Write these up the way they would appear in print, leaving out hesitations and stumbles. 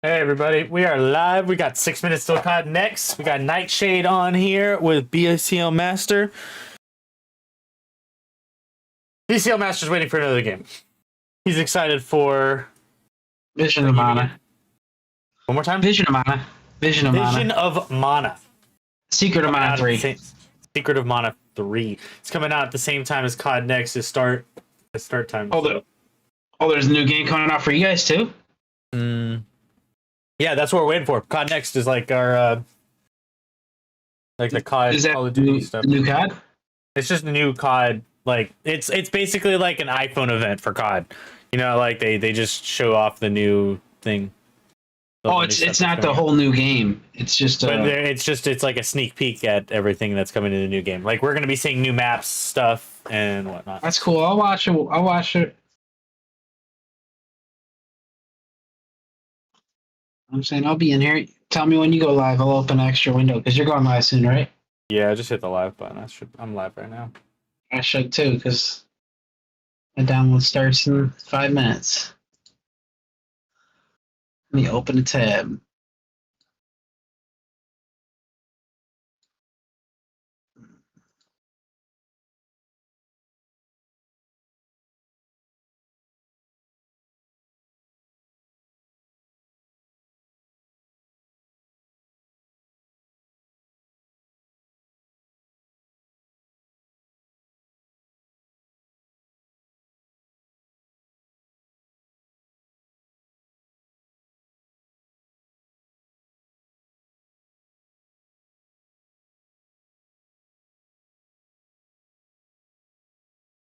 Hey everybody, we are live. We got 6 minutes till Cod Next. We got Nightshade on here with BCL Master. BCL Master's waiting for another game. He's excited for Vision of Mana. One more time? Vision of Mana. Vision of Vision Mana. of Mana. Secret of Mana 3. Secret of Mana 3. It's coming out at the same time as Cod Next is start time. Oh, there's a new game coming out for you guys too? Yeah, that's what we're waiting for. Cod Next is like our like the COD Call of Duty stuff. The new COD? It's just a new COD. Like it's basically like an iPhone event for COD. You know, like they just show off the new thing. It's not the whole new game. It's just it's like a sneak peek at everything that's coming in the new game. Like we're gonna be seeing new maps, stuff, and whatnot. That's cool. I'll watch it. I'm saying I'll be in here. Tell me when you go live. I'll open an extra window because you're going live soon, right? Yeah, I just hit the live button. I'm live right now. I should too because my download starts in 5 minutes. Let me open a tab.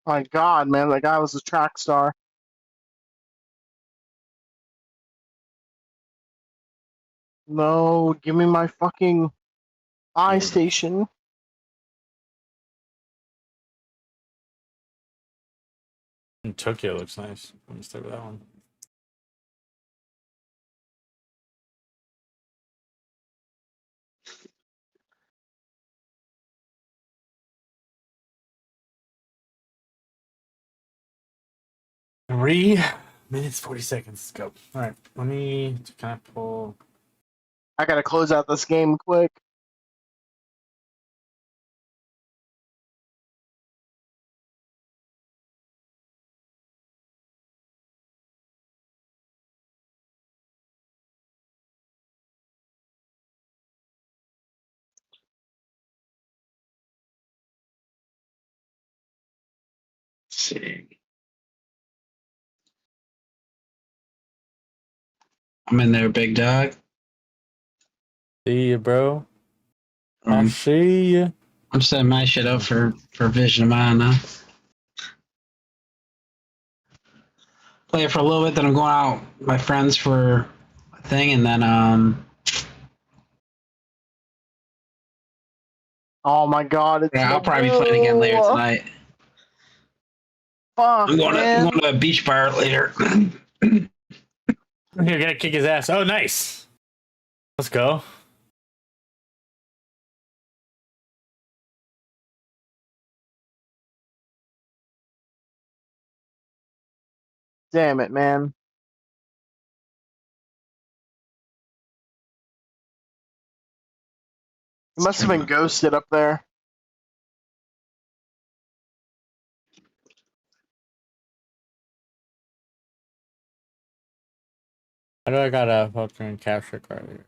My God, man, that guy was a track star. No, give me my fucking iStation. And Tokyo looks nice. Let me start with that one. Three minutes 40 seconds. Go. All right. Let me kind of pull. I gotta close out this game quick. See. I'm in there, big dog. See you, bro. I see you. I'm setting my shit up for Vision of Mana. Play it for a little bit, then I'm going out with my friends for a thing, and then Oh my God, it's I'll probably be playing again later tonight. Fuck, I'm going man. to a beach bar later. You're gonna kick his ass. Oh, nice. Let's go. Damn it, man. He must have been ghosted up there. How do I got a filter and capture card here?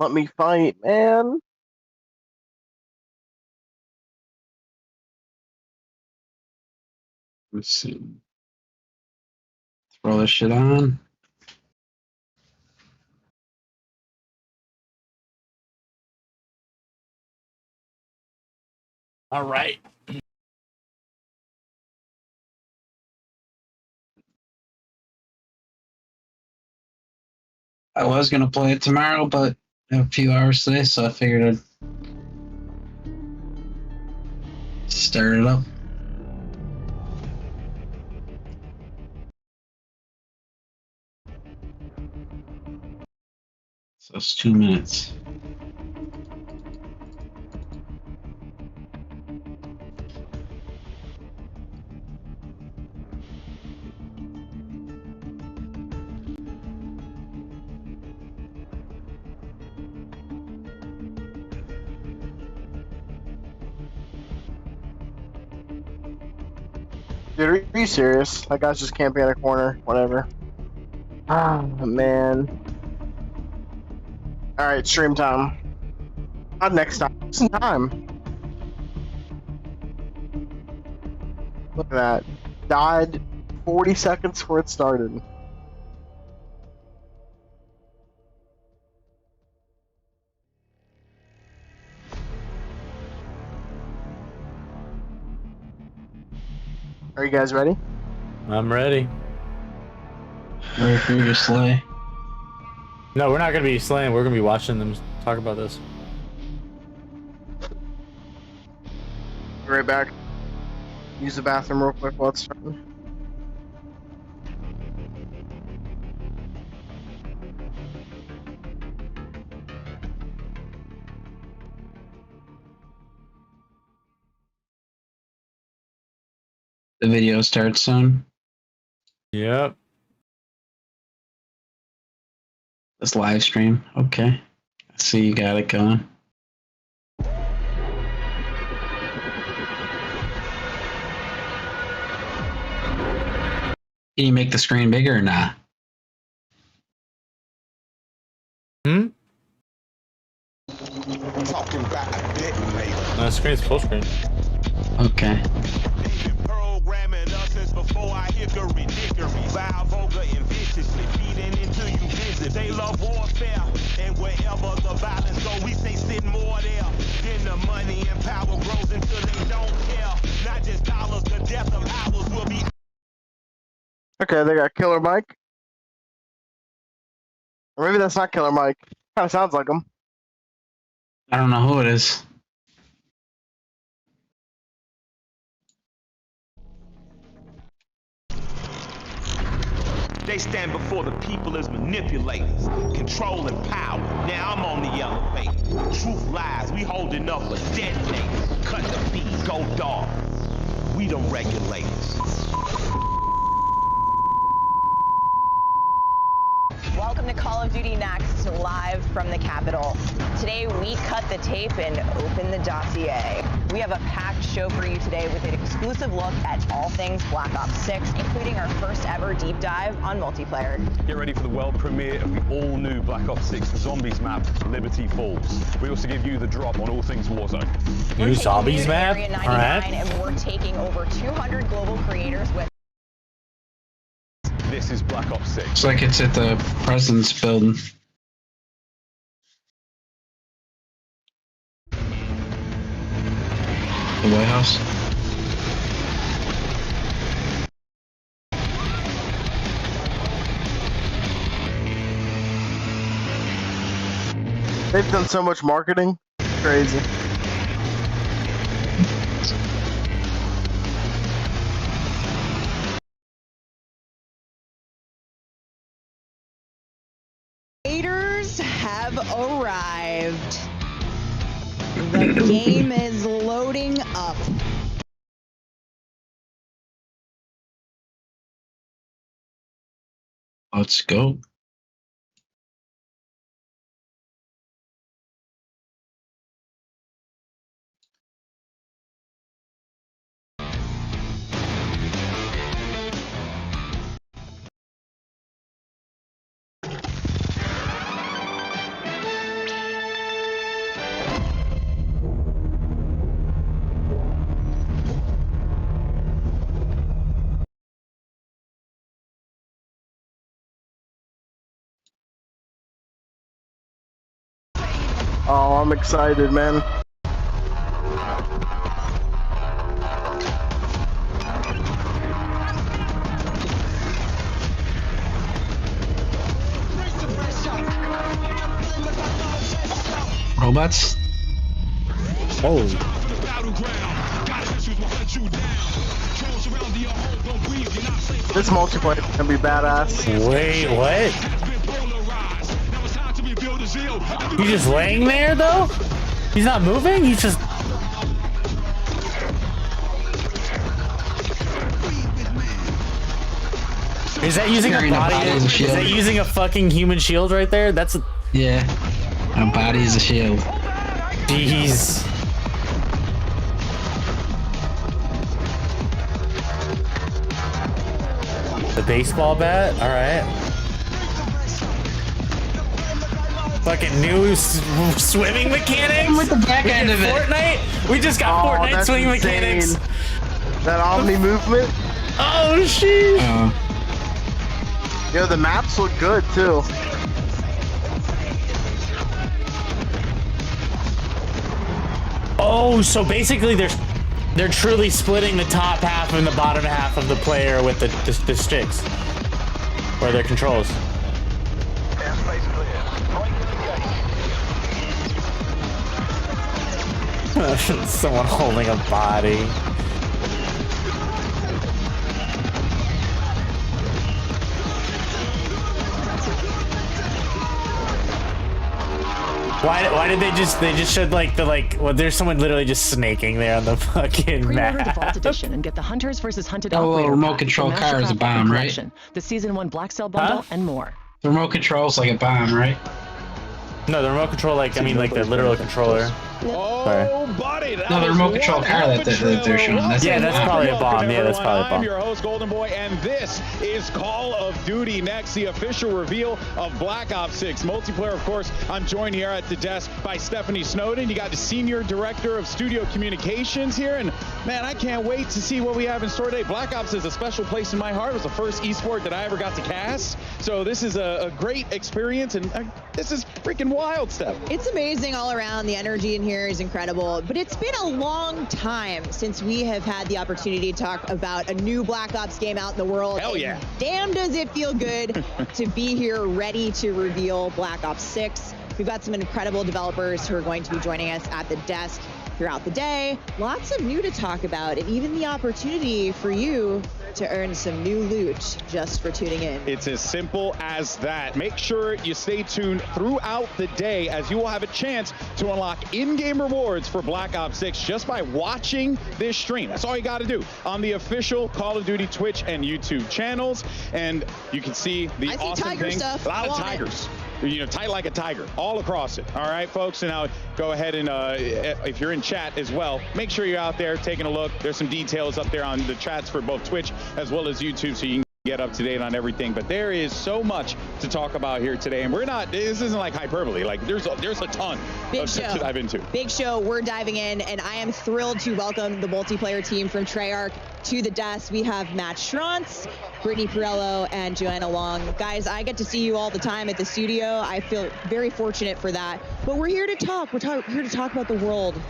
Let me fight, man. Let's see. Throw this shit on. All right. I was going to play it tomorrow, but I have a few hours today, so I figured I'd start it up. So it's 2 minutes. Dude, are you serious? That guy's just camping in a corner. Whatever. Ah, man. Alright, stream time. Not next time. It's in time. Look at that. Died 40 seconds before it started. Are you guys ready? I'm ready. Ready for you to slay. No, we're not gonna be slaying. We're gonna be watching them talk about this. Be right back. Use the bathroom real quick while it's starting. The video starts soon. Yep. This live stream. Okay. I see you got it going. Can you make the screen bigger or not? Hmm? Talking about a detonator. No, screen's full screen. Okay. They've been programming us since before I hickory dickory. Vile, vulgar, and viciously feeding into you visit. They love warfare, and wherever the violence go, we say sit more there. Then the money and power grows until they don't care. Not just dollars, the death of ours will be. Okay, they got Killer Mike. Or maybe that's not Killer Mike. Kinda sounds like him. I don't know who it is. They stand before the people as manipulators, controlling power. Now I'm on the elevator. Truth lies, we holding up a detonator. Cut the feed, go dark. We the regulators. Welcome to Call of Duty Next, live from the Capitol. Today we cut the tape and open the dossier. We have a packed show for you today with an exclusive look at all things Black Ops 6, including our first ever deep dive on multiplayer. Get ready for the world premiere of the all-new Black Ops 6 Zombies map, Liberty Falls. We also give you the drop on all things Warzone. We're New taking zombies you to map? Area 99, Alright. and we're taking over 200 global creators with This is Black Ops 6. Looks like it's at the president's building. The White House. They've done so much marketing. Crazy. Raiders have arrived. The game is loading up. Let's go. Oh, I'm excited, man. Robots? Oh. This multiplayer is gonna be badass. Wait, what? He's just laying there though? He's not moving? He's just... Is that using a Carrying a body? body as a Is shield. that using a fucking human shield right there? That's a... Yeah. My body is a shield. Jeez. baseball bat. All right. Fucking new swimming mechanics. With the back We end did of it. Fortnite. We just got Fortnite that's swimming insane. mechanics. That Omni movement. Oh shit. Yo, the maps look good too. Oh, so basically they're truly splitting the top half and the bottom half of the player with the sticks, or their controls. Someone holding a body. Why did they just showed well, there's someone literally just snaking there on the fucking Pre-order the map. Vault Edition and get the Hunters vs. Hunted Oh, Operator remote pack, control the car is a Mastercraft bomb, right? Collection, the Season 1 Black Cell bundle, and more. The remote control's like a bomb, right? No, the remote control, like, I mean, like the literal controller. Oh, buddy. No, the remote control car that they're showing. That's Yeah, like that's a bomb. probably a bomb. Yeah, that's probably a I'm bomb. your host, Golden Boy, and this is Call of Duty Next, the official reveal of Black Ops 6 multiplayer. Of course, I'm joined here at the desk by Stephanie Snowden. You got the Senior Director of Studio Communications here, and man, I can't wait to see what we have in store today. Black Ops is a special place in my heart. It was the first esport that I ever got to cast, so this is a great experience, and this is freaking wild, Steph. It's amazing all around. The energy in here is incredible, but it's been a long time since we have had the opportunity to talk about a new Black Ops game out in the world. Hell yeah. And damn does it feel good to be here ready to reveal Black Ops 6. We've got some incredible developers who are going to be joining us at the desk throughout the day. Lots of new to talk about, and even the opportunity for you to earn some new loot just for tuning in. It's as simple as that. Make sure you stay tuned throughout the day, as you will have a chance to unlock in-game rewards for Black Ops 6 just by watching this stream. That's all you got to do on the official Call of Duty Twitch and YouTube channels. And you can see the I see awesome tiger things. stuff. A lot I of want tigers. You know, tight like a tiger, all across it. All right, folks. And now go ahead and if you're in chat as well, make sure you're out there taking a look. There's some details up there on the chats for both Twitch as well as YouTube, so you can get up to date on everything. But there is so much to talk about here today, and this isn't like hyperbole. Like there's a ton of shit to dive into. Big show. We're diving in, and I am thrilled to welcome the multiplayer team from Treyarch to the desk. We have Matt Schrantz, Brittany Perello, and Joanna Long. Guys, I get to see you all the time at the studio. I feel very fortunate for that. But we're here to talk. We're here to talk about the world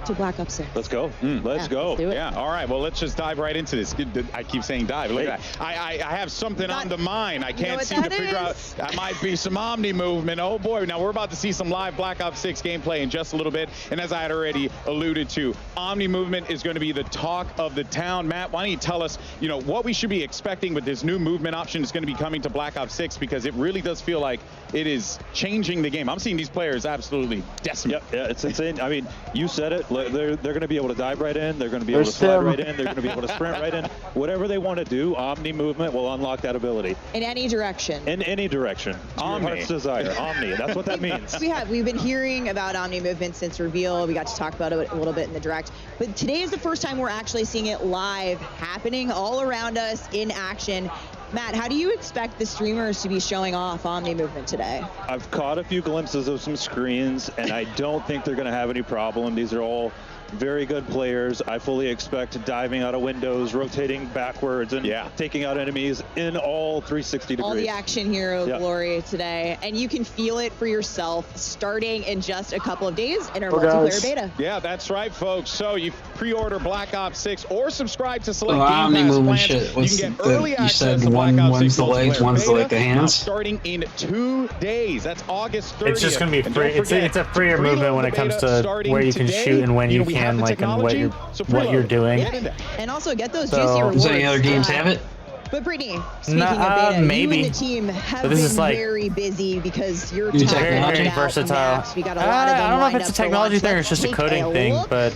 to Black Ops 6. Let's go. Let's go. Let's do it. Yeah. All right. Well, let's just dive right into this. I keep saying dive. Look at that. I have something on the mind. I can't seem to figure out. That might be some Omni movement. Oh boy. Now we're about to see some live Black Ops 6 gameplay in just a little bit. And as I had already alluded to, Omni movement is going to be the talk of the town. Matt, why don't you tell us, what we should be expecting with this new movement option is going to be coming to Black Ops 6, because it really does feel like it is changing the game. I'm seeing these players absolutely decimate. Yeah, it's insane. I mean, you said it. They're going to be able to dive right in. They're going to be able to slide right in. They're going to be able to sprint right in. Whatever they want to do, Omni movement will unlock that ability. In any direction. In any direction. To your heart's desire. Omni. That's what that means. We've been hearing about Omni movement since reveal. We got to talk about it a little bit in the direct. But today is the first time we're actually seeing it live, happening all around us in action. Matt, how do you expect the streamers to be showing off Omni movement today? I've caught a few glimpses of some screens, and I don't think they're going to have any problem. These are all very good players. I fully expect diving out of windows, rotating backwards, and taking out enemies in all 360 degrees. All the action hero glory today. And you can feel it for yourself starting in just a couple of days in our multiplayer beta. Yeah, that's right, folks. So you pre-order Black Ops 6 or subscribe to select Omni Game Pass movement plans. shit. You can get early access said to Black Ops 6 one's the legs, multiplayer one's beta, like the hands. starting in 2 days. That's August 30th. It's just going to be And free. don't forget, It's a freer movement when it comes to where you can shoot and when you can, like, and what you're doing. And also get those juicy rewards. Does any other games have it? But Brittany, speaking of beta, maybe. you and the team have But this been is like very busy because you're New talking technology. very about versatile. maps. We got a lot of them I don't know if lined it's a up for technology launch. thing or Let's it's just a take coding thing, look but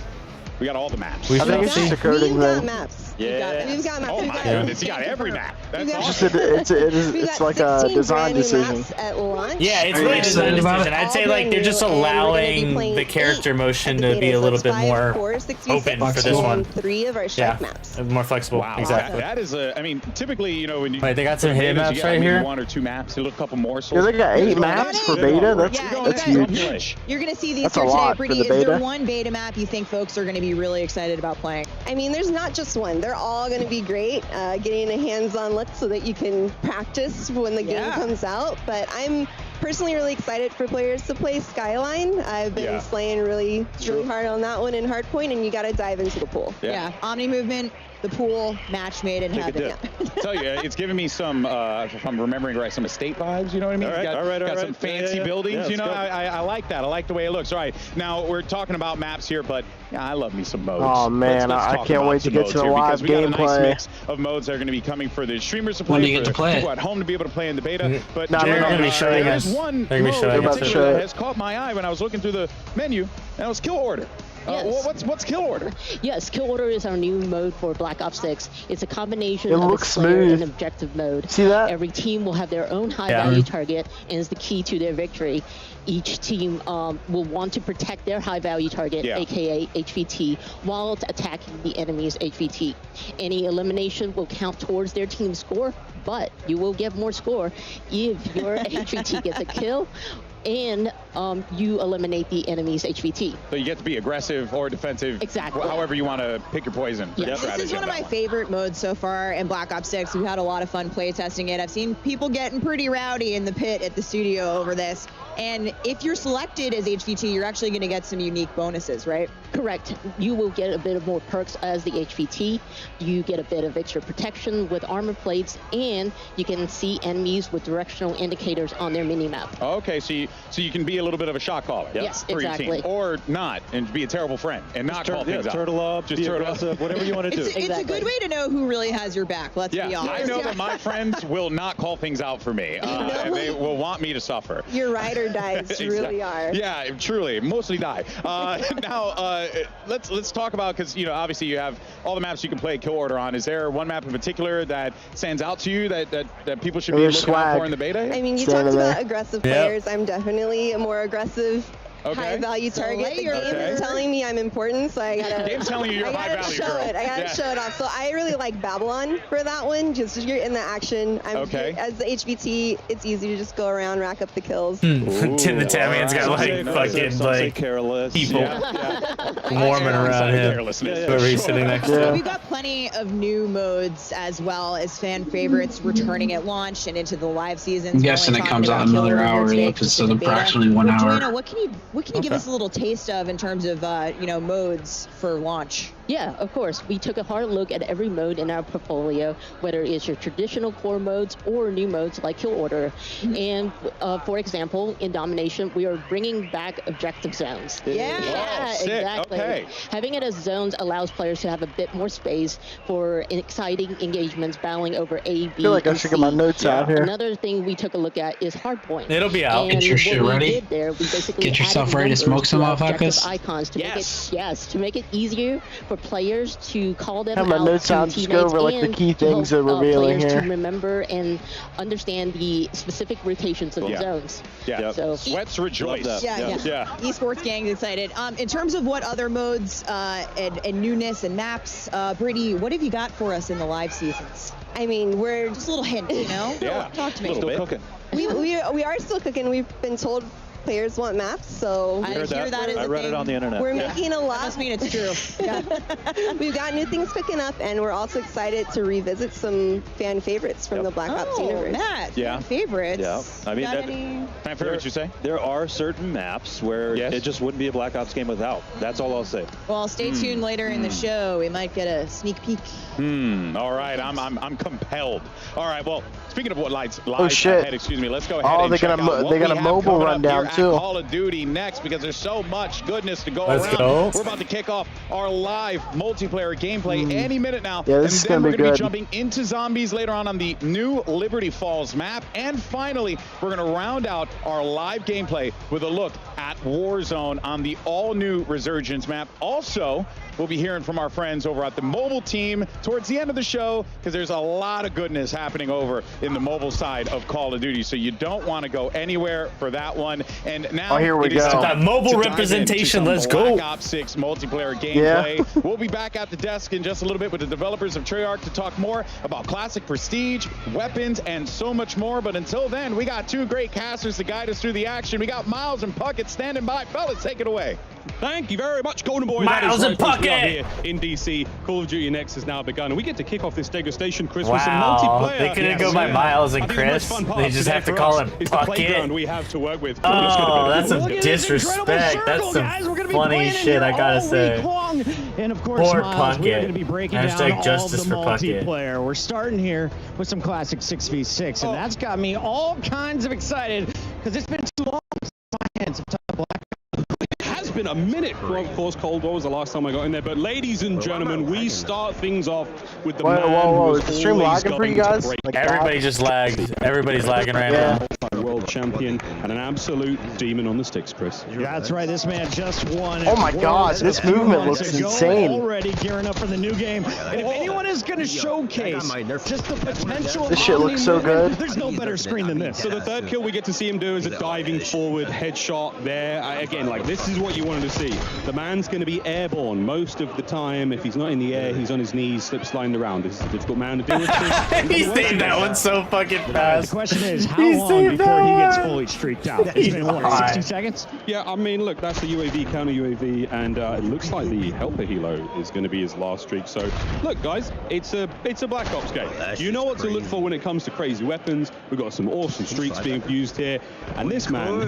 We got all the maps. We I think it's just a coding We've got thing. maps. Yeah. We've got maps. Oh We've my got goodness, you got every map. That's It's awesome. just We've it's got like a 16 design brand new decision. maps at launch. Yeah, it's Are you really a design excited about decision. it? I'd say All like brand they're just new, and we're gonna be allowing playing the character 8 motion at to the be a beta. little So bit it's 5 more cores, 6 v6, open for this Flexible. one. and 3 of our Yeah, strike maps. more flexible. Wow, Exactly. that is a. I mean, typically, you know, when you Wait, they got some for hidden betas, maps you got right maybe here? 1 or 2 maps. You look a couple morsels. Yeah, they got 8 You're maps for going- beta. That's Yeah, that's you guys- huge. You're going to see these That's a here today. lot for Brittany, the is there beta. one beta map you think folks are going to be really excited about playing? I mean, there's not just one. They're all going to be great. Getting a hands-on look so that you can practice when the game comes out. But I'm personally really excited for players to play Skyline. I've been slaying really hard on that one in Hardpoint, and you got to dive into the pool. Yeah. Omni movement, the pool, match made in heaven. Tell you, it's giving me some, if I'm remembering right, some estate vibes. You know what I mean? All right, got some fancy buildings. Yeah, you know, let's go. I like that. I like the way it looks. All right, now we're talking about maps here, but yeah, I love me some modes. Oh, man, Let's I talk can't about wait to some get modes to the here, live because we got a nice gameplay. mix of modes that are going to be coming for the streamers to play, When do you for get to play people it? at home to be able to play in the beta. But No, they're gonna be showing there's us. one They're gonna be mode showing in us. particular They're that about to has caught my eye when I was looking through the menu, and it was Kill Order. What's Kill Order? Yes, Kill Order is our new mode for Black Ops 6. It's a combination It of looks a Slayer smooth. and objective mode. See that? Every team will have their own high-value target, and is the key to their victory. Each team will want to protect their high-value target, aka HVT, while attacking the enemy's HVT. Any elimination will count towards their team score, but you will get more score if your HVT gets a kill and you eliminate the enemy's HVT. So you get to be aggressive or defensive. Exactly. However you want to pick your poison. Yeah. This is one of my favorite modes so far in Black Ops 6. We've had a lot of fun play testing it. I've seen people getting pretty rowdy in the pit at the studio over this. And if you're selected as HVT, you're actually going to get some unique bonuses, right? Correct. You will get a bit of more perks as the HVT. You get a bit of extra protection with armor plates, and you can see enemies with directional indicators on their minimap. Okay, so you can be a little bit of a shot caller. Yes, for your exactly. team, or not, and be a terrible friend and not call things out. Turtle up, just turtle up, whatever you want to do. It's a good way to know who really has your back. Let's be honest. I know that my friends will not call things out for me, and they will want me to suffer. Your ride or dies really are. Yeah, truly, mostly die. Now, let's talk about, because obviously you have all the maps you can play Kill Order on. Is there one map in particular that stands out to you that people should be looking out for in the beta? I mean, you talked about aggressive players. I'm definitely a more aggressive, high-value target. The game is telling me I'm important, so I gotta. The game's telling you you're high value, show girl. it. I gotta show it off. So I really like Babylon for that one. Just you're in the action. As the HVT, it's easy to just go around, rack up the kills. The Tamian's got fucking careless. people warming around him. Whoever he's sitting next to. We've got plenty of new modes as well as fan favorites returning at launch and into the live seasons. I'm guessing it comes out in another hour. It's approximately 1 hour. Joanna, what can you give us a little taste of in terms of modes for launch? Yeah, of course. We took a hard look at every mode in our portfolio, whether it's your traditional core modes or new modes like Kill Order. And for example, in Domination, we are bringing back objective zones. Yeah, exactly. Okay. Having it as zones allows players to have a bit more space for exciting engagements battling over A, B, I feel like I and should C. get my notes out here. Another thing we took a look at is Hardpoint. It'll be out. And Get your shit what we ready. did there, we basically Get yourself added ready to smoke numbers some our objective motherfuckers. icons to make it easier for players to call them Have my out notes to out, just teammates go over like the and key to help, things they're revealing players here. to remember and understand the specific rotations of the zones. Yeah. So Sweats rejoice. Yeah. Esports gang's excited. In terms of what other modes and newness and maps, Brittany, what have you got for us in the live seasons? I mean, we're just a little hint, Talk to me. Still cooking. We are still cooking. We've been told players want maps, so I hear that is I read it on the internet. We're making a lot. That must mean it's true. We've got new things cooking up, and we're also excited to revisit some fan favorites from the Black Ops universe. Matt, fan favorites. Yeah, I mean, fan favorites, you say? There are certain maps where it just wouldn't be a Black Ops game without. That's all I'll say. Well, stay tuned later in the show. We might get a sneak peek. All right, I'm compelled. All right, well, speaking of what lies shit. ahead, excuse me, let's go ahead and they check got a out what they got we a have mobile coming up rundown here too. Call of Duty Next because there's so much goodness to go Let's around. go. We're about to kick off our live multiplayer gameplay any minute now. Yeah, this is and then gonna be we're good. jumping into zombies later on the new Liberty Falls map. And finally, we're going to round out our live gameplay with a look at Warzone on the all-new Resurgence map. Also, we'll be hearing from our friends over at the mobile team towards the end of the show because there's a lot of goodness happening over in the mobile side of Call of Duty. So you don't want to go anywhere for that one. And now here we go. That mobile representation, let's go. Black Ops 6 multiplayer gameplay. We'll be back at the desk in just a little bit with the developers of Treyarch to talk more about classic prestige, weapons, and so much more. But until then, we got two great casters to guide us through the action. We got Miles and Puckett standing by. Fellas, take it away. Thank you very much, Golden Boy. Miles and Puckett here in DC. Call of Duty Next has now begun, and we get to kick off this degustation, Chris, Wow. with some multiplayer. They couldn't go by Miles and Chris. They just have to call him Puckett. The playground Puckett. we have to work with. Oh, that's some disrespect. That's some funny shit, I gotta say. And of course, Poor Miles, we're going to Puckett. be breaking Hashtag down justice all for of the Puckett. multiplayer. We're starting here with some classic 6v6, and that's got me all kinds of excited because it's been too long since my hands have touched Black. It has been a minute. Of course, Cold War was the last time I got in there. But ladies and gentlemen, we start things off with the man Whoa, who is the was stream always lagging for you going to guys? break Like Everybody just lagged. Everybody's lagging right now. world champion and an absolute demon on the sticks, Chris. That's right. This man just won. Oh my God, this movement looks insane. Already gearing up for the new game. And if anyone is going to showcase just the potential of This shit looks so good. there's no better screen than this. So the third kill we get to see him do is a diving forward headshot there. Again, like this is what you wanted to see. The man's going to be airborne most of the time. If he's not in the air, he's on his knees, slip sliding around. This is a difficult man to deal with. He saved that one so fucking fast. The question is, how long before he gets fully streaked out? It's been, what, 60 seconds? Yeah, I mean, look, that's the UAV, counter UAV, and it looks like the helper helo is going to be his last streak. So, look, guys, it's a Black Ops game. You know what to look for when it comes to crazy weapons. We've got some awesome streaks being fused here, and this man,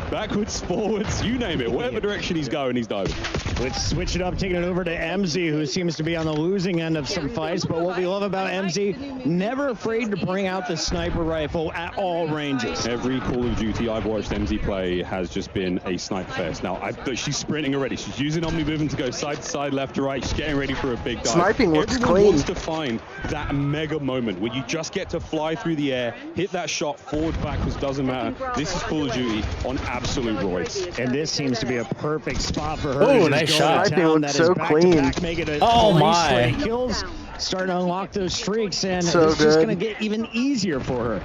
backwards, forwards, you name it, whatever direction he's going, he's diving. Let's switch it up, taking it over to MZ, who seems to be on the losing end of some fights. But what we love about MZ, never afraid to bring out the sniper rifle at all ranges. Every Call of Duty I've watched MZ play has just been a sniper fest. Now, she's sprinting already. She's using Omni movement to go side to side, left to right. She's getting ready for a big dive. Sniping looks Everyone clean. wants to find that mega moment where you just get to fly through the air, hit that shot, forward, backwards, doesn't matter. This is Call of Duty on absolute roids. And this seems to be a perfect spot for her. Oh, to nice just shot. go to town. That is So back-to-back, clean. make it a Oh, three my. straight kills. Starting to unlock those streaks, and So it's just good. going to get even easier for her.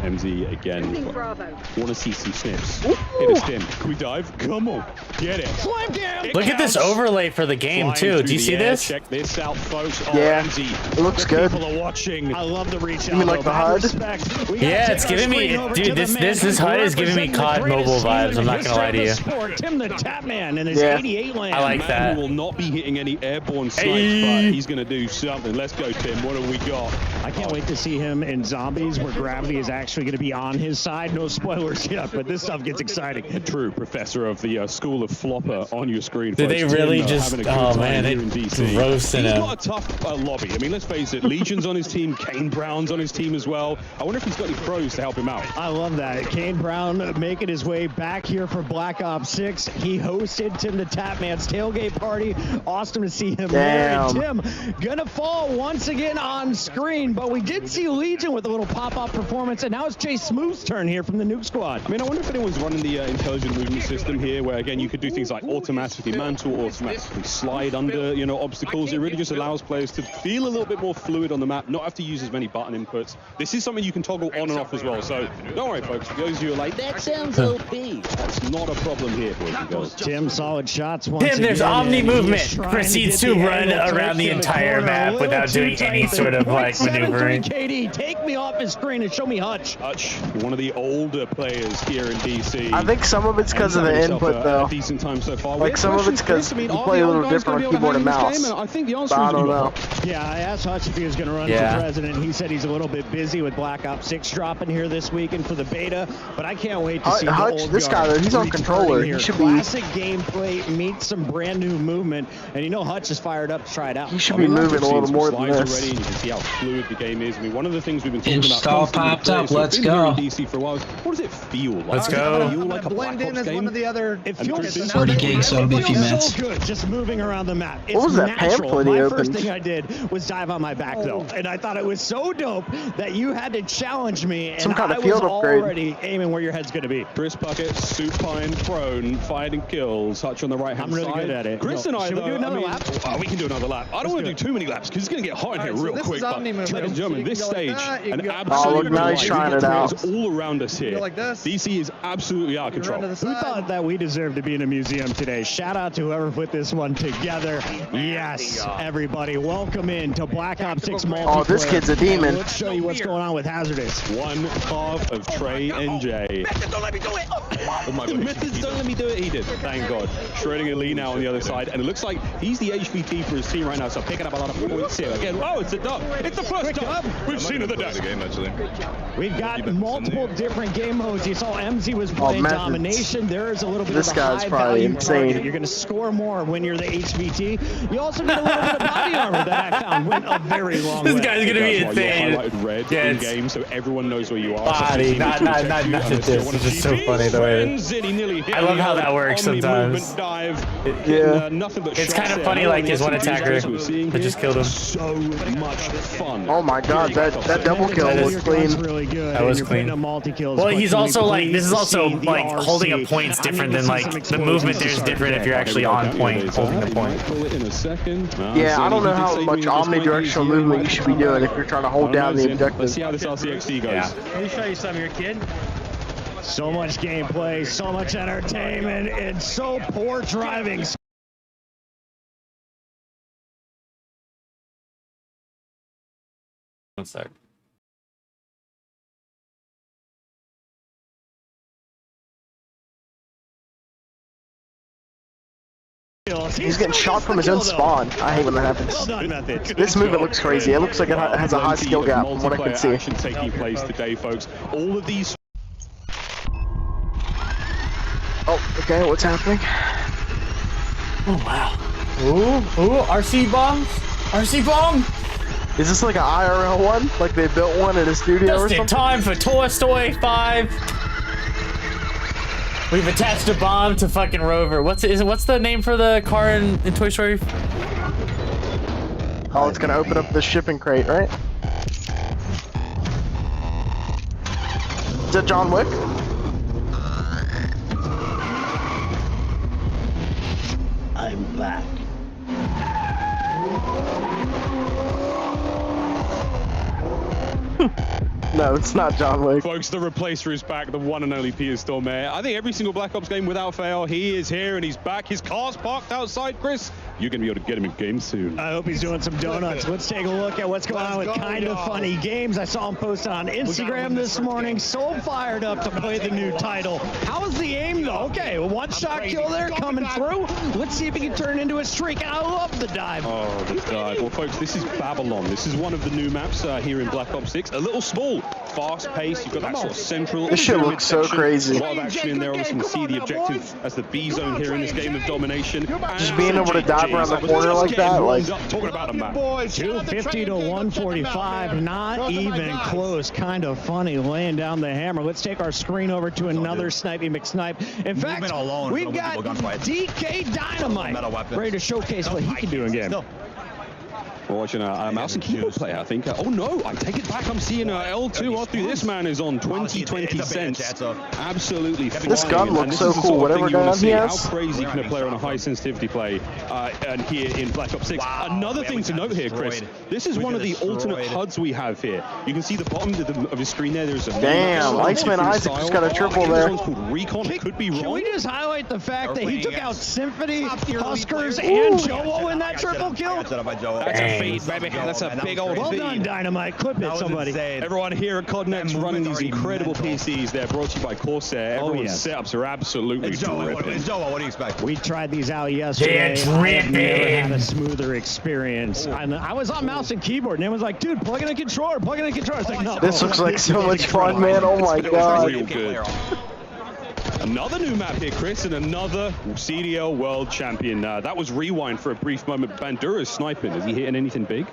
MZ again. Want to see some snips. Hit a stim. Can we dive? Come on. Get it. Slam down. Look at this overlay for the game, Flying too. through Do you the see air. this? Check this out, folks. Yeah, MZ. it looks good. People are watching. I love the reach out. You mean like though. the HUD? Respect. We gotta Yeah, take it's our giving me, screen over to dude. the This man HUD is giving me representing the COD greatest mobile season vibes. I'm in not the gonna lie to you. history of the sport. Tim the Tapman and his Yeah. 88 land. I like Man that. who will not be hitting any airborne snipes, Hey. but he's going to do something. Let's go, Tim. What have we got? I can't wait to see him in Zombies, where gravity is actually going to be on his side. No spoilers yet, but this stuff gets exciting. A true professor of the School of Flopper on your screen. Did they folks. really Tim, just? having a good Oh time man, here they in DC. roasting He's him. got a tough lobby. I mean, let's face it. Legion's on his team. Kane Brown's on his team as well. I wonder if he's got any pros to help him out. I love that. Kane Brown making his way back here for Black Ops 6. He hosted Tim the Tapman's tailgate party. Awesome to see him there. And Tim gonna fall once again on screen, but we did see Legion with a little pop-up performance, and now it's Jay Smooth's turn here from the Nuke Squad. I mean, I wonder if anyone's running the intelligent movement system here, where again you could do things like automatically mantle, automatically slide under, you know, obstacles. It really just allows players to feel a little bit more fluid on the map, not have to use as many button inputs. This is something you can toggle on and off as well. So don't worry, folks. For those of you who are like, that sounds OP, that's not a problem here, boys and girls. Tim, solid shots once Tim, there's again, Omni and he's movement. trying Proceeds get to the run angle around the in entire corner, a map little without too doing any tight. sort of like 0.73 maneuvering. KD, take me off his screen and show me Hutch. Hutch, one of the older players here in DC. I think some of it's because of the input, though. A decent time so far. Like some of it's because you play a little different on keyboard and mouse. I think the But answer I is don't know. Yeah, I asked Hutch if he was going to run for president. He said he's a little bit busy with Black Ops 6 dropping here this weekend for the beta, but I can't wait to see the Hutch, old this guy, guard he's on returning controller. Here. He should be. Classic gameplay meets some brand new movement, and you know Hutch is fired up to try it out. He should be moving a little more more than slides this. already, and you can see how fluid the game is. I mean, one of the things we've been talking Inch about stall constantly with popped up. players who've Let's been here go. in DC for a while. What does it feel like? Let's Does it go. feel like a Black blend in Ops as game? one of the other. It feels Chris, 40 gigs, so it'll be a few minutes. So good, just moving around the map. It's What was that natural. pamphlet he My opened? first thing I did was dive on my back though, and I thought it was so dope that you had to challenge me, and Some kind of I field was upgrade. already aiming where your head's going to be. Chris Bucket, supine, prone, finding kills, Hutch on the right hand I'm side. really good at it. Chris and I, Should we though, do another I mean, lap? Oh, we can do another lap. I don't want to do too many laps because it's going to get hot in here real quick. But ladies and gentlemen, this stage, an absolute look, now he's trying it out. all around us here. DC is absolutely out of control. Who thought that we deserved to be in a museum today? Shout out to whoever put this one together. Yes, everybody, welcome in to Black Ops 6 multiplayer. Oh, this kid's a demon. Let's show you what's going on with Hazardous. One half of Trey and Jay. Don't let me do it. Oh my god, Methods don't let me do it. He did. Thank God. Shredding Lee now on the other side, and it looks like he's the HVT for his team right now, so picking up a lot of points here. Again, oh, it's a dub. It's the first dub we've seen of the day. We've got multiple different game modes. You saw MZ was playing Methods. domination. There is a little bit This of a guy's high probably value insane. target. You're going to score more when you're the HVT. You also get a little bit of body armor that I found went a very long way. This guy's gonna be That's why insane. you're highlighted red Yeah, in it's game, so everyone knows where you are. body, not this. It's just so funny the way. I love how that works sometimes. Yeah. Nothing but It's shots kind of there. funny, No like one his one else in attacker these guys we're seeing that here. just killed him. So much fun. Oh my god, that double kill was clean. Really good. That was You're clean. putting up multi-kills. Well, But he's can we also like, this is please also see the like holding a RC? point's I different need than to see like some the explosions movement. to There's start different if you're today. actually on point, holding the point. Pull it in a second. Yeah, I don't know how much omnidirectional movement you should be doing if you're trying to hold down the Let's objective. see how this LCXD goes. Yeah. Let me show you some of your kid. So much gameplay, so much entertainment, and so poor driving. One sec. He's getting shot from his own spawn. I hate when that happens. Well done, Methods. This movement looks crazy. It looks like it has a high skill gap from what I can see. Action taking place today, folks. All of these. Oh, okay, what's happening? Oh wow. Ooh, RC bombs. RC bomb. Is this like an IRL one? Like they built one in a studio or Just in something? time for Toy Story 5. We've attached a bomb to fucking Rover. What's the name for the car in Toy Story? Oh, it's gonna open up the shipping crate, right? Is that John Wick? I'm back. No, it's not John Wick. Folks, the replacer is back, the one and only Peter Stormare. I think every single Black Ops game without fail, he is here and he's back. His car's parked outside, Chris. You're going to be able to get him in game soon. I hope he's doing some donuts. Let's take a look at what's going on with Kind of Funny Games. I saw him post on Instagram this morning. So fired up to play the new title. How is the aim, though? Okay, one shot kill there coming through. Let's see if he can turn it into a streak. And I love the dive. Oh, the dive. Well, folks, this is Babylon. This is one of the new maps here in Black Ops 6. A little small, fast-paced. You've got that sort of central. This shit looks so crazy. A lot of action in there. Obviously, you can see the objective as the B zone here in this game of domination. Just being able to dive around the corner like that, like. Talking about a map. 250 to 145, not even close. Kind of funny, laying down the hammer. Let's take our screen over to another Snipey McSnipe. In fact, we've got DK Dynamite ready to showcase what he can do in game. We're watching a mouse and keyboard player, I think. Oh no, I take it back. I'm seeing L2 R3. This man is on 20 cents. Absolutely flying. This gun looks so cool. Whatever gun he has. How crazy can a player on a high sensitivity play and here in Black Ops 6. Another thing to note here, Chris. This is one of the alternate HUDs we have here. You can see the bottom of his screen there. There's a damn. Iceman Isaac just got a triple there. This one's called Recon. It could be wrong. Can we just highlight the fact that he took out Symphony, Huskers, and Joe in that triple kill? That's a feed, baby. That's a big old Well feed. done, Dynamite. Clip it, somebody. Everyone here at Cod Next running these incredible PCs. They're brought to you by Corsair. Everyone's setups are absolutely dripping. What do you expect? We tried these out yesterday. I've never had a smoother experience. I was on mouse and keyboard, and it was like, dude, plug in a controller, plug in a controller. It's like, no. This looks like so much fun, man. Oh my god. Real good. Another new map here, Chris, and another CDL World Champion. That was Rewind for a brief moment. Bandura's sniping. Is he hitting anything big?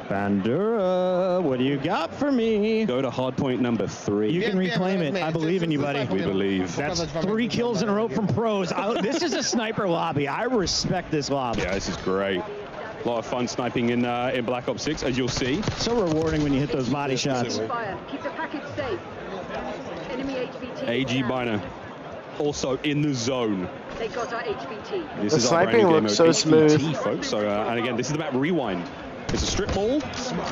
Bandura, what do you got for me? Go to hardpoint number 3. You can reclaim it. I believe in you, buddy. We believe. That's 3 kills in a row from pros. This is a sniper lobby. I respect this lobby. Yeah, this is great. A lot of fun sniping in Black Ops 6, as you'll see. So rewarding when you hit those body shots. Keep the package safe. Enemy HVT. AG Biner also in the zone. They got our HVT. This The is sniping our looks brand new so game mode, HVT, smooth. folks. So, and again, this is the map Rewind. It's a strip mall,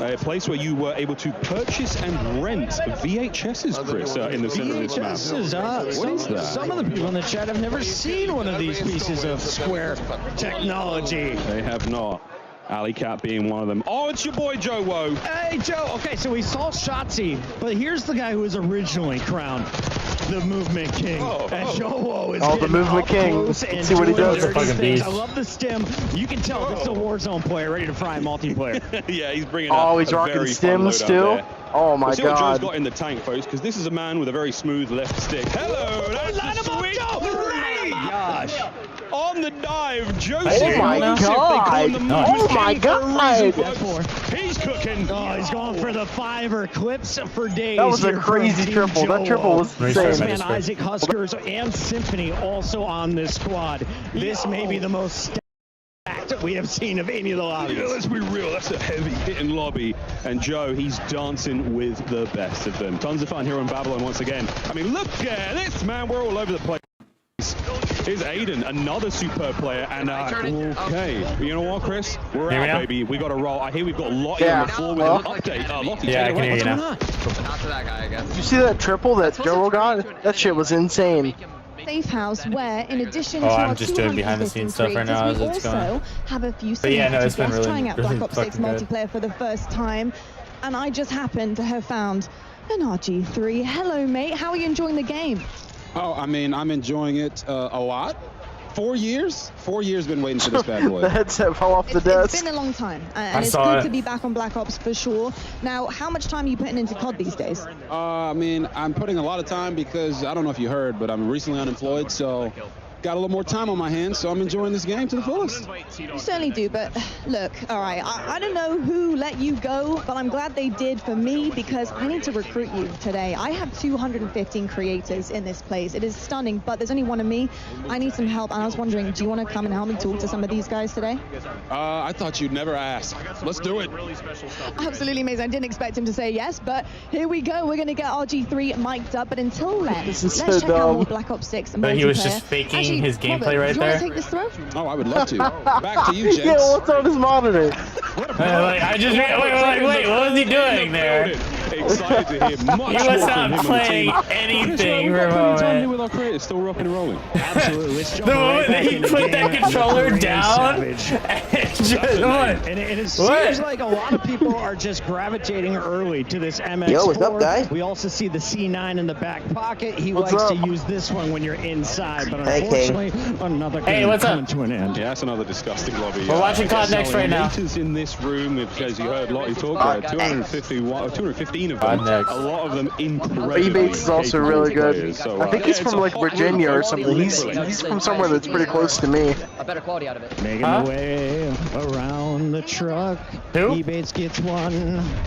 a place where you were able to purchase and rent VHSs, Chris, in the center of this map. What is that? Some of the people in the chat have never seen one of these pieces of square technology. They have not. Alley Cat being one of them. Oh, it's your boy Joe Woe. Hey, Joe. Okay, so we saw Shotzi, but here's the guy who was originally crowned the Movement King. And Joe Woe is the Movement King. Let's see what he does. I love the stim. You can tell this is a Warzone player ready to fry multiplayer. Yeah, he's bringing he's a rocking very fun stims load still. out there. Oh my We'll see what Joe's god. got in the tank, folks, because this is a man with a very smooth left stick. Hello, that's the sweet. Gosh. On the dive, Joseph. Oh my god. Oh my god. He's cooking. Oh, he's going for the 5 clips for days. That was a here crazy from triple. Team That Joe. triple was insane. Man, Isaac Huskers and Symphony also on this squad. This may be the most stacked we have seen of any of the lobbies. Yeah, let's be real, that's a heavy hitting lobby. And Joe, he's dancing with the best of them. Tons of fun here on Babylon once again. I mean, look at this, man. We're all over the place. Here's Aiden, another superb player, and okay, you know what, Chris? We're out, baby. We got to roll. I hear we've got Lottie on the floor with an update. Lottie, yeah, I can hear you now. Not to that guy, I guess. Did you see that triple that Joe got? That shit was insane. Safe house where, in addition Oh, to I'm our just doing behind the scenes stuff right now as we it's going. also have a few But yeah, no, it's been really, trying out really Black Ops 6 fucking good. multiplayer for the first time, and I just happened to have found an RG3. Hello, mate. How are you enjoying the game? Oh, I mean, I'm enjoying it a lot. 4 years? 4 years been waiting for this bad boy. The headset fell off the It's desk. been a long time, I and it's saw good it. to be back on Black Ops for sure. Now, how much time are you putting into COD these days? I mean, I'm putting a lot of time because, I don't know if you heard, but I'm recently unemployed, so got a little more time on my hands, so I'm enjoying this game to the fullest. You certainly do, but look, all right, I don't know who let you go, but I'm glad they did for me because I need to recruit you today. I have 215 creators in this place. It is stunning, but there's only one of me. I need some help, and I was wondering, do you want to come and help me talk to some of these guys today? I thought you'd never ask. Let's do it. Absolutely amazing. I didn't expect him to say yes, but here we go. We're going to get RG3 mic'd up, but until then, This is let's so check out dumb. more Black Ops 6 But he was just multiplayer. faking Actually, his gameplay Robert, right do you there. want to take this throw? Oh, I would love to. Back to you, James. Yeah, what's on his monitor? I just wait, what was he doing there? Excited to hear much He was more not from him on the playing team. anything We've for a got plenty of time to do moment. with our creators, still rocking and rolling. Absolutely. Let's jump The right moment back that he into put game. that controller Pretty down, savage. and just, what? And it seems What? like a lot of people are just gravitating early to this MX4. Yo, what's up, guy? We also see the C9 in the back pocket. He What's likes up? to use this one when you're inside, but Hey, King. unfortunately, another Hey, game what's up? coming to an end. Yeah, that's another disgusting lobby. We're watching Cod Next right now. Creators in this room, as you heard Lottie talk, 215 of Cod them. Next. A lot of them incredibly Ebates is also capable really good. players. So, I think he's it's from a like hot room, Virginia or folks. something. He's from somewhere that's pretty close to me. A better quality out of it. Making Huh? the way around the truck. Who? Ebates gets one,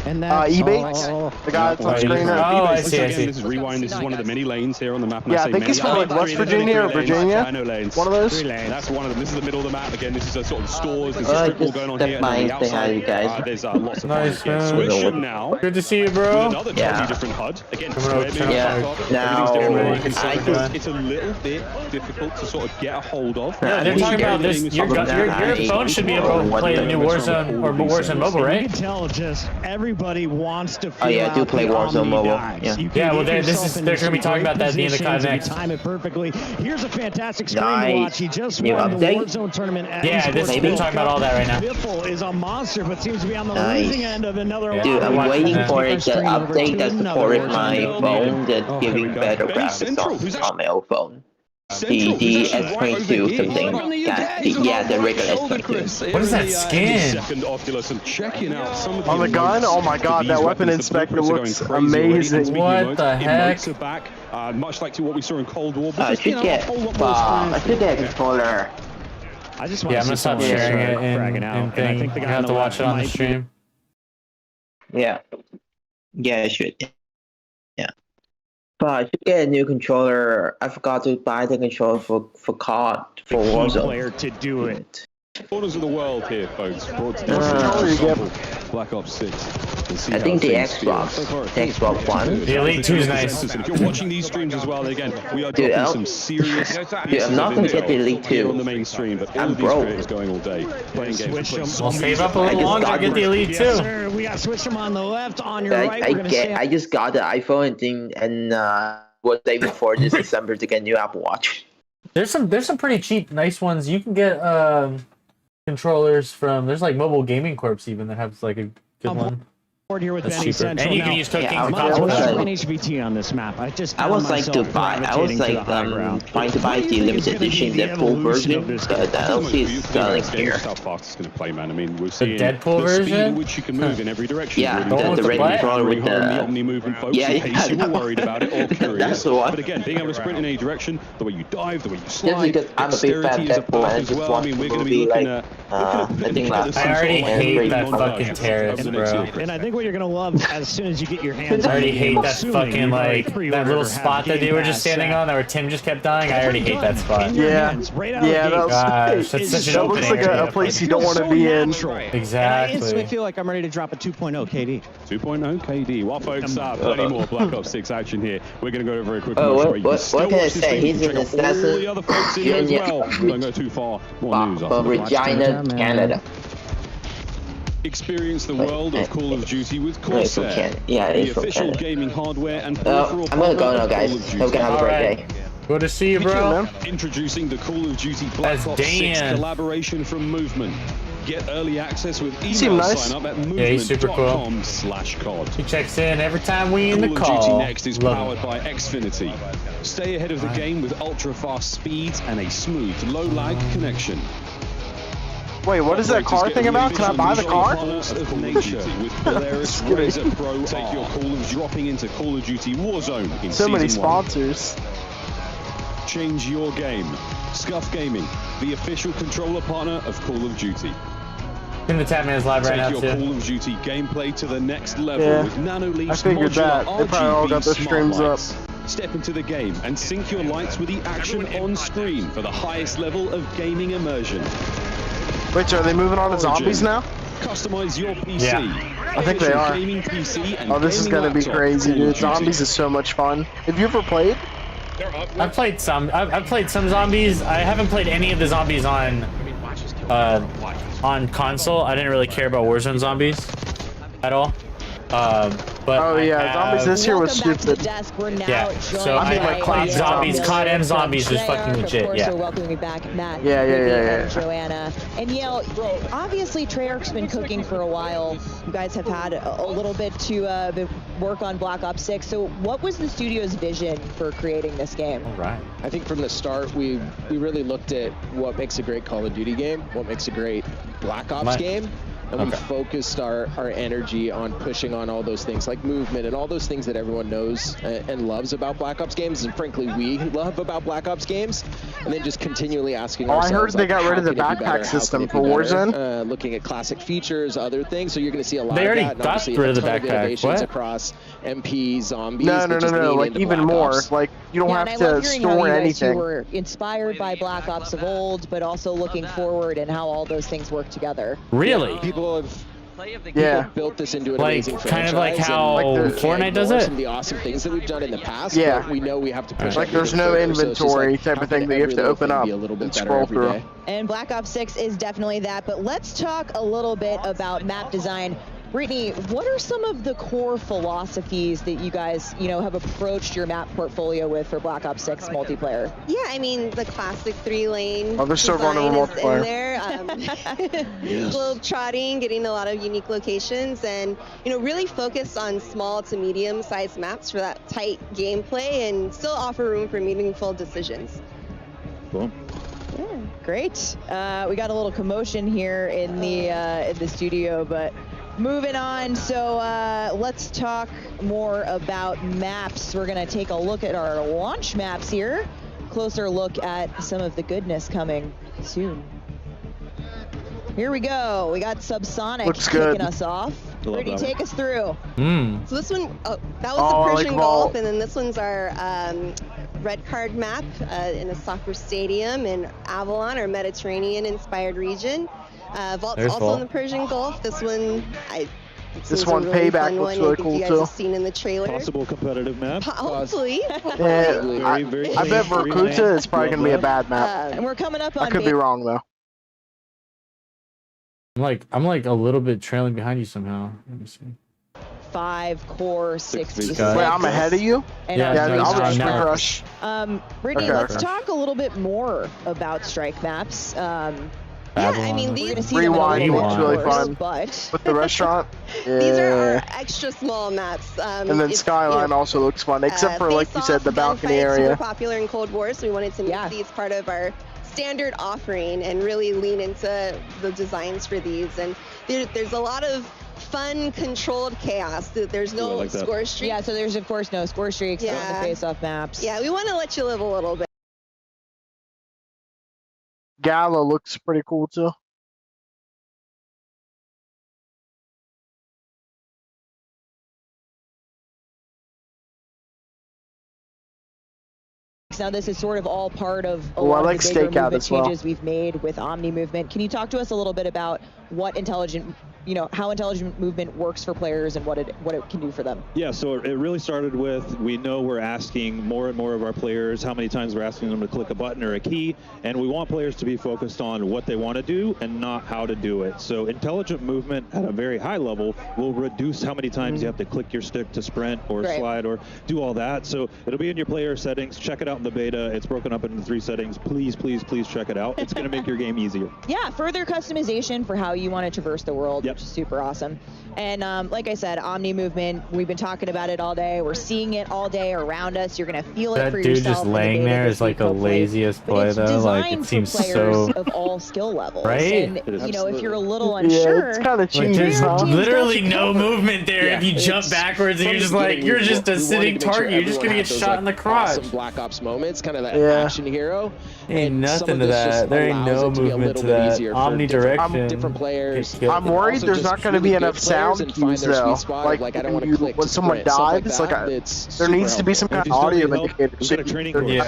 and that's Ebates? all. The guy that's on Oh, screen oh, there. I see, I Again, see. this is Rewind. This is one of the many lanes here on the map. And Yeah, I say think many. he's from like West Three Virginia or lanes. Virginia. I know lanes. One of those. That's one of them. This is the middle of the map. Again, this is a sort of stores. There's a Oh, strip mall just going on step here. by And on and the say hi, you outside, guys. there's lots of Nice, fun. man. Switch them now. Good to see you, With bro. another Yeah. totally different HUD. Again, Coming over square, to Yeah. everything's Now, different. I could- It's a little bit difficult to sort of get a hold of. Yeah, they're We talking about scared this. me Your from that. phone should be able to play the new Warzone or Warzone Mobile, You right? can tell just everybody wants to feel Oh, yeah, I do out play the Warzone Omni Mobile, dives. yeah. You can Yeah, well, get this yourself is- into they're gonna be some talking great about that at the end of positions Cod if you Next. time it perfectly. Here's a fantastic screen to Nice. watch. He just New won the update? Warzone tournament at Yeah, Esports this- they're World talking about all that right now. Biffle is a monster, but seems to be on the Nice. losing end of another Yeah. Dude, I'm lobby. waiting Yeah. for Take our it to screen over update to that another supported Warzone my build. phone that's Oh, here we giving go. better Benny graphics Central, who's on my old phone. Central, The who's actually right over S22 here. something. Yeah, the regular S22. What is that skin? Second Oculus and checking out some of the On the gun? emotes Oh my god, for that these weapon weapons. The inspector blueprints are looks going crazy already. amazing. And speaking What of emotes, the heck? Emotes are back, much like to what we saw in Cold War. But I just, you should know, get a whole lot more I should get a controller. I just want Yeah, I'm to gonna see stop someone sharing start it fragging out. in And I thing. think the You guy have on to the watch left it on the might be stream. Yeah. Yeah, I should. Yeah. But I should get a new controller. I forgot to buy the controller for COD for Warzone. Player to do it. Corners of the world here, folks. Brought to Black Ops 6. I think the Xbox. The Xbox One. The Elite 2 is nice. If you're watching these streams as well, again, we are dropping some serious. Dude, I'm not gonna get the Elite 2 on the main stream, but all of these creators going all day, playing games. We'll save up a little longer to get the Elite 2. Yes, sir. We got switch them on the left, on your right. I just got the iPhone and was able for this December to get a new Apple Watch. There's some pretty cheap, nice ones. You can get controllers from. There's like Mobile Gaming Corps even that has like a good one. Here with That's Benny cheaper. Central. And you can use Code Kings and Cops. HVT on this map. I was like trying to buy the limited edition, the full version, but I don't see it selling here. How fast it's going to play, man. I mean, we're seeing Deadpool the speed version? at which you can move in every direction. Yeah, really the red controller with the Omni movement, folks. Yeah, in case you were worried about it or curious. That's the one. But again, being able to sprint in any direction, the way you dive, the way you slide, because I'm a big fan of Deadpool, and I just want the movie like I think last. I already hate that fucking terrorist, bro. And I think what you're gonna love as soon as you get your hands I already on it, hate that assuming fucking you've like already that pre-ordered little or have spot that they were just Game standing Pass on, where Tim just kept dying. I already hate that spot. Yeah, Gosh, that's such an that open looks like area. a place you don't want to be in. Exactly. I instantly feel like I'm ready to drop a 2.0 KD. 2.0 KD. While folks plenty more Black Ops 6 action here, we're going to go to a very quick what can I say? He's an assassin. All the other folks in here as well. Don't go too far. More news after Regina, Canada. Experience the world of Call of Duty with Corsair, the official gaming hardware and peripheral. I'm gonna go now, guys. Hope you have a great day. Good to see you, bro. Introducing the Call of Duty Black Ops 6 collaboration from Movement. Get early access with email sign up at movement.com/COD. He checks in every time we in the call. Call of Duty Next is powered by Xfinity. Stay ahead of the game with ultra-fast speeds and a smooth, low-lag connection. Wait, what is that car thing about? Can I buy the car? Take your Call of dropping into Call of Duty Warzone in so many Season sponsors. 1. Change your game. Scuff Gaming, the official controller partner of Call of Duty. In the Tapman is live right now, Take too. your Call of Duty gameplay to the next level with NanoLeaf's I figured modular that. They probably all got their RGB streams smart up. lights. Step into the game and sync your lights with the action on screen for the highest level of gaming immersion. Wait, so are they moving on to zombies now? Customize your PC. Yeah. I think they are. PC and oh, this is gonna be crazy, dude. Zombies is so much fun. Have you ever played? I've played some. I've played some zombies. I haven't played any of the zombies on console. I didn't really care about Warzone zombies at all. But oh yeah, zombies this year was stupid. Yeah, so I mean like COD zombies, COD and zombies was fucking legit. Yeah. We're welcoming back Matt, yeah. and Joanna. And Yale, obviously Treyarch's been cooking for a while. You guys have had a little bit to work on Black Ops 6. So what was the studio's vision for creating this game? All right. I think from the start we really looked at what makes a great Call of Duty game, what makes a great Black Ops game. And we focused our energy on pushing on all those things like movement and all those things that everyone knows and loves about Black Ops games, and frankly we love about Black Ops games, and then just continually asking ourselves, I heard they got rid of the backpack system for Warzone. Looking at classic features, other things, so you're going to see a lot they of already that, and got rid of the backpack. What? Across MP, zombies. No, like even more. Like you don't have to store anything. You were inspired by Black Ops of old, but also looking forward and how all those things work together. Really? People have built this into an amazing franchise. Kind of like how Fortnite does it? Some of the awesome things that we've done in the past. Yeah. But we know we have to push. Like there's no inventory type of thing that you have to open up and scroll through. And Black Ops 6 is definitely that. But let's talk a little bit about map design. Brittany, what are some of the core philosophies that you guys, have approached your map portfolio with for Black Ops 6 multiplayer? Yeah, I mean, the classic 3-lane they're still going to multiplayer. In there. Little trotting, getting a lot of unique locations, and, really focus on small to medium-sized maps for that tight gameplay and still offer room for meaningful decisions. Cool. Yeah, great. We got a little commotion here in the studio, but moving on, so let's talk more about maps. We're going to take a look at our launch maps here. Closer look at some of the goodness coming soon. Here we go. We got Subsonic kicking us off. Brittany, take us through. So this one, that was the Persian Gulf, and then this one's our red card map in a soccer stadium in Avalon, our Mediterranean-inspired region. Vault's also in the Persian Gulf. This one, This one, really Payback, looks really cool you guys too. have seen in the trailer. Possible competitive map. Hopefully. Yeah, I bet Vorkuta is probably going to be a bad map. And we're coming up on. I could be wrong though. I'm like a little bit trailing behind you somehow. Let me see. 5 core 66. Wait, I'm ahead of you? And I'll just sprint rush. Brittany, Okay. let's talk a little bit more about strike maps. I mean, these Rewind looks really fun. But With the restaurant. these are our Yeah. extra small maps. And then Skyline also looks fun, except for, like you said, the balcony area. Super popular in Cold War, so we wanted to make these part of our standard offering and really lean into the designs for these. And there's a lot of fun, controlled chaos. There's no score streaks. Yeah, so there's of course no score streaks on the face-off maps. Yeah, we want to let you live a little bit. Gala looks pretty cool too. Now this is sort of all part of a Oh, lot I like of the bigger Stakeout movement as well. changes we've made with Omni Movement. Can you talk to us a little bit about what intelligent, how intelligent movement works for players and what it can do for them? Yeah, so it really started with, we know we're asking more and more of our players how many times we're asking them to click a button or a key, and we want players to be focused on what they want to do and not how to do it. So intelligent movement at a very high level will reduce how many times you have to click your stick to sprint or slide or do all that. So it'll be in your player settings. Check it out in the beta. It's broken up into 3 settings. Please, please, please check it out. It's going to make your game easier. Yeah, further customization for how you want to traverse the world, which is super awesome. And like I said, Omni Movement, we've been talking about it all day. We're seeing it all day around us. You're going to feel it That for dude yourself. just laying there is like the laziest play though. Like it seems so of all skill levels. Right? And if you're a little unsure, it's kind of cheap. There's literally no movement there. If you jump backwards and you're just like, you're just a sitting target. You're just gonna get shot in the crotch. Awesome Black Ops moments, kind of that action hero. Ain't nothing to that. There ain't no movement to that. Omnidirection. Different players. I'm worried there's not going to be enough sound cues though. Like I don't want to click when someone dives, there needs to be some kind of audio indicator. We've got a training course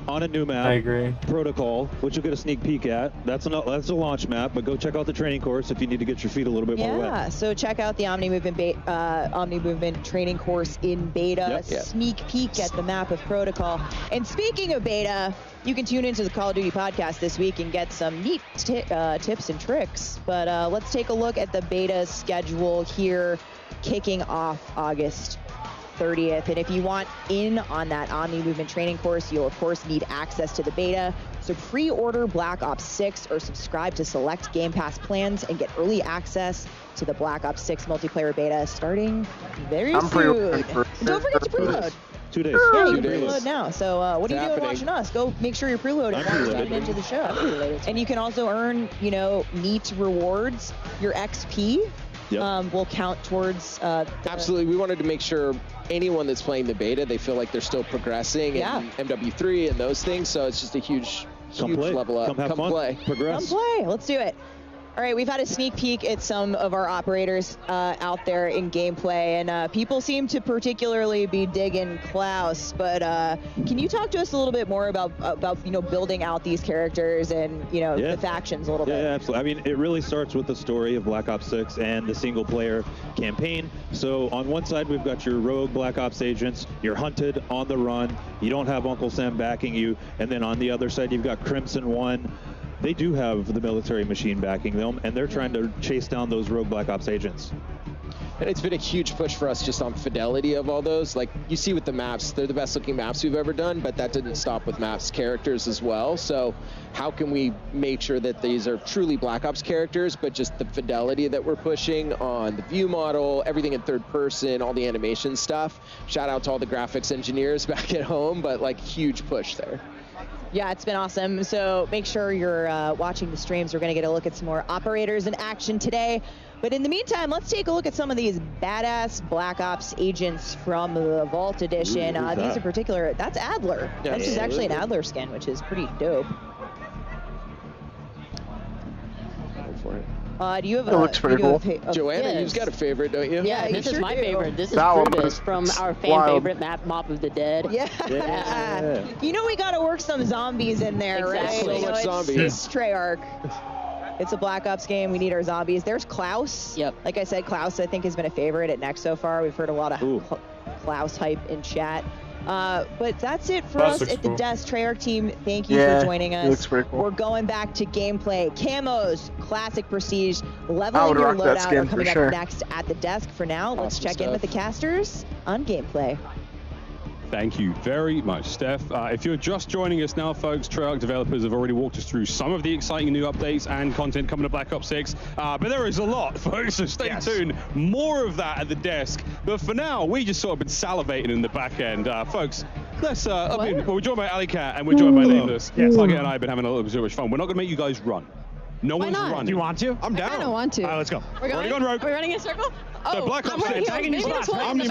on a new map. I agree. Protocol, which you'll get a sneak peek at. That's a launch map, but go check out the training course if you need to get your feet a little bit more wet. Yeah, so check out the Omni Movement training course in beta. Sneak peek at the map of Protocol. And speaking of beta, you can tune into the Call of Duty podcast this week and get some neat tips and tricks. But let's take a look at the beta schedule here, kicking off August 30th. And if you want in on that Omni Movement training course, you'll of course need access to the beta. So pre-order Black Ops 6 or subscribe to select Game Pass plans and get early access to the Black Ops 6 multiplayer beta starting very soon. And don't forget to preload. 2 days. Yeah, you can preload now. So what are you doing watching us? Go make sure you're preloaded while you're getting into the show. And you can also earn, neat rewards. Your XP will count towards Absolutely. We wanted to make sure anyone that's playing the beta, they feel like they're still progressing in MW3 and those things. So it's just a huge level up. Come play. Progress. Come play. Let's do it. All right, we've had a sneak peek at some of our operators out there in gameplay, and people seem to particularly be digging Klaus. But can you talk to us a little bit more about building out these characters and the factions a little bit? Yeah, absolutely. I mean, it really starts with the story of Black Ops 6 and the single-player campaign. So on one side, we've got your rogue Black Ops agents. You're hunted on the run. You don't have Uncle Sam backing you. And then on the other side, you've got Crimson One. They do have the military machine backing them, and they're trying to chase down those rogue Black Ops agents. And it's been a huge push for us just on fidelity of all those. Like you see with the maps, they're the best looking maps we've ever done, but that didn't stop with maps characters as well. So how can we make sure that these are truly Black Ops characters, but just the fidelity that we're pushing on the view model, everything in third person, all the animation stuff. Shout out to all the graphics engineers back at home, but like huge push there. Yeah, it's been awesome. So make sure you're watching the streams. We're going to get a look at some more operators in action today. But in the meantime, let's take a look at some of these badass Black Ops agents from the Vault Edition. These in particular, that's Adler. Yeah, this is actually an Adler skin, which is pretty dope. Go for it. Do you have It looks pretty cool. Joanna, you've got a favorite, don't you? Yeah, this is my favorite. This is That one Brutus is from our fan wild. favorite map, Mob of the Dead. Yeah. You know we gotta work some zombies in there, Exactly. right? So much zombies. It's Treyarch. It's a Black Ops game. We need our zombies. There's Klaus. Yep. Like I said, Klaus I think has been a favorite at Next so far. We've heard a lot of Klaus hype in chat. But that's it for us at the desk. Treyarch team, thank you for joining us. It looks pretty cool. We're going back to gameplay. Camos, classic prestige, I leveling would your rock that loadout skin are for coming up sure. next at the desk. For now, let's Awesome check in with the casters on gameplay. Thank you very much, Steph. If you're just joining us now, folks, Treyarch developers have already walked us through some of the exciting new updates and content coming to Black Ops 6. But there is a lot, folks, so stay tuned. More of that at the desk. But for now, we just sort of been salivating in the back end. Folks, let's, we're joined by Ali Cat and we're joined by Nameless. Slugget and I have been having a little bit of fun. We're not going to make you guys run. No one's running. Do you want to? I'm down. I don't want to. All right, let's go. We're going, Rogue. We're running in a circle? So Black Ops 6.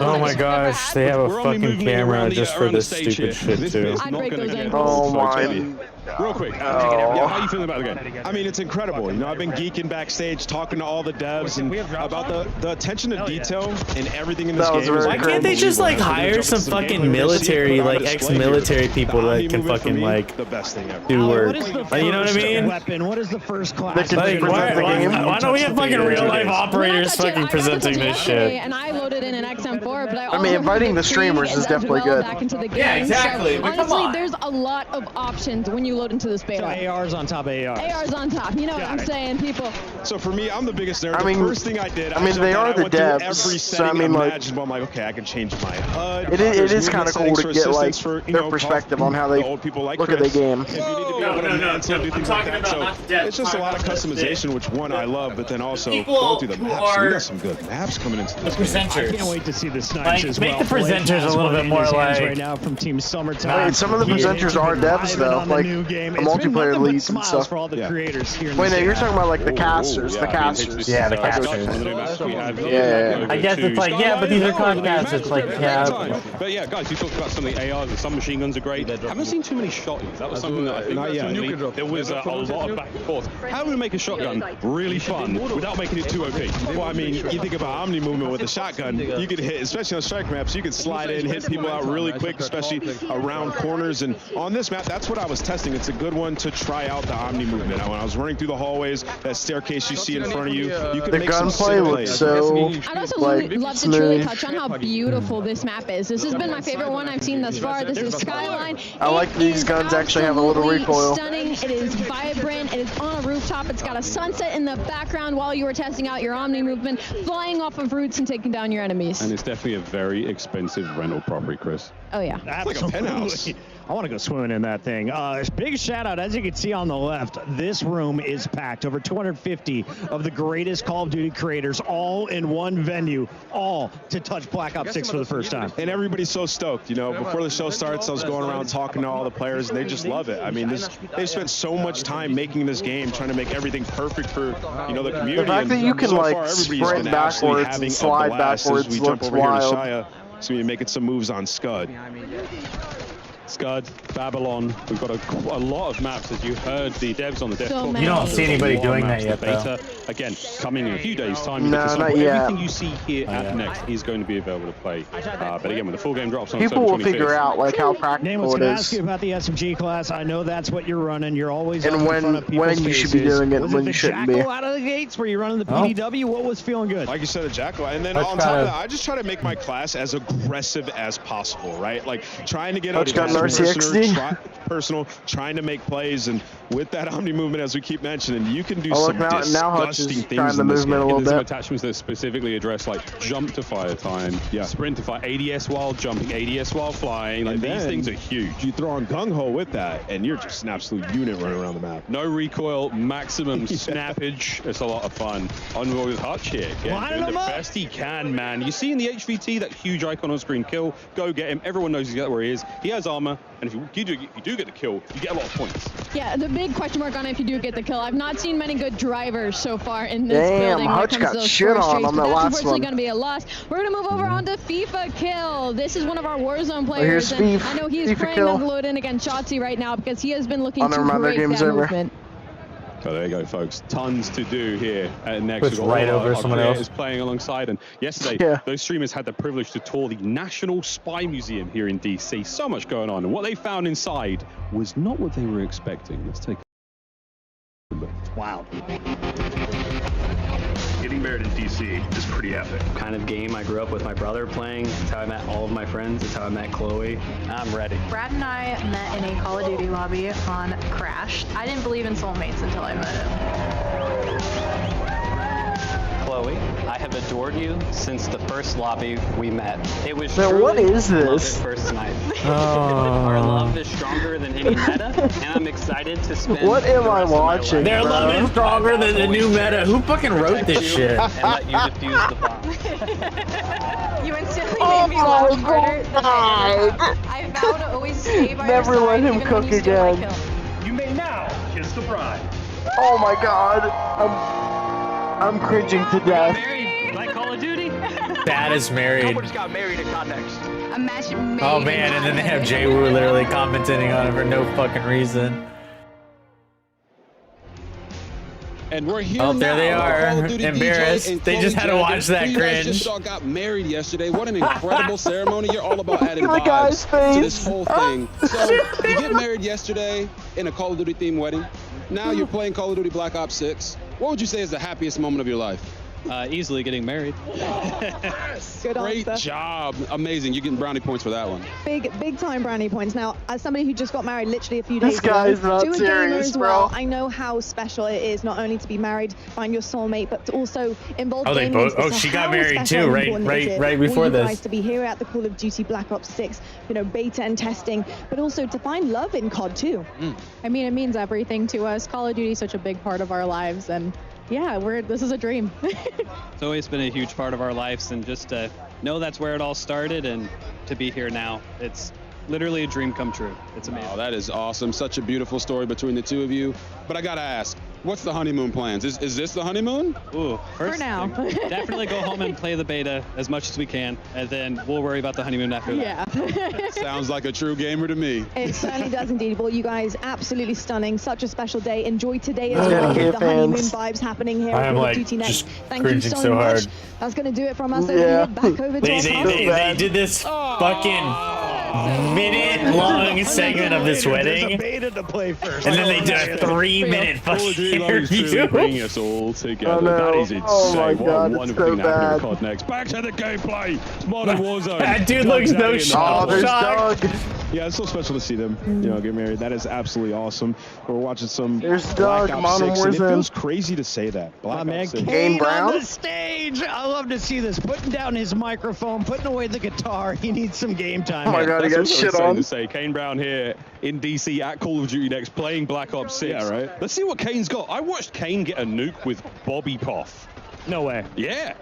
Oh my gosh, they have a fucking camera just for this stupid shit too. I'd break those ankles. Oh my. Real quick, how you feeling about the game? I mean, it's incredible. You know, I've been geeking backstage, talking to all the devs and about the attention to detail and everything in this game. Why can't they just like hire some fucking military, like ex-military people that can fucking like do work? You know what I mean? Weapon. What is the first class? Like, why don't we have fucking real life operators fucking presenting this shit? And I loaded in an XM4, but I mean, inviting the streamers is definitely good. Back into the game. Yeah, exactly. So, But come honestly, on. there's a lot of options when you load into this beta. So ARs on top of ARs. ARs on top. You know what I'm saying, people? So for me, I'm the biggest nerd. I mean, the first thing I did, they are the went through devs, every so setting I mean, like, imaginable. I'm like, okay, I can change my HUD. It is kind of cool to get like for, their perspective on how they old people like look at the game. If you need to be able to dance and do things like that. So it's just a lot of customization, which one I love, but then also going through the maps. We got some good maps coming into this. I can't wait to see the snipes as well. Make the presenters a little bit more like right now from Team Summertime. Wait, some of the presenters are devs though, like the multiplayer leads and stuff. For all the creators here. Wait, no, you're talking about like the casters, the casters. Yeah, the casters. Yeah. I guess it's like, yeah, but these are casters. It's like, yeah. But yeah, guys, you talked about some of the ARs and some machine guns are great. I haven't seen too many shotguns. That was something that I think there was a lot of back and forth. How do we make a shotgun really fun without making it too OP? Well, I mean, you think about Omni movement with a shotgun, you could hit, especially on strike maps, you could slide in, hit people out really quick, especially around corners. And on this map, that's what I was testing. It's a good one to try out the Omni movement. When I was running through the hallways, that staircase you see in front of you, you can make some sick plays. I'd also love to truly touch on how beautiful this map is. This has been my favorite one I've seen thus far. This is Skyline. I like these guns actually have a little recoil. Stunning. It is vibrant. It is on a rooftop. It's got a sunset in the background while you were testing out your Omni movement, flying off of roofs and taking down your enemies. And it's definitely a very expensive rental property, Chris. Oh yeah. That's like a penthouse. I want to go swimming in that thing. Big shout out, as you can see on the left, this room is packed. Over 250 of the greatest Call of Duty creators, all in one venue, all to touch Black Ops 6 for the first time. And everybody's so stoked. You know, before the show starts, I was going around talking to all the players, and they just love it. I mean, they've spent so much time making this game, trying to make everything perfect for, you know, the community. The fact that you can, so like, far, sprint backwards and slide backwards looks wild. So you're making some moves on Scud. Scud, Babylon, we've got a lot of maps, as you heard the devs on the dev talk. You don't see anybody doing that yet, though. Again, coming in a few days' time. No, not yet. Everything you see here at Next is going to be available to play. But again, when the full game drops on People October will 25th, figure out like how practical Nameless, it can I is. ask you about the SMG class? I know that's what you're running. You're always And on when- in front of people's when you should be faces. doing it, Was when the you shouldn't be. Jackal out of the gates? Were you running the PDW? What was feeling good? Like you said, a Jackal. And then Let's on try top of to- that, I just try to make my class as aggressive as possible, right? Like trying to get Coach got an RCXD. personal, trying to make plays, and with that Omni movement, as we keep mentioning, you can do Oh, some look, now Hutch is disgusting trying things to in this movement a game. little there's some bit. attachments that specifically address like jump to fire time, sprint to fire, ADS while jumping, ADS while flying. Like And these then things are huge. You throw on Gung Ho with that, and you're just an absolute unit running around the map. No recoil, maximum snappage. It's a lot of fun. On with Hutch here. Again, Lining doing the them up. best he can, man. You see in the HVT that huge icon on screen, kill, go get him. Everyone knows exactly where he is. He has armor, and if you do get the kill, you get a lot of points. Yeah, the big question mark on it if you do get the kill. I've not seen many good drivers so far in this Damn, building. when it Hutch comes got to those shit score on streaks, on but that that's last unfortunately one. going to be a loss. We're going to move over on to FIFA Kill. This is one of our Warzone here's players. And Spieth. I know he's FIFA praying Kill. to load in against Shotzi right now because he has been looking Oh, to never mind, their break game's that over. movement. So there you go, folks. Tons to do here at Next. Puts right over someone else. Playing alongside. And yesterday, those streamers had the privilege to tour the National Spy Museum here in DC. So much going on. And what they found inside was not what they were expecting. Let's take a look. Wow. Getting married in DC is pretty epic. Kind of game I grew up with my brother playing. It's how I met all of my friends. It's how I met Chloe. I'm ready. Brad and I met in a Call of Duty lobby on Crash. I didn't believe in soulmates until I met him. Chloe, I have adored you since the first lobby we met. It was Man, truly what is love this? at first night. Oh. Our love is stronger than any meta, and I'm excited to spend What am I the rest of my watching, life Their bro? love is stronger than the new meta. Who fucking wrote this shit? and let you defuse the bomb. You instantly made me laugh harder than I vow to always stay by Never your let side, him even cook when you steal my again. kill. You may now kiss the bride. Oh my god. I'm cringing to death. Like Call of Duty? Dad is married. Someone just got married at Cod Next. A match made Oh in man, and then they have heaven. Jay Wu literally commenting on it for no fucking reason. And we're here Oh, now. there they The are, Call of Duty embarrassed. DJ and They just Chloe had to watch Dragons. that You guys cringe. just all got married yesterday. What an incredible ceremony. You're all about adding The guy's vibes to this face. whole thing. So you get married yesterday in a Call of Duty themed wedding. Now you're playing Call of Duty Black Ops 6. What would you say is the happiest moment of your life? Easily getting married. Good Great answer. job. Amazing. You're getting brownie points for that one. Big time brownie points. Now, as somebody who just got married literally a few days This guy's ago, not to a gamer serious, as well, bro. I know how special it is not only to be married, find your soulmate, but to also involve Oh, they gaming. both- oh, So she got how married special too, and right- important is right- it right for before you this. guys to be here at the Call of Duty Black Ops 6, beta and testing, but also to find love in COD too. I mean, it means everything to us. Call of Duty is such a big part of our lives, and yeah, this is a dream. It's always been a huge part of our lives, and just to know that's where it all started and to be here now, it's literally a dream come true. It's amazing. Oh, that is awesome. Such a beautiful story between the two of you. But I gotta ask, what's the honeymoon plans? Is this the honeymoon? Ooh, first now. thing, definitely go home and play the beta as much as we can, and then we'll worry about the honeymoon after that. Yeah. Sounds like a true gamer to me. It certainly does indeed. Well, you guys, absolutely stunning. Such a special day. Enjoy today as Yeah, well. K The honeymoon fans. vibes happening here I at am, Call like, of Duty Next. just Thank you cringing so so much. hard. That's going to do it from us over Yeah. here. Back over to They, our they, panel. they did this fucking minute-long segment of this There's a wedding, beta to play first. and then they did a 3-minute Call of fucking Duty Love is truly interview. bringing us all together. Oh, no. That is insane. Oh, my what God, a it's wonderful so thing to happen here at bad. COD Next. Back to the gameplay. It's Modern Warzone. That dude Doug's looks no out in the shot. Oh, there's Shock. Doug. Yeah, it's so special to see them, get married. That is absolutely awesome. We're watching some There's Black Doug, Ops Modern 6, and it Warzone. feels crazy to say that. Black My man Ops 6. Kane Brown? on the stage. I love to see this. Putting down his microphone, putting away the guitar. He needs some game time. Oh my here. god, he That's got what I'm shit excited on. to say. Kane Brown here in DC at Call of Duty Next playing Black Ops 6. Yeah, right. Let's see what Kane's got. I watched Kane get a nuke with Bobby Poff. No way. Yeah.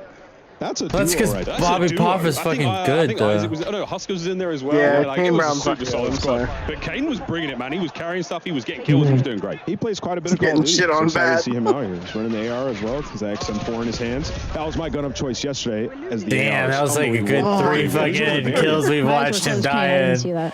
That's a That's duo 'cause right there. Bobby That's a duo. Poff is I think, fucking good, I think though. Isaac was, no, Huskers was in there as well. Yeah, Like, Kane it was Brown's a super not solid good, squad. I'm But Kane was bringing it, man. He was carrying stuff. He was getting kills. He was doing great. He plays quite a bit He's of Call of getting Duty. shit on so excited bad. to see him out here. He's running the AR as well. His XM4 in his hands. That was my gun of choice yesterday as the Damn, AR. that was like a good Unbelievable. 3 fucking kills we've watched him die in.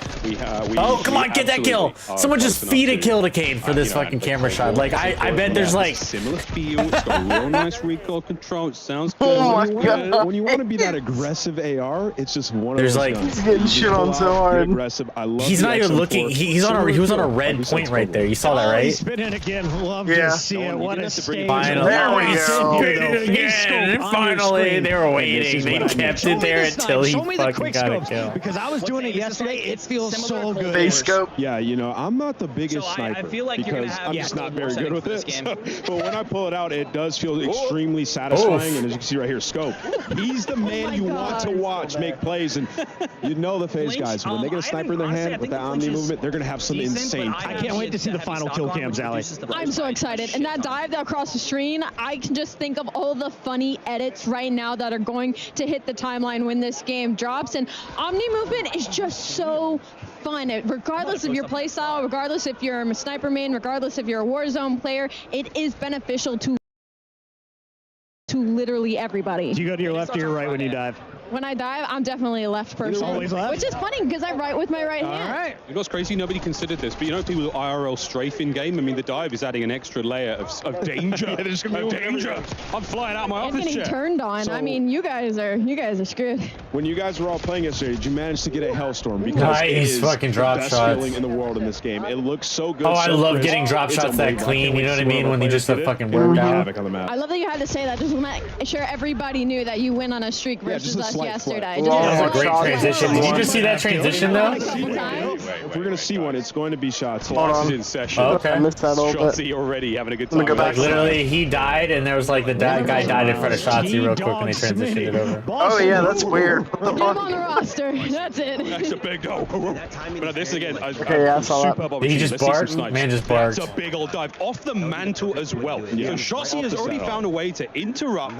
Oh, come on, get that kill! Someone just feed a kill to Kane for this fucking camera shot. Like, I bet there's like... Similar feel. It's got real nice recoil control. It sounds good. Oh my When when you want to be that aggressive AR, it's just one of There's those like- guns. He's getting You shit pull on out, so get hard. aggressive. I love He's the not even XM4. looking. He was on a red point right there. You saw that, Oh, right? he's spinning again. Love Yeah. to see it. What a stage. Finally, There we he's go. spinning it again. And finally, they were waiting. They kept it there until he fucking got a kill. Because I was doing it yesterday. It feels so good. Face scope. Yeah, you know, I'm not the biggest So I sniper feel like you're gonna because have I'm just not very more good with settings it. for this But when I pull it out, it does feel extremely satisfying. And as you can see right here, Scope. He's the man you want to watch make plays. And you know the phase guys, when they get a sniper in their hand with that Omni movement, they're going to have some insane I can't wait to see the final kill cams, Allie. I'm so excited. And that dive that across the screen, I can just think of all the funny edits right now that are going to hit the timeline when this game drops. And Omni movement is just so fun. Regardless of your playstyle, regardless if you're a sniper main, regardless if you're a Warzone player, it is beneficial to literally everybody. Do you go to your left or your right when you dive? When I dive, I'm definitely a left person. always left? Which is funny because I write with my right hand. All right. You know what's crazy? Nobody considered this, but you know people with IRL strafe in game? I mean, the dive is adding an extra layer of danger. Danger. I'm flying out of my And office getting chair. turned on. So- I mean, you guys are screwed. When you guys were all playing yesterday, did you manage to get a Hellstorm? Because Nice it is fucking drop the best shots. feeling in the world in this game. It looks so good. Oh, I so love crisp. getting drop It's shots that unbelievable. I clean. can't You know wait what I to see mean? what When you other just players fucking get it. work Wreak out. havoc on the map. I love that you had to say that. Just want to make sure everybody knew that you went on a streak Yeah, versus just a us slight yesterday. flip. That was a Just great like- transition. Did you just see that transition though? If we're gonna see one, it's going to be shots. Hold on. in session. Oh, okay. I missed that a little bit. Shotzi already having a good Let me time. go back. Like literally, he died, and there was like the guy died in front of Shotzi real quick, and they transitioned it over. Oh yeah, that's weird. What the Get him on fuck? the roster. That's it. That's a big go. But this again, Okay, yeah, I saw that. superb Did he opportunity. just Let's see some bark? snipes. Man just barked. That's a big old dive off the mantle as well. Yeah. So Shotzi Off has the already saddle. found a way to interrupt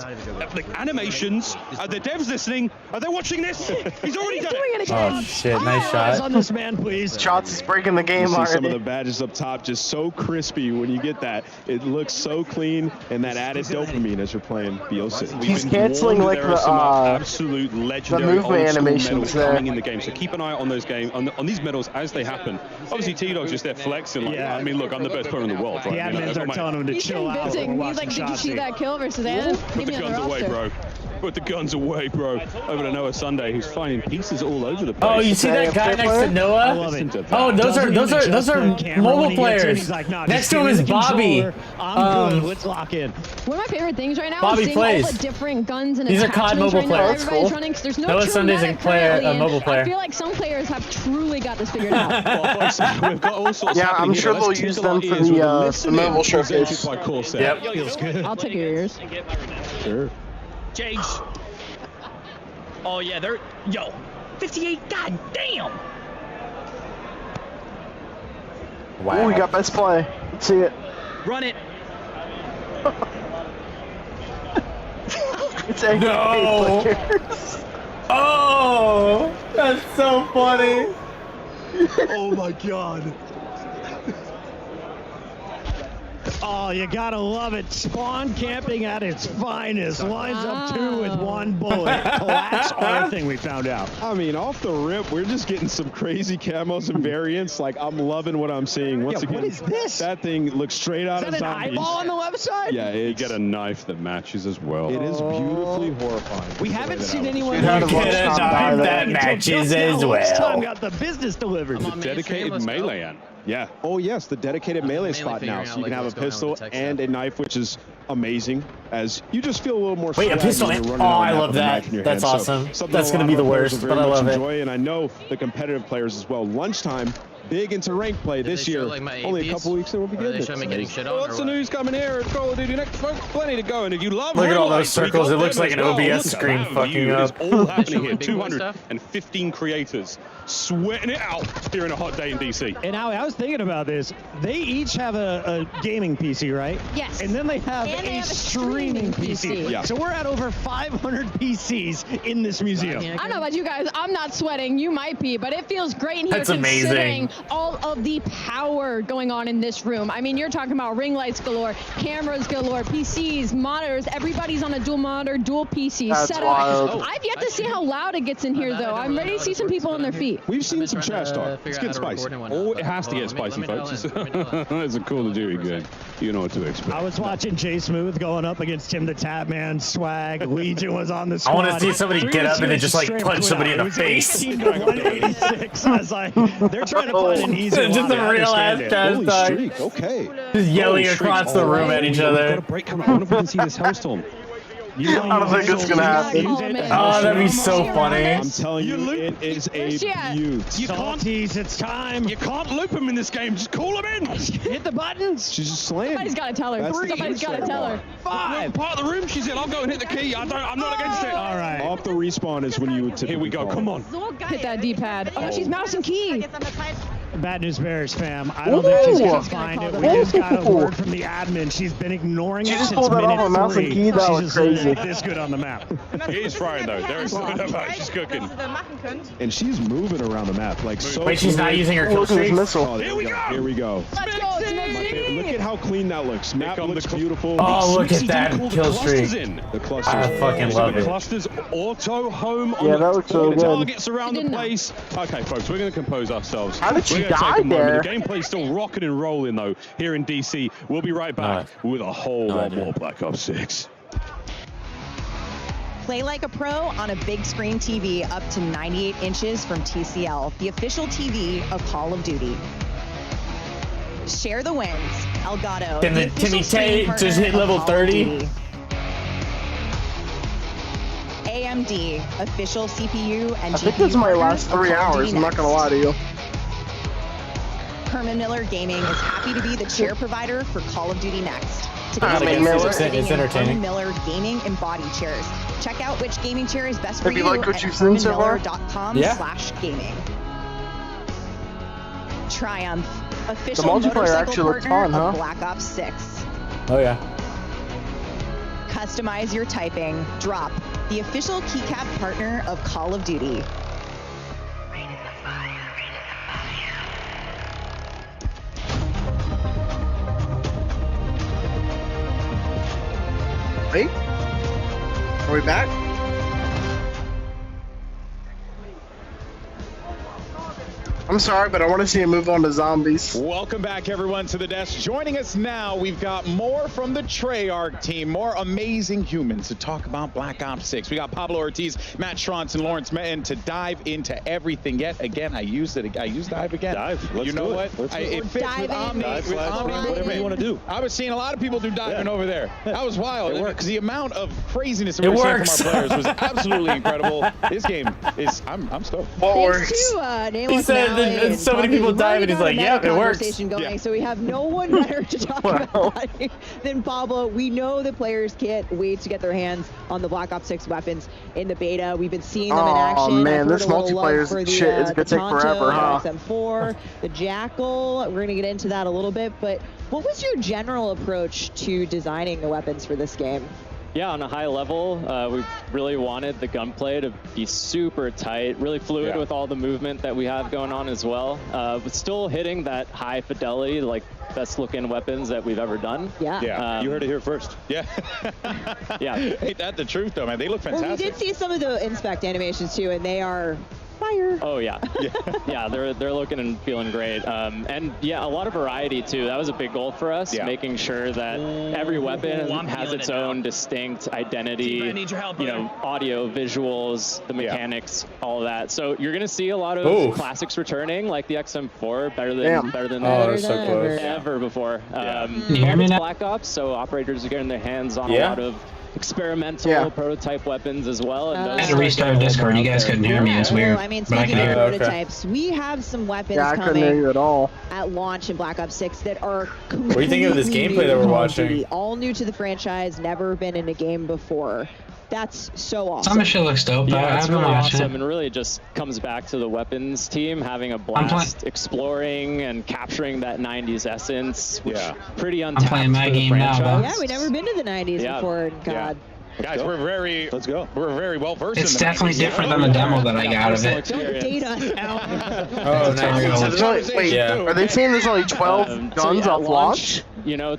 the animations. The devs listening. Are they watching this? He's already done Doing it. it again. Oh shit! Nice Eyes shot. on this man, please. Shots is breaking the You game see some of already. the badges up top just so crispy when you get that. It looks so clean and that added dopamine as you're playing BO6. He's canceling like There are some the absolute legendary movement old school animations medals there. coming in the game. So keep an eye on those on these medals as they happen. Obviously, T-Dog's just there flexing. Like, Yeah. I mean, look, I'm the best player in the world. The Right? You know, admins I've are got my- telling him to He's chill out. convincing. We're He's like, watching did you see Shotzi. that kill versus Anna? Put Give the me on the guns away, roster. bro. Put the guns away, bro. Over to Noah Sunday, who's finding pieces all over the place. Oh, you see that guy next to I Noah? love it. Oh, those are mobile players. Next to him is Bobby. I'm good. Let's lock in. One of my favorite things right now Bobby is seeing plays. all the different guns and These are COD attachments mobile right now. players. Everybody's Cool. running 'cause there's no Noah true Sunday's meta a player, currently, a and mobile player. I feel like some players have truly got this figured out. Well, folks, we've got all sorts Yeah, happening I'm here. sure Let's they'll tickle use our them for ears with a the listening mobile presented showcase. by Corsair. Yep. Feels good. I'll take your ears. Sure. James. Oh yeah, they're 58. God damn. Wow. Oh, we got best play. Let's see it. Run it. It's a No. players. Oh, that's so funny. Oh my god. Oh, you gotta love it. Spawn camping at its finest. Lines up two with one bullet. Collapse our thing we found out. I mean, off the rip, we're just getting some crazy camos and variants. Like, I'm loving what I'm seeing. Once again, what is this? that thing looks straight out Is of that an zombies. eyeball on the left side? Yeah, You it's, get a knife that matches as well. it is beautifully horrifying. We the way haven't that seen I would anyone You gotta who watch gets Tom die until there. That matches just now. as Lunchtime well. got the business delivered. The dedicated melee end. Yeah. Oh yes, the dedicated melee spot now, so you can have a pistol and a knife, which is amazing. As you just feel a little more. Wait, a swag pistol when and- you're running oh, around I with love a that. knife in your That's hand. So awesome. something That's a gonna lot be of the our players worst, will but very I much love it. enjoy, and I know the competitive players as well. Lunchtime, big into rank play this they show, year. like, my Only a AP? couple weeks and we'll be Or good. they show me getting shit on? Well, or lots of what? news coming here at Call of Duty Next. Folks, plenty to go. And if you love Look at all those highlights, we circles. got It looks them like as an well. OBS Look at screen that fucking view. up. It is all happening Show here. me big boy stuff. 215 creators sweating it out here in a hot day in DC. And Howie, I was thinking about this. They each have a gaming PC, right? Yes. And then they have, And they a, have a streaming streaming PC. PC. Yeah. So we're at over 500 PCs in this museum. I don't know about you guys. I'm not sweating. You might be, but it feels great in here That's amazing. considering all of the power going on in this room. I mean, you're talking about ring lights galore, cameras galore, PCs, monitors. Everybody's on a dual monitor, dual PC That's setup. wild. I've yet to see how loud it gets in here, though. I'm ready to see some people on their feet. We've seen some trying trash to talk. figure It's out getting how to spicy. record and whatnot. Oh, it has to Hold get on, let spicy, me dial folks. in. Let me dial in. It's a Call of Duty good. You know what to expect. I was watching Jay Smooth going up against Tim the Tap Man. Swag. Legion was on the I squad. want to see somebody get up and then just like Straight punch clear. somebody in It the was face. 18 to 186. I was like, they're trying to find an easy Just one. a I real understand ass it. trash Holy talk. streak. Okay. Just yelling Holy streak. across the room at each We've got other. a break coming up. I wonder if we can see this Hellstorm. You I don't think that's gonna happen. Oh, that'd be so funny. I'm telling you, it is a Where's she at? beaut. You can't, Salties, it's time. you can't loop him in this game. Just call him in. Hit the buttons. She's just slaying. Somebody's got to tell her. That's the Somebody's got to trick tell her. right Five. Part of the room she's in. I'll go and hit the key. I'm not against it. All right. Off the respawn is when you would typically Here we go. call Come it. on. Hit that D-pad. Oh, she's mouse and key. Bad news bears, fam. I don't think she's gonna find it. We just got a word from the admin. She's been ignoring it since minute 3. She's just crazy. This good on the map. He's frying though. There's she's cooking. And she's moving around the map like so. Wait, she's not using her kill streak? Oh, here we go. Here we go. Let's go. Okay, look at how clean that looks. Map looks beautiful. Oh, look at that kill streak. The clusters. I fucking love it. Clusters auto home on Yeah, that looks so good. targets around the place. Okay, folks, we're going to compose ourselves. How did she We're gonna die take a moment. there? The gameplay's still rocking and rolling though here in DC. We'll be right back with a whole lot more Black Ops 6. Play like a pro on a big screen TV up to 98 inches from TCL, the official TV of Call of Duty. Share the wins. Elgato. Can he just hit level 30? AMD, official CPU and GPU. I think this is my last 3 hours. I'm not gonna lie to you. Herman Miller Gaming is happy to be the chair provider for Call of Duty Next. It's entertaining. Herman Miller Gaming and Body Chairs. Check out which gaming chair is best for Have you you liked what at you've seen so far? hermanmiller.com/gaming. Triumph, official multiplayer motorcycle actually looks partner fun, of huh? Black Ops 6. Oh yeah. Customize your typing. Drop, the official keycap partner of Call of Duty. Wait, are we back? I'm sorry, but I want to see him move on to zombies. Welcome back, everyone, to the desk. Joining us now, we've got more from the Treyarch team, more amazing humans to talk about Black Ops 6. We got Pablo Ortiz, Matt Schrontz, and Lawrence Metten to dive into everything yet again. I used dive again. Dive. Let's you know do what? It fits with Omni. Whatever you want to do. I was seeing a lot of people do diving over there. That was wild. It works. Because the amount of craziness that we were seeing from our players was absolutely incredible. This game is, I'm stoked. What works? He said that so many people dive and he's like, yeah, it works. Going, so we have no one better to talk about than Pablo. We know the players can't wait to get their hands on the Black Ops 6 weapons in the beta. We've been seeing them in action. Oh man, this multiplayer shit is gonna take forever, huh? SM4, the Jackal. We're gonna get into that a little bit, but what was your general approach to designing the weapons for this game? Yeah, on a high level, we really wanted the gunplay to be super tight, really fluid with all the movement that we have going on as well, but still hitting that high fidelity, like best looking weapons that we've ever done. Yeah, you heard it here first. Yeah. Yeah. Ain't that the truth, though, man? They look fantastic. Well, we did see some of the inspect animations too, and they are fire. Oh yeah. Yeah, they're looking and feeling great, and yeah, a lot of variety too. That was a big goal for us, making sure that every weapon has its own distinct identity. I need your help, you know, audio, visuals, the mechanics, all of that. So you're gonna see a lot of classics returning, like the XM4, better than ever before. Can you hear me it's now? Black Ops, so operators are getting their hands on a lot of experimental prototype weapons as well. And I had to restart Discord. You guys couldn't hear me. It's weird. I mean, but I speaking can of hear prototypes, we have some weapons I couldn't hear you at all. at launch in Black Ops 6 that are What do you think of this gameplay that we're watching? All new to the franchise, never been in a game before. That's so awesome. Some of it looks dope. Yeah, I've it's been really watching awesome, it. and really just comes back to the weapons team having a blast exploring and capturing that 90s essence, which pretty untapped playing my for the game now, franchise. though. Yeah, we've never been to the 90s before in COD. Guys, we're very well versed. It's in the definitely 90s. different than the demo that I got of it. Don't date us out. Oh, nice. Wait, are they saying there's only 12 guns off launch? You know,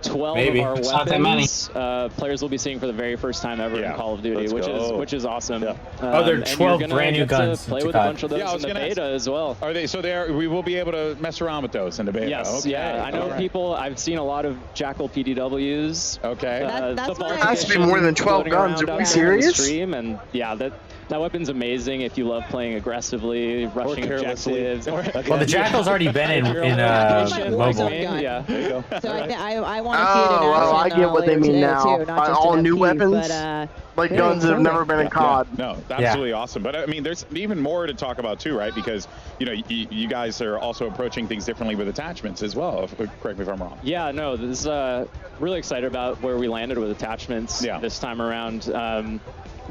12 Maybe. of our It's not that many. weapons players will be seeing for the very first time ever in Call of Duty, which is awesome. Oh, they're and 12 you're gonna brand new get to guns play to with a COD. bunch of those in the beta as well. Are they? So we will be able to mess around with those in the beta. Yes, okay. yeah. I know people. I've seen a lot of Jackal PDWs. Okay. That's There has to be more than 12 guns. Are we serious? Stream, and yeah, that weepon's amazing if you love playing aggressively, rushing objectives. Well, the Jackal's already been in mobile. Yeah, there you go. So I want to see it in action. I get what they mean now. Too, not just All in new FP, weapons, but, like guns that have never been in COD. No, absolutely awesome. But I mean, there's even more to talk about too, right? Because you know, you guys are also approaching things differently with attachments as well. Correct me if I'm wrong. Yeah, no, this is really excited about where we landed with attachments this time around.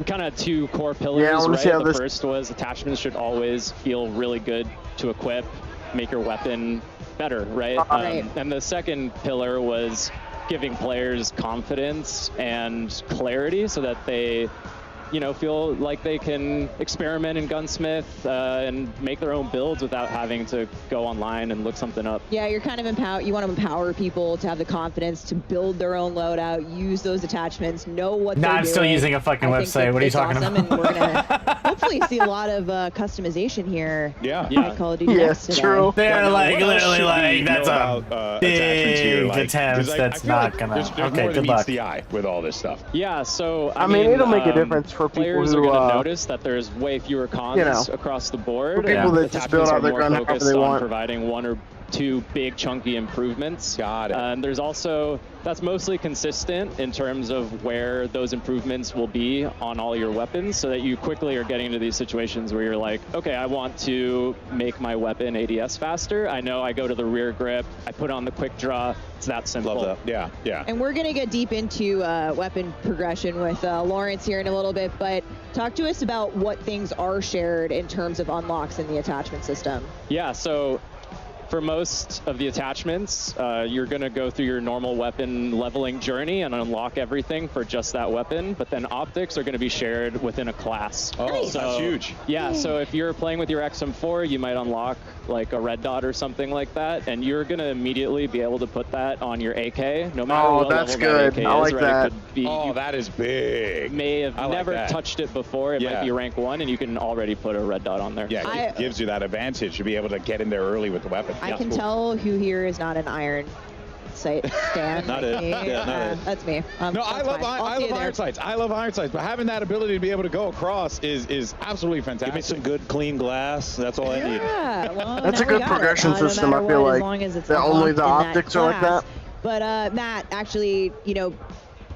Kind of two core pillars, right? The first was attachments should always feel really good to equip. make your weapon better, right? And the second pillar was giving players confidence and clarity so that they, you know, feel like they can experiment in Gunsmith and make their own builds without having to go online and look something up. Yeah, you're kind of you want to empower people to have the confidence to build their own loadout, use those attachments, know what they're doing. I'm still using a fucking website. What are you talking about? And we're gonna hopefully see a lot of customization here. Yeah. At Call of Duty Next today. True. They're like what literally should like we that's know a about, big attachments here? Like, attempt. 'cause I That's feel not like gonna. there's Okay, more good than meets luck. the eye with all this stuff. Yeah, so I mean, it'll make a difference for people players who are going to notice that there's way fewer cons across the board. For people that just build out their gun however focused they on want. providing 1 or 2 big chunky improvements. Got it. And there's also, that's mostly consistent in terms of where those improvements will be on all your weapons, so that you quickly are getting into these situations where you're like, okay, I want to make my weapon ADS faster. I know I go to the rear grip, I put on the quick draw. It's that simple. Love that. Yeah, yeah. And we're going to get deep into weapon progression with Lawrence here in a little bit, but talk to us about what things are shared in terms of unlocks in the attachment system. Yeah, so for most of the attachments, you're going to go through your normal weapon leveling journey and unlock everything for just that weapon, but then optics are going to be shared within a class. Oh, so, that's huge. Yeah, so if you're playing with your XM4, you might unlock like a red dot or something like that, and you're going to immediately be able to put that on your AK, no matter what level that AK is. I like right? that. It could be, that is big. May have never touched it before. It might be rank 1, and you can already put a red dot on there. Yeah, it gives you that advantage to be able to get in there early with the weapon. I can tell who here is not an iron sight fan. Not it. Yeah, not it. That's me. No, I love iron sights. I love iron sights, but having that ability to be able to go across is absolutely fantastic. Give me some good, clean glass. That's all I need. Well, that's a good progression system. I feel like that only the optics are like that. But Matt, actually, you know,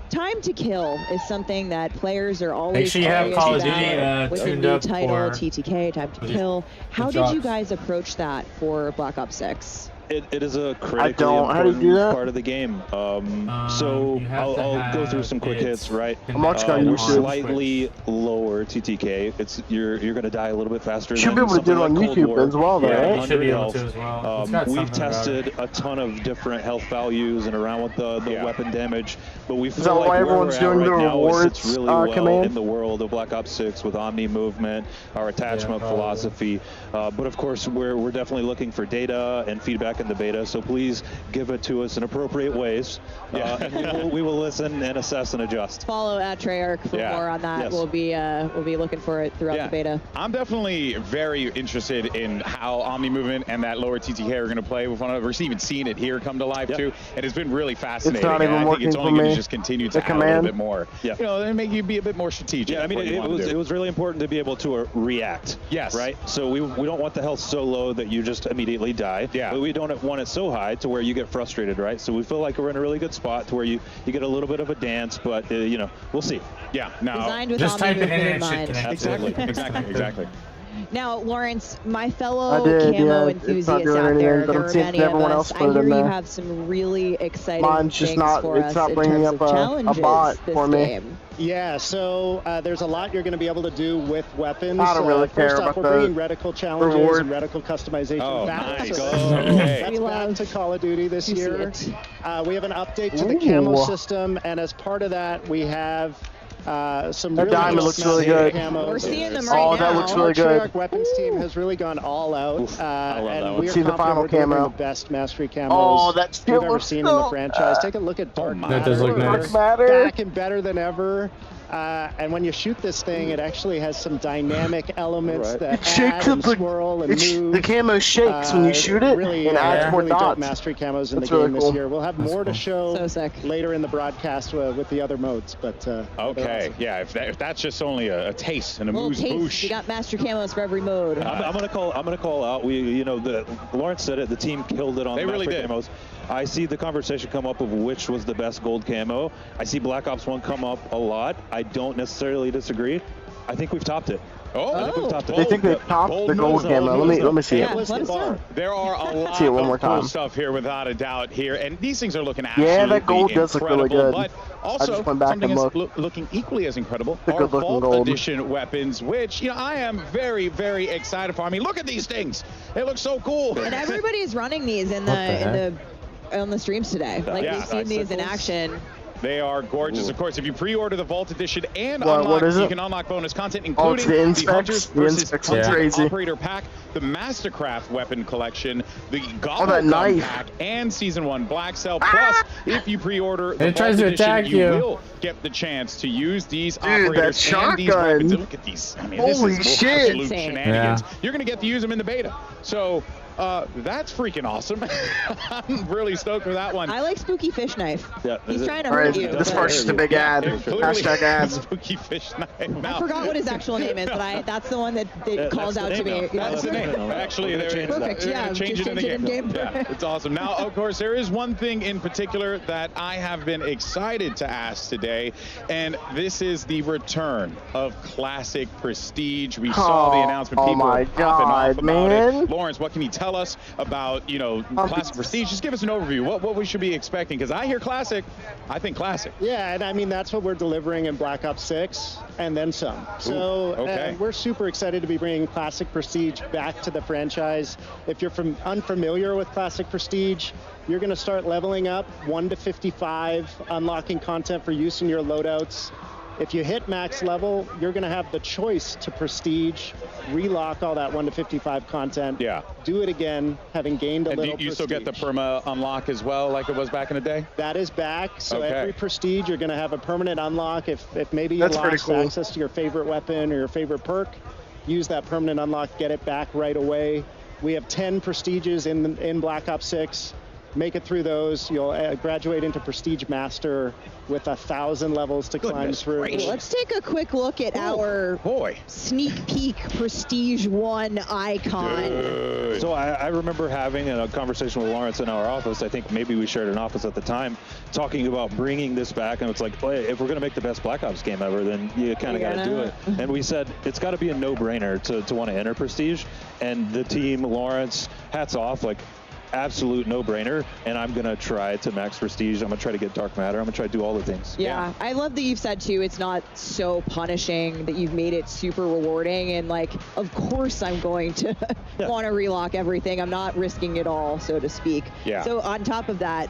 time to kill is something that players are always. Make sure you have Call of Duty with tuned the new up title, for TTK, Time to Kill. How did you guys approach that for Black Ops 6? It is a critically important part of the game. So I'll go through some quick hits, right? I'm watching on we're YouTube. slightly lower TTK. It's you're going to die a little bit faster. You should be able to do it on YouTube as well, though, right? You should be able to as well. We've tested a ton of different health values and around with the weapon damage, but we feel that like why where everyone's we're doing at the right now rewards, sits really well command? in the world of Black Ops 6 with Omni movement, our attachment philosophy. But of course, we're definitely looking for data and feedback in the beta. So please give it to us in appropriate ways, and we will listen and assess and adjust. Follow at Treyarch for more on that. Yes. We'll be looking for it throughout the beta. I'm definitely very interested in how Omni Movement and that lower TTK are going to play with one another. We're even seeing it here come to life too, and it's been really fascinating. It's not even I think working it's for only going me. to just continue to The add a little command. bit more. Yeah. You know, and make you be a bit more strategic. Yeah, I mean, it was really important to be able to react. Yes. Right. So we don't want the health so low that you just immediately die. Yeah. But we don't want it so high to where you get frustrated, right? So we feel like we're in a really good spot to where you get a little bit of a dance, but you know, we'll see. Yeah. Now Designed with just Omni type it movement in in and mind. shit connects. Exactly. Now, Lawrence, my fellow I did, camo yeah. It's not enthusiasts doing out there, anything, but there I'm are seeing many of everyone us. else I put it hear in you there. have some really exciting Mine's just things not- for it's us not in bringing terms up of a challenges bot this for me. game. Yeah, so there's a lot you're going to be able to do with weapons. I don't really First care off, about we're bringing the reticle challenges reward. and reticle customization Oh, back. nice. So Okay. that's back to Call of Duty this You see year. it. We have an update to the camo Ooh. system, and as part of that, we have some That really diamond nice looks really camo good. camos. We're seeing them right Oh, now. that looks really Our good. Treyarch weapons team has really gone all out, love that and one. we are See the confident final we're delivering camo. the best mastery camos Oh, that still we've ever looks seen in the so- franchise. Take a look at Dark That does look Matter. nice. Matter. Back and better than ever. And when you shoot this thing, it actually has some dynamic elements that It shakes add and up like swirl and move. the camo shakes when you shoot it really, and adds more really dope dots. mastery camos in That's the game really cool. this year. We'll have more to show So sick. later in the broadcast with the other modes. But Okay. awesome. Yeah. If that's just only a taste and a Little moose taste. boosh. You got master camos for every mode. I'm gonna call out. Lawrence said it. The team killed it on They the really master did. camos. I see the conversation come up of which was the best gold camo. I see Black Ops 1 come up a lot. I don't necessarily disagree. I think we've topped it. They think they topped the gold camera. Let me see it. There are a lot See it one more of cool time. stuff here, without a doubt. Here, and these things are looking absolutely that gold does look really incredible, good. But I also, just went back something and that's looked. looking equally as incredible The are good-looking Vault gold. Edition weapons, which I am very, very excited for. I mean, look at these things; they look so cool. And everybody's running these on the streams today. Like we've seen these in action. They are gorgeous. Of course, if you pre-order the Vault Edition and What is it? you can unlock bonus content, Oh, it's including the the Hunters Inspecs. The versus Inspecs are Hunter crazy. Operator Pack, the Mastercraft Weapon Collection, the Gobble that Gun knife. Pack, and Season 1 Black Cell. Plus, if you pre-order the It tries Vault to Edition, attack you you. will get the chance to use these Dude, operators that and these shotgun. weapons. And look at these. I mean, Holy this is shit. absolute Insane. shenanigans. Yeah. You're going to get to use them in the beta. So, that's freaking awesome. I'm really stoked for that one. I like Spooky Fish Knife. Yeah, He's trying to All hurt right, you. this but- part's just a big ad. Clearly, Hashtag ad. Spooky fish knife. I Now, forgot what his actual name is, but that's the one that calls that's out the to name me. now. That's the name. Actually, We're gonna change that. Perfect, yeah, change just it in the change it game. in game. Yeah, it's awesome. Now, of course, there is one thing in particular that I have been excited to ask today, and this is the return of Classic Prestige. We saw the announcement. People my were popping off God, about it. man. Lawrence, what can you tell us about, Classic Prestige? Just give us an overview. What we should be expecting? Because I hear Classic, I think Classic. Yeah, and I mean, that's what we're delivering in Black Ops 6 and then some. So okay. we're super excited to be bringing Classic Prestige back to the franchise. If you're unfamiliar with Classic Prestige, you're going to start leveling up 1 to 55, unlocking content for use in your loadouts. If you hit max level, you're going to have the choice to Prestige, relock all that 1 to 55 content. Yeah. Do it again, having gained a And little do you still prestige. get the perma unlock as well, like it was back in the day? That is back. So Okay. every Prestige, you're going to have a permanent unlock. If maybe you That's pretty lost cool. access to your favorite weapon or your favorite perk, use that permanent unlock, get it back right away. We have 10 Prestiges in Black Ops 6. Make it through those. You'll graduate into Prestige Master with 1,000 levels to climb through. Let's take a quick look at our sneak peek Prestige 1 icon. So I remember having a conversation with Lawrence in our office. I think maybe we shared an office at the time, talking about bringing this back. And it's like, well, if we're going to make the best Black Ops game ever, then you kind of got to do it. And we said it's got to be a no-brainer to want to enter Prestige. And the team, Lawrence, hats off, like, absolute no-brainer, and I'm gonna try to max Prestige. I'm gonna try to get Dark Matter. I'm gonna try to do all the things. Yeah, I love that you've said too, it's not so punishing, that you've made it super rewarding, and like, of course I'm going to want to relock everything. I'm not risking it all, so to speak. Yeah. So on top of that,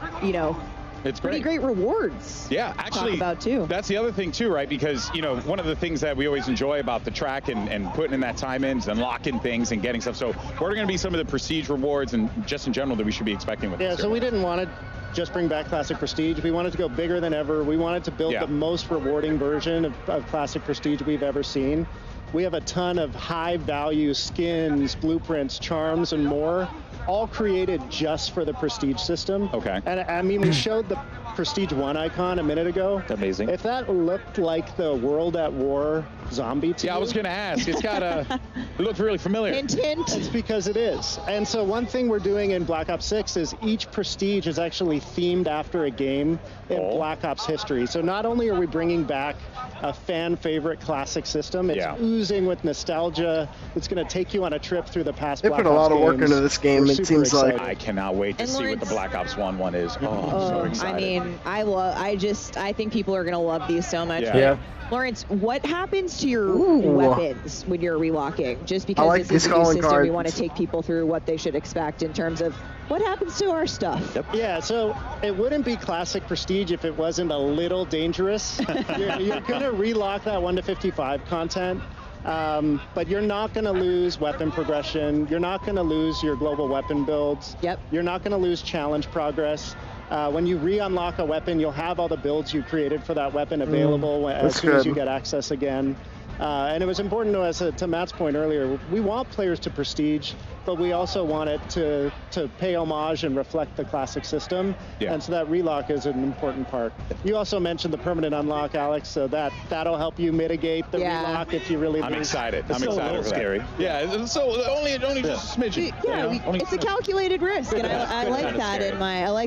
It's pretty great rewards. Yeah, to actually, talk about too. That's the other thing too, right? Because one of the things that we always enjoy about the track and putting in that time in is unlocking things and getting stuff. So what are going to be some of the Prestige rewards and just in general that we should be expecting with Yeah, this? so we didn't want to just bring back Classic Prestige. We wanted to go bigger than ever. We wanted to build the most rewarding version of Classic Prestige we've ever seen. We have a ton of high-value skins, blueprints, charms, and more, all created just for the Prestige system. Okay. And I mean, we showed the Prestige 1 icon a minute ago. Amazing. If that looked like the World at War zombie to Yeah, I was going to ask. It's got it looks really familiar. Hint, hint. It's because it is. And so one thing we're doing in Black Ops 6 is each Prestige is actually themed after a game in Black Ops history. So not only are we bringing back a fan favorite classic system, it's oozing with nostalgia. It's going to take you on a trip through the past They Black put a lot Ops of work games. into this game, We're it super seems like. excited. I cannot wait to And see what the Black Ops 1 is. Oh, I'm so excited. I mean, I think people are going to love these so much. Yeah. Lawrence, what happens to your weapons when you're relocking? Just because like this is a new these system, calling we want to cards. take people through what they should expect in terms of what happens to our stuff. Yeah, so it wouldn't be Classic Prestige if it wasn't a little dangerous. You're going to relock that 1 to 55 content, but you're not going to lose weapon progression. You're not going to lose your global weapon builds. Yep. You're not going to lose challenge progress. When you re-unlock a weapon, you'll have all the builds you created for that weapon available as soon as you get access again. And it was important to us, to Matt's point earlier, we want players to Prestige, but we also want it to pay homage and reflect the classic system. Yeah. And so that relock is an important part. You also mentioned the permanent unlock, Alex, so that'll help you mitigate the relock if you really I'm lose. excited. It's I'm still a excited little for that. scary. Yeah, so only just a smidgen. It's a calculated risk, and I like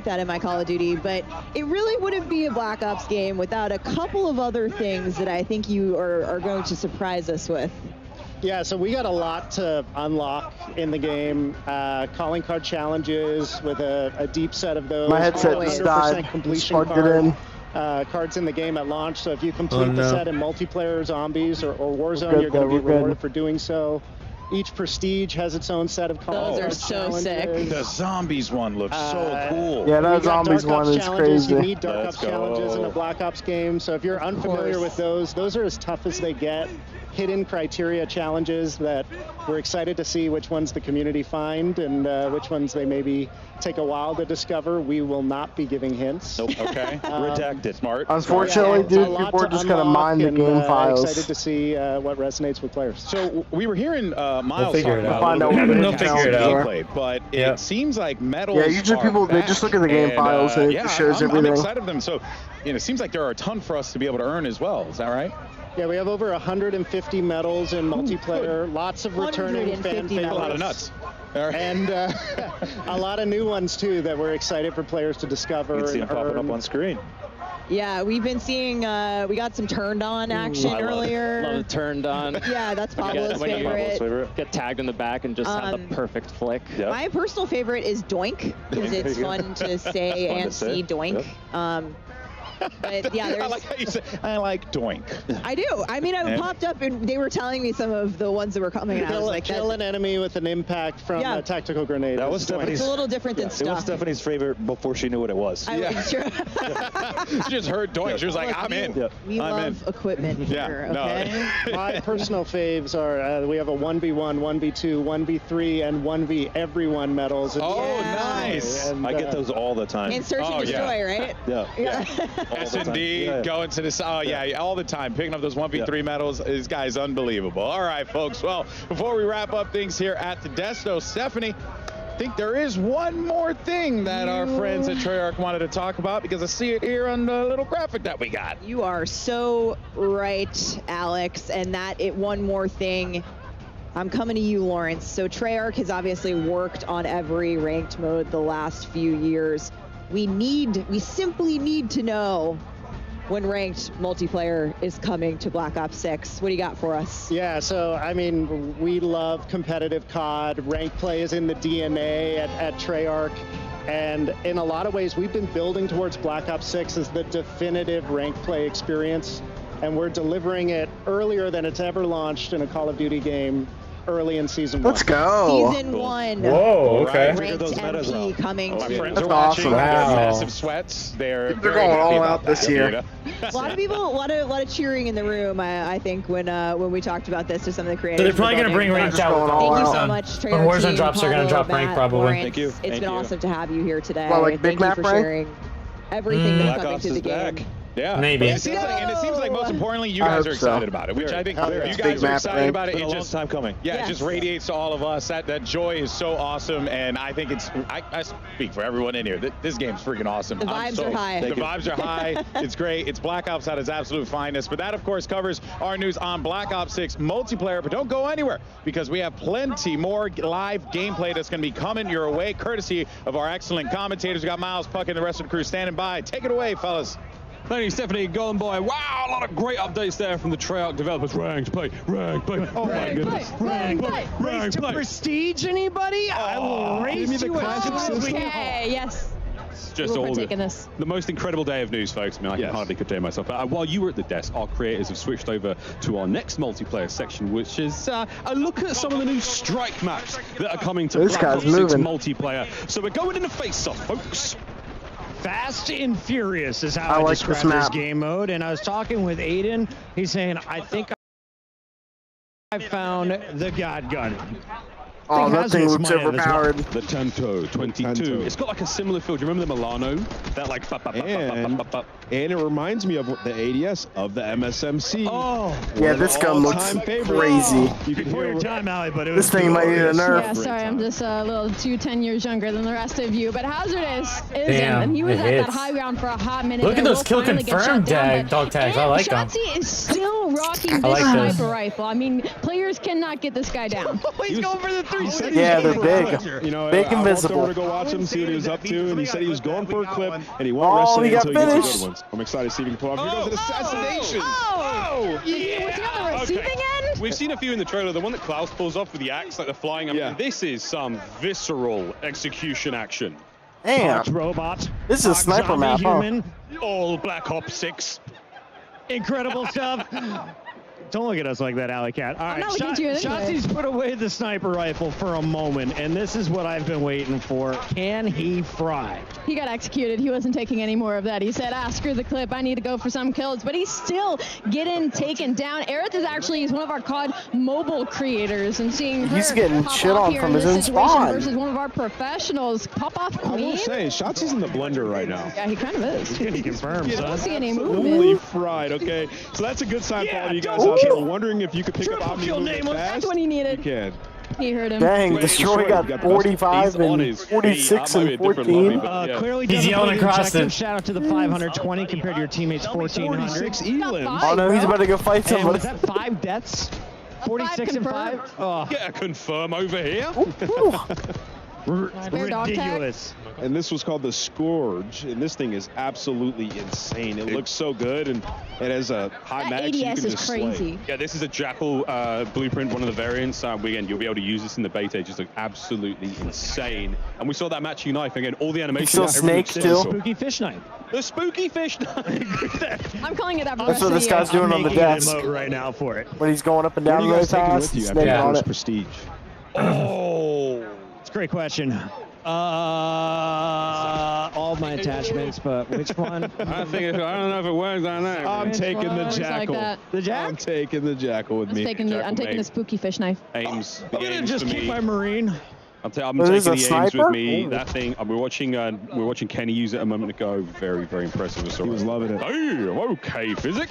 that in my Call of Duty. But it really wouldn't be a Black Ops game without a couple of other things that I think you are going to surprise us with. Yeah, so we got a lot to unlock in the game. Calling card challenges with a deep set of those. My headset just died. Completion Plugged it in. Cards in the game at launch. So if you complete the set in multiplayer, zombies, or Warzone, you're going to be rewarded for doing so. Each prestige has its own set of calling card challenges. Sick. The zombies one looks so cool. Yeah, that zombies one is crazy. You need Dark Ops challenges in a Black Ops game. So if you're unfamiliar with those are as tough as they get. Hidden criteria challenges that we're excited to see which ones the community find and which ones they maybe take a while to discover. We will not be giving hints. Nope. Okay. Redacted. Smart. Unfortunately, dude, people are just gonna mine the game files. Excited to see what resonates with players. So we were hearing Miles talk We'll about find out what the challenges are. gameplay, but it seems like medals. Yeah, usually people they just look at the game files and it shows everything. I'm excited for them. So, it seems like there are a ton for us to be able to earn as well. Is that right? Yeah, we have over 150 medals in multiplayer. Lots of returning fan favorites. A lot of nuts. And a lot of new ones too that we're excited for players to discover. You can see them popping up on screen. Yeah, we've been seeing, we got some turned on action earlier. Love the turned on. Yeah, that's Pablo's favorite. Get tagged in the back and just have the perfect flick. Yep. My personal favorite is Doink, because it's fun to say and see Doink. Yep. But yeah, I like how you say, I like Doink. I do. I mean, I popped up and they were telling me some of the ones that were coming out. I was like, kill an enemy with an impact from a tactical grenade. That was Stephanie's. It's a little different than stuff. It was Stephanie's favorite before she knew what it was. She just heard Doink. She was like, I'm in. We love equipment here, okay? My personal faves are, we have a 1v1, 1v2, 1v3, and 1v everyone medals. Nice. And, I get those all the time. And search and destroy, right? Yeah. S&D, going to this, all the time, picking up those 1v3 medals. This guy's unbelievable. All right, folks. Well, before we wrap up things here at the desk, though, Stephanie, I think there is one more thing that our friends at Treyarch wanted to talk about, because I see it here on the little graphic that we got. You are so right, Alex, and one more thing. I'm coming to you, Lawrence. So Treyarch has obviously worked on every ranked mode the last few years. We simply need to know when ranked multiplayer is coming to Black Ops 6. What do you got for us? Yeah, so I mean, we love competitive COD. Ranked play is in the DNA at Treyarch. And in a lot of ways, we've been building towards Black Ops 6 as the definitive ranked play experience. And we're delivering it earlier than it's ever launched in a Call of Duty game. Early in season 1. Let's go. Season 1. Whoa, okay. Ranked MP coming. My friends That's are watching. awesome. They're Wow. massive sweats. They're going all out this year. A lot of people, a lot of cheering in the room. I think when we talked about this to some of the creators. So they're probably going to bring ranked out. Thank you so much, Treyarch. When Warzone drops, they're going to drop ranked probably. Thank you. It's been awesome to have you here today. Well, like Thank Big you Map for rank? sharing everything that's coming to the game. Back. Yeah, maybe. It seems like most importantly, you guys are excited about it, which I think you guys are excited about it. It's been a long time coming. Yeah, it just radiates to all of us. That joy is so awesome, and I think I speak for everyone in here. This game's freaking awesome. The vibes are high. The vibes are high. It's great. It's Black Ops at its absolute finest. But that, of course, covers our news on Black Ops 6 multiplayer. But don't go anywhere, because we have plenty more live gameplay that's going to be coming your way, courtesy of our excellent commentators. We got Miles, Puck, and the rest of the crew standing by. Take it away, fellas. Thank you, Stephanie. Golden Boy. Wow, a lot of great updates there from the Treyarch developers. Ranked play. Oh my goodness. Ranked play. Race to prestige, anybody? I will race give me the you classic system. Okay, yes. Just all this. The most incredible day of news, folks. I mean, I can hardly contain myself. While you were at the desk, our creators have switched over to our next multiplayer section, which is a look at some of the new strike maps that are coming to Black Ops 6 multiplayer. So we're going into face-off, folks. Fast and Furious is how I like describe this game mode. And I was talking with Aiden. He's saying, I think I found the God Gun. Oh, that thing looks overpowered. The Tanto 22. It's got like a similar feel. Do you remember the Milano? That like and it reminds me of the ADS of the MSMC. Oh, yeah, this gun looks crazy. Before your time, Allie, but this thing might need a nerf. Yeah, sorry, I'm just a little 10 years younger than the rest of you. But Hazardous is Damn, in, and he was it at hits. that high ground for a hot minute. Look at those kill confirmed dog tags. I like them. Shotzi is still rocking this sniper rifle. I mean, players cannot get this guy down. He's going for the 360. Yeah, they're big. You know, big I invisible. walked over to go watch him, see what he was up to, and he said he was going for a clip, and he won't rest he it got until he gets finished. the good ones. I'm excited to see if he can pull off. Here goes an assassination. Was he on the receiving end? We've seen a few in the trailer. The one that Klaus pulls off with the axe, like the flying. I mean, this is some visceral execution action. Damn. Robot. This is a sniper map, huh? Human. All Black Ops 6. Incredible stuff. Don't look at us like that, Alley Cat. All right, not looking at you anyway. Shotzi's put away the sniper rifle for a moment, and this is what I've been waiting for. Can he fry? He got executed. He wasn't taking any more of that. He said, screw the clip. I need to go for some kills. But he's still getting taken down. Aerith is actually one of our COD mobile creators, and seeing her He's getting pop shit off on here from in his this own situation spawn. versus one of our professionals. Pop off I queen. will say, Shotzi's in the blender right now. Yeah, he kind of is. Can he confirm, I don't see any Absolutely movement. fried, okay? So that's a good sign for all of you guys double out there. kill. Wondering if you could pick up Omni movement fast. That's what he needed. You can. He heard him. Dang, Destroy got 45 and 46 and 14. Clearly He's doesn't yelling play the across objective. it. Shout out to the 520 compared to your teammates 1400. 46 Elam. Oh no, he's about to go fight And somebody. was that 5 deaths? 46 and 5? Oh, Get a confirm over here. Spare dog tag. ridiculous. And this was called the Scourge, and this thing is absolutely insane. It looks so good, and it has a high That max. You ADS can is just crazy. slay. Yeah, this is a Jackal blueprint, one of the variants. Again, you'll be able to use this in the beta. It just looks absolutely insane. And we saw that matching knife again. All the animation. Still snake still. Spooky fish knife. The spooky fish knife. I'm calling it that for the That's rest what of this the guy's year. doing on the Making an desk. emote right now for it. When he's going up and What are down you really guys taking fast, with you he's after snaking your on first it. prestige? Oh. It's a great question. All my attachments, but which one? I don't know if it works on that. I'm taking the Looks like Jackal. that. The Jack? I'm taking the Jackal with I'm me. taking the spooky fish knife. Aims. I'm gonna just keep my Marine. I'm But taking there's the a aims sniper? with me. Ooh. That thing. We're watching Kenny use it a moment ago. Very, very impressive. He was loving it. Hey, okay, physic.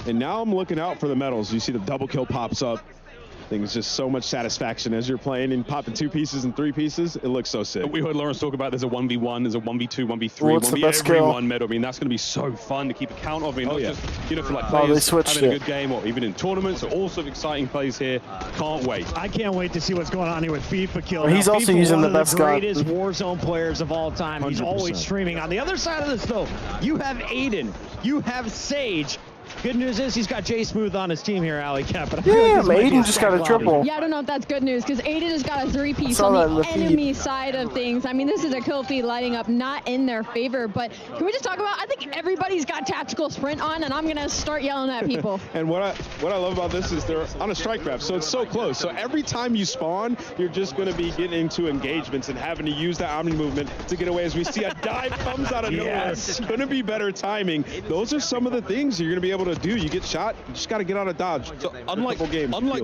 And now I'm looking out for the medals. You see the double kill pops up. I think it's just so much satisfaction as you're playing and popping 2 pieces and 3 pieces. It looks so sick. We heard Lawrence talk about there's a 1v1, there's a 1v2, 1v3, What's the 1v best every kill? one medal. I mean, that's going to be so fun to keep account of. I mean, not just, for like Oh, they players switched having a it. good game or even in tournaments. So all sorts of exciting plays here. Can't wait. I can't wait to see what's going on here with FIFA Kill. Well, he's Now, also FIFA, using one the of best gun. greatest Warzone players of all time. He's 100%. always streaming. On the other side of this, though, you have Aiden, you have Sage. Good news is he's got Jay Smooth on his team here, Alley Cat. But I feel like Damn, this might be Aiden just got a stacked triple. lobby. Yeah, I don't know if that's good news because Aiden has got a 3-piece saw that in on the the feed. enemy side of things. I mean, this is a kill feed lighting up not in their favor, but can we just talk about, I think everybody's got tactical sprint on, and I'm going to start yelling at people. And what I love about this is they're on a strike map, so it's so close. So every time you spawn, you're just going to be getting into engagements and having to use that Omni movement to get away. As we see a dive comes out of nowhere, it's going to be better timing. Those are some of the things you're going to be able to do. You get shot, you just got to get out of dodge. So unlike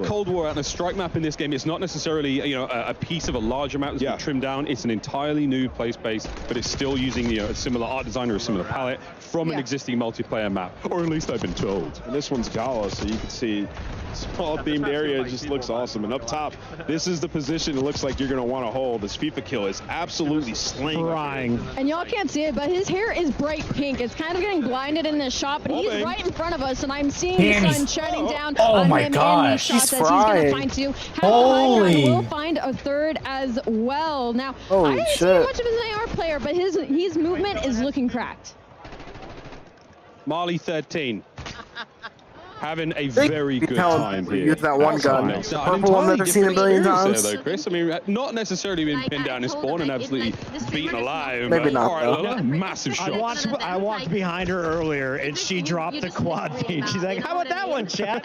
Cold War and a strike map in this game, it's not necessarily a piece of a large amount that's been trimmed down. It's an entirely new play space, but it's still using a similar art design or a similar palette from an existing multiplayer map, or at least I've been told. And this one's Gala, so you can see small themed area. It just looks awesome. And up top, this is the position it looks like you're going to want to hold. This FIFA Kill is absolutely slaying. And y'all can't see it, but his hair is bright pink. It's kind of getting blinded in this shot, but he's right in front of us, and I'm seeing the sun shining down on him in these shots as he's going to find 2. Holy. Will find a 3rd as well. Now, Holy I didn't see shit. much of his AR player, but his movement is looking cracked. Marley 13. Having a very good how time here. use that one gun. Nice. The purple one that I've seen a billion times. There, though, Chris. I mean, not necessarily been pinned down in spawn and absolutely beaten alive. Maybe but, not, all right, though. Lola, massive shots. I walked behind her earlier, and she dropped the quad feed. She's like, how about that one, chat?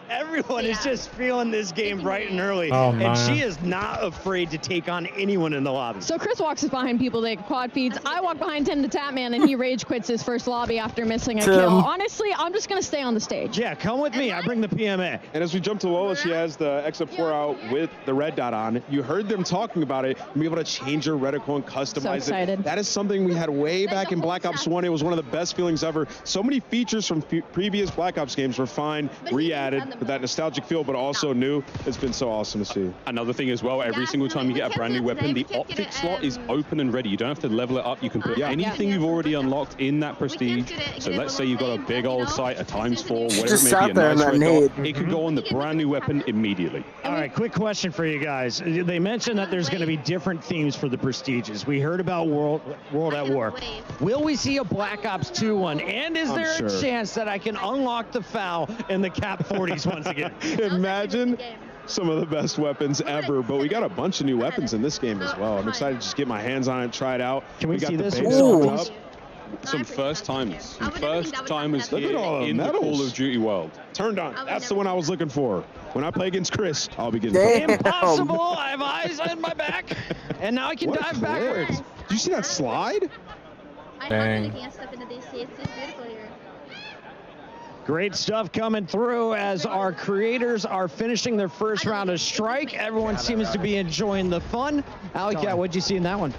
Everyone is just feeling this game bright and early, Oh, and man. she is not afraid to take on anyone in the lobby. So Chris walks behind people that quad feeds. I walk behind Tim the Tapman, and he rage quits his first lobby after missing a kill. Honestly, I'm just going to stay on the stage. Yeah, come with me. I bring the PMA. And as we jump to Lola, she has the XF4 out with the red dot on. You heard them talking about it. Be able to change your reticle and customize excited. it. That is something we had way back in Black Ops 1. It was one of the best feelings ever. So many features from previous Black Ops games were fine, re-added with that nostalgic feel, but also new. It's been so awesome to see. Another thing as well, every single time you get a brand new weapon, the optic slot is open and ready. You don't have to level it up. You can put anything you've already unlocked in that prestige. So let's say you've got a big old sight, a times PS4, whatever Just it may sat be, a there in nice that red nade. dot, it could go on the brand new weapon immediately. All right, quick question for you guys. They mentioned that there's going to be different themes for the Prestiges. We heard about World at War. Will we see a Black Ops 2 one? And is there sure. a chance that I can unlock the FAL in the Cap 40s once again? Imagine some of the best weapons ever, but we got a bunch of new weapons in this game as well. I'm excited to just get my hands on it, try it out. Can we got see the this base one? up. Some first timers. Some first timers Look at here all the in the medals. Call of Duty world. Turned on. That's the one I was looking for. When I play against Chris, I'll be getting Impossible! I have eyes on my back, and now I can dive backwards. Did you see that slide? Dang. Great stuff coming through as our creators are finishing their first round of Strike. Everyone seems to be enjoying the fun. Alec, what'd you see in that one?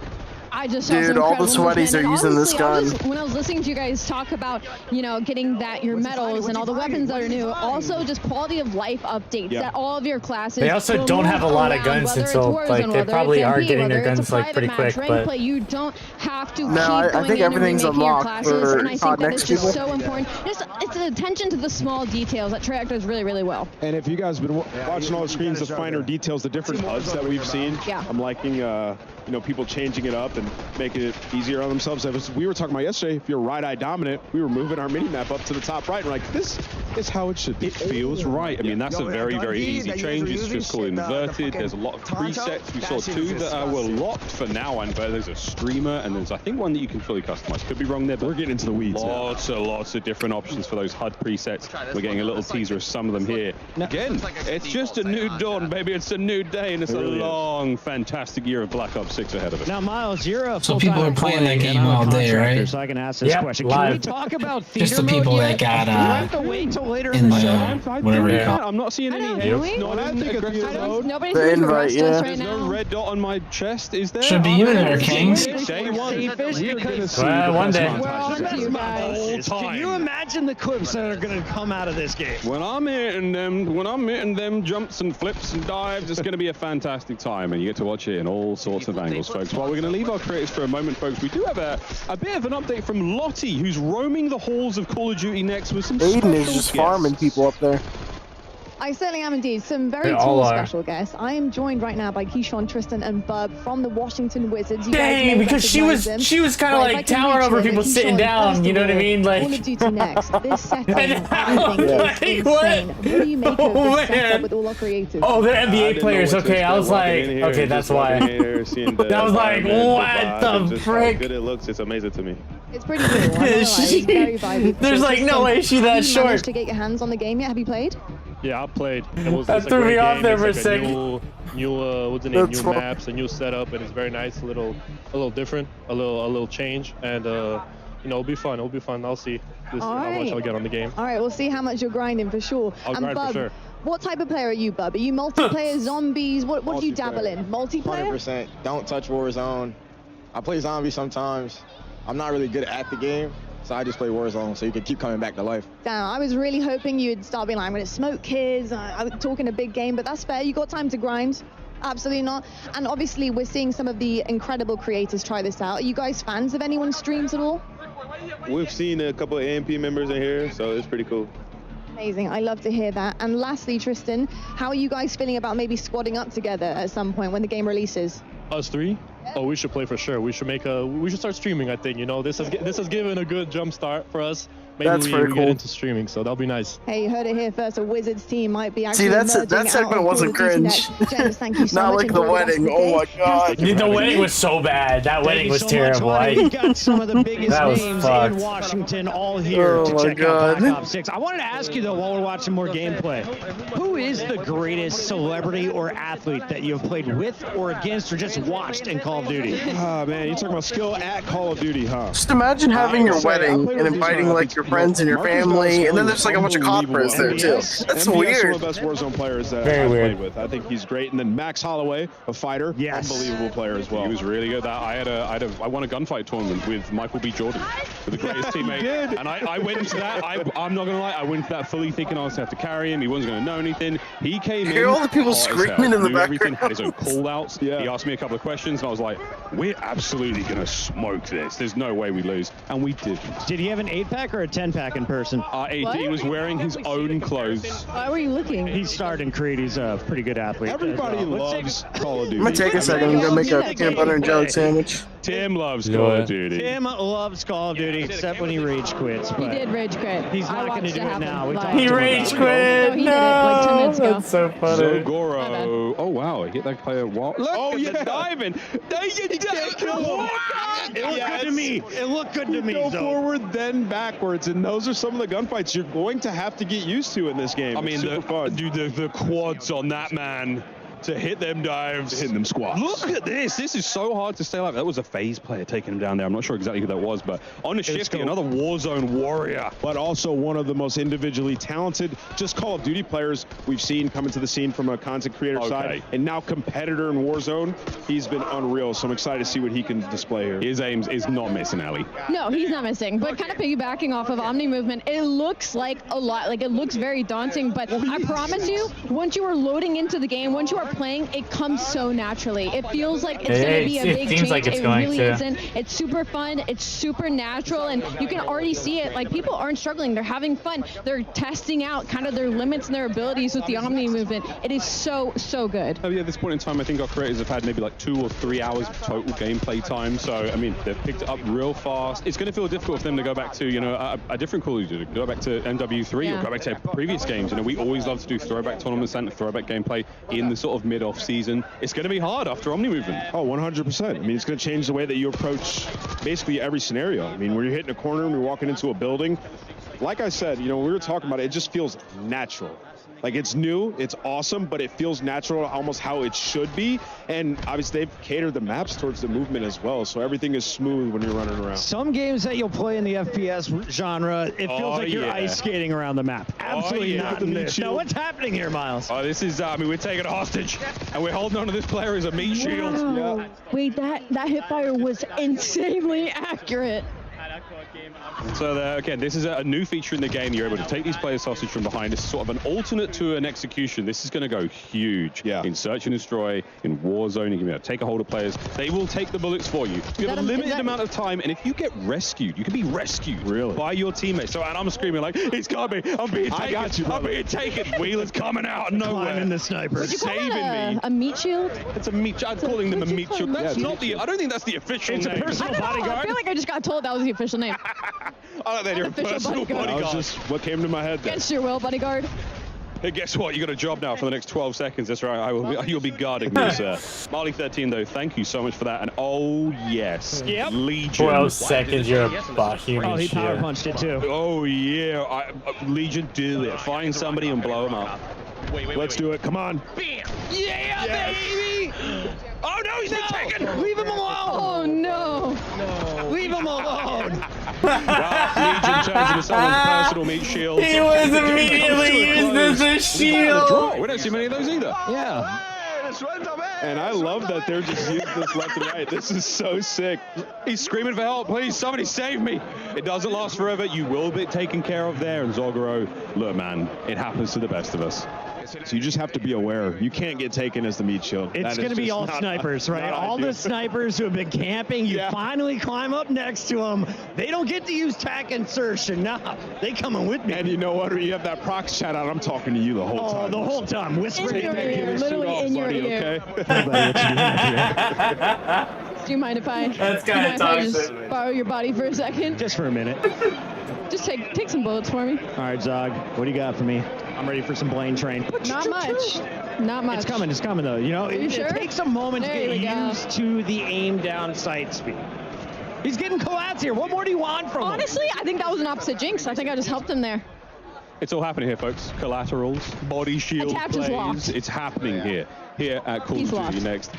I just saw Dude, some all the incredible sweaties movement. are using this Honestly, gun. when I was listening to you guys talk about, you know, getting your medals and all the weapons that are new, also just quality of life updates that all of your classes. They also will don't move have a lot of around, guns, whether and it's so Warzone, like they whether probably it's are MP, getting their whether it's guns a like private pretty match, quick. rank But play, you don't have to No, keep I going think in and everything's remaking your unlocked classes, for and I think Cod that Next is just people. so important. It's the attention to the small details that Treyarch does really, really well. And if you guys have been watching all the screens, the finer details, the different HUDs that we've seen, I'm liking, you know, people changing it up and making it easier on themselves. We were talking about yesterday, if you're right-eye dominant, we were moving our mini-map up to the top right. And we're like, this is how it should be. It feels right. I mean, that's a very, very easy change. It's just called inverted. There's a lot of presets. We saw two that were locked for now, and there's a streamer, and there's, I think, one that you can fully customize. Could be wrong there, but we're getting into the weeds. Lots of different options for those HUD presets. We're getting a little teaser of some of them here. Again, it's just a new dawn, baby. It's a new day, and it's a long, fantastic year of Black Ops 6 ahead of us. Now, Miles, you're a So people are playing that game and I'm a all day, contractor, right? So I can ask this question. Can we talk about Just the theater people mode that yet? got Do I have to wait till later in in the the show? whatever you call it. I'm not seeing any Really? hits. Not in aggressive mode. Nobody's The going to invite, arrest yeah. us right There's no now. red dot on my chest, is there? Should be you there, Kings. Day one. Safest We're gonna because- see Well, the one best day. montage Well, ever. that's my Can you imagine the clips that are going to come out of this game? When I'm hitting them jumps and flips and dives, it's going to be a fantastic time, and you get to watch it in all sorts of angles, folks. While we're going to leave our creators for a moment, folks, we do have a bit of an update from Lottie, who's roaming the halls of Call of Duty Next with some Aiden special is just guests. farming people up there. I certainly am indeed. Some very They all tall are. special guests. I am joined right now by Keyshawn, Tristan, and Bub from the Washington Wizards. You guys Dang, may because she recognize was them. kind of Right, if I like can towering reach over it, people Keyshawn, sitting down. first You know of what I all, mean? Like. Call of Duty Next. This setting, I I know, think, like, is what? insane. What do you make of Oh, this man. setup with all our creators? Oh, they're I NBA didn't know players. what to Okay, I expect was walking like, in here okay, and that's just walking why. in here, seeing the That was like, environment, what vibes, the and just frick? How good it looks. It's amazing to me. It's pretty cool. I'm not gonna lie, it's very vibey. There's So, like no Tristan, way she's have that you short. managed to get your hands on the game yet? Have you played? Yeah, I played. It was That it's a threw me great off game. there It's for a like second. new what's the name? That's New fun. maps, a new setup, and it's very nice. A little different, a little change, and you know, it'll be fun. It'll be fun. I'll see how much Alright. I'll get on the game. All right, we'll see how much you're grinding for sure. I'll and grind for Bub, sure. what type of player are you, Bub? Are you multiplayer, zombies? What do you dabble in? Multiplayer? 100%. Don't touch Warzone. I play zombie sometimes. I'm not really good at the game, so I just play Warzone so you can keep coming back to life. Damn, I was really hoping you'd start being like, I'm going to smoke kids. I was talking a big game, but that's fair. You got time to grind. Absolutely not. And obviously, we're seeing some of the incredible creators try this out. Are you guys fans of anyone's streams at all? We've seen a couple of AMP members in here, so it's pretty cool. Amazing. I love to hear that. And lastly, Tristan, how are you guys feeling about maybe squadding up together at some point when the game releases? Us three? Oh, we should play for sure. We should start streaming. I think, you know, this has given a good jump start for us. Maybe That's we pretty get cool. into streaming, so that'll be nice. Hey, you heard it here first. A Wizards team might be actually See, that emerging segment out of wasn't Call of Duty cringe. Next. James, thank you so Not much. like the Enjoy rest of wedding. Oh my day. god. The wedding was so bad. That Thank wedding you was so terrible. much, Lonnie. We've got some of the biggest That was names fucked. in Washington all here Oh to my check out God. Black Ops 6. I wanted to ask you, though, while we're watching more gameplay, who is the greatest celebrity or athlete that you have played with or against or just watched in Call of Duty? Ah, man, you're talking about skill at Call of Duty, huh? Just imagine having your wedding and inviting like your friends and your family, and then there's like a bunch of COD players there too. That's MBS is one weird. of the best Warzone players that Very I've weird. played with. I think he's great. And then Max Holloway, a fighter, Yes. unbelievable player as well. He was really good. I won a gunfight tournament with Michael B. Jordan, with the greatest teammate. did. And I went into that. I'm not gonna lie. I went into that fully thinking I was gonna have to carry him. He wasn't gonna know anything. He came in. Hear all the people hot as screaming hell, in the knew everything, had background. his own call outs. Yeah. He asked me a couple of questions, and I was like, "We're absolutely gonna smoke this. There's no way we lose," and we did. Did he have an 8-pack or a 10-pack in person. AD was wearing his own clothes. Why were you looking? He starred in Creed. He's a pretty good athlete. Everybody loves Call of Duty. I'm gonna take a second and go make a peanut butter and jelly sandwich. Tim loves Call of Duty. Tim loves Call of Duty, except when he rage quits. He did rage quit. He's not going to do it now. He rage quit. No, he did it like 10 minutes ago. That's so funny. Zogoro. Oh wow, he hit that player. Look at the diving. You can't kill him. It looked good to me. It looked good to me. Go forward, then backwards, and those are some of the gunfights you're going to have to get used to in this game. I mean, the quads on that man. To hit them dives. Hitting them squats. Look at this. This is so hard to stay alive. That was a phase player taking him down there. I'm not sure exactly who that was, but on a shifty, another Warzone warrior. But also one of the most individually talented, just Call of Duty players we've seen come into the scene from a content creator side. And now competitor in Warzone. He's been unreal, so I'm excited to see what he can display here. His aims is not missing, Ellie. No, he's not missing. But kind of piggybacking off of Omni movement, it looks like a lot. Like, it looks very daunting, but I promise you, once you are loading into the game, once you are playing, it comes so naturally. It feels like it's going to be a big change. Like it really isn't. It's super fun. It's super natural, and you can already see it. Like, people aren't struggling. They're having fun. They're testing out kind of their limits and their abilities with the Omni movement. It is so, so good. Oh, yeah, at this point in time, I think our creators have had maybe like 2 or 3 hours of total gameplay time. So, I mean, they've picked it up real fast. It's going to feel difficult for them to go back to, you know, a different Call of Duty, go back to MW3 or go back to previous games. You know, we always love to do throwback tournaments and throwback gameplay in the sort of mid-off season. It's going to be hard after Omni movement. Oh, 100%. I mean, it's going to change the way that you approach basically every scenario. I mean, when you're hitting a corner and you're walking into a building, like I said, you know, when we were talking about it, it just feels natural. Like, it's new, it's awesome, but it feels natural, almost how it should be. And obviously, they've catered the maps towards the movement as well, so everything is smooth when you're running around. Some games that you'll play in the FPS genre, it feels like you're ice skating around the map. Absolutely not in this. Now, what's happening here, Miles? Oh, this is, I mean, we're taking a hostage, and we're holding on to this player as a meat shield. Wow. Yeah. Wait, that hipfire was insanely accurate. So again, this is a new feature in the game. You're able to take these players hostage from behind. This is sort of an alternate to an execution. This is going to go huge in Search and Destroy, in Warzone. You can be able to take a hold of players. They will take the bullets for you. You have a limited amount of time, and if you get rescued, you can be rescued by your teammates. So, and I'm screaming like, it's got me. I'm being taken. I got you, I'm being taken. Wheeler's coming out of nowhere. Climbing the sniper. Would you call saving that me. a meat shield? It's a meat. I'm calling them a meat shield. That's not the. I don't think that's the official name. It's a personal bodyguard. I feel like I just got told that was the official name. I don't think you're a personal bodyguard. That was just what came to my head there. Against your will, bodyguard. Hey, guess what? You got a job now for the next 12 seconds. That's right. You'll be guarding me, sir. Marley13, though, thank you so much for that. And oh, yes. Legion. 12 seconds, you're a human Oh, he shield. power punched it, too. Oh, yeah. Legion, do it. Find somebody and blow them up. Let's do it. Come on. Bam! Yeah, baby! Oh, no, he's been taken! Leave him alone! Oh, no. Leave him alone! Legion turns into someone's personal meat shield. He was immediately used as a shield. We don't see many of those either. Yeah. And I love that they're just using this left and right. This is so sick. He's screaming for help. Please, somebody save me. It doesn't last forever. You will be taken care of there. And Zogoro, look, man, it happens to the best of us. So you just have to be aware. You can't get taken as the meat shield. It's going to be all snipers, right? All the snipers who have been camping, you finally climb up next to them. They don't get to use tac insertion. Nah, they coming with me. And you know what? When you have that prox chat out, I'm talking to you the whole time. Oh, the whole time. Whispering. In your ear, literally in your ear. Do you mind if I? That's kind of toxic. Just borrow your body for a second? Just for a minute. Just take some bullets for me. All right, Zog, what do you got for me? I'm ready for some Blaine train. Not much. Not much. It's coming though. You know, Are you sure? It takes a moment There to we get go. used to the aim down sight speed. He's getting collapsed here. What more do you want from him? Honestly, I think that was an opposite jinx. I think I just helped him there. It's all happening here, folks. Collaterals, body shield Attack is plays. locked. It's happening here at Call of Duty Next.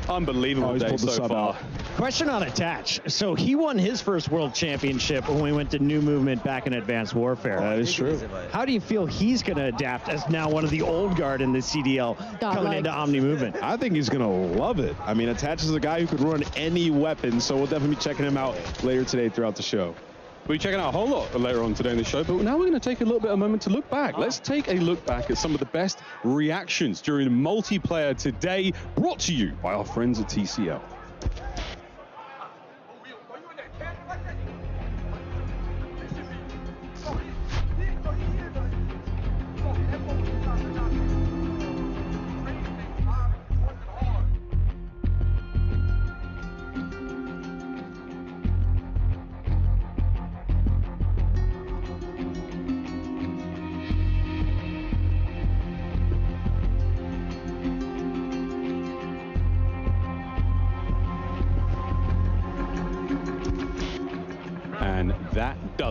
Unbelievable day so far. Question on Attach. So he won his first world championship when we went to New Movement back in Advanced Warfare. That is true. How do you feel he's going to adapt as now one of the old guard in the CDL coming into Omni Movement? I think he's going to love it. I mean, Attach is a guy who could run any weapon, so we'll definitely be checking him out later today throughout the show. We'll be checking out a whole lot later on today in the show, but now we're going to take a little bit of a moment to look back. Let's take a look back at some of the best reactions during multiplayer today, brought to you by our friends at TCL.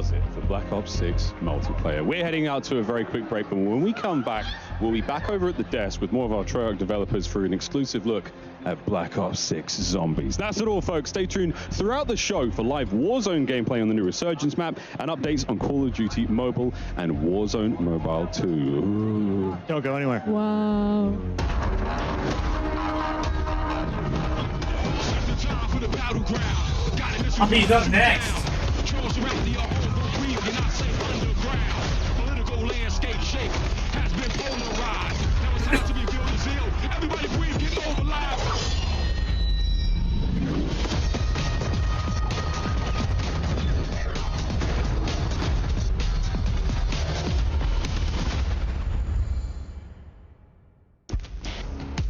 does it for Black Ops 6 multiplayer. We're heading out to a very quick break, but when we come back, we'll be back over at the desk with more of our Treyarch developers for an exclusive look at Black Ops 6 Zombies. That's it all, folks. Stay tuned throughout the show for live Warzone gameplay on the new Resurgence map and updates on Call of Duty Mobile and Warzone Mobile 2. Ooh. Don't go anywhere. Wow. He's up next.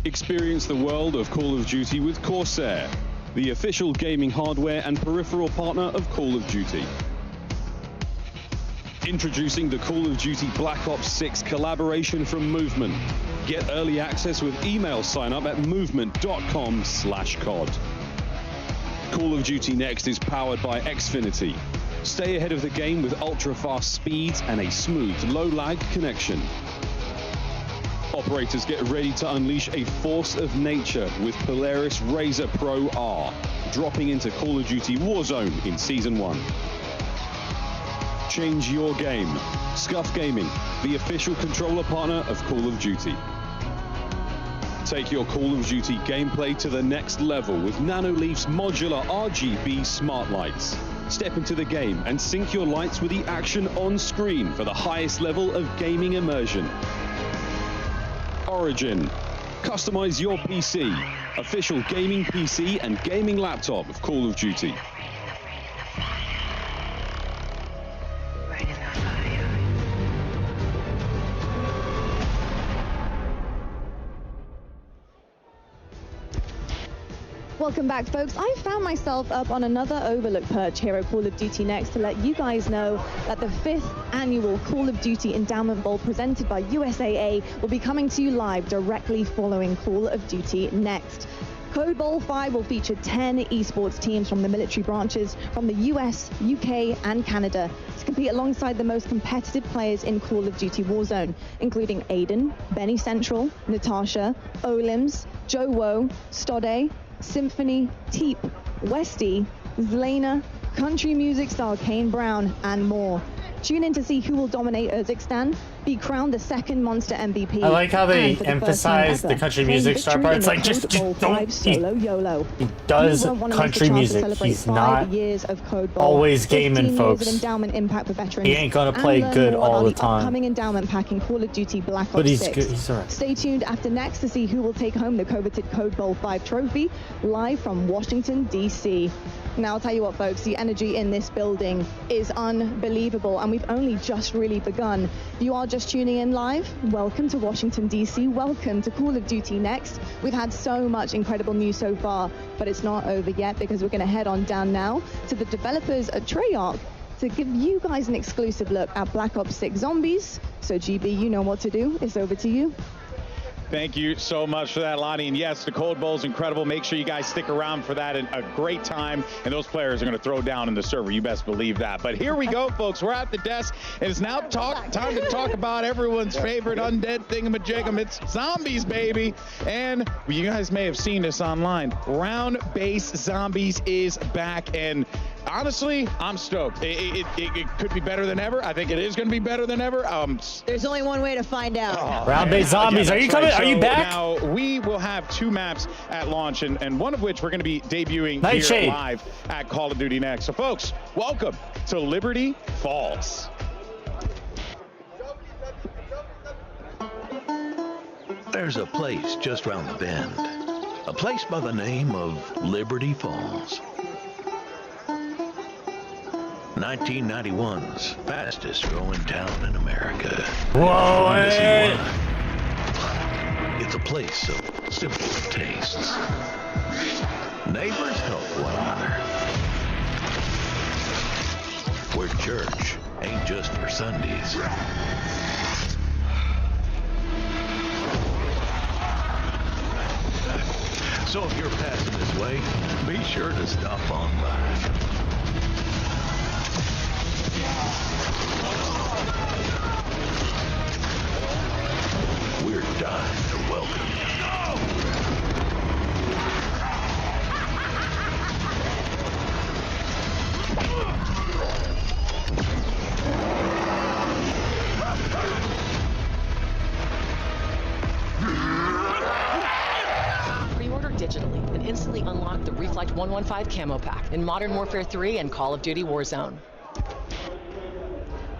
Experience the world of Call of Duty with Corsair, the official gaming hardware and peripheral partner of Call of Duty. Introducing the Call of Duty Black Ops 6 collaboration from Movement. Get early access with email sign up at movement.com/COD. Call of Duty Next is powered by Xfinity. Stay ahead of the game with ultra-fast speeds and a smooth, low-lag connection. Operators, get ready to unleash a force of nature with Polaris Razor Pro R, dropping into Call of Duty Warzone in Season 1. Change your game. Scuff Gaming, the official controller partner of Call of Duty. Take your Call of Duty gameplay to the next level with Nanoleaf's modular RGB smart lights. Step into the game and sync your lights with the action on screen for the highest level of gaming immersion. Origin. Customize your PC. Official gaming PC and gaming laptop of Call of Duty. Welcome back, folks. I found myself up on another overlook perch here at Call of Duty Next to let you guys know that the 5th annual Call of Duty Endowment Bowl presented by USAA will be coming to you live directly following Call of Duty Next. Code Bowl 5 will feature 10 esports teams from the military branches from the US, UK, and Canada to compete alongside the most competitive players in Call of Duty Warzone, including Aiden, Benny Central, Natasha, Olims, Joe Woe, Stode, Symphony, Teep, Westy, Zlana, country music star Kane Brown, and more. Tune in to see who will dominate Urzikstan, be crowned the second Monster MVP. I like how they and for the emphasize first time the country ever, music claim star victory part. in It's the like, just Code Bowl don't. 5 solo YOLO. He does You won't want to miss the country chance to music. celebrate He's 5 not years of Code Bowl, always 15 gaming, years folks. of endowment impact for veterans. He ain't gonna play and learn good more all about the time. Upcoming endowment pack in Call of Duty Black Ops But he's 6. good. He's alright. Stay tuned after Next to see who will take home the coveted Code Bowl 5 trophy live from Washington, D.C. Now, I'll tell you what, folks, the energy in this building is unbelievable, and we've only just really begun. If you are just tuning in live, welcome to Washington, D.C. Welcome to Call of Duty Next. We've had so much incredible news so far, but it's not over yet because we're going to head on down now to the developers at Treyarch to give you guys an exclusive look at Black Ops 6 Zombies. So, GB, you know what to do. It's over to you. Thank you so much for that, Lonnie. And yes, the Cold Bowl is incredible. Make sure you guys stick around for that. A great time. And those players are going to throw down in the server. You best believe that. But here we go, folks. We're at the desk. And it's now time to talk about everyone's favorite undead thingamajigam. It's zombies, baby. And you guys may have seen this online. Round-based zombies is back. And honestly, I'm stoked. It could be better than ever. I think it is going to be better than ever. There's only one way to find out. Round-based zombies. Are you coming? Are you back? Now, we will have 2 maps at launch, and one of which we're going to be debuting Nightshade. here live at Call of Duty Next. So, folks, welcome to Liberty Falls. There's a place just round the bend, a place by the name of Liberty Falls. 1991's fastest growing town in America. Whoa, hey. It's a place of simple tastes. Neighbors help one another. Where church ain't just for Sundays. So if you're passing this way, be sure to stop on by. 115 camo pack in Modern Warfare 3 and Call of Duty Warzone.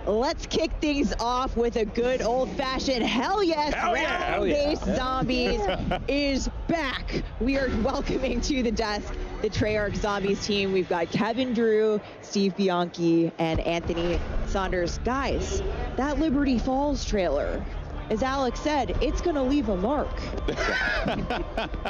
Let's kick things off with a good old-fashioned hell yes. Round-based zombies is back. We are welcoming to the desk the Treyarch Zombies team. We've got Kevin Drew, Steve Bianchi, and Anthony Saunders. Guys, that Liberty Falls trailer, as Alex said, it's going to leave a mark.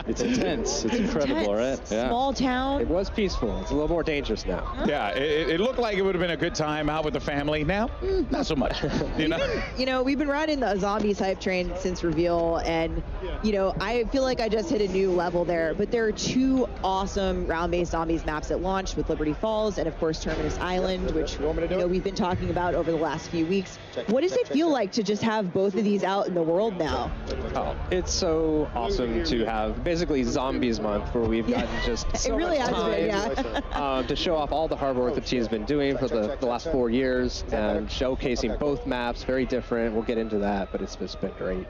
It's intense. It's incredible, right? Yeah. Small town. It was peaceful. It's a little more dangerous now. Yeah, it looked like it would have been a good time out with the family. Now, not so much. We've been riding the zombies hype train since reveal, and I feel like I just hit a new level there. But there are two awesome round-based zombies maps that launched with Liberty Falls and, of course, Terminus Island, which we've been talking about over the last few weeks. What does it feel like to just have both of these out in the world now? Oh, it's so awesome to have basically Zombies Month, where we've gotten just so really much time to show off all the hard work the team's been doing for the last 4 years and showcasing both maps. Very different. We'll get into that, but it's just been great.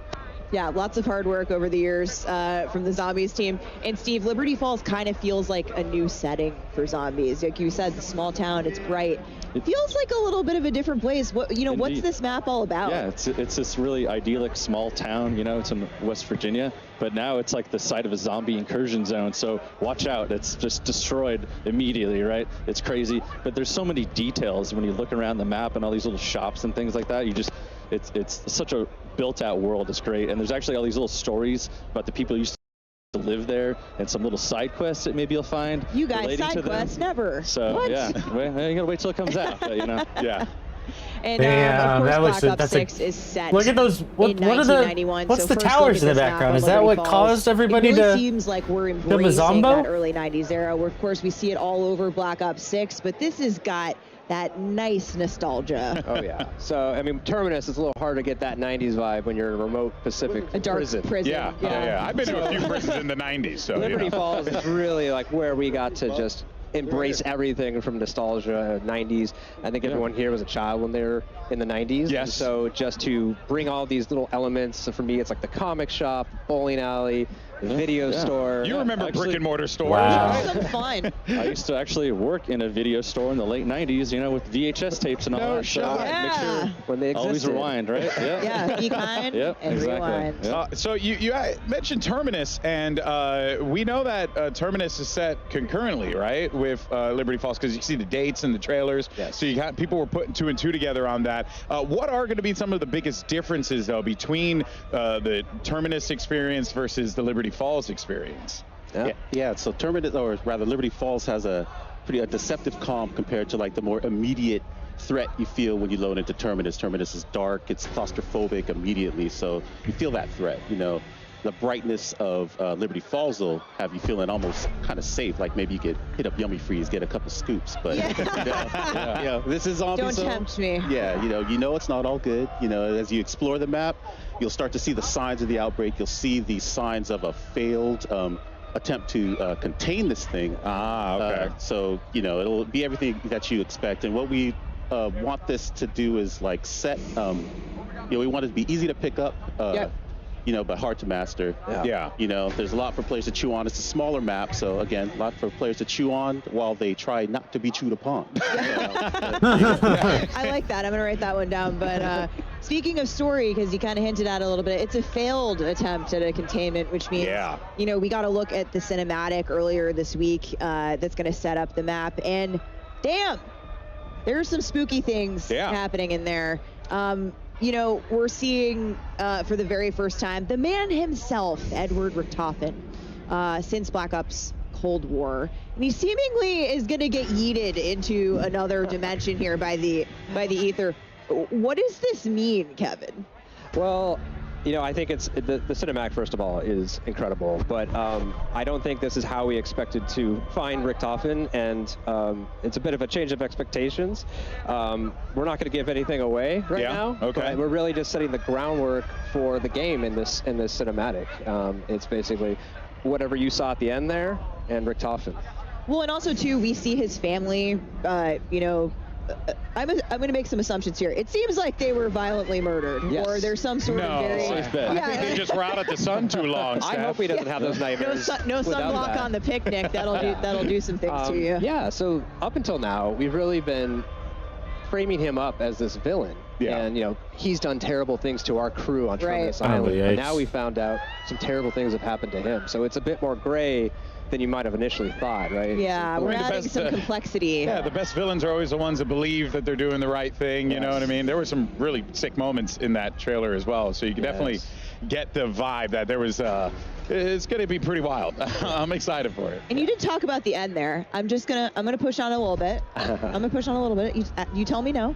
Yeah, lots of hard work over the years from the Zombies team. And Steve, Liberty Falls kind of feels like a new setting for zombies. Like you said, the small town, it's bright. It feels like a little bit of a different place. What's this map all about? Yeah, it's this really idyllic small town. It's in West Virginia, but now it's like the site of a zombie incursion zone. So watch out, it's just destroyed immediately, right? It's crazy, but there's so many details when you look around the map and all these little shops and things like that. It's such a built-out world. It's great, and there's actually all these little stories about the people who used to live there and some little side quests that maybe you'll find. You guys, side quests never. So what? Yeah, you gotta wait till it comes out. But, yeah. And of course, Black Ops 6 is set. Look at those. What's the towers in the background? Is that what caused everybody to? It really to? Seems like we're embracing that early '90s era. Where, of course, we see it all over Black Ops 6, but this has got that nice nostalgia. Oh yeah. So Terminus is a little hard to get that '90s vibe when you're in a remote Pacific prison. Yeah. I've been to a few prisons in the '90s. So Liberty Falls is really like where we got to just embrace everything from nostalgia, 90s. I think everyone here was a child when they were in the 90s. Yes. And so just to bring all these little elements, so for me, it's like the comic shop, bowling alley, the video store. You remember brick and mortar stores? Wow. Some fun. I used to actually work in a video store in the late 90s, with VHS tapes and all that. Shot. So make sure when they always rewind, right? Yeah, be kind and rewind. Yep. So you mentioned Terminus, and we know that Terminus is set concurrently, right, with Liberty Falls, because you see the dates and the trailers. Yes. So people were putting 2 and 2 together on that. What are going to be some of the biggest differences, though, between the Terminus experience versus the Liberty Falls experience? Yeah. So Terminus, or rather Liberty Falls, has a deceptive calm compared to like the more immediate threat you feel when you load into Terminus. Terminus is dark, it's claustrophobic immediately, so you feel that threat. The brightness of Liberty Falls will have you feeling almost kind of safe, like maybe you could hit up Yummy Freeze, get a couple scoops, but this is zombie Don't zone. tempt me. Yeah, you know it's not all good. As you explore the map, you'll start to see the signs of the outbreak. You'll see the signs of a failed attempt to contain this thing. Okay. So it'll be everything that you expect, and what we want this to do is like set. We want it to be easy to pick up. But hard to master. Yeah. There's a lot for players to chew on. It's a smaller map, so again, a lot for players to chew on while they try not to be chewed upon. I like that. I'm gonna write that one down. But speaking of story, because you kind of hinted at it a little bit, it's a failed attempt at a containment, which means we got to look at the cinematic earlier this week that's gonna set up the map, and damn, there's some spooky things happening in there. We're seeing for the very first time the man himself, Edward Richtofen, since Black Ops Cold War, and he seemingly is going to get yeeted into another dimension here by the ether. What does this mean, Kevin? Well, I think it's the cinematic, first of all, is incredible, but I don't think this is how we expected to find Richtofen, and it's a bit of a change of expectations. We're not going to give anything away right now. Okay. But we're really just setting the groundwork for the game in this cinematic. It's basically whatever you saw at the end there, and Richtofen. Well, and also too, we see his family, I'm going to make some assumptions here. It seems like they were violently murdered, or there's some sort of very. I think they just were out at the sun too long. I hope he doesn't have those nightmares. No sunblock on the picnic. That'll do some things to you. Yeah. So up until now, we've really been framing him up as this villain. Yeah. And, you know, he's done terrible things to our crew on Terminus Island. And now we found out some terrible things have happened to him. So it's a bit more gray than you might have initially thought, right? Yeah, we're adding some complexity. Yeah, the best villains are always the ones that believe that they're doing the right thing, you know what I mean? There were some really sick moments in that trailer as well, so you can definitely get the vibe that there was, it's going to be pretty wild. I'm excited for it. And you did talk about the end there. I'm gonna push on a little bit. I'm gonna push on a little bit. You tell me no.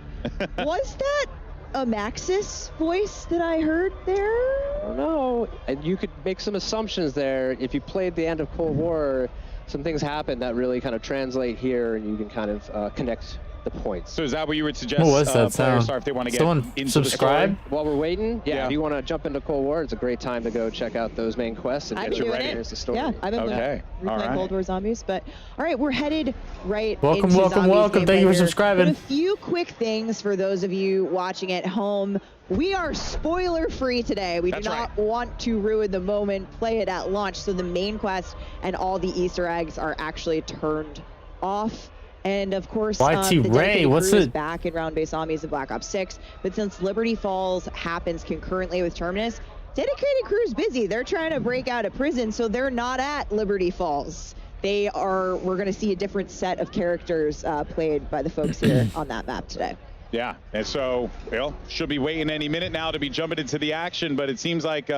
Was that a Maxis voice that I heard there? I don't know. And you could make some assumptions there. If you played the end of Cold War, some things happen that really kind of translate here, and you can kind of connect the points. So is that what you would suggest? What was that sound? If they want to get Someone into subscribe? the story? While we're waiting, if you want to jump into Cold War, it's a great time to go check out those main quests and get you ready. Here's the story. Yeah, I've been replaying Cold War Zombies, but all right, we're headed right Welcome. into Zombies Thank you for gameplay here. subscribing. But a few quick things for those of you watching at home. We are spoiler free today. We do not want to ruin the moment, play it at launch. So the main quest and all the Easter eggs are actually turned off. And of course, YT the Ray, dedicated what's crew is it? back in round-based zombies of Black Ops 6. But since Liberty Falls happens concurrently with Terminus, dedicated crew's busy. They're trying to break out of prison, so they're not at Liberty Falls. We're going to see a different set of characters played by the folks here on that map today. Yeah, and so, should be waiting any minute now to be jumping into the action, but it seems like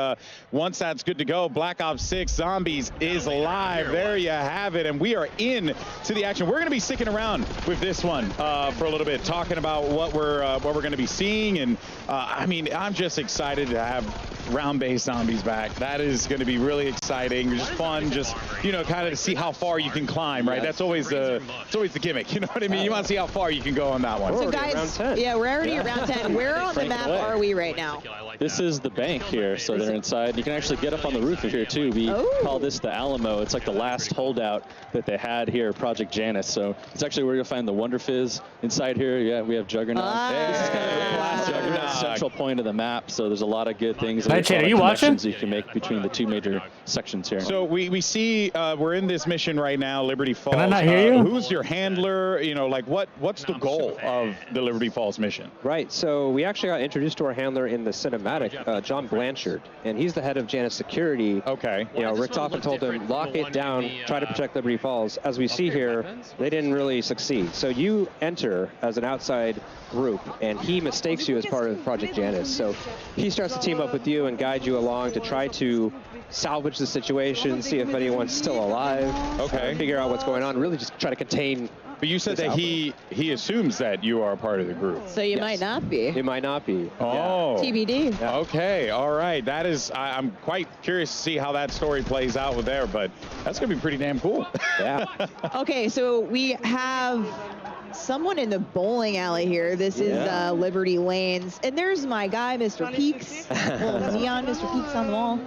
once that's good to go, Black Ops 6 Zombies is live. There you have it, and we are in to the action. We're going to be sticking around with this one for a little bit, talking about what we're going to be seeing, and I mean, I'm just excited to have round-based zombies back. That is going to be really exciting, just fun, just kind of to see how far you can climb, right? That's always the gimmick, you know what I mean? You want to see how far you can go on that one. So guys, yeah, we're already at round 10. Where on the map are we right now? This is the bank here, so they're inside. You can actually get up on the roof of here too. We call this the Alamo. It's like the last holdout that they had here, Project Janus. So it's actually where you'll find the Wonder Fizz inside here. Yeah, we have Juggernaut. This is kind of the last Juggernaut central point of the map. So there's a lot of good things. Nightshade, are you watching? You can make between the two major sections here. So we see we're in this mission right now, Liberty Falls. Can I not hear you? Who's your handler? Like what's the goal of the Liberty Falls mission? Right, so we actually got introduced to our handler in the cinematic, John Blanchard, and he's the head of Janus Security. Okay. Rick Toffin told him, lock it down, try to protect Liberty Falls. As we see here, they didn't really succeed. So you enter as an outside group, and he mistakes you as part of Project Janus. So he starts to team up with you and guide you along to try to salvage the situation, see if anyone's still alive. Okay. Figure out what's going on, really just try to contain. But you said that he assumes that you are a part of the group. So you might not be. You might not be. Oh. TBD. Yeah. Okay, all right. That is, I'm quite curious to see how that story plays out with there, but that's going to be pretty damn cool. Yeah. Okay, so we have someone in the bowling alley here. This is Liberty Lanes. And there's my guy, Mr. Peaks. Neon Mr. Peaks on the wall.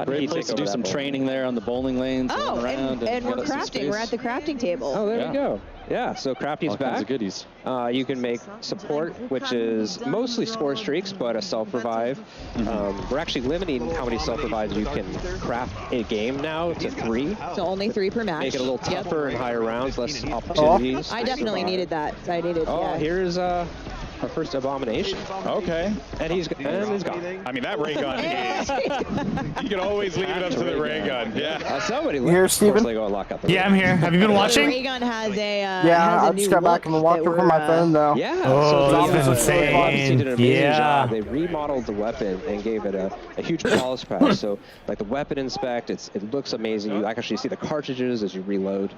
Great place to do some training there on the bowling lanes. Oh, around and we're crafting. We're at the crafting table. Oh, there we go. Yeah, so crafting's all back. Kinds of goodies. You can make support, which is mostly score streaks, but a self-revive. We're actually limiting how many self-revives you can craft in a game now to 3. So only 3 per match. Make it a little tougher and higher rounds, less opportunities. I definitely needed that. So I needed. Here's our first abomination. Okay. And he's gone. I mean, that ray gun is... You can always leave it up to the ray gun. Yeah. Somebody You here, Steven? Yeah, I'm here. Have you been watching? Ray gun has a I just got back from walking from my phone though. Yeah. Oh, so this is insane. did an amazing job. They remodeled the weapon and gave it a huge polish patch. So like the weapon inspect, it looks amazing. You actually see the cartridges as you reload.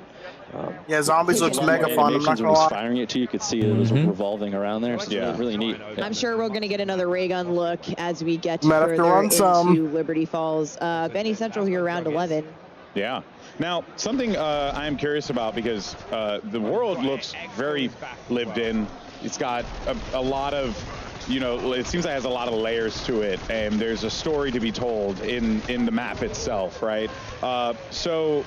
Zombies looks mega fun. I'm not When gonna he's lie. firing it to you, could see it was revolving around there. So it's really neat. I'm sure we're going to get another ray gun look as we get Might have to further run into some. Liberty Falls. Benny Central here around 11. Yeah. Now, something I am curious about, because the world looks very lived in. It's got a lot of, it seems like it has a lot of layers to it, and there's a story to be told in the map itself, right? So,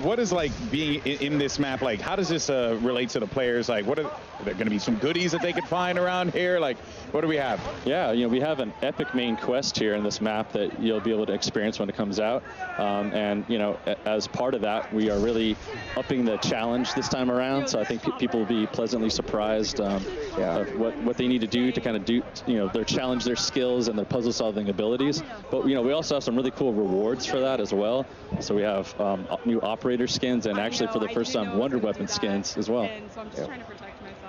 what is like being in this map like? How does this relate to the players? Like, are there going to be some goodies that they could find around here? Like, what do we have? Yeah, you know, we have an epic main quest here in this map that you'll be able to experience when it comes out. And you know, as part of that, we are really upping the challenge this time around. So I think people will be pleasantly surprised of what they need to do to kind of do, you know, challenge their skills and their puzzle solving abilities. But you know, we also have some really cool rewards for that as well. So we have new operator skins and actually for the first time wonder weapon skins as well.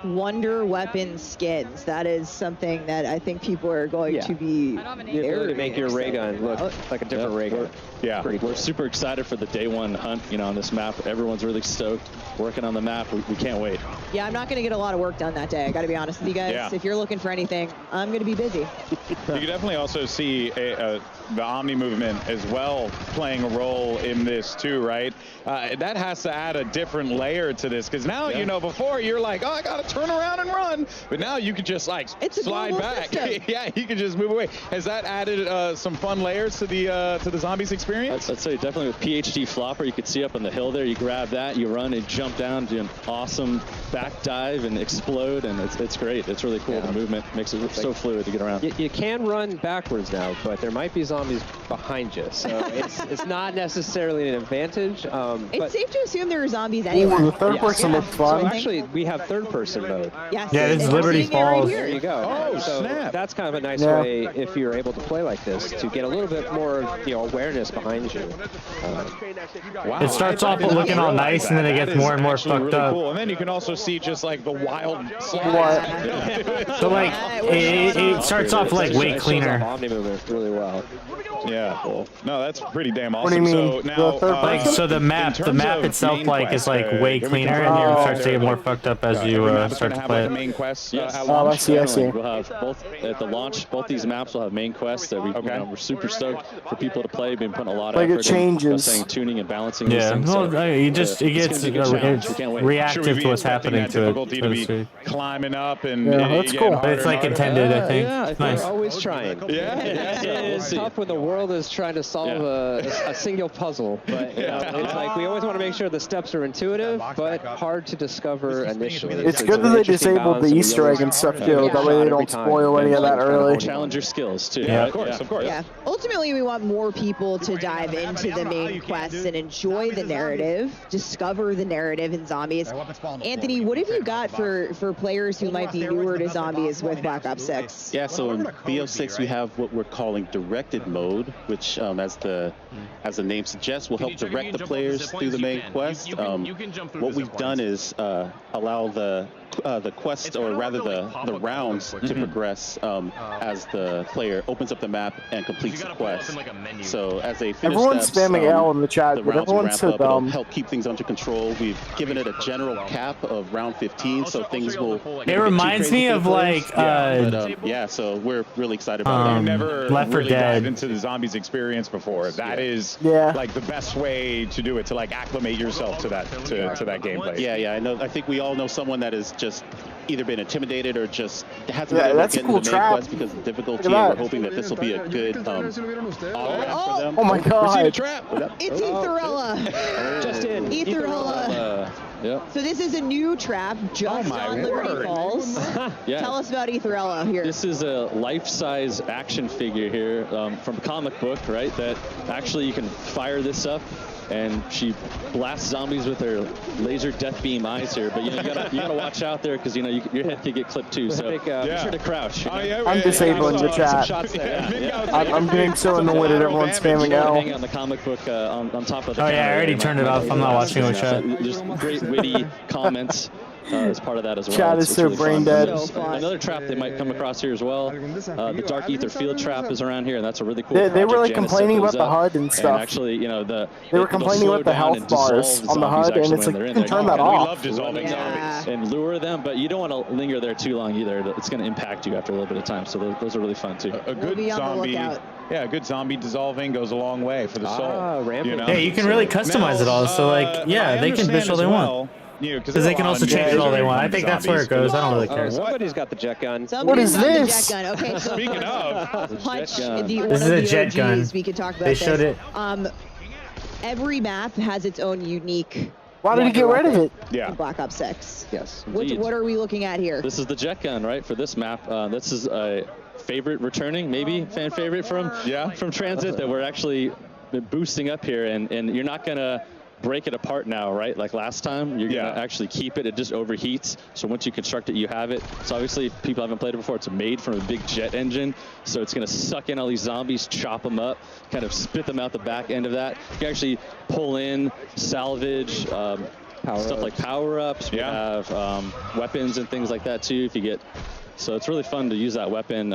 Wonder weapon skins. That is something that I think people are going to be the ability to make your ray gun look like a different ray gun. Yeah, we're super excited for the day one hunt, you know, on this map. Everyone's really stoked working on the map. We can't wait. Yeah, I'm not going to get a lot of work done that day. I got to be honest with you guys. Yeah. If you're looking for anything, I'm going to be busy. You can definitely also see the Omni movement as well playing a role in this too, right? That has to add a different layer to this because now, you know, before you're like, oh, I got to turn around and run. But now you can just like slide back. Yeah, you can just move away. Has that added some fun layers to the zombies experience? I'd say definitely with PhD Flopper, you could see up on the hill there, you grab that, you run and jump down, do an awesome back dive and explode, and it's great. It's really cool. The movement makes it so fluid to get around. You can run backwards now, but there might be zombies behind you, so it's not necessarily an advantage. It's safe to assume there are zombies anywhere. Ooh, the third person looks fun. So actually, we have third-person mode. Yes. Yeah, this is Liberty Falls. There you go. Oh, so snap. that's kind of a nice way, if you're able to play like this, to get a little bit more, you know, awareness behind you. Wow. It starts off looking all nice, and then it gets more and more fucked really up. Cool. And then you can also see just like the wild slides. So like, it starts off like way cleaner. Omni movement really well. Yeah. Cool. No, that's pretty damn awesome. What do you mean? So now, Like, so the map itself like is like way cleaner, and it starts to get more fucked up as you start to play it. Main quests. Yes. I see. We'll have both at the launch. Both these maps will have main quests that we're super stoked for people to play. We've been putting a lot of effort it changes. in tuning and balancing these Yeah, things. well, So, it gets we can't wait. reactive to what's happening to it. To be climbing up and that's cool. It's like intended, I think. Yeah, It's nice. we're always trying. It's tough when the world is trying to solve a single puzzle, but you know, it's like we always want to make sure the steps are intuitive, but hard to discover initially. It's good that they disabled the Easter egg and stuff too. That way they don't spoil any of that early. Challenge your skills too. Yeah, of course. Yeah. Ultimately, we want more people to dive into the main quests and enjoy the narrative, discover the narrative in zombies. Anthony, what have you got for players who might be newer to zombies with Black Ops 6? Yeah, so in BO6 we have what we're calling directed mode, which as the name suggests, will help direct the players through the main quest. What we've done is allow the quest, or rather the rounds, to progress as the player opens up the map and completes the quest. So as they finish Everyone's steps, spamming L in the chat, the but rounds will everyone's ramp so up. It'll dumb. help keep things under control. We've given it a general cap of round 15, so things will. It reminds me of like so we're really excited about that. I've never Left 4 really Dead. dived into the zombies experience before. That is like the best way to do it, to like acclimate yourself to that gameplay. Yeah, I know. I think we all know someone that has just either been intimidated or just hasn't been able that's to a get cool into the main trap. quest because of difficulty. Look at And that. we're hoping that this will be a good for them. Oh my god. Trap. It's Etherella. Just in. Etherella. Yeah. So this is a new trap just on Liberty Falls. Yeah. Tell us about Etherella here. This is a life-size action figure here from a comic book, right? That actually you can fire this up, and she blasts zombies with her laser death beam eyes here. But you gotta watch out there because your head could get clipped too. So be sure to crouch. I'm disabling the chat. I'm getting so annoyed at everyone spamming L. Hang on the comic book on top of the. Oh yeah, I already turned it off. I'm not watching the chat. There's great witty comments as part of that as well. Chat is so brain dead. Another trap they might come across here as well. The Dark Ether Field Trap is around here, and that's a really cool. They were like Janice complaining opens about the up, HUD and stuff. And actually, they were complaining about the health bars on the HUD, and it's like you can turn that We off. love dissolving zombies. and lure them, but you don't want to linger there too long either. It's going to impact you after a little bit of time. So those are really fun too. A good zombie. Yeah, a good zombie dissolving goes a long way for the soul. Yeah, you can really customize it all. So like, yeah, they can bitch all they want. Because they can also change it all they want. I think that's where it goes. I don't really care. Somebody's got the jet gun. What is this? Jet gun. Okay, so Speaking of, Hutch, jet gun. one This of is a the jet gun. OGs, we could talk about They this. showed it. every map has its own unique. Why did he get rid of it? Yeah. In Black Ops 6. Yes. What are we looking at here? This is the jet gun, right, for this map. This is a favorite returning, maybe fan favorite from Transit that we're actually boosting up here, and you're not gonna break it apart now, right? Like last time, you're gonna actually keep it. It just overheats. So once you construct it, you have it. So obviously, if people haven't played it before, it's made from a big jet engine. So it's gonna suck in all these zombies, chop them up, kind of spit them out the back end of that. You can actually pull in, salvage, stuff like power-ups. We have weapons and things like that too. If you get, so it's really fun to use that weapon,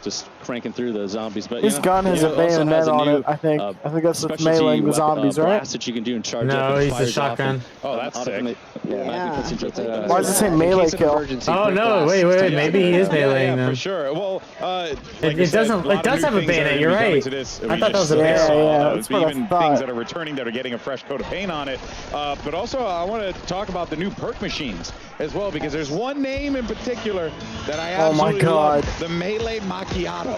just cranking through the zombies. But his gun has a bayonet on it. I think that's what's meleeing the zombies, right? Blast that you can do and charge No, up. he's a shotgun. Oh, that's sick. Why does it say melee kill? Oh no! Wait! Maybe he is meleeing them. For sure. Well, it doesn't. It does have a bayonet. You're right. I thought that was a bayonet. Even things that are returning that are getting a fresh coat of paint on it. But also, I want to talk about the new perk machines as well, because there's one name in particular that I absolutely love: the Melee Macchiato.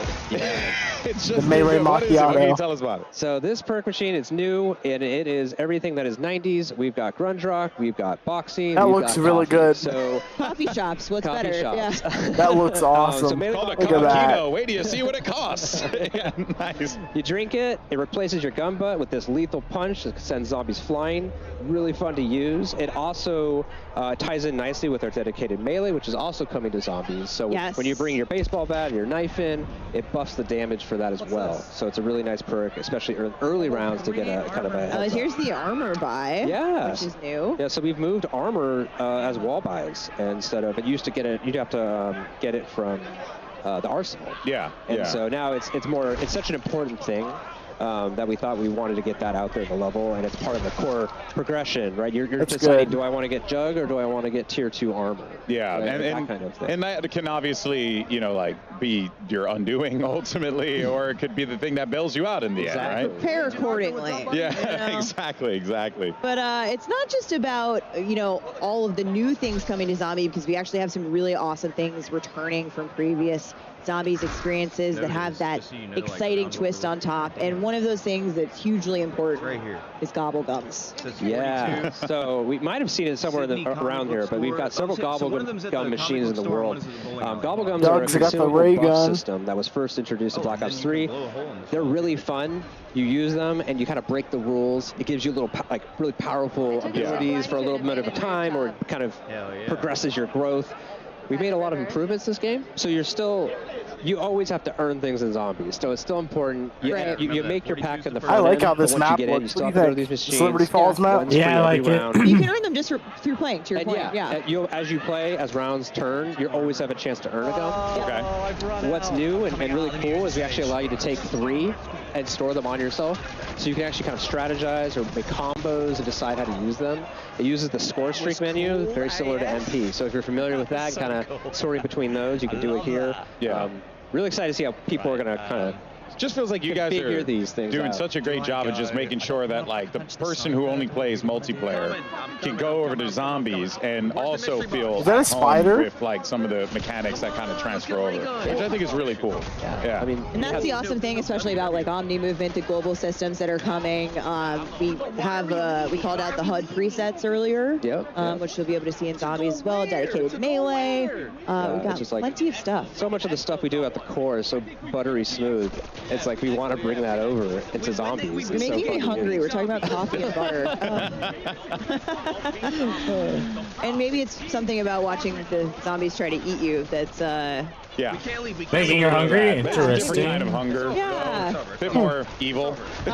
It's just the Melee Macchiato. What can you tell us about it? So this perk machine is new, and it is everything that is 90s. We've got grunge rock, we've got boxing. That looks really good. So coffee shops, what's coffee better? shops. Yeah. That looks awesome. So called a Look at that. cappuccino. Wait till you see what it costs. Yeah, nice. You drink it, it replaces your gun butt with this lethal punch that sends zombies flying. Really fun to use. It also ties in nicely with our dedicated melee, which is also coming to zombies. So when you bring your baseball bat and your knife in, it buffs the damage for that as well. So it's a really nice perk, especially early rounds, to get a kind of a heads Here's up. the armor buy, which is new. Yeah, so we've moved armor as wall buys instead of, it used to get it, you'd have to get it from the arsenal. Yeah. And so now it's such an important thing that we thought we wanted to get that out there at the level, and it's part of the core progression, right? You're deciding, do I want to get Jug or do I want to get tier 2 armor? Yeah, right? and that kind of thing. And that can obviously, like be your undoing ultimately, or it could be the thing that bails you out in the end, right? Prepare accordingly. Yeah, exactly. But it's not just about, all of the new things coming to Zombie, because we actually have some really awesome things returning from previous Zombies experiences that have that exciting twist on top. And one of those things that's hugely important is gobble gums. Yeah, so we might have seen it somewhere around here, but we've got several gum machines in the world. Gobble gums are a consumable buff system that was first introduced in Black Ops 3. They're really fun. You use them and you kind of break the rules. It gives you little really powerful abilities for a little bit of a time, or it kind of progresses your growth. We made a lot of improvements this game, so you always have to earn things in zombies, so it's still important. You make your pack in the front I like end, how this but map once you get in, you looks. still What have do to go you to these think? machines. Celebrity Falls map? Yeah, I like it. You can earn them just through playing, to your point. As you play, as rounds turn, you always have a chance to earn a gum. Okay. What's new and really cool is we actually allow you to take 3 and store them on yourself, so you can actually kind of strategize or make combos and decide how to use them. It uses the score streak menu, very similar to MP. So if you're familiar with that, kind of sorting between those, you can do it here. Yeah. Really excited to see how people are going to kind of just feels like you guys are these things doing out. such a great job of just making sure that the person who only plays multiplayer can go over to zombies and also feel is that a spider with some of the mechanics that kind of transfer over, which I think is really cool. Yeah. I mean, and that's the awesome thing, especially about Omni movement, the global systems that are coming. We have we called out the HUD presets earlier, which you'll be able to see in zombies as well. Dedicated melee. We've got plenty of stuff. So much of the stuff we do at the core is so buttery smooth. It's like we want to bring that over into zombies. You're making me hungry. We're talking about coffee and butter. And maybe it's something about watching the zombies try to eat you that's making you hungry. Interesting. It's a different kind of hunger. Yeah. A bit more evil. The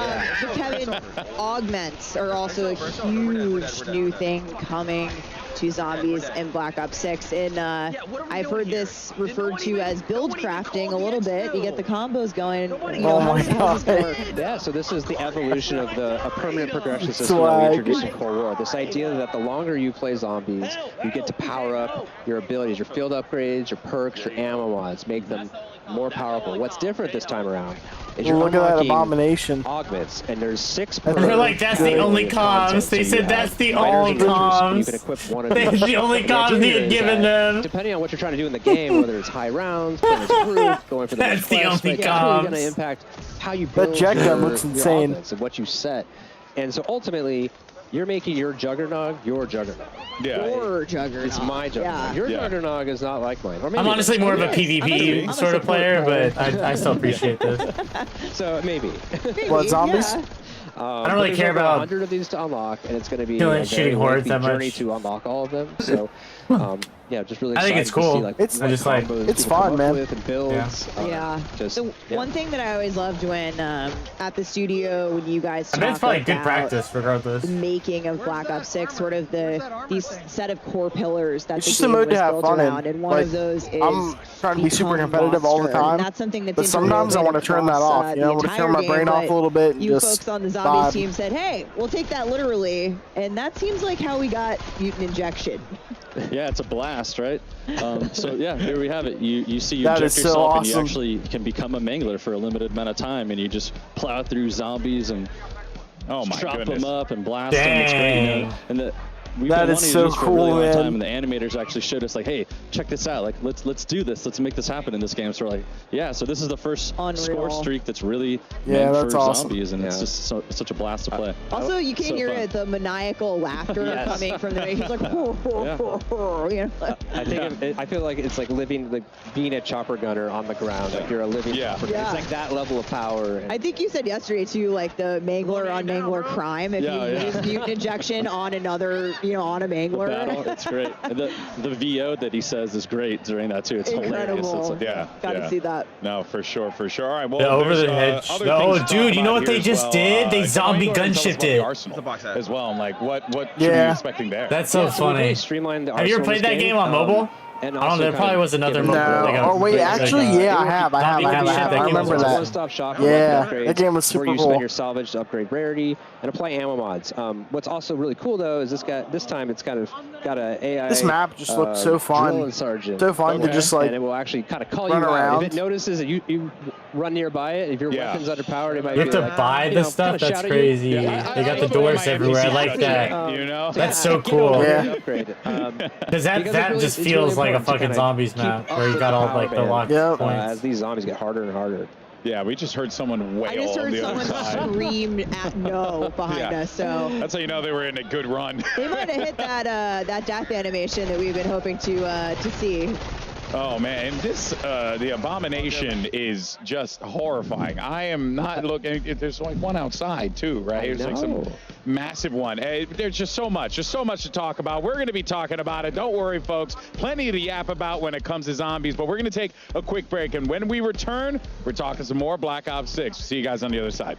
Kevin augments are also a huge new thing coming to zombies in Black Ops 6, and I've heard this referred to as build crafting a little bit. You get the combos going. Oh my god! Yeah, so this is the evolution of a permanent progression system that we introduced in Cold War. This idea that the longer you play zombies, you get to power up your abilities, your field upgrades, your perks, your ammo mods, make them more powerful. What's different this time around is you're look at that unlocking abomination augments, and there's 6 And they're like, that's the only comms. They said that's the only comms. You can equip one of That's the only comms he had given them. Depending on what you're trying to do in the game, whether it's high rounds, whether it's group, going for the That's the only it's really comms. going to impact how you build that jet gun looks your insane. augments and what you set. And so ultimately, you're making your Juggernog your Juggernog. Yeah. Your Juggernog. It's my Juggernog. Your Juggernog is not like mine. Or maybe I'm honestly more of a PvP sort of player, but I still appreciate this. So maybe. What, zombies? I don't really care about 100 of these to unlock, and it's going to be killing a shooting very hordes lengthy that journey much. to unlock all of them. So, yeah, just really I think excited it's to cool. see, like, It's what just combos it's people come fun, up man. with and builds. One thing that I always loved when at the studio when you guys I bet it's talk probably about good practice regardless. the making of Black Ops 6, sort of these set of core pillars that It's the just a game mode was to have built fun around, in. and one Like, of those is I'm trying to be super become competitive all the monster, and time, that's something that's but sometimes I want to turn that across, off. You know, I want to the turn my entire brain game, off a little bit and you just folks on the zombies vibe. team said, "Hey, we'll take that literally," and that seems like how we got mutant injection. Yeah, it's a blast, right? So yeah, here we have it. You see, you That inject is so yourself, and you awesome. actually can become a mangler for a limited amount of time, and you just plow through zombies and chop them up and blast them. It's great, you know? And we've That been is wanting to so do this for a really cool, long man. time, and the animators actually showed us like, hey, check this out. Like, let's do this. Let's make this happen in this game. So we're like, yeah. So this is the first score streak that's really meant that's for awesome. zombies, and it's just it's such a blast to play. Also, you can So hear fun. it, the maniacal laughter Yes. coming from the. He's like, you know. I think I feel like it's like being a chopper gunner on the ground. Like you're a living chopper gunner. It's like that level of power. And I think you said yesterday too, like the mangler on mangler crime. If Yeah, you yeah. use mutant injection on another, on a mangler. Battle, it's great. And the VO that he says is great during that too. It's hilarious. It's like, Gotta see that. No, for sure. All right. Well, The over there's, the hedge. other Oh, things to talk dude, you know about what they here as just well. did? They John, zombie you go ahead and tell us about the gunshifted. Arsenal as well. And like, what should we Yeah. be expecting there? That's so so we've funny. really streamlined the Have you ever Arsenal played that this game on mobile? And I don't know. also There probably kind of was another give mobile. No. like a- Oh wait, like actually, a- yeah, I have. zombie gunship. I That game remember was that. One-stop shop. Yeah, upgrades, that game was super where you cool. spend your salvage to upgrade rarity and apply ammo mods. What's also really cool though is this time it's kind of got a AI. This map just looked so fun. Drill and sergeant. So fun to just like and it will actually kind of call run you out. around. If it notices that you run nearby it, if your weapon's underpowered, it might You have be to like, buy you know, this stuff? kinda That's shout at you. crazy. Yeah, They got the I doors might everywhere. I see like that, that. you know? That's so Get cool. over Yeah. the upgrade. Because that just it's feels really like a important to fucking kinda zombies keep map up where you with got the all power like the band, locked Yep. points. as these zombies get harder and harder. Yeah, we just heard someone wail I just on heard the other someone side. scream at no behind us. So That's how you know they were in a good run. they might have hit that death animation that we've been hoping to see. Oh man, and this the abomination is just horrifying. I am not looking. There's like one outside too, right? There's like some massive one. There's just so much to talk about. We're going to be talking about it. Don't worry, folks. Plenty to yap about when it comes to zombies. But we're going to take a quick break, and when we return, we're talking some more Black Ops 6. See you guys on the other side.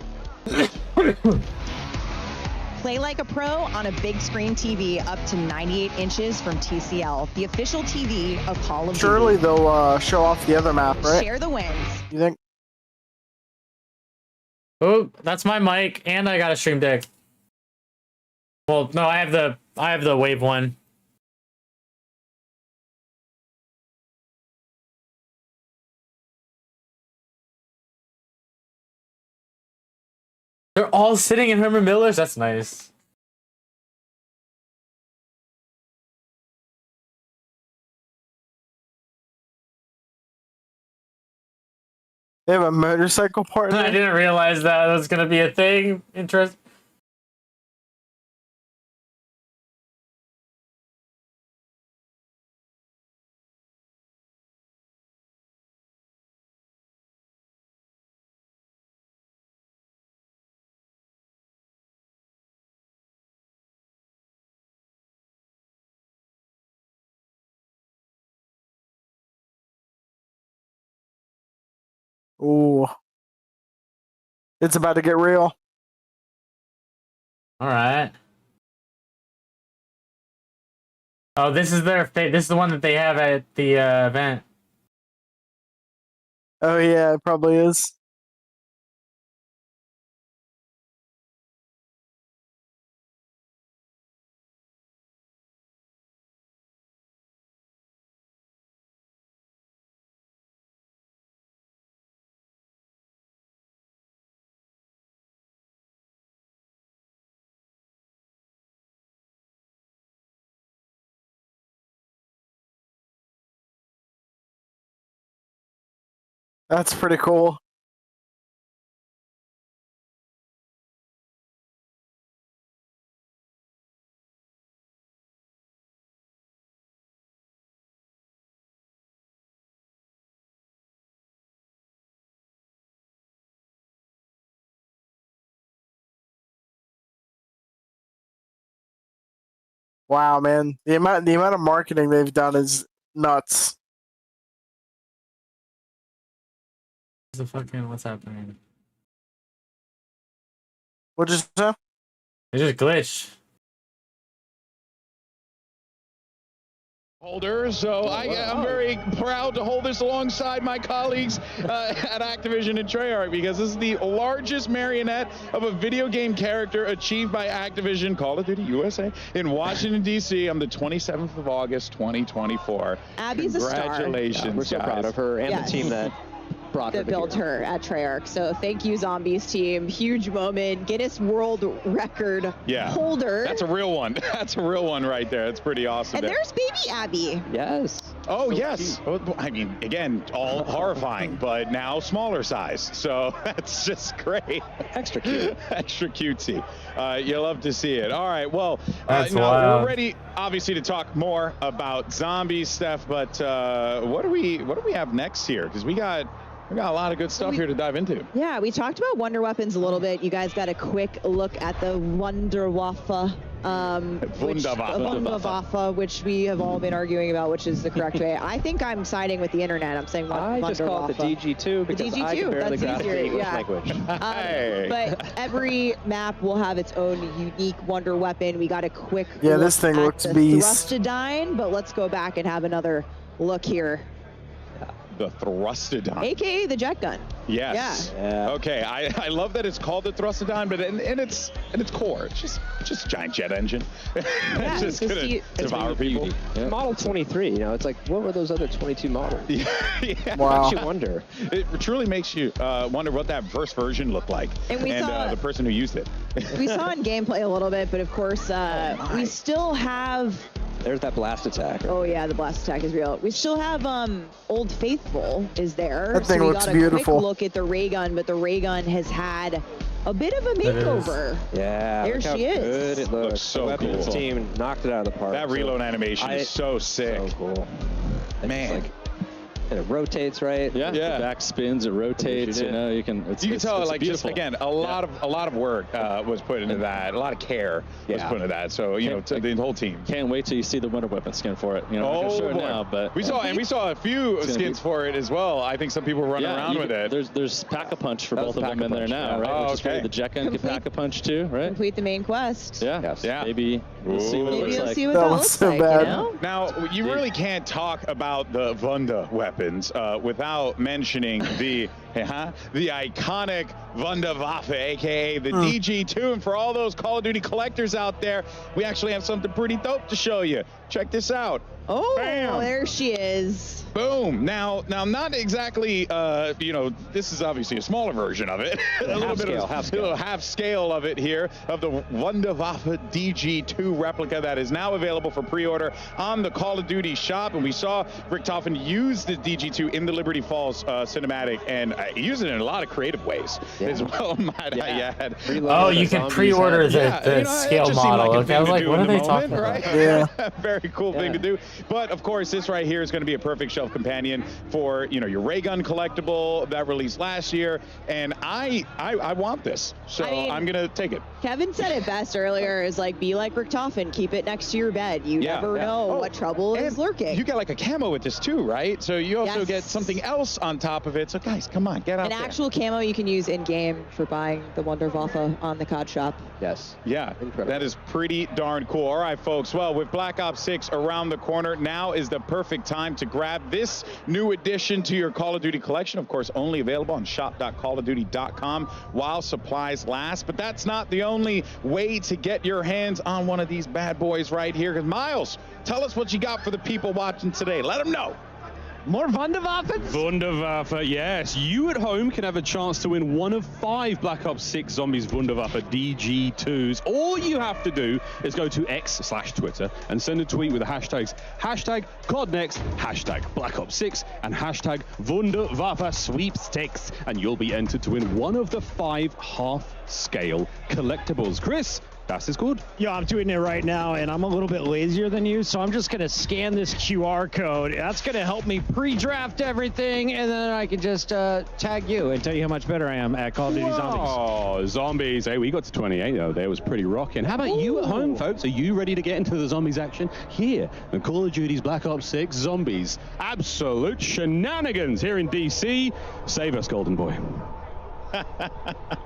Play like a pro on a big screen TV up to 98 inches from TCL, the official TV of Call of surely Duty. they'll show off the other map, right? Share the wins. You think? Oh, that's my mic, and I got a stream deck. Well, no, I have the Wave one. They're all sitting in Herman Miller's. That's nice. They have a motorcycle partner. I didn't realize that was gonna be a thing. Interesting. Ooh, it's about to get real. All right. Oh, this is their this is the one that they have at the event. Oh yeah, it probably is. That's pretty cool. Wow, man. The amount of marketing they've done is nuts. What's happening? What just happened? It just glitched. Holders, so I'm very proud to hold this alongside my colleagues at Activision and Treyarch, because this is the largest marionette of a video game character achieved by Activision Call of Duty USA in Washington, D.C. on the 27th of August, 2024. Abby's a star. Congratulations, Yeah, we're so proud of her and the team that brought her built her at Treyarch. So thank you, Zombies team. Huge moment. Guinness World Record holder. That's a real one. That's a real one right there. That's pretty awesome. And there's baby Abby. Yes. Oh, yes. Oh, I mean, again, all horrifying, but now smaller size. So that's just great. Extra cute. Extra cutesy. You love to see it. All right. Well, That's now wild. we're ready, obviously, to talk more about zombies, Steph. But what do we have next here? Because we got a lot of good stuff here to dive into. Yeah, we talked about Wonder Weapons a little bit. You guys got a quick look at the Wunderwaffe. Wunderwaffe, which we have all been arguing about, which is the correct way. I think I'm siding with the internet. I'm saying I just call it the DG2 because I can barely grasp the English language. But every map will have its own unique Wonder Weapon. We got a quick Yeah, look this thing at looks the beast. Thrustodine, but let's go back and have another look here. The Thrustodine. AKA the jet gun. Yes. Yeah. Okay. I love that it's called the Thrustodine, but in its core, it's just a giant jet engine. Yeah, It's just gonna devour people. Yeah. Model 23, you know, it's like, what were those other 22 models? Yeah. Wow. Makes you wonder. It truly makes you wonder what that first version looked like, And we saw- the person who used it. We saw in gameplay a little bit, but of course, we still have. There's that blast attack. Oh yeah, the blast attack is real. We still have Old Faithful is there. That thing so we looks got a beautiful. quick look at the ray gun, but the ray gun has had a bit of a makeover. Yeah, There look how she is. good it looks. So the weapons cool. team knocked it out of the park. That reload animation is so sick. So cool. It's Man. like, and it rotates, right? Yeah, the back spins, it rotates, you know, you can tell, it's like, just beautiful. again, a lot of work was put into that, a lot of care was put into that. So the whole team. Can't wait till you see the Wonder Weapon skin for it. You know, I'm not gonna show it now, but we saw a few It's gonna skins for it as well. I think some people were running around with it. There's Pack-a-Punch for That both was of them in there Pack-a-Punch, now, yeah. right? Oh, Which is great. okay. The jet gun can Pack-a-Punch too, right? Complete the main quest. Yeah. Yeah. Maybe we'll see what it Maybe looks you'll like. see what That that was looks so like. bad. You know? Now, you really can't talk about the Wunda weapons without mentioning the iconic Wunderwaffe, aka the DG2. And for all those Call of Duty collectors out there, we actually have something pretty dope to show you. Check this out. Oh, Bam. there she is. Boom. Now, not exactly, this is obviously a smaller version of it. A little bit of half scale of it here, of the Wunderwaffe DG2 replica that is now available for pre-order on the Call of Duty shop. And we saw Richtofen use the DG2 in the Liberty Falls cinematic, and use it in a lot of creative ways as well, might I add. Oh, you can pre-order the scale model. Okay, I was like, what are they talking about? Yeah. Very cool thing to do. But of course, this right here is going to be a perfect shelf companion for your ray gun collectible that released last year, and I want this, so I'm gonna take it. Kevin said it best earlier, is like, be like Richtofen, keep it next to your bed. You never know what trouble is lurking. You get like a camo with this too, right? So you also get something else on top of it. So guys, come on, get out there. An actual camo you can use in game for buying the Wunderwaffe on the COD shop. Yes. Yeah, that is pretty darn cool. All right, folks. Well, with Black Ops 6 around the corner, now is the perfect time to grab this new addition to your Call of Duty collection. Of course, only available on shop.callofduty.com while supplies last. But that's not the only way to get your hands on one of these bad boys right here. Because Miles, tell us what you got for the people watching today. Let them know. More Wunderwaffen? Wunderwaffe, yes. You at home can have a chance to win one of 5 Black Ops 6 Zombies Wunderwaffe DG2s. All you have to do is go to X/Twitter and send a tweet with the hashtags #Cod Next, #Black Ops 6, and #Wunderwaffe Sweepstakes, and you'll be entered to win one of the 5 half-scale collectibles. Chris, Das ist gut. Yo, I'm tweeting it right now, and I'm a little bit lazier than you, so I'm just going to scan this QR code. That's going to help me pre-draft everything, and then I can just tag you and tell you how much better I am at Call of Duty Zombies. Oh, zombies. Hey, we got to 28, though. That was pretty rocking. How about you at home, folks? Are you ready to get into the zombies action? Here in Call of Duty's Black Ops 6 Zombies. Absolute shenanigans here in DC. Save us, Golden Boy.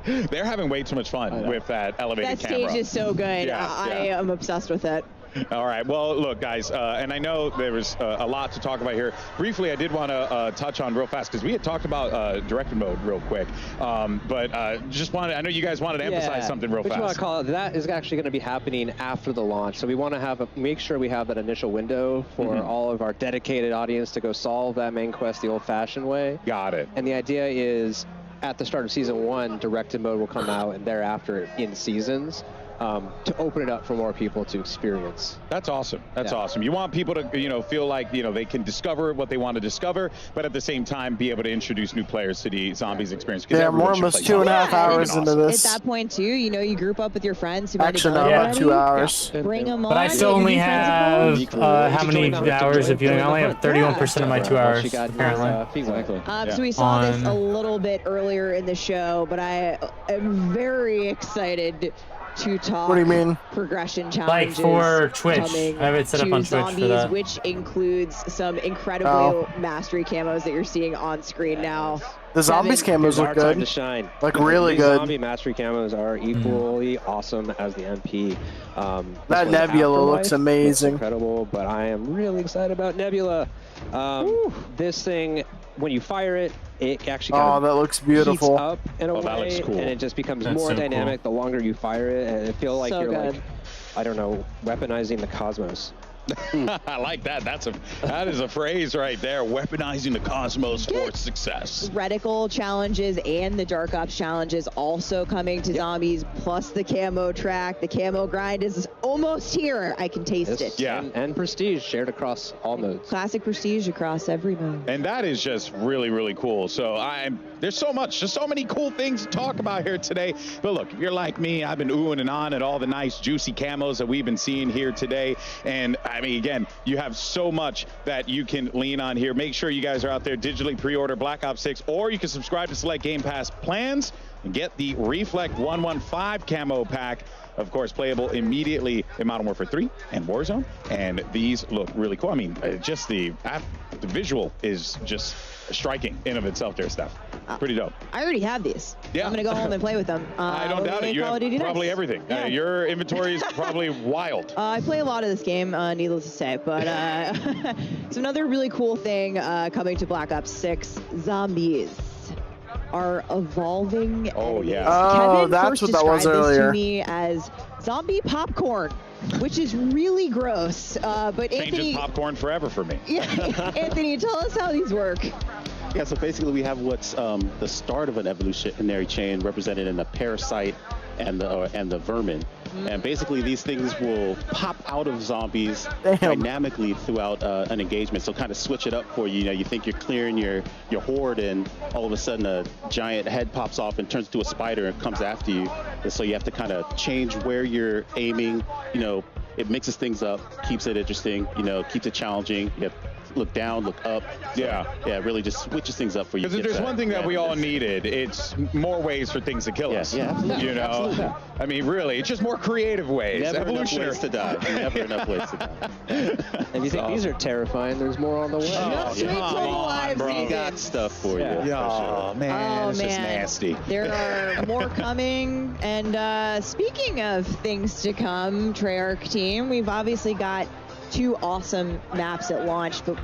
They're having way too much fun with that elevated camera. That stage is so good. I am obsessed with it. All right. Well, look, guys, and I know there was a lot to talk about here. Briefly, I did want to touch on real fast because we had talked about directed mode real quick. But just wanted, I know you guys wanted to emphasize something real fast. What you want to call it, that is actually going to be happening after the launch. So we want to make sure we have that initial window for all of our dedicated audience to go solve that main quest the old-fashioned way. Got it. And the idea is at the start of Season 1, directed mode will come out, and thereafter in seasons. To open it up for more people to experience. That's awesome. That's awesome. You want people to, feel like, they can discover what they want to discover, but at the same time be able to introduce new players to the zombies experience. Yeah, we're almost 2.5 hours into this. At that point, too, you group up with your friends. Who Actually, no, about 2 hours. Bring them on. But I still only have, how many hours of viewing? I only have 31% of my 2 hours, apparently. So we saw this a little bit earlier in the show, but I am very excited to talk. What do you mean? Progression Like challenges. for Twitch. I have it set up on Twitch zombies, for that. which includes some incredible mastery camos that you're seeing on screen now. The zombies camos look good. Time to shine. Like really These good. Zombie mastery camos are equally awesome as the MP. That Nebula looks amazing. Incredible, but I am really excited about Nebula. This thing, when you fire it, it actually kind of that looks beautiful. heats up in a way, that looks cool. and it just becomes more dynamic the longer you fire it, and it feels like you're like, I don't know, weaponizing the cosmos. I like that. That is a phrase right there. Weaponizing the cosmos for its success. Reticle challenges and the Dark Ops challenges also coming to zombies, plus the camo track. The camo grind is almost here. I can taste it. Yeah. And prestige shared across all modes. Classic prestige across every mode. And that is just really, really cool. So there's so much, just so many cool things to talk about here today. But look, if you're like me, I've been oohing and on at all the nice juicy camos that we've been seeing here today. And I mean, again, you have so much that you can lean on here. Make sure you guys are out there digitally pre-order Black Ops 6, or you can subscribe to select Game Pass plans and get the Reflect 115 camo pack. Of course, playable immediately in Modern Warfare 3 and Warzone. And these look really cool. I mean, just the visual is just striking in of itself there, Steph. Pretty dope. I already have these. Yeah. I'm going to go home and play with them. I don't doubt it. You have probably everything. Yeah. Your inventory is probably wild. I play a lot of this game, needless to say. But so another really cool thing coming to Black Ops 6, zombies are evolving. Oh, yeah. Kevin that's first what that was described this earlier. to me as zombie popcorn, which is really gross. But Changes Anthony, popcorn forever for me. yeah, Anthony, tell us how these work. Yeah, so basically we have what's the start of an evolutionary chain represented in the parasite and the vermin. And basically these things will pop out of zombies dynamically throughout an engagement. So kind of switch it up for you. You think you're clearing your horde, and all of a sudden a giant head pops off and turns into a spider and comes after you. And so you have to kind of change where you're aiming. It mixes things up, keeps it interesting, keeps it challenging. You have to look down, look up. Yeah. Yeah, really just switches things up for you. Because if there's one thing that we all needed, it's more ways for things to kill us. Yeah, absolutely. Absolutely. I mean, really, it's just more creative ways. Never Evolutionary. enough ways to die. Never enough ways to die. And you think these are terrifying? There's more on the way. Come on, bro. We got stuff for you. Oh, man, this is nasty. There are more coming. And speaking of things to come, Treyarch team, we've obviously got 2 awesome maps at launch, but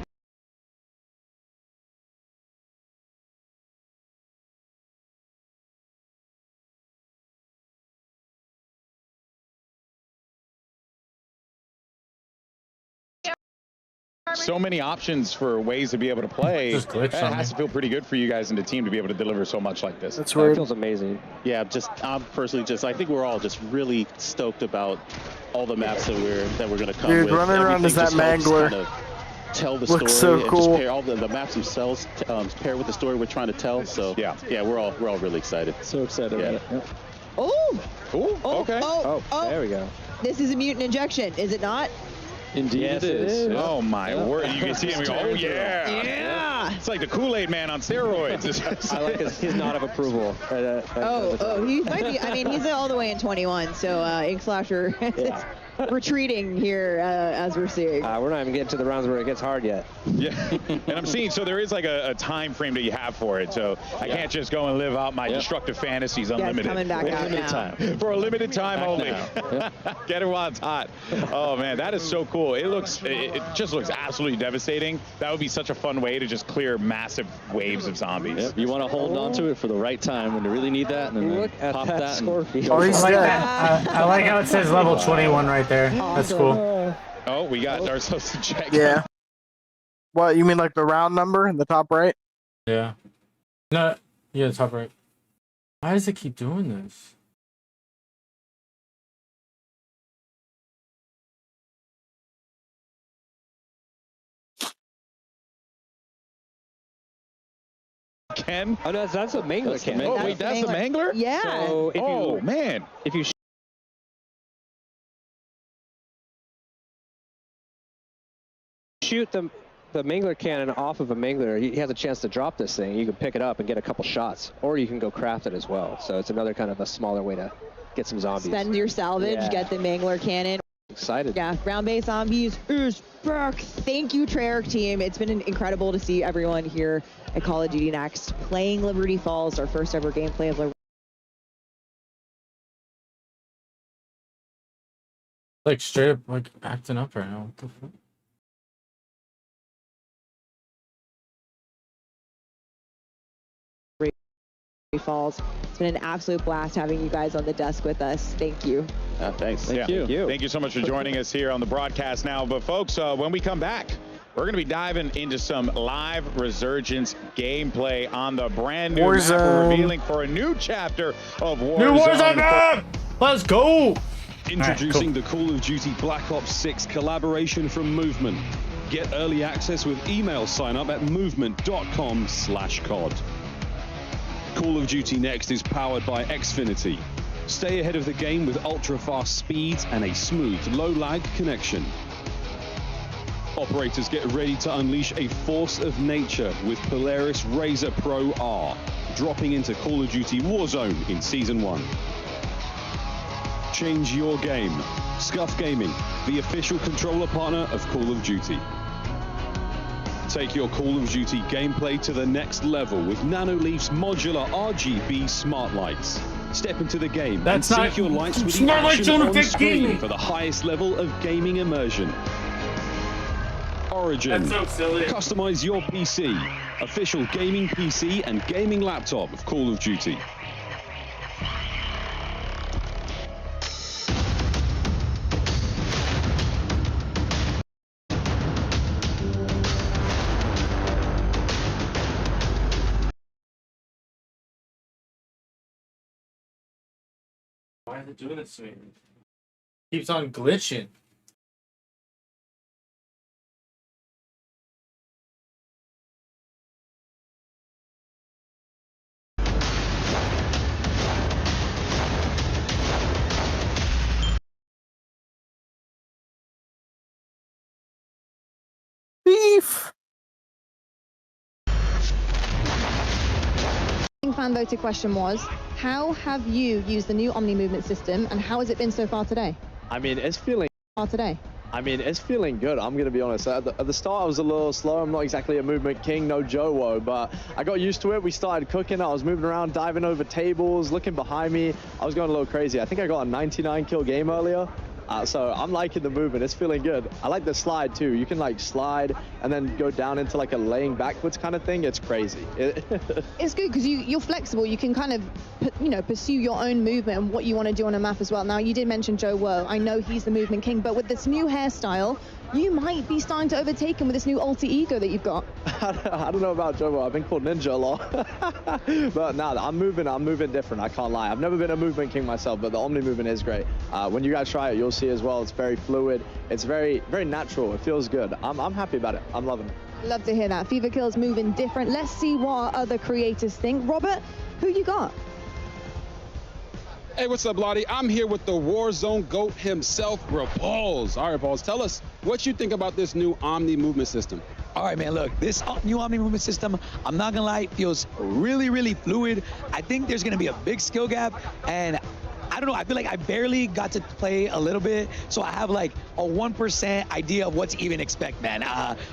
so many options for ways to be able to play. It has to feel pretty good for you guys and the team to be able to deliver so much like this. That's weird. It feels amazing. Yeah, I'm personally I think we're all just really stoked about all the maps that we're going to come with. Dude, running around as that Mangler. Kind of tell the looks story so and cool. just pair all the maps themselves pair with the story we're trying to tell. So yeah, we're all really excited. So excited. Yeah. Oh! Ooh, okay. There we go. This is a mutant injection, is it not? Indeed, Yes, it is. it is. Oh my word! You can see him go, oh yeah, Yeah. It's like the Kool-Aid Man on steroids. I like his nod of approval. He might be. I mean, he's all the way in 21, so Ink Slasher is retreating here as we're seeing. We're not even getting to the rounds where it gets hard yet. Yeah, and I'm seeing, so there is like a time frame that you have for it, so I can't just go and live out my destructive fantasies unlimited. Coming back out Limited now. time. For a limited time Back only. now. Get it while it's hot. Oh man, that is so cool. It just looks absolutely devastating. That would be such a fun way to just clear massive waves of zombies. Yep. You want to hold on to it for the right time when you really need that, and then pop that. And I like that. I like how it says level 21 right there. That's cool. Oh, we got ourselves to check. Yeah. What, you mean like the round number in the top right? Yeah. No. Yeah, top right. Why does it keep doing this? Ken? Oh, no, that's a Mangler Ken. Oh, wait, that's a Mangler? Yeah. So if you shoot the Mangler cannon off of a Mangler, he has a chance to drop this thing. You can pick it up and get a couple shots, or you can go craft it as well. So it's another kind of a smaller way to get some zombies. Spend your salvage, get the Mangler cannon. Excited. Yeah, ground-based zombies is back. Thank you, Treyarch team. It's been incredible to see everyone here at Call of Duty Next playing Liberty Falls, our first ever gameplay of Liberty. Like straight up like acting up right now. What the fuck? Falls. It's been an absolute blast having you guys on the desk with us. Thank you. Thanks. Thank you. Thank you so much for joining us here on the broadcast now. But folks, when we come back, we're going to be diving into some live Resurgence gameplay on the brand new map we're revealing for a new chapter of Warzone. New Warzone map! Let's go! Introducing the Call of Duty Black Ops 6 collaboration from Movement. Get early access with email sign up at movement.com/COD. Call of Duty Next is powered by Xfinity. Stay ahead of the game with ultra-fast speeds and a smooth, low-lag connection. Operators get ready to unleash a force of nature with Polaris Razor Pro R, dropping into Call of Duty Warzone in Season 1. Change your game. Scuff Gaming, the official controller partner of Call of Duty. Take your Call of Duty gameplay to the next level with Nanoleaf's modular RGB smart lights. Step into the game and sync your lights with the action on screen for the highest level of gaming immersion. Origin. That's so silly. Customize your PC. Official gaming PC and gaming laptop of Call of Duty. Why is it doing this to me? Keeps on glitching. Beef. Fan voted question was, how have you used the new Omni movement system and how has it been so far today? I mean, it's feeling good. I'm going to be honest. At the start, I was a little slow. I'm not exactly a movement king, no Joe-Wo, but I got used to it. We started cooking. I was moving around, diving over tables, looking behind me. I was going a little crazy. I think I got a 99 kill game earlier. So I'm liking the movement. It's feeling good. I like the slide too. You can like slide and then go down into like a laying backwards kind of thing. It's crazy. It's good because you're flexible. You can kind of, pursue your own movement and what you want to do on a map as well. Now, you did mention Joe-Wo. I know he's the movement king, but with this new hairstyle, you might be starting to overtake him with this new alter ego that you've got. I don't know about Joe-Wo. I've been called Ninja a lot. But no, I'm moving different. I can't lie. I've never been a movement king myself, but the Omni movement is great. When you guys try it, you'll see as well. It's very fluid. It's very, very natural. It feels good. I'm happy about it. I'm loving it. Love to hear that. Fever Kill's moving different. Let's see what other creators think. Robert, who you got? Hey, what's up, Lottie? I'm here with the Warzone GOAT himself, Repulse. All right, Repulse, tell us what you think about this new Omni movement system. All right, man, look, this new Omni movement system, I'm not gonna lie, feels really, really fluid. I think there's gonna be a big skill gap, and I don't know, I feel like I barely got to play a little bit, so I have like a 1% idea of what to even expect, man.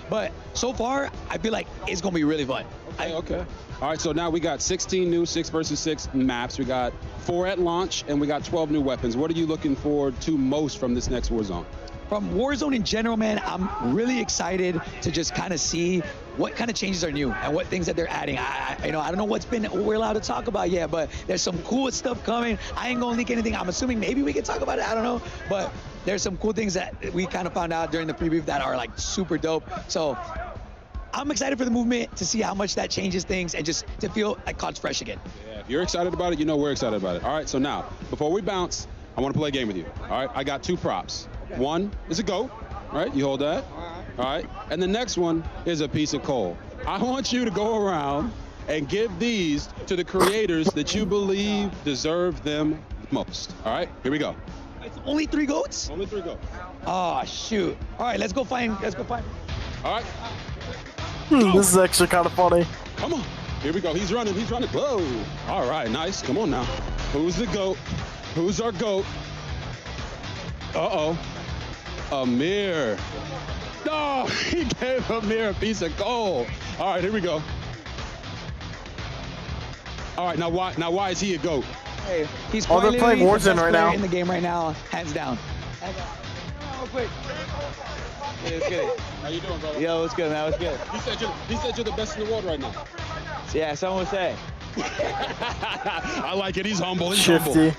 But so far, I feel like it's gonna be really fun. Okay. All right, so now we got 16 new 6 versus 6 maps. We got 4 at launch, and we got 12 new weapons. What are you looking forward to most from this next Warzone? From Warzone in general, man, I'm really excited to just kind of see what kind of changes are new and what things that they're adding. I don't know what we're allowed to talk about yet, but there's some cool stuff coming. I ain't gonna leak anything. I'm assuming maybe we can talk about it. I don't know, but there's some cool things that we kind of found out during the preview that are like super dope. So I'm excited for the movement to see how much that changes things and just to feel like COD's fresh again. Yeah, if you're excited about it, you know we're excited about it. All right, so now, before we bounce, I want to play a game with you. All right, I got 2 props. One is a GOAT, all right? You hold that. All right, and the next one is a piece of coal. I want you to go around and give these to the creators that you believe deserve them most. All right, here we go. It's only 3 GOATs? Only 3 GOATs. Oh, shoot. All right, let's go find. All right. This is actually kind of funny. Come on. Here we go. He's running. Whoa. All right, nice. Come on now. Who's the GOAT? Who's our GOAT? Uh-oh. Amir. No, he gave Amir a piece of coal. All right, here we go. All right, now why is he a GOAT? Hey, he's they're playing Warzone right now. In the game right now, hands down. Real quick. Hey, it's good. How you doing, brother? Yo, what's good, man? What's good? He said you're the best in the world right now. Yeah, someone would say. I like it. He's humble. He's Shifty. humble.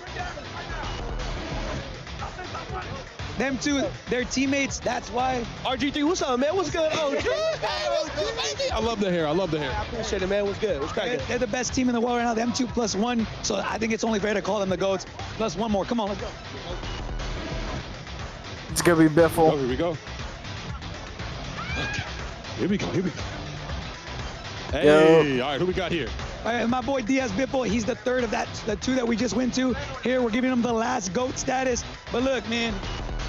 Them two, they're teammates. That's why. RG3, what's up, man? What's good? Oh, I love the hair. I appreciate it, man. What's good? What's cracking? They're the best team in the world right now. Them 2 plus 1. So I think it's only fair to call them the GOATs. Plus 1 more. Come on, let's go. It's gonna be Biffle. Oh, here we go. Okay. Here we go. Hey, all right, who we got here? All right, my boy Diaz Biffle, he's the 3rd of the 2 that we just went to. Here, we're giving him the last GOAT status. But look, man,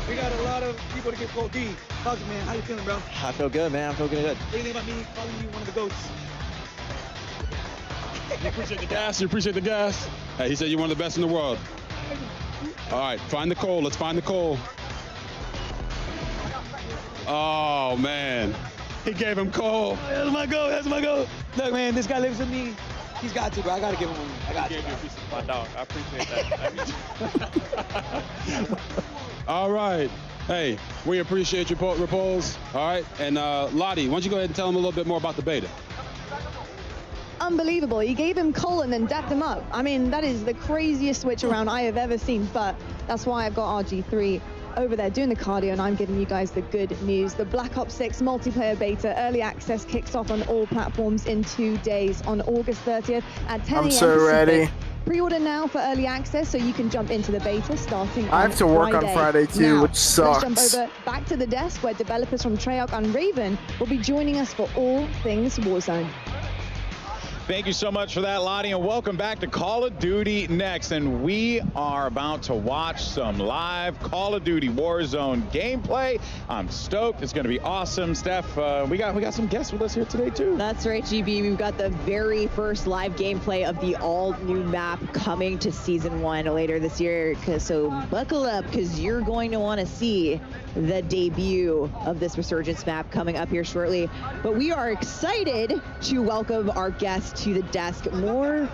we got a lot of people to get called D. Talk to me, man. How you feeling, bro? I feel good, man. I feel good. What do you think about me calling you one of the GOATs? You appreciate the gas. Hey, he said you're one of the best in the world. All right, find the coal. Let's find the coal. Oh, man. He gave him coal. That's my GOAT. Look, man, this guy lives with me. He's got to, bro. I got to give him one. I got to. My dog. I appreciate that. All right. Hey, we appreciate your Repulse. All right. And Lottie, why don't you go ahead and tell him a little bit more about the beta? Unbelievable. He gave him coal and then dapped him up. I mean, that is the craziest switch around I have ever seen, but that's why I've got RG3 over there doing the cardio, and I'm giving you guys the good news. The Black Ops 6 multiplayer beta early access kicks off on all platforms in 2 days on August 30th at 10 a.m. I'm so ready. Pre-order now for early access so you can jump into the beta starting on I have to work on Friday too, now, which sucks. Let's jump over back to the desk where developers from Treyarch and Raven will be joining us for all things Warzone. Thank you so much for that, Lottie, and welcome back to Call of Duty Next. And we are about to watch some live Call of Duty Warzone gameplay. I'm stoked. It's going to be awesome. Steph, we got some guests with us here today, too. That's right, GB. We've got the very first live gameplay of the all-new map coming to Season 1 later this year. So buckle up, because you're going to want to see the debut of this Resurgence map coming up here shortly. But we are excited to welcome our guests to the desk. More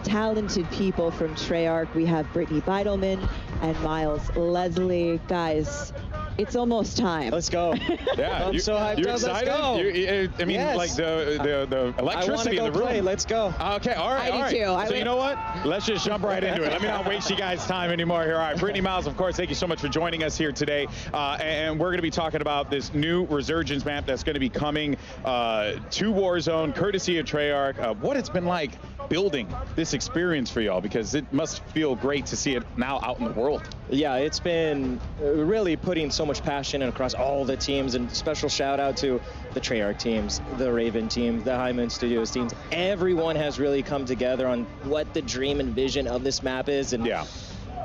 talented people from Treyarch. We have Brittany Beidelman and Miles Leslie. Guys, it's almost time. Let's go. Yeah, I'm so hyped you're up. excited? Let's go. I mean, yes. like the electricity in the room. Play. Let's go. Okay, all right, I do too. So you know what? Let's just jump right into it. Let me not waste you guys' time anymore here. All right, Brittany, Miles, of course, thank you so much for joining us here today. And we're going to be talking about this new Resurgence map that's going to be coming to Warzone, courtesy of Treyarch. What it's been like building this experience for y'all, because it must feel great to see it now out in the world. Yeah, it's been really putting so much passion across all the teams, and special shout out to the Treyarch teams, the Raven teams, the High Moon Studios teams. Everyone has really come together on what the dream and vision of this map is, and yeah,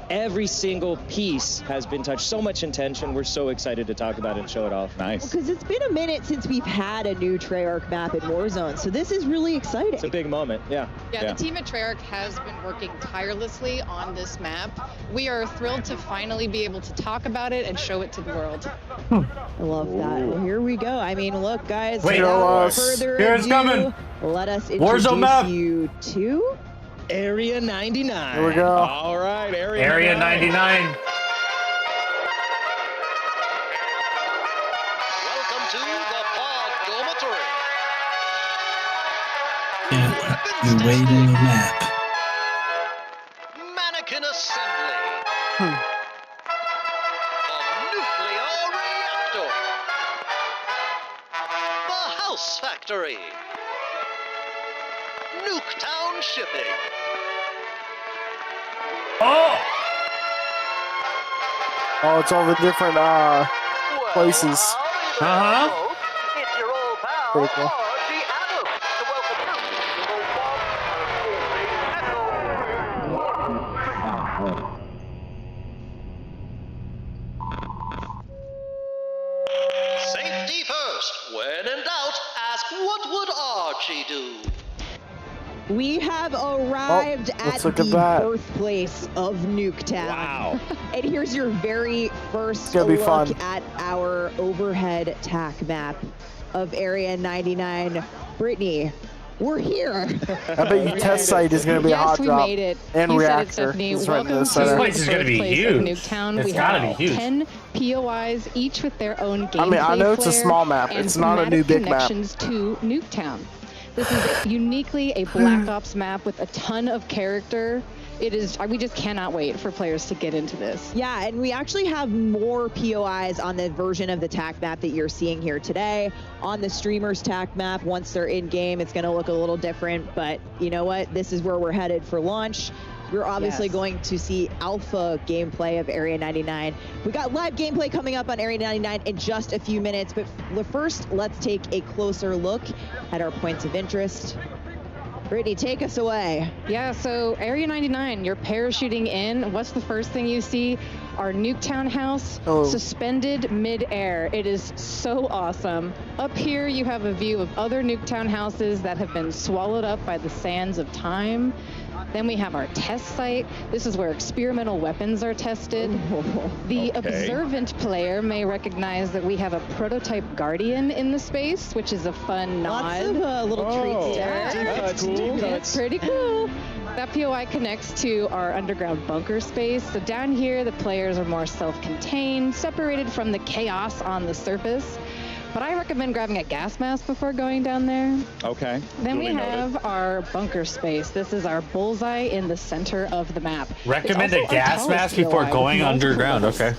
every single piece has been touched. So much intention. We're so excited to talk about it and show it off. Nice. Because it's been a minute since we've had a new Treyarch map in Warzone, so this is really exciting. It's a big moment, yeah. Yeah, the team at Treyarch has been working tirelessly on this map. We are thrilled to finally be able to talk about it and show it to the world. I love that. Well, here we go. I mean, look, guys. Wait, without further here it's ado, coming. Let us Warzone map. introduce you to Area 99. Here we go. All right, Area 99. Welcome to the Pod Dormitory. You're waiting a map. Mannequin assembly. The nuclear reactor. The house factory. Nuketown shipping. Oh! Oh, it's all the different places. Uh-huh. It's your old pal, Pretty cool. RG Adams, to welcome you. Safety first. When in doubt, ask what would Archie do? We have arrived at the birthplace of Nuketown. Wow. And here's your very first gonna be look fun. at our overhead TAC map of Area 99. Brittany, we're here. I bet your test site is going to be a hot we drop. made it. And You said it, reactor. Stephanie. It's right in the Welcome center. to This place is gonna be birthplace of huge. Nuketown. It's We gotta have be huge. 10 POIs, each with their own gameplay I mean, I know it's a flair small map. and It's not a new thematic big map. connections to Nuketown. This is uniquely a Black Ops map with a ton of character. It is. We just cannot wait for players to get into this. Yeah, and we actually have more POIs on the version of the TAC map that you're seeing here today. On the streamers TAC map, once they're in game, it's going to look a little different, but you know what? This is where we're headed for launch. You're obviously going to see alpha gameplay of Area 99. We got live gameplay coming up on Area 99 in just a few minutes, but first, let's take a closer look at our points of interest. Brittany, take us away. Yeah, so Area 99, you're parachuting in. What's the first thing you see? Our Nuketown house suspended mid-air. It is so awesome. Up here, you have a view of other Nuketown houses that have been swallowed up by the sands of time. Then we have our test site. This is where experimental weapons are tested. The observant player may recognize that we have a prototype Guardian in the space, which is a fun nod. Lots of little treats there. That's cool. That's pretty cool. That POI connects to our underground bunker space. So down here, the players are more self-contained, separated from the chaos on the surface. But I recommend grabbing a gas mask before going down there. Okay. Then we have our bunker space. This is our bullseye in the center of the map. Recommend a gas mask before going underground. Okay.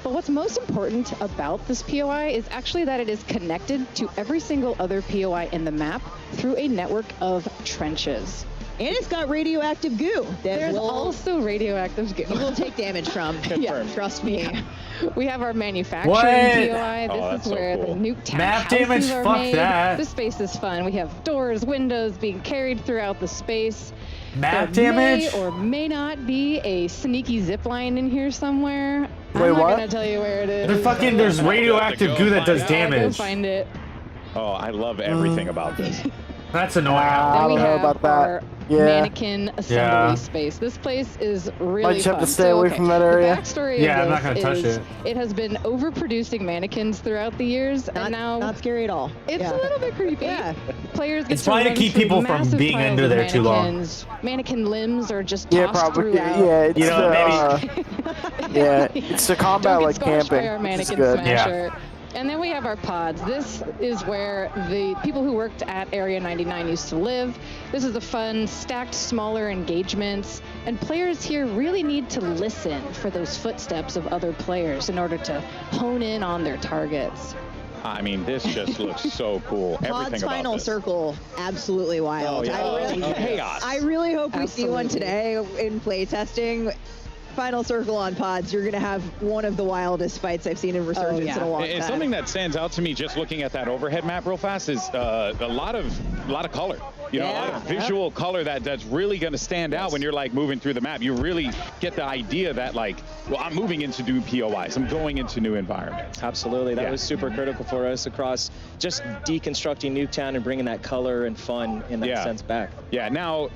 But what's most important about this POI is actually that it is connected to every single other POI in the map through a network of trenches. And it's got radioactive goo. There's also radioactive goo. You will take damage from. Yeah, trust me. Yeah. We have our manufacturing POI. This is where the Nuketown Map houses damage, are fuck made. that. This space is fun. We have doors, windows being carried throughout the space. Map there damage? may or may not be a sneaky zip line in here somewhere. Wait, I'm not what? gonna tell you where it is. There's radioactive goo that does Go damage. find it. Oh, I love everything about this. That's annoying. I don't know about that. Yeah. Mannequin assembly space. This place is really Might just have fun. to stay away from that area. The backstory Yeah, of I'm not this gonna touch is it. it has been overproducing mannequins throughout the years, and now Not scary at all. it's a little bit creepy. Yeah. Players get It's probably to run keep through people from massive being piles under of there too long. mannequins. Mannequin limbs are just Yeah, tossed probably. throughout. Yeah, it's You know, it's the combat Don't like get squashed by camping. our Which is mannequin good. smasher. And then we have our pods. This is where the people who worked at Area 99 used to live. This is a fun, stacked, smaller engagements. And players here really need to listen for those footsteps of other players in order to hone in on their targets. I mean, this just looks so cool. Everything Pod's about final this. circle, absolutely wild. Oh, yeah. Chaos. I really hope we see one Absolutely. today in playtesting. Final circle on Pods, you're going to have one of the wildest fights I've seen in Resurgence in a long And time. something that stands out to me just looking at that overhead map real fast is a lot of color. You know, a lot of visual color that's really going to stand out when you're like moving through the map. You really get the idea that like, well, I'm moving into new POIs. I'm going into new environments. Absolutely. That was super critical for us across just deconstructing Nuketown and bringing that color and fun in that sense back. Yeah. Now,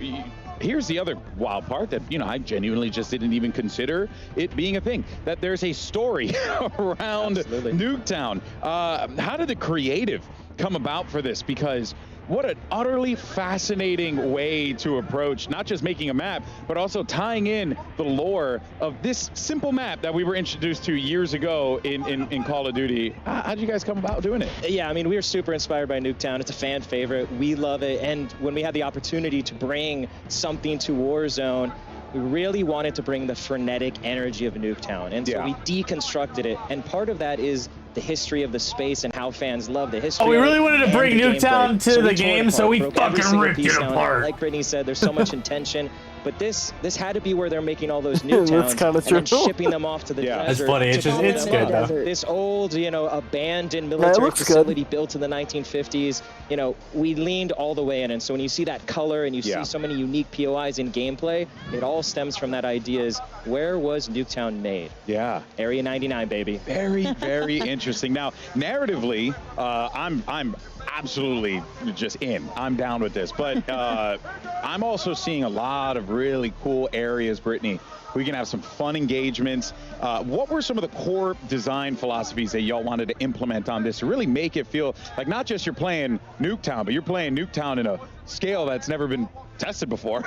here's the other wild part that, you know, I genuinely just didn't even consider it being a thing, that there's a story around Nuketown. How did the creative come about for this? Because what an utterly fascinating way to approach not just making a map, but also tying in the lore of this simple map that we were introduced to years ago in Call of Duty. How did you guys come about doing it? Yeah, I mean, we were super inspired by Nuketown. It's a fan favorite. We love it. And when we had the opportunity to bring something to Warzone, we really wanted to bring the frenetic energy of Nuketown. And so we deconstructed it. And part of that is the history of the space and how fans love the history. Oh, we really wanted to bring Nuketown to the game, so we fucking ripped it apart. Like Brittany said, there's so much intention. But this had to be where they're making all those Nuketowns and then shipping them off to the desert. That's funny. It's just, it's good though. This old, you know, abandoned military facility built in the 1950s. You know, we leaned all the way in, and so when you see that color and you see so many unique POIs in gameplay, it all stems from that idea: is where was Nuketown made? Yeah, Area 99, baby. Very, very interesting. Now, narratively, I'm absolutely just in. I'm down with this, but I'm also seeing a lot of really cool areas, Brittany. We can have some fun engagements. What were some of the core design philosophies that y'all wanted to implement on this to really make it feel like not just you're playing Nuketown, but you're playing Nuketown in a scale that's never been tested before?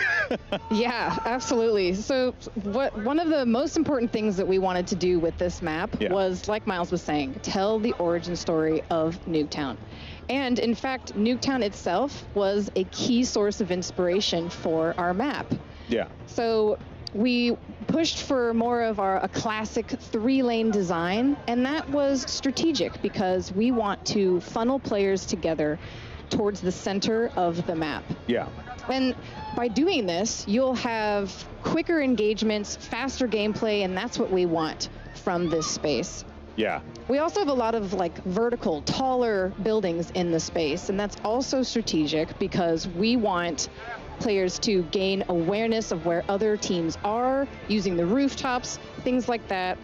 Yeah, absolutely. So one of the most important things that we wanted to do with this map was, like Miles was saying, tell the origin story of Nuketown. And in fact, Nuketown itself was a key source of inspiration for our map. Yeah. So we pushed for more of a classic 3-lane design, and that was strategic because we want to funnel players together towards the center of the map. Yeah. And by doing this, you'll have quicker engagements, faster gameplay, and that's what we want from this space. Yeah. We also have a lot of like vertical, taller buildings in the space, and that's also strategic because we want players to gain awareness of where other teams are, using the rooftops, things like that,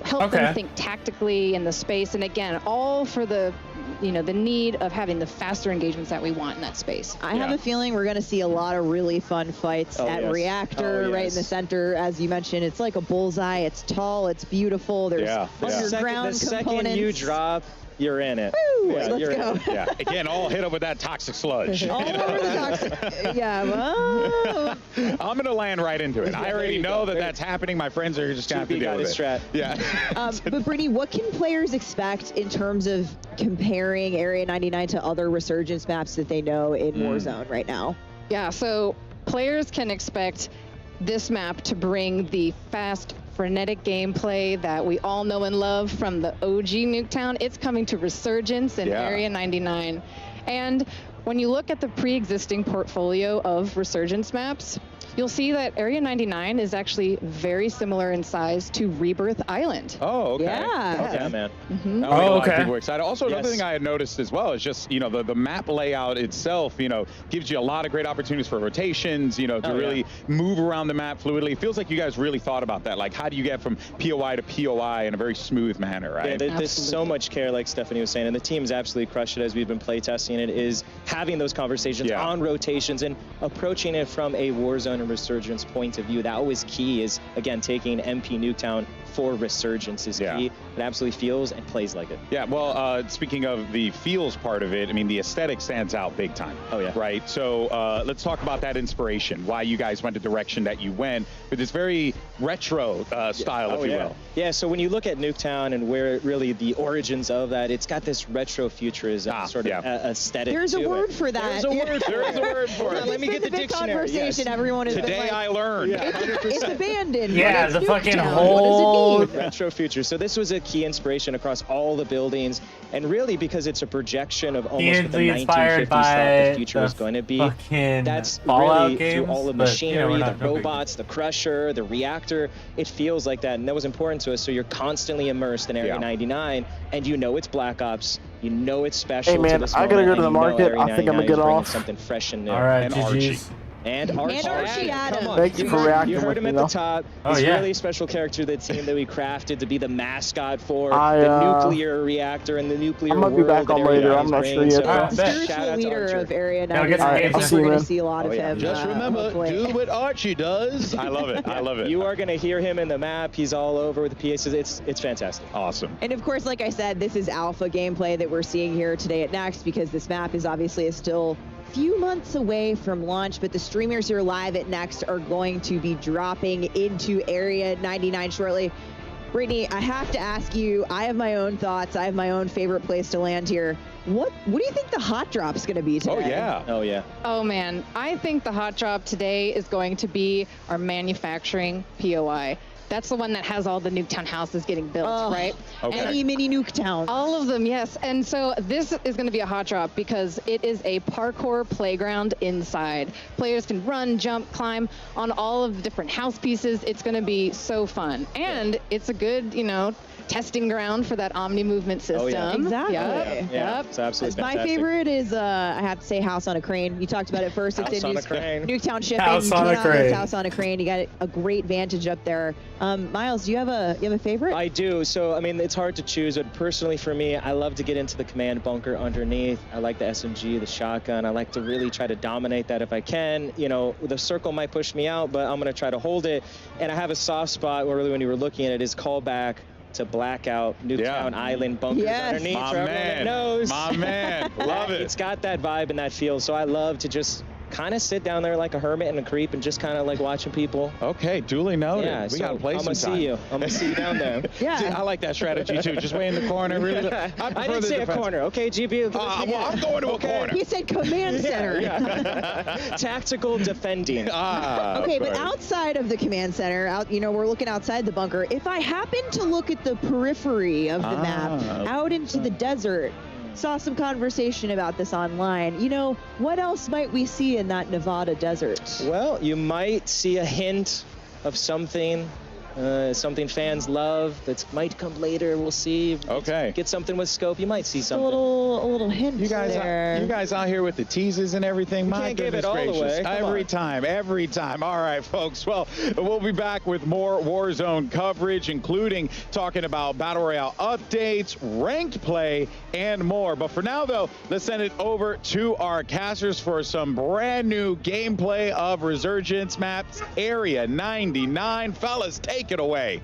help them think tactically in the space, and again, all for the the need of having the faster engagements that we want in that space. I have a feeling we're going to see a lot of really fun fights at Reactor, right in the center. As you mentioned, it's like a bullseye. It's tall. It's beautiful. There's underground the components. second you drop, you're in it. Woo, let's go. Yeah, again, all hit up with that toxic sludge. All over the toxic. Yeah, well. I'm going to land right into it. I already know that that's happening. My friends are just going to have to deal with it. Yeah. But Brittany, what can players expect in terms of comparing Area 99 to other Resurgence maps that they know in Warzone right now? Yeah, so players can expect this map to bring the fast, frenetic gameplay that we all know and love from the OG Nuketown. It's coming to Resurgence in Area 99. And when you look at the pre-existing portfolio of Resurgence maps, you'll see that Area 99 is actually very similar in size to Rebirth Island. Oh, okay. Yeah. Yeah, man. Mm-hmm. Oh, okay. People were excited. Also, another thing I had noticed as well is just, the map layout itself, gives you a lot of great opportunities for rotations, to really move around the map fluidly. It feels like you guys really thought about that. Like, how do you get from POI to POI in a very smooth manner, right? Yeah, there's so much care, like Stephanie was saying, and the team's absolutely crushed it as we've been playtesting it, is having those conversations on rotations and approaching it from a Warzone and Resurgence point of view. That was key, is, again, taking MP Nuketown for Resurgence is key. It absolutely feels and plays like it. Yeah, well, speaking of the feels part of it, I mean, the aesthetic stands out big time. Oh, yeah. Right? So let's talk about that inspiration, why you guys went the direction that you went with this very retro style, if you will. Yeah, so when you look at Nuketown and where really the origins of that, it's got this retro futurism sort of aesthetic. There's a word for that. There is a word for it. Let me get the dictionary. Conversation everyone is has been Today like, I learned. it's abandoned. Yeah, but it's the fucking Nuketown. whole What does it need? Retro future. So this was a key inspiration across all the buildings, and really because it's a projection of almost what the inspired 1950s thought the by future the was going to be. fucking That's Fallout really games, through all the but, machinery, we're the not- no big robots, the crusher, the reactor. It feels like that, and that was important to us. So you're constantly immersed in Area 99, and you know it's Black Ops. You know it's special. Hey, man, to this I gotta moment, go to the and you know market. Area I think I'm 99 gonna is get bringing off. something fresh and new. All right, and Archie. GG's. And Archie Adams. Thank you for reacting You heard with him me, at though. the top. Oh, He's yeah. really a special character of the team that we crafted to be the mascot for I, the nuclear reactor and the nuclear I'm gonna world be back that on Area later. 99 I'm is not bringing. sure yet, So, though. Alright, bet. shout Spiritual out to leader Archer. of Area Now get 99. some I games think in. we're you, going man. to see a lot of Oh, yeah. him. Just remember, hopefully. do what Archie does. I love it. I love it. You are going to hear him in the map. He's all over with the pieces. It's fantastic. Awesome. And of course, like I said, this is alpha gameplay that we're seeing here today at Next, because this map is obviously still few months away from launch, but the streamers here live at Next are going to be dropping into Area 99 shortly. Brittany, I have to ask you, I have my own thoughts. I have my own favorite place to land here. What do you think the hot drop's going to be today? Oh, yeah. Oh, yeah. Oh man, I think the hot drop today is going to be our manufacturing POI. That's the one that has all the Nuketown houses getting built, right? Okay. And Mini Nuketown. all of them, yes. And so this is going to be a hot drop because it is a parkour playground inside. Players can run, jump, climb on all of the different house pieces. It's going to be so fun. And it's a good, testing ground for that Omni movement system. Oh, yeah. Exactly. Yep. Yeah, Yep. it's absolutely My fantastic. favorite is, I have to say, House on a Crane. You talked about it first. It's House in on a use- Crane. Nuketown shipping. House you on a cannot miss Crane. House on a Crane. You got a great vantage up there. Miles, do you have a favorite? I do. So, I mean, it's hard to choose, but personally for me, I love to get into the command bunker underneath. I like the SMG, the shotgun. I like to really try to dominate that if I can. The circle might push me out, but I'm going to try to hold it. And I have a soft spot where really when you were looking at it is callback to Blackout, Nuketown Island bunkers underneath. My for everyone that man. knows. My man. Love it. It's got that vibe and that feel. So I love to just kind of sit down there like a hermit and a creep and just kind of like watching people. Okay, duly noted. Yeah, We got to play I'm gonna sometime. see you. I'm gonna see you down there. Yeah. See, I like that strategy too. Just way in the corner. Really. I prefer didn't the say a defense. corner. Okay, GB. Well, I'm going to a corner. He said command center. Tactical defending. Okay, but outside of the command center, we're looking outside the bunker. If I happen to look at the periphery of the map, out into the desert, saw some conversation about this online. What else might we see in that Nevada desert? Well, you might see a hint of something fans love that might come later. We'll see. Okay. Get something with scope. You might see Just something. a little hint You guys out here with the teases and everything. My can't give goodness it all gracious. away. Come Every time. All right, folks. Well, we'll be back with more Warzone coverage, including talking about Battle Royale updates, ranked play, and more. But for now, though, let's send it over to our casters for some brand new gameplay of Resurgence maps, Area 99. Fellas, take it away.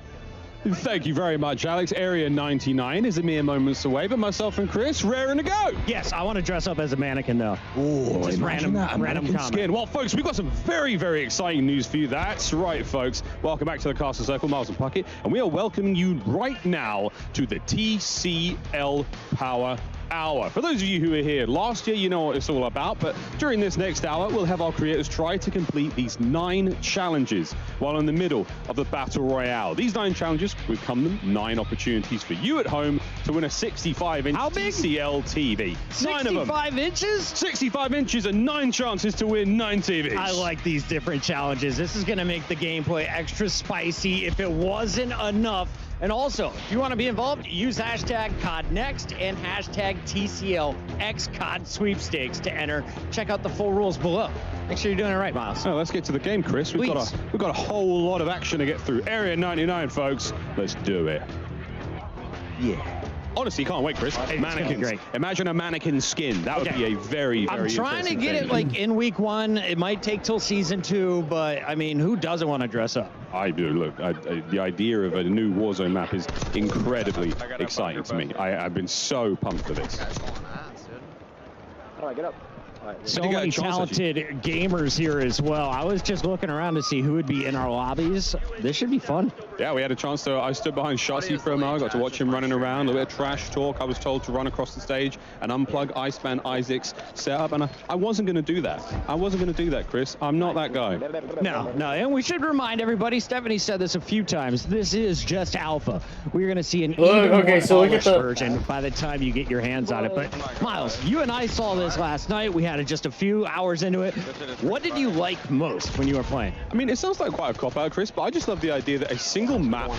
Thank you very much, Alex. Area 99 is a mere moments away, but myself and Chris raring to go. Yes, I want to dress up as a mannequin, though. Oh, Just random comment. skin. Well, folks, we've got some very, very exciting news for you. That's right, folks. Welcome back to the Castle Circle, Miles and Puckett, and we are welcoming you right now to the TCL Power Hour. For those of you who are here last year, you know what it's all about, but during this next hour, we'll have our creators try to complete these 9 challenges while in the middle of the Battle Royale. These 9 challenges will come them 9 opportunities for you at home to win a 65-inch TCL TV. 9 of them. 65 inches? 65 inches and 9 chances to win 9 TVs. I like these different challenges. This is going to make the gameplay extra spicy if it wasn't enough. And also, if you want to be involved, use hashtag Cod Next and hashtag TCLXCOD sweepstakes to enter. Check out the full rules below. Make sure you're doing it right, Miles. So let's get to the game, Chris. We've got a whole lot of action to get through. Area 99, folks. Let's do it. Yeah. Honestly, can't wait, Chris. Mannequins. Great. Imagine a mannequin skin. That would be a very, very I'm trying to interesting get thing. it like in week 1. It might take till season 2, but I mean, who doesn't want to dress up? I do. Look, the idea of a new Warzone map is incredibly exciting to me. I've been so pumped for this. All right, get up. So many talented gamers here as well. I was just looking around to see who would be in our lobbies. This should be fun. Yeah, we had a chance to, I stood behind Shotzi for a moment. I got to watch him running around, a little bit of trash talk. I was told to run across the stage and unplug Iceman Isaac's setup, and I wasn't going to do that. I wasn't going to do that, Chris. I'm not that guy. No, and we should remind everybody, Stephanie said this a few times, this is just alpha. We're going to see an even more polished version by the time you get your hands on it. But Miles, you and I saw this last night. We had just a few hours into it. What did you like most when you were playing? I mean, it sounds like quite a cop-out, Chris, but I just love the idea that a single map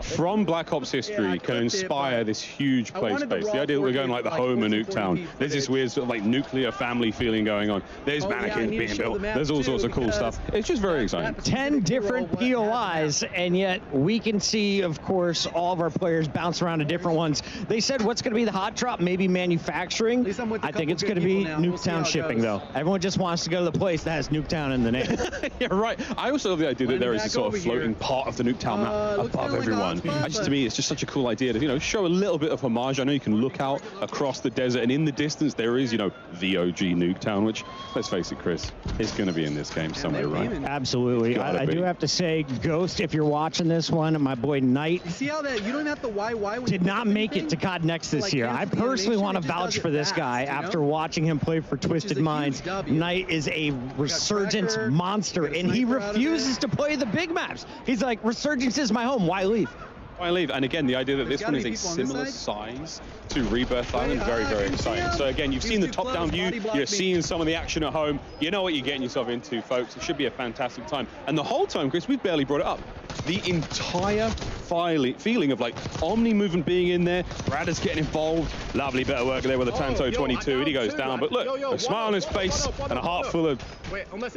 from Black Ops history can inspire this huge play space. The idea that we're going like the home of Nuketown. There's this weird sort of like nuclear family feeling going on. There's mannequins being built. There's all sorts of cool stuff. It's just very exciting. 10 different POIs, and yet we can see, of course, all of our players bounce around to different ones. They said what's going to be the hot drop, maybe manufacturing. I think it's going to be Nuketown shipping, though. Everyone just wants to go to the place that has Nuketown in the name. Yeah, right. I also love the idea that there is a sort of floating part of the Nuketown map above everyone. To me, it's just such a cool idea to, you know, show a little bit of homage. I know you can look out across the desert, and in the distance there is, you know, the OG Nuketown, which, let's face it, Chris, is going to be in this game somewhere, right? Absolutely. I do have to say, Ghost, if you're watching this one, my boy Knight see how that you don't have to why did not make it to Cod Next this year. I personally want to vouch for this guy after watching him play for Twisted Minds. Knight is a Resurgence monster, and he refuses to play the big maps. He's like, Resurgence is my home. Why leave? Why leave? And again, the idea that this one is a similar size to Rebirth Island, very, very exciting. So again, you've seen the top-down view, you're seeing some of the action at home. You know what you're getting yourself into, folks. It should be a fantastic time. And the whole time, Chris, we've barely brought it up. The entire feeling of like Omni movement being in there, Brad is getting involved. Lovely bit of work there with the Tanto 22, and he goes down. But look, a smile on his face and a heart full of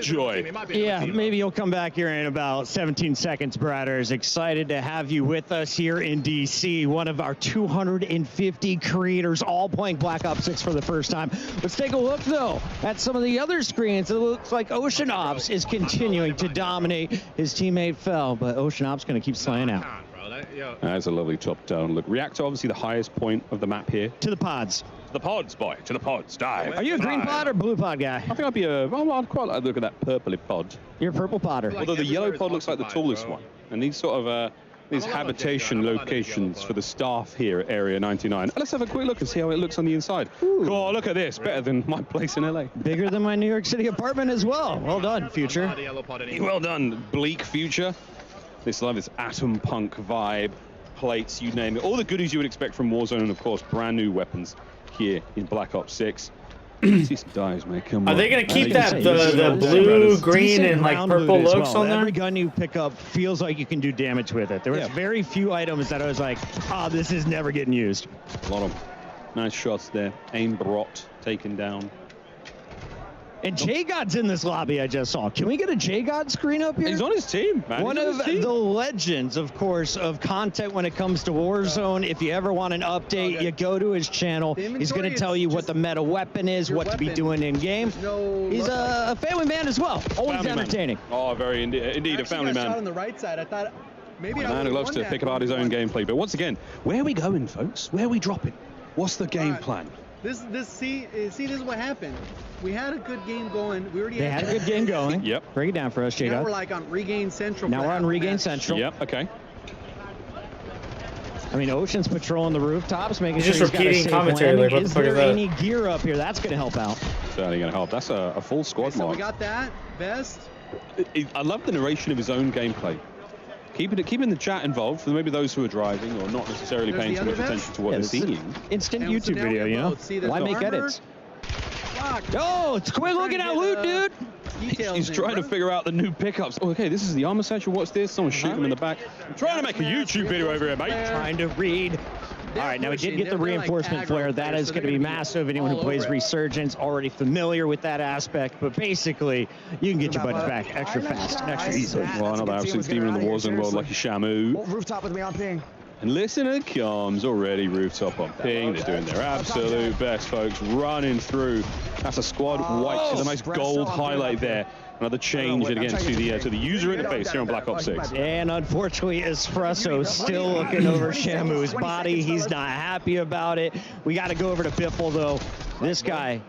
joy. Yeah, maybe he'll come back here in about 17 seconds, Bradders. Excited to have you with us here in DC. One of our 250 creators all playing Black Ops 6 for the first time. Let's take a look, though, at some of the other screens. It looks like Ocean Ops is continuing to dominate. His teammate fell, but Ocean Ops going to keep slaying out. That's a lovely top-down look. Reactor, obviously the highest point of the map here. To the pods. To the pods, boy. To the pods. Dive. Are you a green pod or blue pod guy? I think I'd be I'd quite like to look at that purpley pod. You're a purple podder. Although the yellow pod looks like the tallest one. And these sort of these habitation locations for the staff here at Area 99. Let's have a quick look and see how it looks on the inside. Oh, look at this. Better than my place in LA. Bigger than my New York City apartment as well. Well done, Future. Well done, Bleak Future. This atom punk vibe, plates, you name it. All the goodies you would expect from Warzone, and of course, brand new weapons here in Black Ops 6. See some dives, mate. Come on. Are they going to keep that the blue, green, and like purple looks on there? Every gun you pick up feels like you can do damage with it. There was very few items that I was like, this is never getting used. A lot of nice shots there. Aim Brot taken down. And J-God's in this lobby I just saw. Can we get a J-God screen up here? He's on his team, man. One of the legends, of course, of content when it comes to Warzone. If you ever want an update, you go to his channel. He's going to tell you what the meta weapon is, what to be doing in-game. He's a family man as well. Always entertaining. Oh, very indeed a family man. Shot on the right side. I thought maybe a man who loves to pick apart his own gameplay. But once again, where are we going, folks? Where are we dropping? What's the game plan? See, this is what happened. We had a good game going. We already had a good game going. Yep. Break it down for us, J-God. Now we're like on Regain Central. Now we're on Regain Central. Yep. Okay. I mean, Ocean's patrolling the rooftops, making sure he's just repeating commentary. Like, what the fuck is that? Any gear up here? That's going to help out. Certainly going to help. That's a full squad mark. So we got that. Best. I love the narration of his own gameplay. Keeping the chat involved for maybe those who are driving or not necessarily paying too much attention to what they're seeing. Instant YouTube video, you know? Why make edits? Oh, it's quick looking at loot, dude. He's trying to figure out the new pickups. Oh, okay, this is the armor satchel. What's this? Someone's shooting him in the back. I'm trying to make a YouTube video over here, mate. Trying to read. All right, now we did get the reinforcement flare. That is going to be massive. Anyone who plays Resurgence already familiar with that aspect, but basically, you can get your buddies back extra fast, extra easily. Well, another absolute demon in the Warzone world, lucky Shamu. Rooftop with me on ping. And listen to the comms already, rooftop on ping. They're doing their absolute best, folks, running through. That's a squad white. See the nice gold highlight there. Another change again to the user interface here on Black Ops 6. And unfortunately, Espresso still looking over Shamu's body. He's not happy about it. We got to go over to Biffle, though. This guy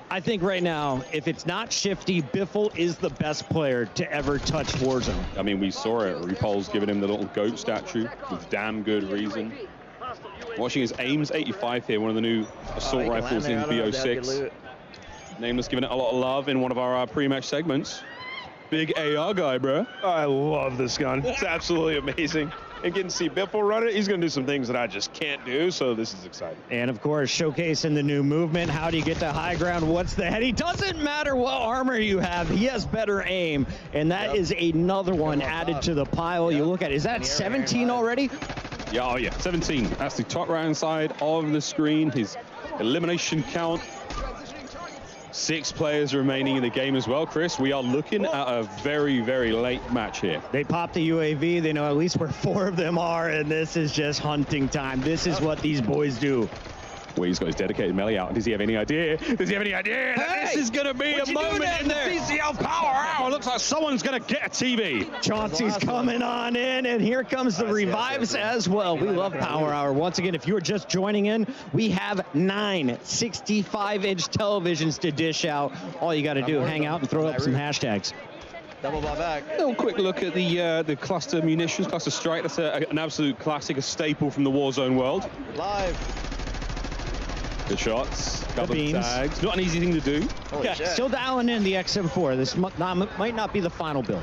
I think right now, if it's not Shifty, Biffle is the best player to ever touch Warzone. I mean, we saw it. Repol's giving him the little goat statue with damn good reason. Watching his Aim's 85 here, one of the new assault rifles in BO6. Nameless giving it a lot of love in one of our pre-match segments. Big AR guy, bro. I love this gun. It's absolutely amazing. And getting to see Biffle run it, he's going to do some things that I just can't do, so this is exciting. And, of course, showcasing the new movement. How do you get to high ground? What's the head? He doesn't matter what armor you have. He has better aim, and that is another one added to the pile. You look at it. Is that 17 already? Yeah, oh yeah, 17. That's the top right-hand side of the screen. His elimination count. 6 players remaining in the game as well, Chris. We are looking at a very, very late match here. They popped the UAV. They know at least where 4 of them are, and this is just hunting time. This is what these boys do. Well, he's got his dedicated melee out. Does he have any idea? Does he have any idea that this is going to be a moment in the PCL Power Hour? It looks like someone's going to get a TV. Chauncey's coming on in, and here comes the revives as well. We love Power Hour. Once again, if you're just joining in, we have 9 65-inch televisions to dish out. All you got to do, hang out and throw up some hashtags. Double ball back. A little quick look at the cluster munitions, cluster strike. That's an absolute classic, a staple from the Warzone world. Live. Good shots, couple of tags. Not an easy thing to do. Yeah, still dialing in the XM4. This might not be the final build.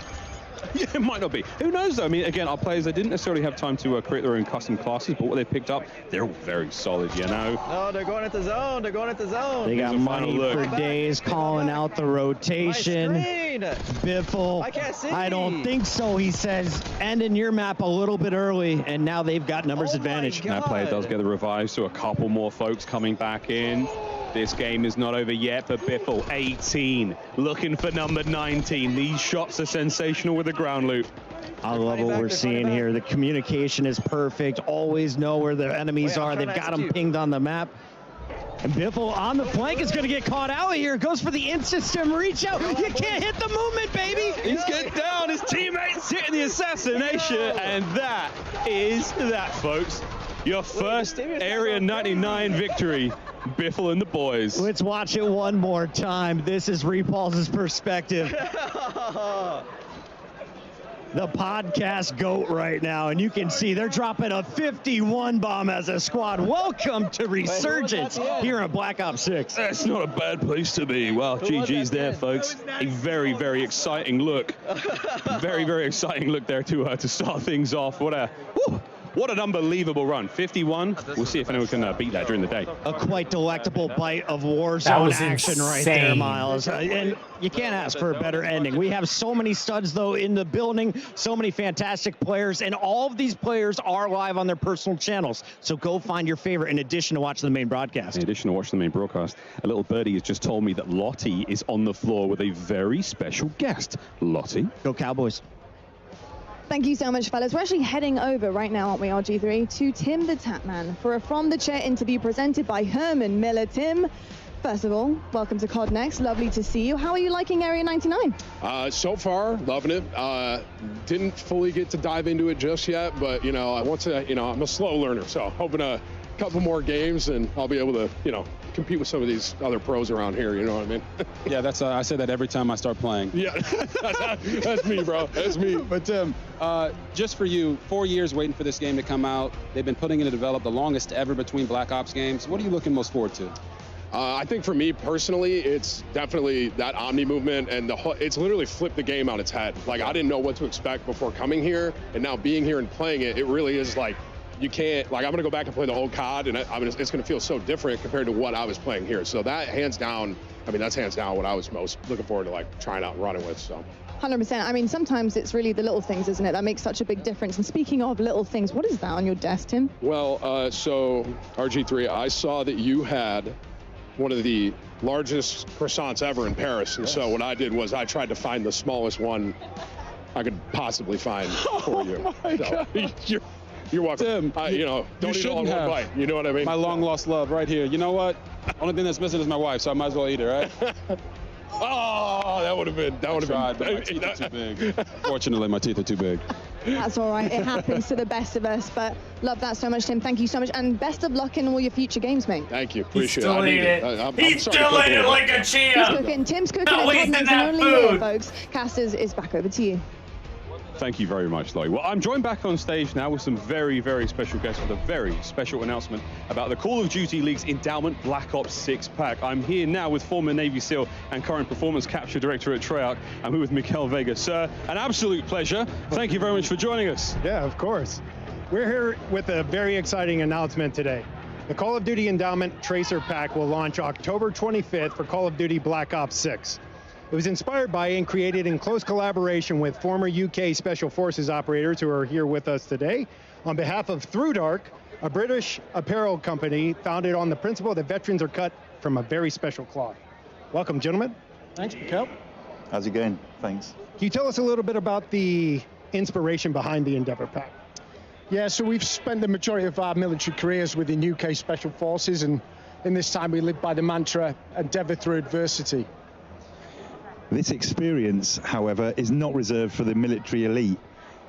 Yeah, it might not be. Who knows, though? I mean, again, our players, they didn't necessarily have time to create their own custom classes, but what they picked up, they're all very solid, you know? No, they're going at the zone. They're going at the zone. They got money for days, calling out the rotation. Biffle. I can't see. I don't think so, he says. Ending your map a little bit early, and now they've got numbers advantage. And that player does get the revive, so a couple more folks coming back in. This game is not over yet, but Biffle, 18, looking for number 19. These shots are sensational with the ground loop. I love what we're seeing here. The communication is perfect. Always know where the enemies are. They've got them pinged on the map. And Biffle on the flank is going to get caught out here. Goes for the in-system reach out. You can't hit the movement, baby. He's getting down. His teammates hitting the assassination. And that is that, folks. Your first Area 99 victory. Biffle and the boys. Let's watch it one more time. This is Repulse's perspective. The podcast GOAT right now, and you can see they're dropping a 51 bomb as a squad. Welcome to Resurgence here on Black Ops 6. That's not a bad place to be. Well, GG's there, folks. A very, very exciting look. Very, very exciting look there to start things off. What an unbelievable run. 51. We'll see if anyone can beat that during the day. A quite delectable bite of Warzone action right there, Miles. And you can't ask for a better ending. We have so many studs, though, in the building, so many fantastic players, and all of these players are live on their personal channels. So go find your favorite in addition to watching the main broadcast. In addition to watching the main broadcast, a little birdie has just told me that Lottie is on the floor with a very special guest. Lottie. Go Cowboys. Thank you so much, fellas. We're actually heading over right now, aren't we, RG3, to Tim the Tapman for a From the Chair interview presented by Herman Miller. Tim, first of all, welcome to Cod Next. Lovely to see you. How are you liking Area 99? So far, loving it. Didn't fully get to dive into it just yet, but, I want to, I'm a slow learner, so hoping a couple more games and I'll be able to, compete with some of these other pros around here, you know what I mean? Yeah, that's I say that every time I start playing. Yeah, that's me, bro. That's me. But Tim, just for you, 4 years waiting for this game to come out. They've been putting it to develop, the longest ever between Black Ops games. What are you looking most forward to? I think for me personally, it's definitely that Omni movement, and it's literally flipped the game on its head. Like, I didn't know what to expect before coming here, and now being here and playing it, it really is like, you can't, I'm going to go back and play the old COD, and it's going to feel so different compared to what I was playing here. So that, hands down, that's hands down what I was most looking forward to, trying out and running with, so. 100%. Sometimes it's really the little things, isn't it? That makes such a big difference. And speaking of little things, what is that on your desk, Tim? Well, so, RG3, I saw that you had one of the largest croissants ever in Paris. And so what I did was I tried to find the smallest one I could possibly find for you. Oh, my God. You're welcome. Tim, don't eat it all in one bite. You know what I mean? My long lost love right here. You know what? Only thing that's missing is my wife, so I might as well eat her, right? Oh, that would have been. My teeth are too big. Fortunately, my teeth are too big. That's all right. It happens to the best of us. But love that so much, Tim. Thank you so much. And best of luck in all your future games, mate. Thank you. Appreciate Still it. He's still in it like a champ. He's cooking. Tim's cooking. Not at wasting Cod Next that and only here, food. folks. Casters is back over to you. Thank you very much, Lloyd. Well, I'm joined back on stage now with some very, very special guests with a very special announcement about the Call of Duty League's Endowment Black Ops 6 pack. I'm here now with former Navy SEAL and current Performance Capture Director at Treyarch. I'm here with Mikael Vega. Sir, an absolute pleasure. Thank you very much for joining us. Yeah, of course. We're here with a very exciting announcement today. The Call of Duty Endowment Tracer Pack will launch October 25th for Call of Duty Black Ops 6. It was inspired by and created in close collaboration with former UK Special Forces operators who are here with us today on behalf of Through Dark, a British apparel company founded on the principle that veterans are cut from a very special cloth. Welcome, gentlemen. Thanks, Mikael. How's it going? Thanks. Can you tell us a little bit about the inspiration behind the Endeavour Pack? Yeah, so we've spent the majority of our military careers within UK Special Forces, and in this time we live by the mantra, endeavour through adversity. This experience, however, is not reserved for the military elite.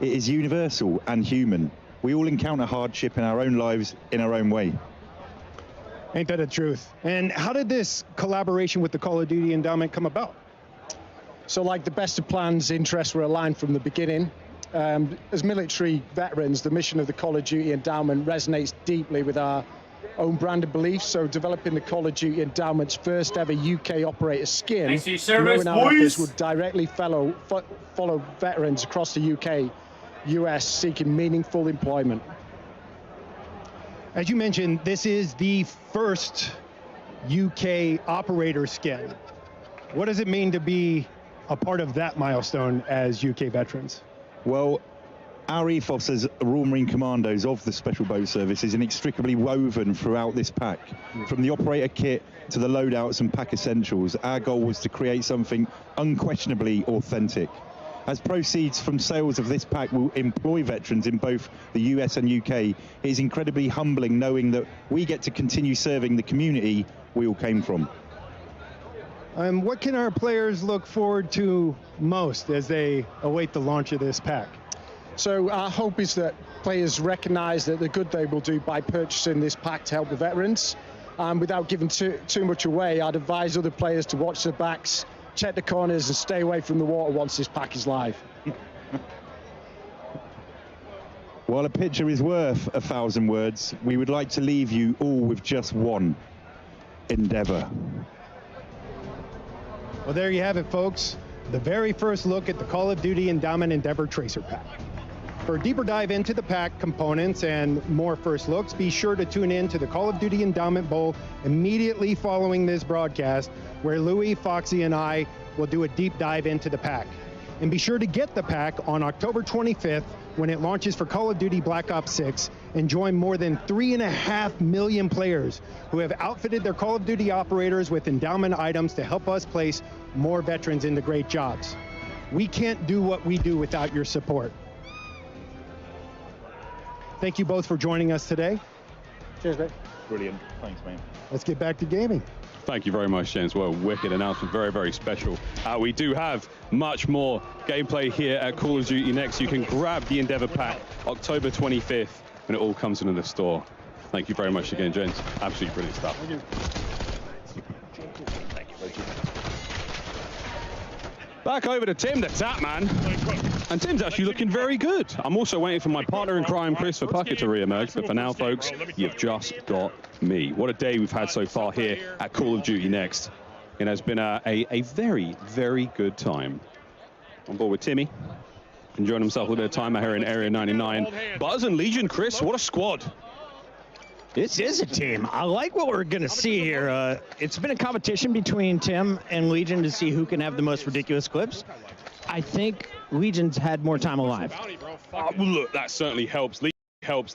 It is universal and human. We all encounter hardship in our own lives in our own way. Ain't that the truth? And how did this collaboration with the Call of Duty Endowment come about? So like the best of plans, interests were aligned from the beginning. As military veterans, the mission of the Call of Duty Endowment resonates deeply with our own brand of beliefs, so developing the Call of Duty Endowment's first ever UK operator skin, knowing our efforts would directly follow veterans across the UK, US seeking meaningful employment. As you mentioned, this is the first UK operator skin. What does it mean to be a part of that milestone as UK veterans? Well, our ethos as Royal Marine Commandos of the Special Boat Service is inextricably woven throughout this pack. From the operator kit to the loadouts and pack essentials, our goal was to create something unquestionably authentic. As proceeds from sales of this pack will employ veterans in both the US and UK, it is incredibly humbling knowing that we get to continue serving the community we all came from. What can our players look forward to most as they await the launch of this pack? So our hope is that players recognise that the good they will do by purchasing this pack to help the veterans. Without giving too much away, I'd advise other players to watch their backs, check the corners and stay away from the water once this pack is live. While a picture is worth 1,000 words, we would like to leave you all with just one: endeavour. Well, there you have it, folks. The very first look at the Call of Duty Endowment Endeavour Tracer Pack. For a deeper dive into the pack components and more first looks, be sure to tune in to the Call of Duty Endowment Bowl immediately following this broadcast, where Louis, Foxy, and I will do a deep dive into the pack. And be sure to get the pack on October 25th when it launches for Call of Duty Black Ops 6 and join more than 3.5 million players who have outfitted their Call of Duty operators with endowment items to help us place more veterans into great jobs. We can't do what we do without your support. Thank you both for joining us today. Cheers, mate. Brilliant. Thanks, mate. Let's get back to gaming. Thank you very much, James. Well, wicked announcement, very, very special. We do have much more gameplay here at Call of Duty Next. You can grab the Endeavour Pack October 25th when it all comes into the store. Thank you very much again, James. Absolutely brilliant stuff. Thank you. Back over to Tim, the Tap Man. And Tim's actually looking very good. I'm also waiting for my partner in crime, Chris Puckett, to re-emerge. But for now, folks, you've just got me. What a day we've had so far here at Call of Duty Next. It has been a very, very good time. On board with Timmy, enjoying himself a little bit of time out here in Area 99. Buzz and Legion, Chris, what a squad. This is a team. I like what we're going to see here. It's been a competition between Tim and Legion to see who can have the most ridiculous clips. I think Legion's had more time alive. Well, look, that certainly helps.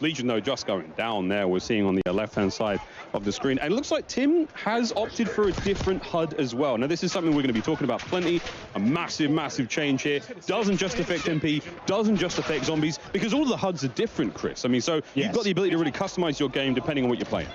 Legion, though, just going down there. We're seeing on the left-hand side of the screen. And it looks like Tim has opted for a different HUD as well. Now, this is something we're going to be talking about plenty. A massive, massive change here. Doesn't just affect MP, doesn't just affect zombies, because all of the HUDs are different, Chris. I mean, so you've got the ability to really customize your game depending on what you're playing.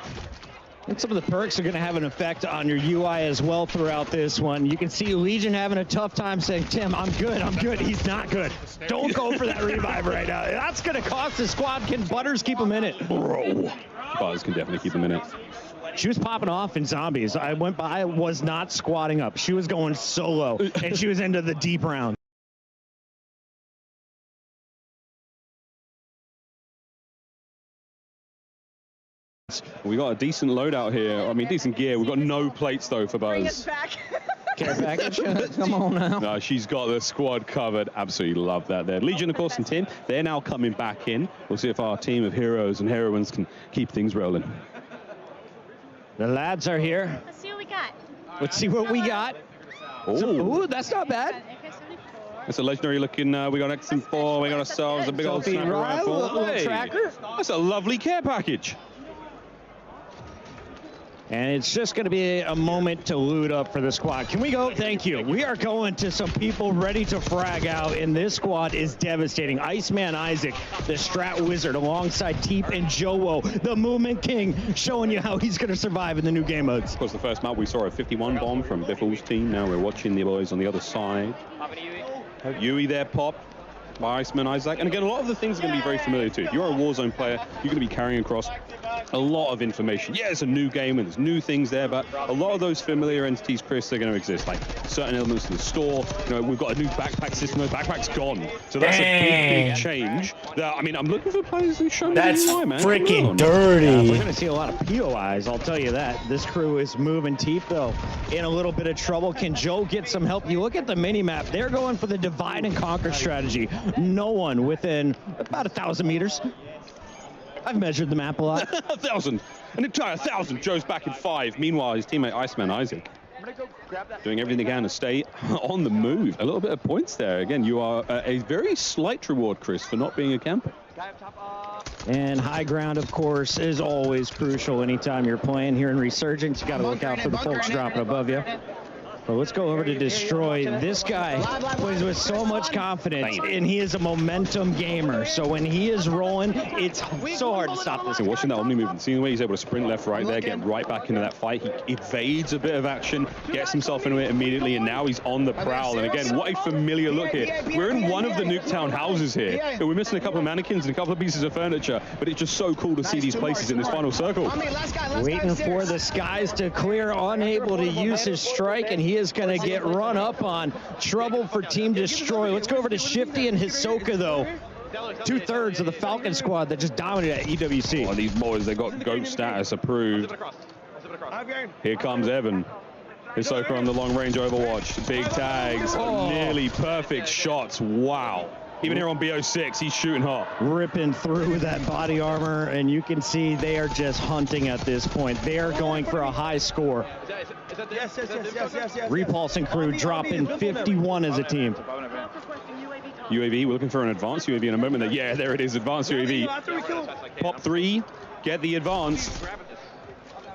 And some of the perks are going to have an effect on your UI as well throughout this one. You can see Legion having a tough time saying, Tim, I'm good, I'm good. He's not good. Don't go for that revive right now. That's going to cost the squad. Can Butters keep him in it? Bro. Butters can definitely keep him in it. She was popping off in zombies. I went by, was not squatting up. She was going solo, and she was into the deep round. We got a decent loadout here. I mean, decent gear. We've got no plates, though, for Buzz. Care package? Come on now. No, she's got the squad covered. Absolutely love that there. Legion, of course, and Tim, they're now coming back in. We'll see if our team of heroes and heroines can keep things rolling. The lads are here. Let's see what we got. Let's see what we got. Ooh, that's not bad. That's a legendary looking, we got X4, we got ourselves a big old sniper rifle. Little tracker. That's a lovely care package. And it's just going to be a moment to loot up for the squad. Can we go? Thank you. We are going to some people ready to frag out, and this squad is devastating. Iceman Isaac, the Strat Wizard, alongside Teep and Jowo, the Movement King, showing you how he's going to survive in the new game modes. Of course, the first map we saw a 51 bomb from Biffle's team. Now we're watching the boys on the other side. Yui there, pop by Iceman Isaac. And again, a lot of the things are going to be very familiar to you. If you're a Warzone player, you're going to be carrying across a lot of information. Yeah, it's a new game and there's new things there, but a lot of those familiar entities, Chris, are going to exist. Like certain elements of the store. You know, we've got a new backpack system. The backpack's gone, so that's a big change. I mean, I'm looking for players who show me the UI, man. Freaking dirty. Yeah, we're going to see a lot of POIs, I'll tell you that. This crew is moving Teep, though, in a little bit of trouble. Can Joe get some help? You look at the mini-map. They're going for the divide and conquer strategy. No one within about 1,000 meters. I've measured the map a lot. 1,000. An entire 1,000. Joe's back in 5. Meanwhile, his teammate Iceman Isaac doing everything they can to stay on the move. A little bit of points there. Again, you are a very slight reward, Chris, for not being a camper. And high ground, of course, is always crucial anytime you're playing here in Resurgence. You got to look out for the folks dropping above you. But let's go over to Destroy. This guy plays with so much confidence, and he is a momentum gamer. So when he is rolling, it's so hard to stop this. Watching that Omni movement, seeing the way he's able to sprint left, right there, get right back into that fight. He evades a bit of action, gets himself into it immediately, and now he's on the prowl. And again, what a familiar look here. We're in one of the Nuketown houses here. We're missing a couple of mannequins and a couple of pieces of furniture, but it's just so cool to see these places in this final circle. Waiting for the skies to clear, unable to use his strike, and he is going to get run up on. Trouble for Team Destroy. Let's go over to Shifty and Hisoka, though. 2/3 of the Falcon squad that just dominated at EWC. Oh, these boys, they got GOAT status approved. Here comes Evan. Hisoka on the long range Overwatch. Big tags, nearly perfect shots. Wow. Even here on BO6, he's shooting hot. Ripping through that body armor, and you can see they are just hunting at this point. They are going for a high score. Yes. Repulse and crew dropping 51 as a team. UAV, we're looking for an advanced UAV in a moment. Yeah, there it is, advanced UAV. Pop 3, get the advance.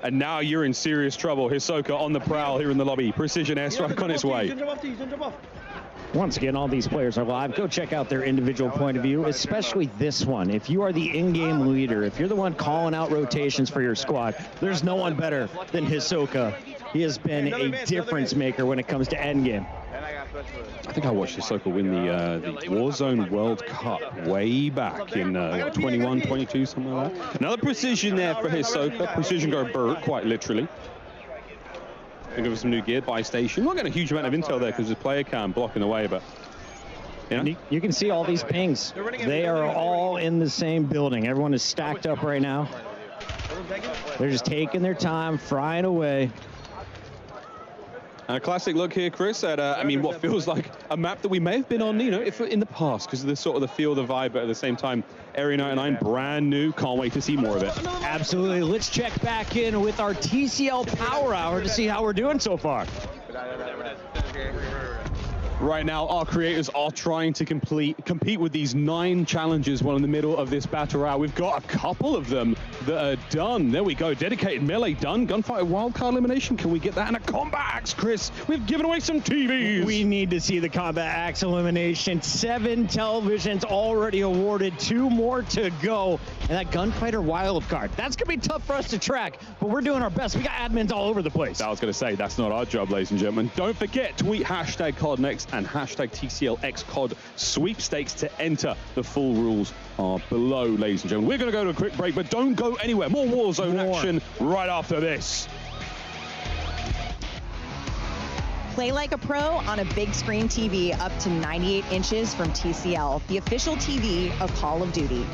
And now you're in serious trouble. Hisoka on the prowl here in the lobby. Precision airstrike on its way. Once again, all these players are live. Go check out their individual point of view, especially this one. If you are the in-game leader, if you're the one calling out rotations for your squad, there's no one better than Hisoka. He has been a difference maker when it comes to endgame. I think I watched Hisoka win the Warzone World Cup way back in 21, 22, something like that. Another precision there for Hisoka. Precision go Burt, quite literally. Think of some new gear by station. Not getting a huge amount of intel there because the player cam blocking the way, but you can see all these pings. They are all in the same building. Everyone is stacked up right now. They're just taking their time, frying away. A classic look here, Chris, at I mean, what feels like a map that we may have been on, you know, if in the past, because of the sort of the feel, the vibe, but at the same time, Area 99, brand new. Can't wait to see more of it. Absolutely. Let's check back in with our TCL Power Hour to see how we're doing so far. Right now, our creators are trying to compete with these 9 challenges while in the middle of this battle royale. We've got a couple of them that are done. There we go. Dedicated melee done. Gunfighter wildcard elimination. Can we get that? And a combat axe, Chris. We've given away some TVs. We need to see the combat axe elimination. 7 televisions already awarded. 2 more to go. And that gunfighter wildcard. That's going to be tough for us to track, but we're doing our best. We got admins all over the place. I was going to say, that's not our job, ladies and gentlemen. Don't forget, tweet hashtag Cod Next and hashtag TCLXCOD sweepstakes to enter. The full rules are below, ladies and gentlemen. We're going to go to a quick break, but don't go anywhere. More Warzone action right after this. Play like a pro on a big screen TV up to 98 inches from TCL, the official TV of Call of Duty.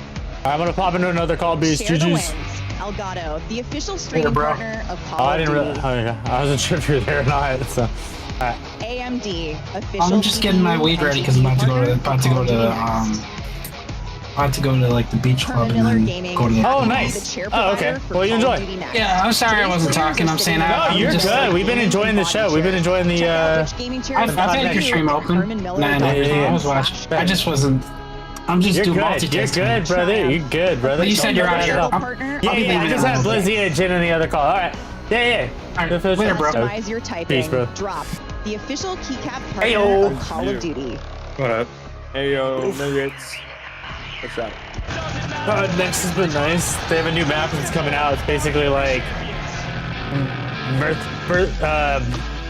I'm going to pop into another Call of Duty. Share the GG's. wins. Elgato, the official streaming partner of Call of Duty. I wasn't sure if you were there or not. So. AMD, official. I'm just getting my weed ready because I'm about to go to like the beach club and then go to the. Oh, nice. Oh, okay. Well, you enjoy. Yeah, I'm sorry I wasn't talking. I'm saying no, you're just good. We've been enjoying the show. We've been enjoying the. I've had your stream open. I was watching. I just wasn't. I'm just doing multitasking. You're good, brother. You're good, brother. But you said you're out here. Yeah, I just had Blizzy and Jin in the other call. All right. Yeah. All right. Later, bro. Optimize your typing. Peace, bro. Drop, the official keycap partner of Call of Duty. What up? Hey, yo, Nuggets. What's up? Next has been nice. They have a new map that's coming out. It's basically like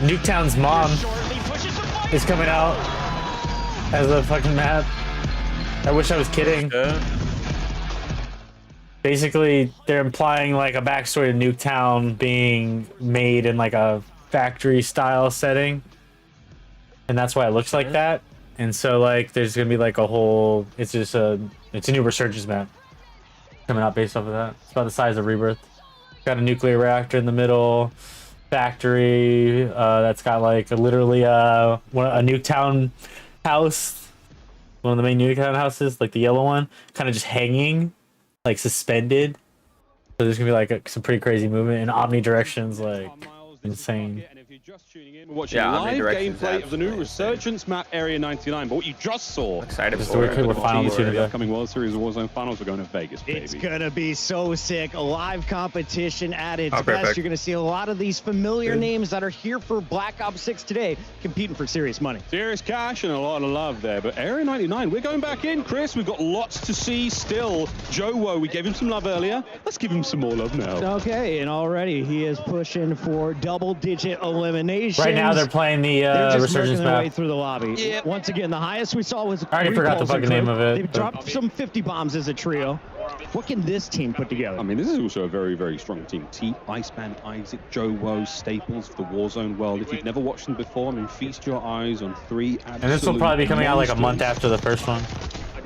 Nuketown's mom is coming out as a fucking map. I wish I was kidding. Basically, they're implying like a backstory to Nuketown being made in like a factory-style setting, and that's why it looks like that. And so like, there's gonna be like a whole. It's a new Resurgence map coming out based off of that. It's about the size of Rebirth. Got a nuclear reactor in the middle. Factory that's got like literally a Nuketown house. One of the main Nuketown houses, like the yellow one, kind of just hanging, like suspended. So there's gonna be like some pretty crazy movement in omnidirections, like insane. We're watching live gameplay of the new Resurgence map, Area 99. But what you just saw, excited for we're finally tuning the upcoming World Series of Warzone finals. We're going to Vegas, baby. It's gonna be so sick. A live competition at its best. You're gonna see a lot of these familiar names that are here for Black Ops 6 today, competing for serious money. Serious cash and a lot of love there. But Area 99, we're going back in, Chris. We've got lots to see still. Joe Woe, we gave him some love earlier. Let's give him some more love now. Okay, and already he is pushing for double-digit elimination. Right now they're playing the Resurgence map. Way through the lobby. Yep. Once again, the highest we saw was. I already forgot the fucking name of it. They've dropped some 50 bombs as a trio. What can this team put together? I mean, this is also a very, very strong team. Iceman, Isaac, Joe Woe, staples of the Warzone world. If you've never watched them before, I mean, feast your eyes on 3 absolute. And this will probably be coming out like a month after the first one.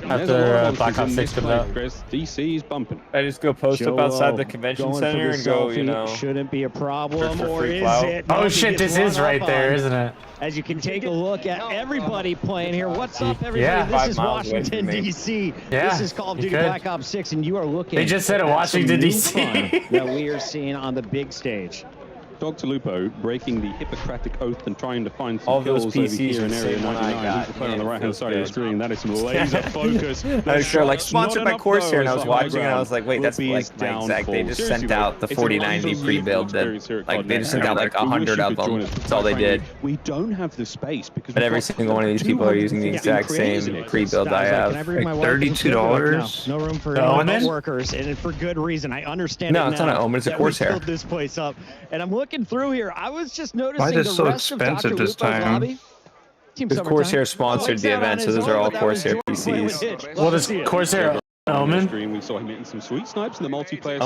After Black Ops 6 comes out. Chris, DC is bumping. I just go post up outside the convention center and go, you know. Shouldn't be a problem, or is it? Oh shit, this is right there, isn't it? As you can take a look at everybody playing here. What's up, everybody? This is Washington, D.C. This is Call of Duty Black Ops 6, and you are looking. They just said it, Washington, D.C. that we are seeing on the big stage. Dr. Lupo breaking the Hippocratic Oath and trying to find some all kills those PCs over here in Area 99. He's on the right-hand side of the screen. That is some laser focus. I was sure, like, sponsored by Corsair, and I was watching, and I was like, wait, that's like my exact. They just sent out the 4090 pre-build that, like, they just sent out like 100 of them. That's all they did. We don't have the space because. But every single one of these people are using the exact same pre-build I have. Like $32. No room for workers, and for good reason. I understand. No, it's not an Omen. It's a Corsair. Filled this place up, and I'm looking through here. I was just noticing why is it so expensive this time? Because Corsair sponsored the event, so those are all Corsair PCs. Well, does Corsair Omen? We saw him hitting some sweet snipes in the multiplayer.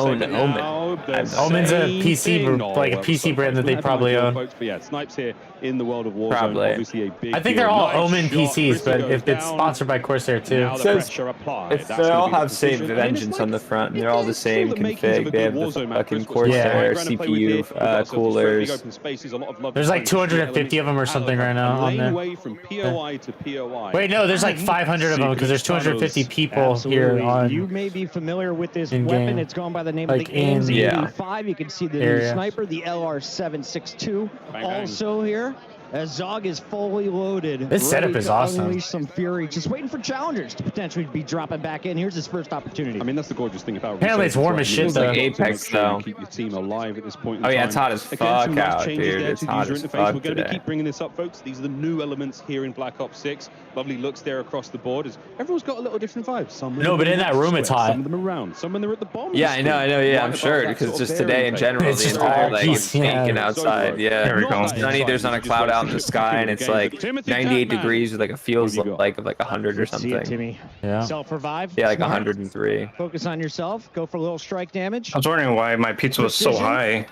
Omen's a PC, like a PC brand that they probably own. But yeah, snipes here in the world of Warzone. Probably. Obviously a big I think they're all Omen PCs, but if it's sponsored by Corsair too. They all have same Vengeance on the front, and they're all the same config. They have the fucking Corsair CPU coolers. There's like 250 of them or something right now on there. Wait, no, there's like 500 of them because there's 250 people here on. You may be familiar with this weapon. It's gone by the name of the AMZ-85. You can see the new sniper, the LR-762, also here. as Zog is fully loaded. This setup is awesome. Unleash some fury, just waiting for challengers to potentially be dropping back in. Here's his first opportunity. I mean, that's the gorgeous thing about apparently it's warm as shit though. Like Apex though. Keep your team alive at this point in oh yeah, time. it's hot as fuck out, dude. It's hot as fuck We're going to today. keep bringing this up, folks. These are the new elements here in Black Ops 6. Lovely looks there across the board. Everyone's got a little different vibes. Some no, but in that room it's hot. Some of them around. Some of them are at the bottom. Yeah, I know. Yeah, I'm sure because just today in general, it's the just entire all like peace, it's stinking outside. Yeah, there we go. It's sunny. There's not a cloud out in the sky, and it's like 98 degrees with like a feels like of like 100 or something. Timmy. Yeah. Self-revive. Yeah, like 103. Focus on yourself. Go for a little strike damage. I was wondering why my pizza was so high.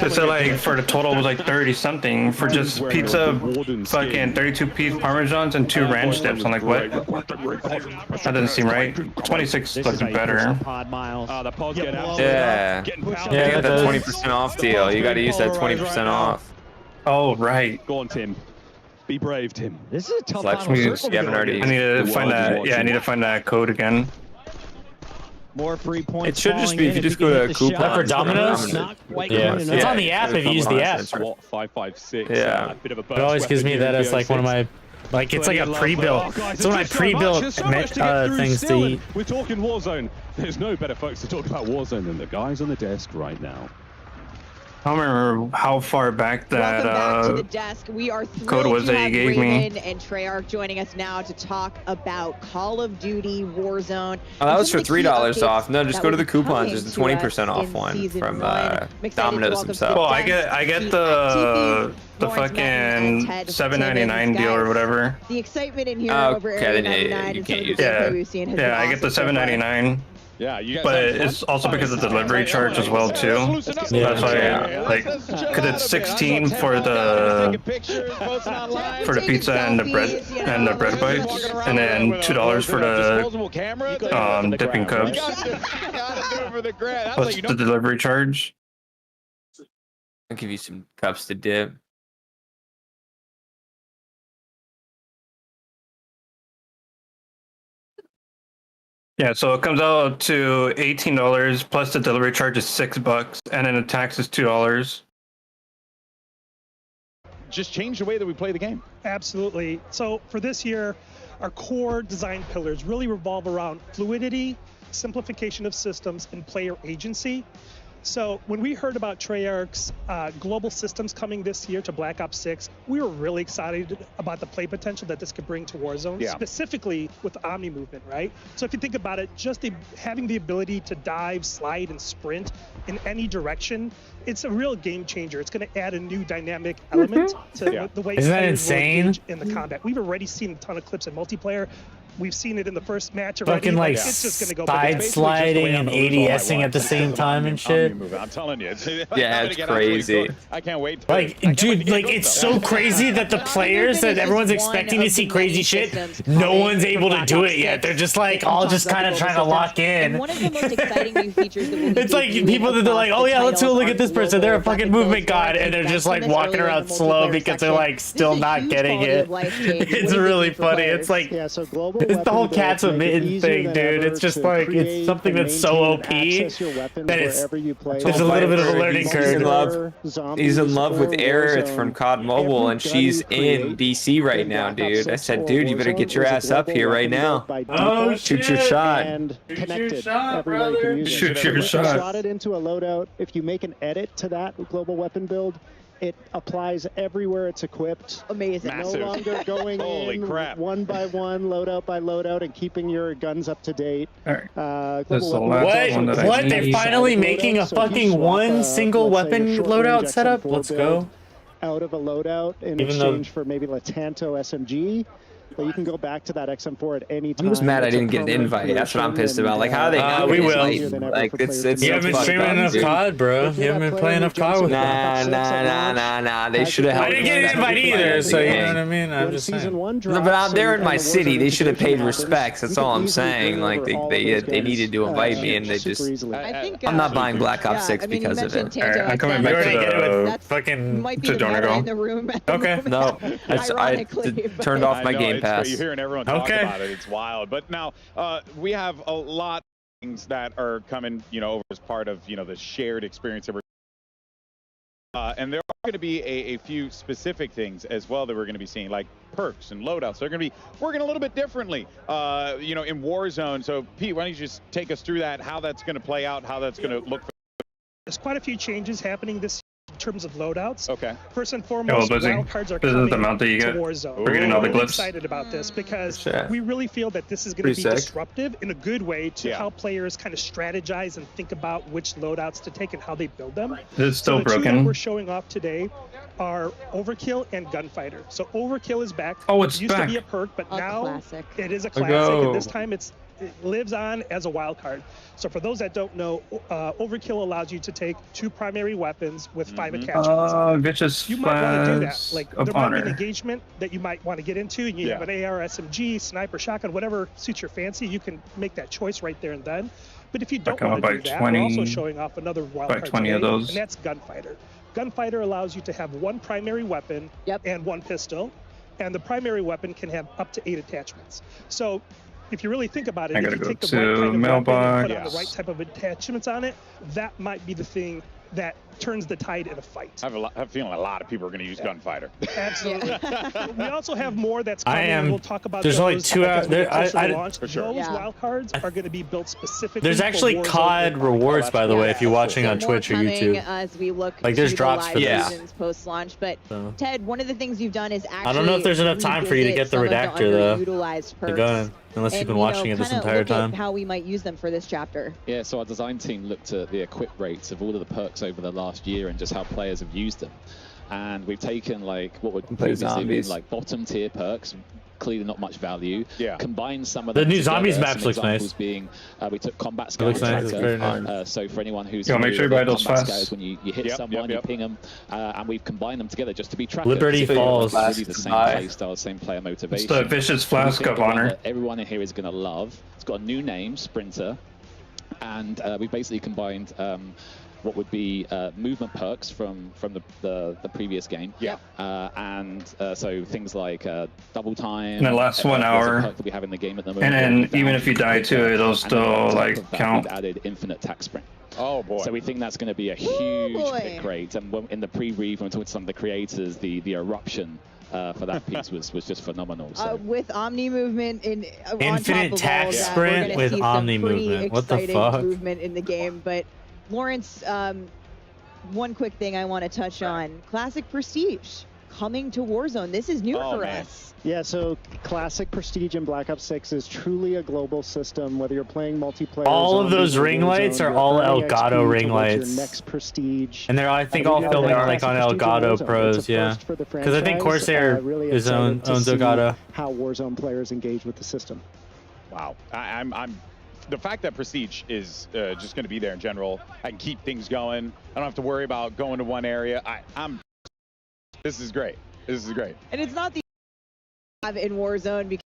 So like for the total was like 30 something for just pizza, fucking 32 piece parmesans and 2 ranch dips. I'm like, what? That doesn't seem right. 26 looks better. Pod miles. The pods get out. Yeah. Yeah, that 20% off deal. You got to use that 20% off. Oh right. Go on, Tim. Be brave, Tim. This is a tough Flex final moves. circle. You haven't already. I need to find that. Yeah, I need to find that code again. More free points. It should just be if you just go to coupon for Domino's. Yeah, it's on the app if you use the app. SWAT 556. Yeah. Bit of a It always gives me that as like one of my, like it's like a pre-built. It's one of my pre-built things to eat. We're talking Warzone. There's no better folks to talk about Warzone than the guys on the desk right now. I don't remember how far back that Welcome back to the desk. We are code was to that you have gave me. Raven and Treyarch joining us now to talk about Call of Duty Warzone. Oh, that was for $3 off. No, just go to the coupons. There's the 20% off one from Domino's himself. Well, I get the fucking $7.99 deal or whatever. The excitement in here over Area 99 you can't use it. Yeah, I get the $7.99. Yeah, you guys. But it's also because of the delivery charge as well too. Yeah. That's why, like, because it's 16 for the pizza and the bread bites, and then $2 for the dipping cups. Plus the delivery charge. I'll give you some cups to dip. Yeah, so it comes out to $18 plus the delivery charge is $6, and then the tax is $2. Just change the way that we play the game. Absolutely. So for this year, our core design pillars really revolve around fluidity, simplification of systems, and player agency. So when we heard about Treyarch's global systems coming this year to Black Ops 6, we were really excited about the play potential that this could bring to Warzone, specifically with Omni movement, right? So if you think about it, just having the ability to dive, slide, and sprint in any direction, it's a real game changer. It's going to add a new dynamic element to the way Isn't that players will insane? engage in the combat. We've already seen a ton of clips in multiplayer. We've seen it in the first match already. Fucking like it's just gonna go side sliding and ADSing at the same time and shit. I'm telling you. Yeah, it's crazy. I can't wait. Like, dude, like it's so crazy that the players that everyone's expecting to see crazy shit, no one's able to do it yet. They're just like all just kind of trying to lock in. One of the most exciting new features that we'll be It's like people that they're like, oh yeah, let's go look at this person. They're a fucking movement god, and they're just like walking around slow because they're like still not getting it. It's really funny. It's like it's the whole cat's a mitten thing, dude. It's just like it's something that's so OP that it's there's a little bit of a learning curve. He's in love with Aerith from COD Mobile, and she's in DC right now, dude. I said, dude, you better get your ass up here right now. Oh, shoot your shot. Connected. shot, Everybody can use it. Shoot your shot. Slot it into a loadout. If you make an edit to that global weapon build, it applies everywhere it's equipped. Amazing. Massive. No longer going Holy in crap. one by one, loadout by loadout, and keeping your guns up to date. Alright. Global the weapon last one builds that I What? need. They're finally making a So if you fucking swap, one single let's say, weapon a loadout short-range setup? XM4 Let's build go. out of a loadout in Even though- exchange for maybe Latanto SMG. But you can go back to that XM4 at any time. I'm just mad I It's a didn't get an permanent invite. That's what I'm pissed creation, about. Like, how are they not we getting will. invited? Like, it's You haven't been fucked streaming up, enough dude. COD, bro. You haven't been playing enough COD with me. Nah. They should have I helped. didn't get an invite either, so you know what I mean? I'm just saying. No, but out there in my city, they should have paid respects. That's all I'm saying. Like they needed to invite me, and they just. I'm not buying Black Ops 6 because of it. Alright, I'm coming back to the fucking to Donegal. in the room. Okay. No, I turned off my I know, Game it's Pass. great. You're hearing everyone talk Okay. about it. It's wild. But now we have a lot of things that are coming, over as part of, the shared experience that we're And there are going to be a few specific things as well that we're going to be seeing, like perks and loadouts. They're going to be working a little bit differently, you know, in Warzone. So, Pete, why don't you just take us through that, how that's going to play out, how that's going to look. There's quite a few changes happening this year in terms of loadouts. Okay. First and foremost, wildcards are coming to Warzone. We're getting all the really glitches. excited about this because we really feel that this is going to be disruptive in a good way to how players kind of strategize and think about which loadouts to take and how they build them. It's still the two that broken. we're showing off today are Overkill and Gunfighter. So Overkill is back. Oh, it's it used back. to be a perk, but now classic. it is a classic, and this time it lives on as a wild card. So for those that don't know, Overkill allows you to take 2 primary weapons with 5 attachments. Vicious You might want to do that. Flash Like of there might be an Honor. engagement that you might want to get into, and you have an AR, SMG, sniper, shotgun, whatever suits your fancy. You can make that choice right there and then. But if you don't come want up to do by that, 20 we're also showing off another wild by card 20 today, of those. and that's Gunfighter. Gunfighter allows you to have 1 primary weapon and 1 pistol, and the primary weapon can have up to 8 attachments. So if you really think about it, I if gotta you go take the to right kind of weapon and mailbox. put on the right type of attachments on it, that might be the thing that turns the tide in a fight. I have a feeling a lot of people are going to use Gunfighter. Absolutely. We also have more that's coming. and we'll talk about There's those only 2 out there. those For sure. Those wild cards are going to be built specifically. There's actually for Warzone COD and rewards, by the way, if you're watching on More Twitch or coming YouTube. as we look Like, there's to drops the for live this. seasons post-launch. But So. Ted, one of the things you've done is actually I don't know if there's enough time for you to get the revisit redactor, some of though. the underutilized perks. To go in, unless you've been watching it this kinda entire look at time. how we might use them for this chapter. Yeah, so our design team looked at the equip rates of all of the perks over the last year and just how players have used them. And we've taken like what would previously have been like bottom tier perks, clearly not much value. Yeah. Combined some of The them new together. Zombies Some maps looks examples nice. being we took combat It scout looks nice, it's very tracker. nice. So for anyone who's Yo, make sure you buy those combat fast. scouts, when you hit someone, you ping them, and we've combined them together just to be trackers. Liberty So Falls. it's really the same play style, same player motivation. It's the Vicious Flask We think of the one Honor. that everyone in here is going to love. It's got a new name, Sprinter, and we basically combined what would be movement perks from the previous game. Yeah. So things like double time. And it lasts 1 there's a hour. perk that we have in the game at the And moment. then even if you die to it, it'll And still on top like of that, count. We've added infinite tax sprint. Oh boy. So we think that's going to be a huge boy. hit rate. And in the pre-brief, when we talked to some of the creators, the eruption for that piece was just phenomenal. So. With Omni movement on top Infinite of tax all that, sprint we're gonna with see some Omni pretty movement. What the exciting fuck? movement in the game. But Lawrence, one quick thing I want to touch on: Classic Prestige coming to Warzone. This is new for us. Yeah, so Classic Prestige in Black Ops 6 is truly a global system, whether you're playing multiplayer. All of those zombies or ring lights Warzone, are you're all earning Elgato XP ring towards your lights. next Prestige. And they're, I think, And all we have filming that like on Classic Prestige in Elgato Warzone. Pros, It's a yeah. first for the Because I think franchise. Corsair Really owns excited to see Elgato. how Warzone players engage with the system. Wow. I'm the fact that Prestige is just going to be there in general. I can keep things going. I don't have to worry about going to one area. This is great. This is great. And it's not the have in Warzone because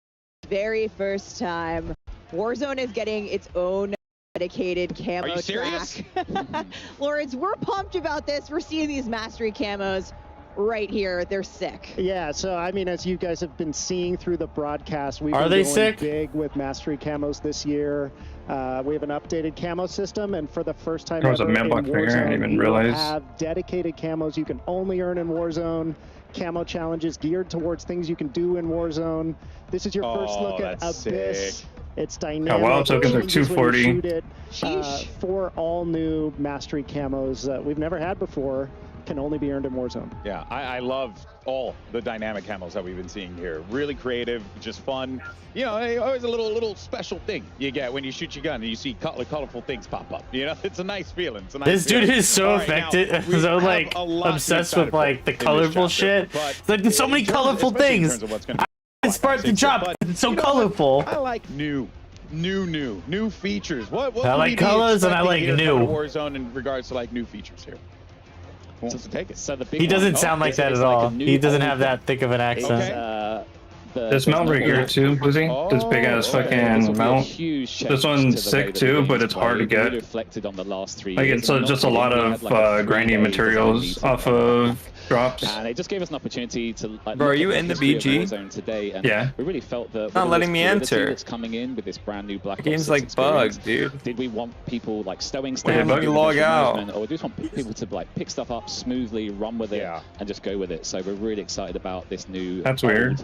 very first time Warzone is getting its own dedicated camo Are you serious? track. Lawrence, we're pumped about this. We're seeing these mastery camos right here. They're sick. Yeah, so I mean, as you guys have been seeing through the broadcast, we've Are been they going sick? big with mastery camos this year. We have an updated camo system, and for the first time There was a ever in mailbox right here, I Warzone, didn't even we realize. have dedicated camos you can only earn in Warzone. Camo challenges geared towards things you can do in Warzone. This is your first look at that's Abyss. sick. It's dynamic. wow, tokens are changes when you 240. shoot it. 4 all new mastery camos that we've never had before can only be earned in Warzone. Yeah, I love all the dynamic camos that we've been seeing here. Really creative, just fun. You know, always a little special thing you get when you shoot your gun and you see colorful things pop up. You know, it's a nice feeling. It's a nice This dude feeling. is so All right, now, affected, we so have like a lot to be obsessed excited with like the for in this colorful chapter, shit. but It's like there's so many in terms- colorful especially in things. terms of what's gonna It's part the job. It's so colorful. I like new features. What I would like we be colors and I expecting like here new. from Warzone in regards to like new features here? Who wants to take it? So the big He doesn't one- sound like it's that at like a all. new He doesn't old have one. that thick of an accent. It's, This mount right here too, Blizzy. This big ass fucking mount. This one's sick too, but it's hard to get. Like it's just a lot of grinding materials off of drops. And it just gave us an opportunity to. Like, bro, are you in the BG? Today, and yeah. We really felt that. Not letting me enter. That's coming in with this brand new Black Ops game's like bugged, dude. Did we want people like stowing stuff? Let me log out. Or do we just want people to like pick stuff up smoothly, run with it, and just go with it? So we're really excited about this new. That's weird.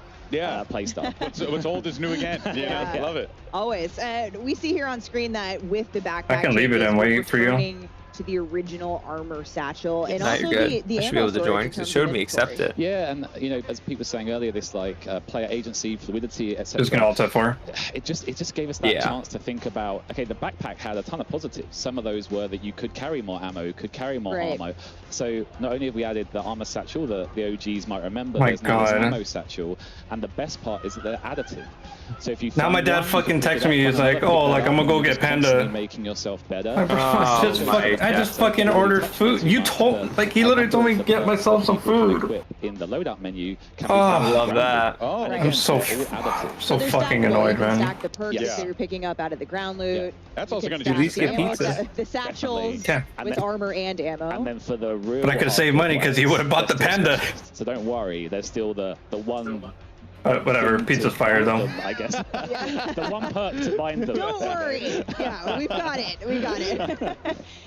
Play style. What's old is new again. I love it. Always. We see here on screen that with the backpack, I can leave it and wait for you. To the original armor satchel, and also the I should be able to join because it showed me accept it. Yeah, and you know, as people were saying earlier, this like player agency, fluidity, etc. Just gonna alt F4. It just gave us that chance to think about. Okay, the backpack had a ton of positives. Some of those were that you could carry more ammo, could carry more ammo. So not only have we added the armor satchel that the OGs might remember, there's now this ammo satchel, and the best part is that they're additive. So if you now my dad fucking texted me, he's like, oh, like I'm gonna go get Panda. Making yourself better. I just fucking ordered food. You told, like, he literally told me to get myself some food. In the loadout menu. I love that. I'm so fucking annoyed, man. Stack the perks that you're picking up out of the ground loot. That's also going to do these get pizza. The satchels with armor and ammo. And then for the real. But I could save money because he would have bought the Panda. So don't worry, there's still the one. Whatever, pizza's fire though. I guess. The one perk to bind them. Don't worry. Yeah, we've got it. We got it.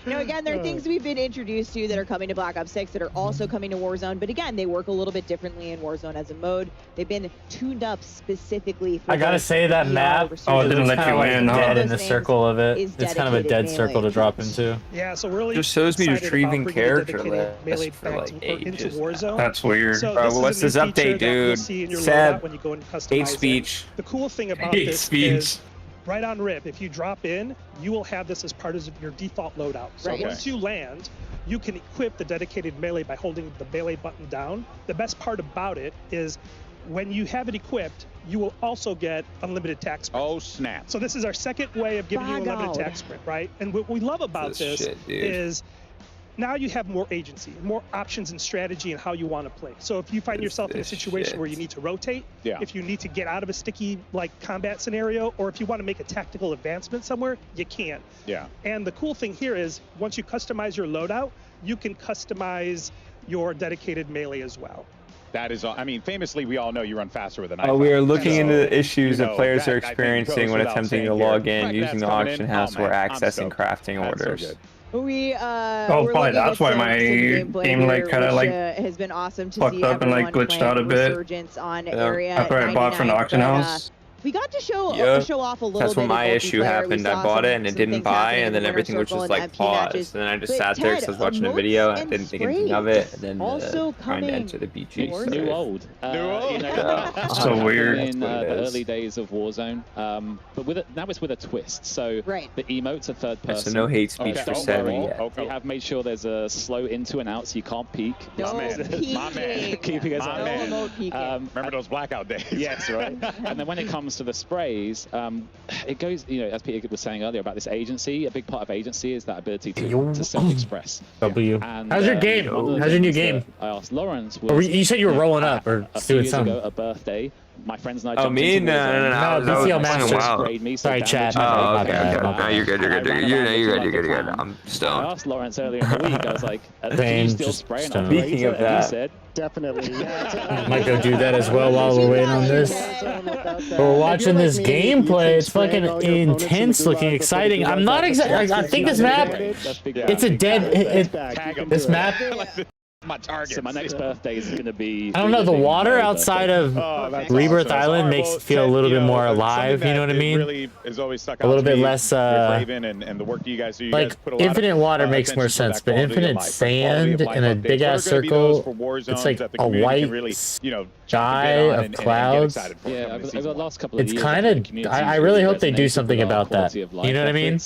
You know, again, there are things we've been introduced to that are coming to Black Ops 6 that are also coming to Warzone. But again, they work a little bit differently in Warzone as a mode. They've been tuned up specifically for I gotta say that map. Oh, it didn't let you in, huh? Dead in the circle of it. It's kind of a dead circle to drop into. Yeah, so really. Just shows me retrieving character list for like ages. That's weird. Bro, what's this update, dude? Seb. When you go and customize hate speech. The cool thing about this is right on rip, if you drop in, you will have this as part of your default loadout. So once you land, you can equip the dedicated melee by holding the melee button down. The best part about it is when you have it equipped, you will also get unlimited attack sprint. Oh, snap. So this is our second way of giving you unlimited attack sprint, right? And what we love about this is now you have more agency, more options and strategy in how you want to play. So if you find yourself in a situation where you need to rotate, if you need to get out of a sticky like combat scenario, or if you want to make a tactical advancement somewhere, you can. Yeah. And the cool thing here is once you customize your loadout, you can customize your dedicated melee as well. That is, I mean, famously, we all know you run faster with a knife. We are looking into the issues that players are experiencing when attempting to log in using the auction house or accessing crafting orders. We probably that's why my game like kind of like has been awesome to fucked see up and like glitched out a bit after I bought from the auction house. We got to show off a little bit. That's when my issue happened. I bought it and it didn't buy, and then everything was just like paused. And then I just sat there because I was watching a video and I didn't think anything of it. And then trying to enter the BG. New old. So weird. In the early days of Warzone, but with now it's with a twist. So the emotes are third person. So no hate speech for Sammy yet. We have made sure there's a slow into and out, so you can't peek. No peeking. My man. Keeping us remember those blackout days? Yes, right. And then when it comes to the sprays, it goes, you know, as Peter was saying earlier about this agency, a big part of agency is that ability to self-express. And, how's your game? How's your new game? I asked Lawrence. You said you were rolling up or doing something. A birthday. My friends and I. Oh, me? No, BCL Masters. Sorry, Chad. Oh, okay. No, you're good. You're good. I'm stoned. I asked Lawrence earlier in the week. I was like, "Do you still spray?" Speaking of that, he said, "Definitely." I might go do that as well while we're waiting on this. But we're watching this gameplay. It's fucking intense, looking exciting. I'm not exactly. I think this map. It's a dead. This map. So my next birthday is going to be. I don't know. The water outside of Rebirth Island makes it feel a little bit more alive. You know what I mean? Really is always stuck out a little bit less. Raven and the work that you guys do. Like infinite water makes more sense, but infinite sand in a big ass circle, it's like a white sky of clouds. Yeah, over the last couple of years, it's kind of. I really hope they do something about that. You know what I mean?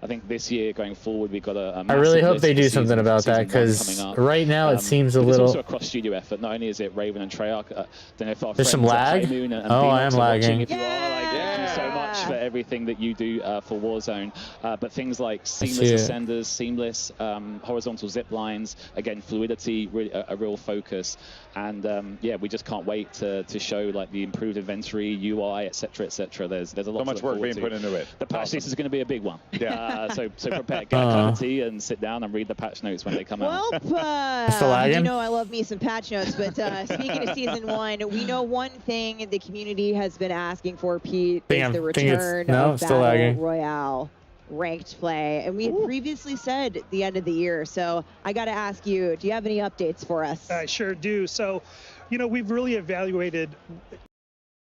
I think this year going forward, we've got a I really hope they do something about that, because right now it seems a little. It's also a cross-studio effort. Not only is it Raven and Treyarch, then if our there's some friends lag. And oh, I am lagging. If you are, like, thank you so much for everything that you do for Warzone. But things like seamless ascenders, seamless horizontal zip lines, again, fluidity, really a real focus. And yeah, we just can't wait to show like the improved inventory, UI, etc., etc. There's a lot. So much work being put into it. The patch notes is going to be a big one. Yeah. So prepare, get a cup of tea, and sit down and read the patch notes when they come out. Well, you know I love me some patch notes, but speaking of Season 1, we know one thing the community has been asking for, Pete, is the return of Battle Royale ranked play. And we had previously said the end of the year. So I got to ask you, do you have any updates for us? I sure do. So, you know, we've really evaluated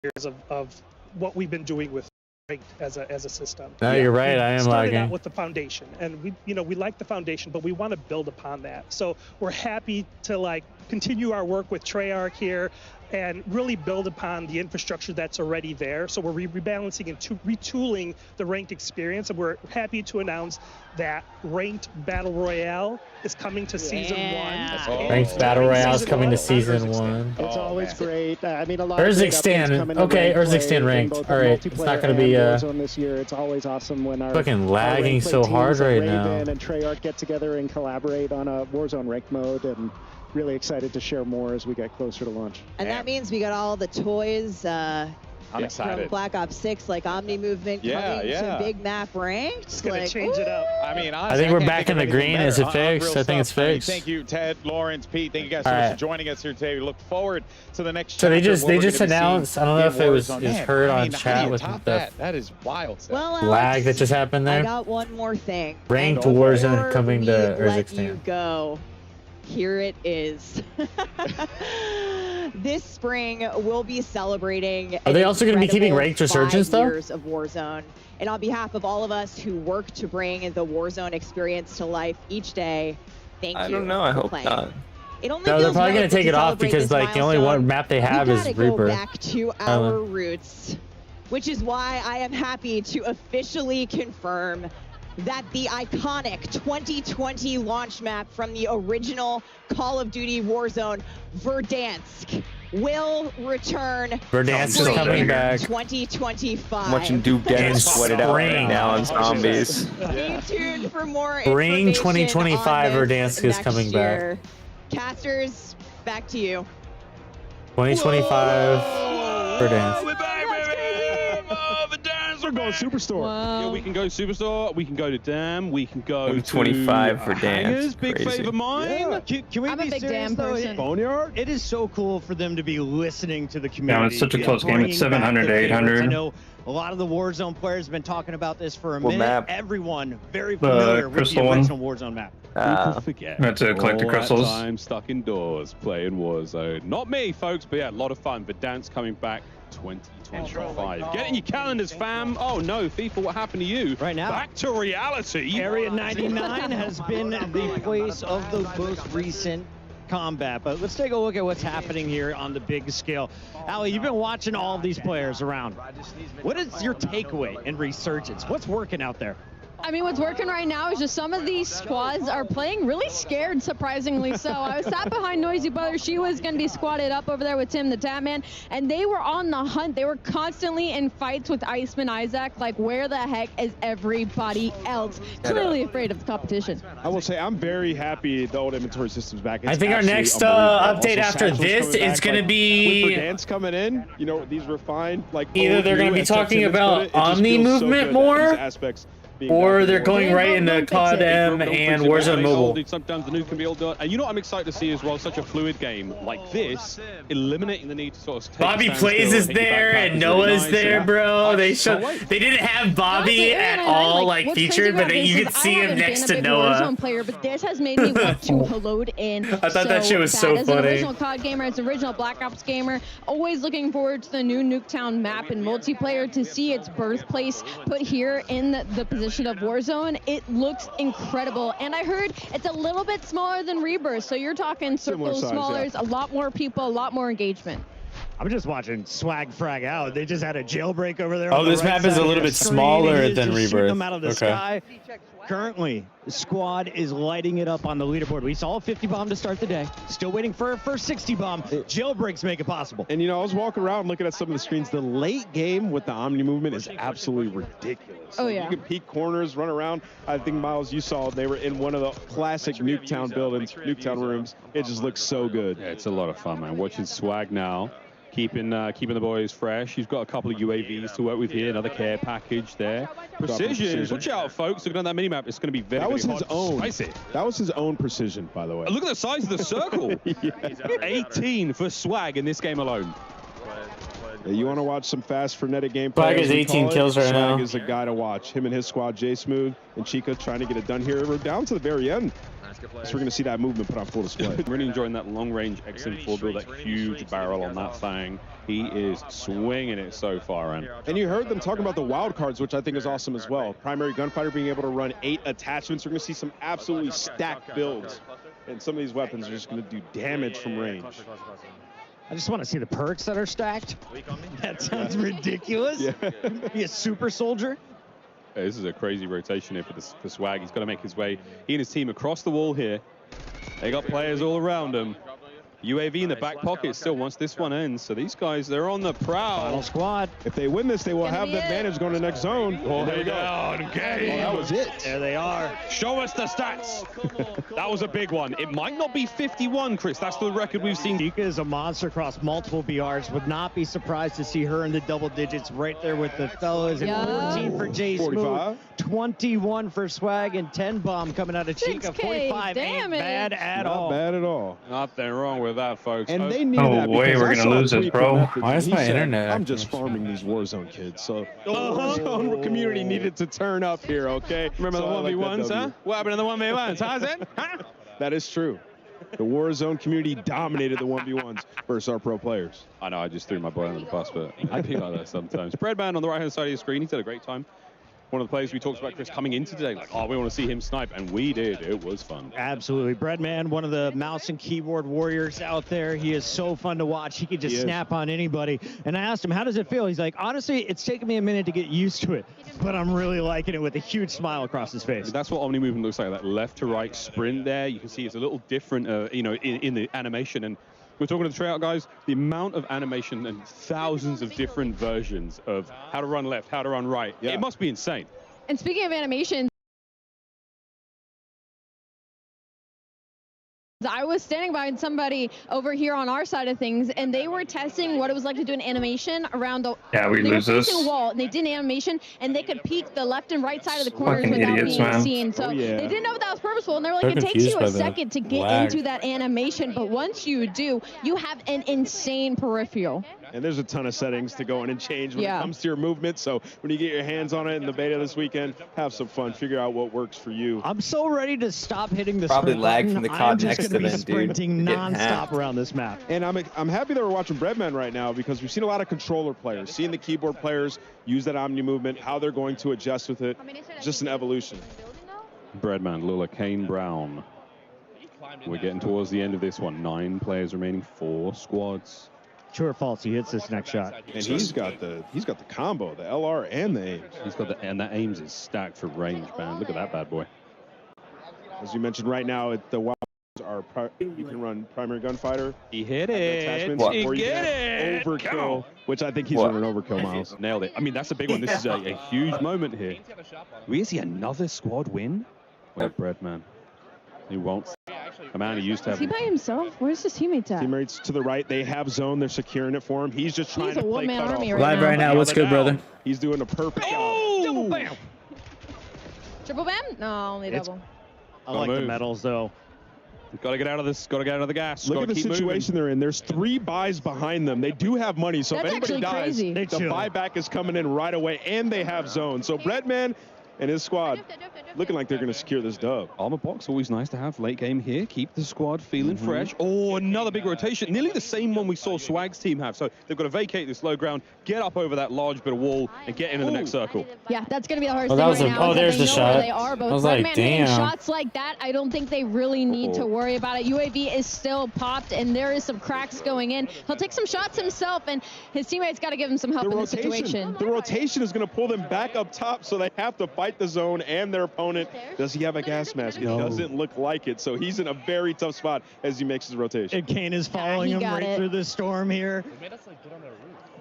years of what we've been doing with ranked as a system. No, you're right. I am started lagging. out with the foundation, and we like the foundation, but we want to build upon that. So we're happy to like continue our work with Treyarch here and really build upon the infrastructure that's already there. So we're rebalancing and retooling the ranked experience, and we're happy to announce that ranked Battle Royale is coming to Season 1. Ranked Battle Royale is coming to Season 1. It's always great. I mean, a lot Urzikstan. Okay, Urzikstan ranked. All right, it's not going to be Warzone this year. It's always awesome when our fucking lagging so hard right now. Raven and Treyarch get together and collaborate on a Warzone ranked mode, and really excited to share more as we get closer to launch. And that means we got all the toys I'm excited. from Black Ops 6, like Omni Movement coming to Big Map ranked. It's going to change it up. I mean, honestly, I think we're back in the green. Is it fixed? I think it's fixed. Thank you, Ted, Lawrence, Pete. Thank you guys so much for joining us here today. We look forward to the next. So they just announced. I don't know if it was heard on chat with the that is wild. Well, lag that just happened there. I got one more thing. Ranked Warzone coming to Urzikstan. You go. Here it is. This spring, we'll be celebrating. Are they also going to be keeping ranked resurgence though? 5 years of Warzone. And on behalf of all of us who work to bring the Warzone experience to life each day, thank you. I don't know. I hope not. No, they're probably going to take it off because like the only one map they have is Reaper. Go back to our roots, which is why I am happy to officially confirm that the iconic 2020 launch map from the original Call of Duty Warzone, Verdansk, will return. Verdansk is coming back. 2025. I'm watching Duke Dennis sweat it out right now on zombies. Stay tuned for more Spring information 2025 on this Verdansk is coming year. back. Casters, back to you. 2025 Verdansk. We're back, baby! We're going Superstore. Wow. Yeah, we can go Superstore. We can go to Dam. We can go 25 for Hangers. Dam. Big Crazy. favor mine. Yeah. Can we I'm be a big serious, Dam though? person. Boneyard? It is so cool for them to be listening to the community. Yeah, it's such a close game. It's 700 to 800. I know a lot of the Warzone players have been talking about this for a minute. Map? Everyone very familiar with the Crystal original Warzone map. People forget. Had to collect the all crystals. That time stuck indoors playing Warzone. Not me, folks, but yeah, a lot of fun. But Dance coming back 2025. Get in your calendars, fam. Oh no, FIFA, what happened to you? Right now, back to reality. Area 99 has been the place of the most recent combat, but let's take a look at what's happening here on the big scale. Ali, you've been watching all of these players around. What is your takeaway in Resurgence? What's working out there? I mean, what's working right now is just some of these squads are playing really scared, surprisingly so. I was sat behind Noisy Brother. She was going to be squatted up over there with Tim the Tatman, and they were on the hunt. They were constantly in fights with Iceman Isaac. Like, where the heck is everybody else? Clearly afraid of the competition. I will say I'm very happy the old inventory system's back. I think our next update after this is going to be Dance coming in. You know, these refined like either they're going to be talking about Omni movement more. Or they're going right into COD M and Warzone Mobile. Sometimes the news can be all done. And you know what I'm excited to see as well? Such a fluid game like this, eliminating the need to sort of take Bobby Plays is there and Noah's there, bro. They didn't have Bobby at all like featured, but you could see him next to Noah. Warzone player, but this has made me want to load in. I thought that shit was so as funny. As an original COD gamer, as an original Black Ops gamer, always looking forward to the new Nuketown map and multiplayer to see its birthplace put here in the position of Warzone. It looks incredible, and I heard it's a little bit smaller than Rebirth, so you're talking circles, smaller, a lot more people, a lot more engagement. I'm just watching Swag frag out. They just had a jailbreak over there. Oh, this map is a little bit smaller than Rebirth. Them out of the sky. Currently, the squad is lighting it up on the leaderboard. We saw a 50 bomb to start the day. Still waiting for a first 60 bomb. Jailbreaks make it possible. And, you know, I was walking around looking at some of the screens. The late game with the Omni movement is absolutely ridiculous. Oh, yeah. You can peek corners, run around. I think, Miles, you saw they were in one of the classic Nuketown buildings, Nuketown rooms. It just looks so good. Yeah, it's a lot of fun, man. Watching Swag now. Keeping the boys fresh. He's got a couple of UAVs to work with here. Another care package there. Precision. Watch out, folks. Looking at that minimap, it's going to be very, that was very his own. Spicy. That was his own precision, by the way. Look at the size of the circle. Yeah. 18 for Swag in this game alone. Yeah, you want to watch some fast, frenetic gameplay? Swag is 18 kills right now. Swag is a guy to watch. Him and his squad, J Smooth and Chica, trying to get it done here. We're down to the very end. So we're going to see that movement put on full display. Really enjoying that long-range XM4 build, that huge barrel on that thing. He is swinging it so far in. And you heard them talking about the wild cards, which I think is awesome as well. Primary Gunfighter being able to run 8 attachments. We're going to see some absolutely stacked builds. And some of these weapons are just going to do damage from range. I just want to see the perks that are stacked. That sounds ridiculous. Yeah. Be a super soldier. This is a crazy rotation here for Swag. He's got to make his way, he and his team, across the wall here. They got players all around him. UAV in the back pocket still once this one ends. So these guys, they're on the prowl. Final squad. If they win this, they will have the advantage going to the next zone. Oh, there you go. Okay. Oh, that was it. There they are. Show us the stats. That was a big one. It might not be 51, Chris. That's the record we've seen. Chica is a monster across multiple BRs. Would not be surprised to see her in the double digits right there with the fellas. And 14 for J Smooth, 21 for Swag, and 10 bomb coming out of Chica. 45 ain't bad at all. Not bad at all. Nothing wrong with that, folks. And they need that way we're gonna lose this, bro. Why is my internet? I'm just farming these Warzone kids. So the Warzone community needed to turn up here, okay? Remember the 1v1s, huh? What happened in the 1v1s, huh, Zen? That is true. The Warzone community dominated the 1v1s versus our pro players. I know, I just threw my boy under the bus, but I be like that sometimes. Breadman on the right-hand side of your screen, he's had a great time. One of the players we talked about, Chris, coming into today, like, oh, we want to see him snipe, and we did. It was fun. Absolutely. Breadman, one of the mouse and keyboard warriors out there. He is so fun to watch. He could just snap on anybody. And I asked him, how does it feel? He's like, honestly, it's taken me a minute to get used to it, but I'm really liking it, with a huge smile across his face. That's what Omni movement looks like, that left to right sprint there. You can see it's a little different, you know, in the animation. And we're talking to the tryout guys, the amount of animation and thousands of different versions of how to run left, how to run right. Yeah. It must be insane. And speaking of animations, I was standing by somebody over here on our side of things, and they were testing what it was like to do an animation around the. Yeah, we lose this. A wall, and they did an animation, and they could peek the left and right side of the corners without being seen. So they didn't know if that was purposeful, and they're like, it takes you a second to get into that animation, but once you do, you have an insane peripheral. And there's a ton of settings to go in and change when it comes to your movement. So when you get your hands on it in the beta this weekend, have some fun. Figure out what works for you. I'm so ready to stop hitting the probably sprint lag button. from the Cod Next event, dude. Sprinting non-stop around this map. And I'm happy that we're watching Breadman right now, because we've seen a lot of controller players, seeing the keyboard players use that Omni movement, how they're going to adjust with it. Just an evolution. Breadman, Lula, Kane, Brown. We're getting towards the end of this one. 9 players remaining, 4 squads. True or false? He hits this next shot. And he's got the combo, the LR and the aims. He's got and that aims is stacked for range, man. Look at that bad boy. As you mentioned, right now the wild are you can run primary gunfighter. He hit it. Or you can overkill, which I think he's running overkill, Miles. Nailed it. I mean, that's a big one. This is a huge moment here. We see another squad win. Well, Breadman. He won't. A man who used to have. Is he by himself? Where's his teammates at? Teammates to the right. They have zone. They're securing it for him. He's just trying to play cut off. Live right now. What's good, brother? He's doing a perfect job. Double bam. Triple bam? No, only double. I like the medals, though. Got to get out of this. Got to get out of the gas. Look at the situation they're in. There's 3 buys behind them. They do have money, so if anybody dies, the buyback is coming in right away, and they have zone. So Breadman, and his squad looking like they're going to secure this dub. Armor box, always nice to have late game here. Keep the squad feeling fresh. Oh, another big rotation. Nearly the same one we saw Swag's team have. So they've got to vacate this low ground, get up over that large bit of wall, and get into the next circle. Yeah, that's going to be the hardest Oh, thing right now. there's the shot. They are, but I was like, hitting damn. shots like that, I don't think they really need to worry about it. UAV is still popped, and there is some cracks going in. He'll take some shots himself, and his teammates got to give him some help in this situation. The rotation is going to pull them back up top, so they have to fight the zone and their opponent. Does he have a gas mask? It doesn't look like it, so he's in a very tough spot as he makes his rotation. And Kane is following him right through the storm here.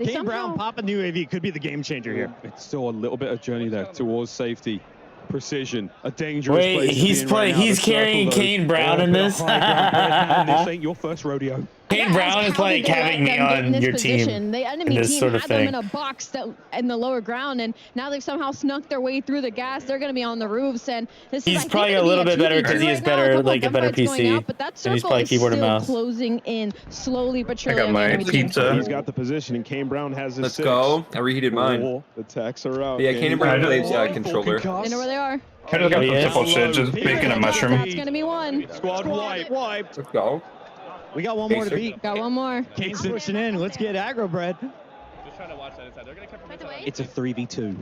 Kane Brown popping the UAV could be the game changer here. It's still a little bit of journey there towards safety. Precision, a dangerous place. Wait, he's carrying Kane Brown in this? This ain't your first rodeo. Kane Brown is like having me on your team The enemy in this team sort of had them thing. in a box that in the lower ground, and now they've somehow snuck their way through the gas. They're going to be on the roofs, and this He's is, I think, probably gonna a be little bit better because he has better, like a better gunfights going PC. out, but that And he's circle probably is keyboard and still mouse. closing in slowly but surely. I got my pizza. He's got the position, and Kane Brown has his Let's 6. go. I reheated mine. Cool. The techs are out. Yeah, Kane Brown plays controller. They know where they are. I just got the triple shit, just bacon and mushroom. That's going to be one. Squad wipe. Let's go. We got one more to beat. Got one more. Kane's pushing in. Let's get aggro bread. Just trying to watch that inside. They're gonna come from inside. It's a 3v2.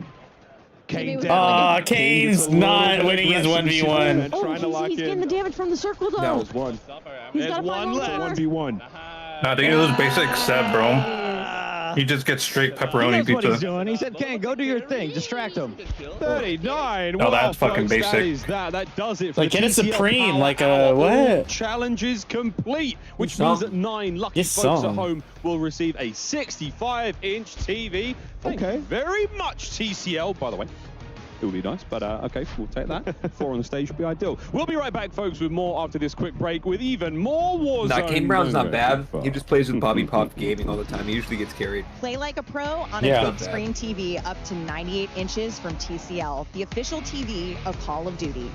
Kane Aw, Kane's not winning his 1v1. Oh, he's getting the damage from the circle, though. That was one. He's got one left. 1v1. Nah, they do this basic set, bro. He just gets straight pepperoni He knows what he's pizza. doing. He said, Kane, go do your thing. Distract him. 39. Oh, that's Wow, fucking folks, basic. That does it for Like, the get a TCL Supreme, Power like Hour. a what? Challenge is complete, which Yes, means sir. that 9 lucky Yes, folks sir. at home will receive a 65-inch TV. Thank you very much, TCL, by the way. It would be nice, but okay, we'll take that. 4 on the stage would be ideal. We'll be right back, folks, with more after this quick break with even more Warzone. Nah, Kane Brown's not bad. He just plays with Bobby Pop Gaming all the time. He usually gets carried. Play like a pro on Yeah. a big screen TV up to 98 inches from TCL, the official TV of Call of Duty.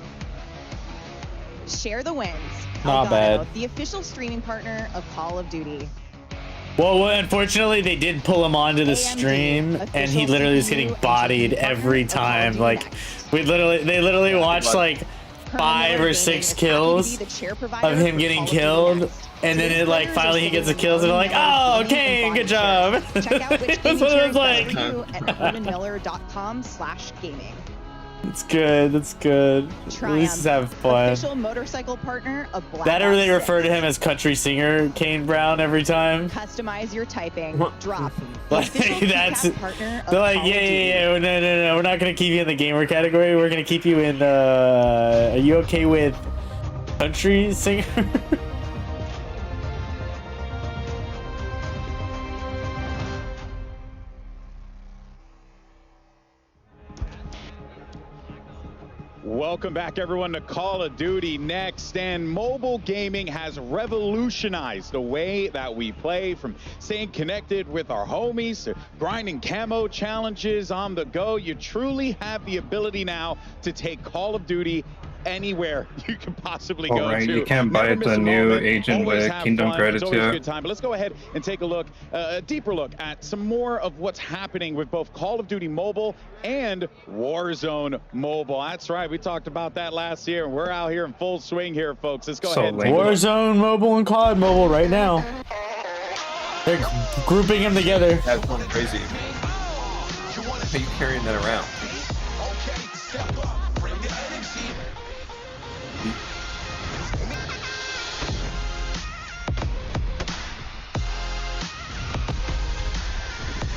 Share the wins. Not bad. The official streaming partner of Call of Duty. Well, unfortunately, they did pull him onto the stream, and he literally is getting bodied every time. Like, they literally watched like 5 or 6 kills of him getting killed, and then it like finally he gets the kills, and they're like, "Oh, okay, good job." Check out which That's what it was like. at HermanMiller.com/gaming. It's good. It's good. At least he's having fun. Official motorcycle partner of Black That or Ops they 6. refer to him as country singer Kane Brown every time. Customize your typing. Drop. Like that's. They're like, yeah. No. We're not gonna keep you in the gamer category. We're gonna keep you in. Are you okay with country singer? Welcome back, everyone, to Call of Duty Next. And mobile gaming has revolutionized the way that we play, from staying connected with our homies to grinding camo challenges on the go. You truly have the ability now to take Call of Duty anywhere you can possibly go Alright, to. you can't buy Never miss the a new moment, agent always with have Kingdom fun. credits, It's always yeah. a good time. But let's go ahead and take a look, a deeper look at some more of what's happening with both Call of Duty Mobile and Warzone Mobile. That's right, we talked about that last year, and we're out here in full swing here, folks. Let's go ahead and take a look. Warzone Mobile and COD Mobile right now. They're grouping them together. That's going crazy. How you carrying that around?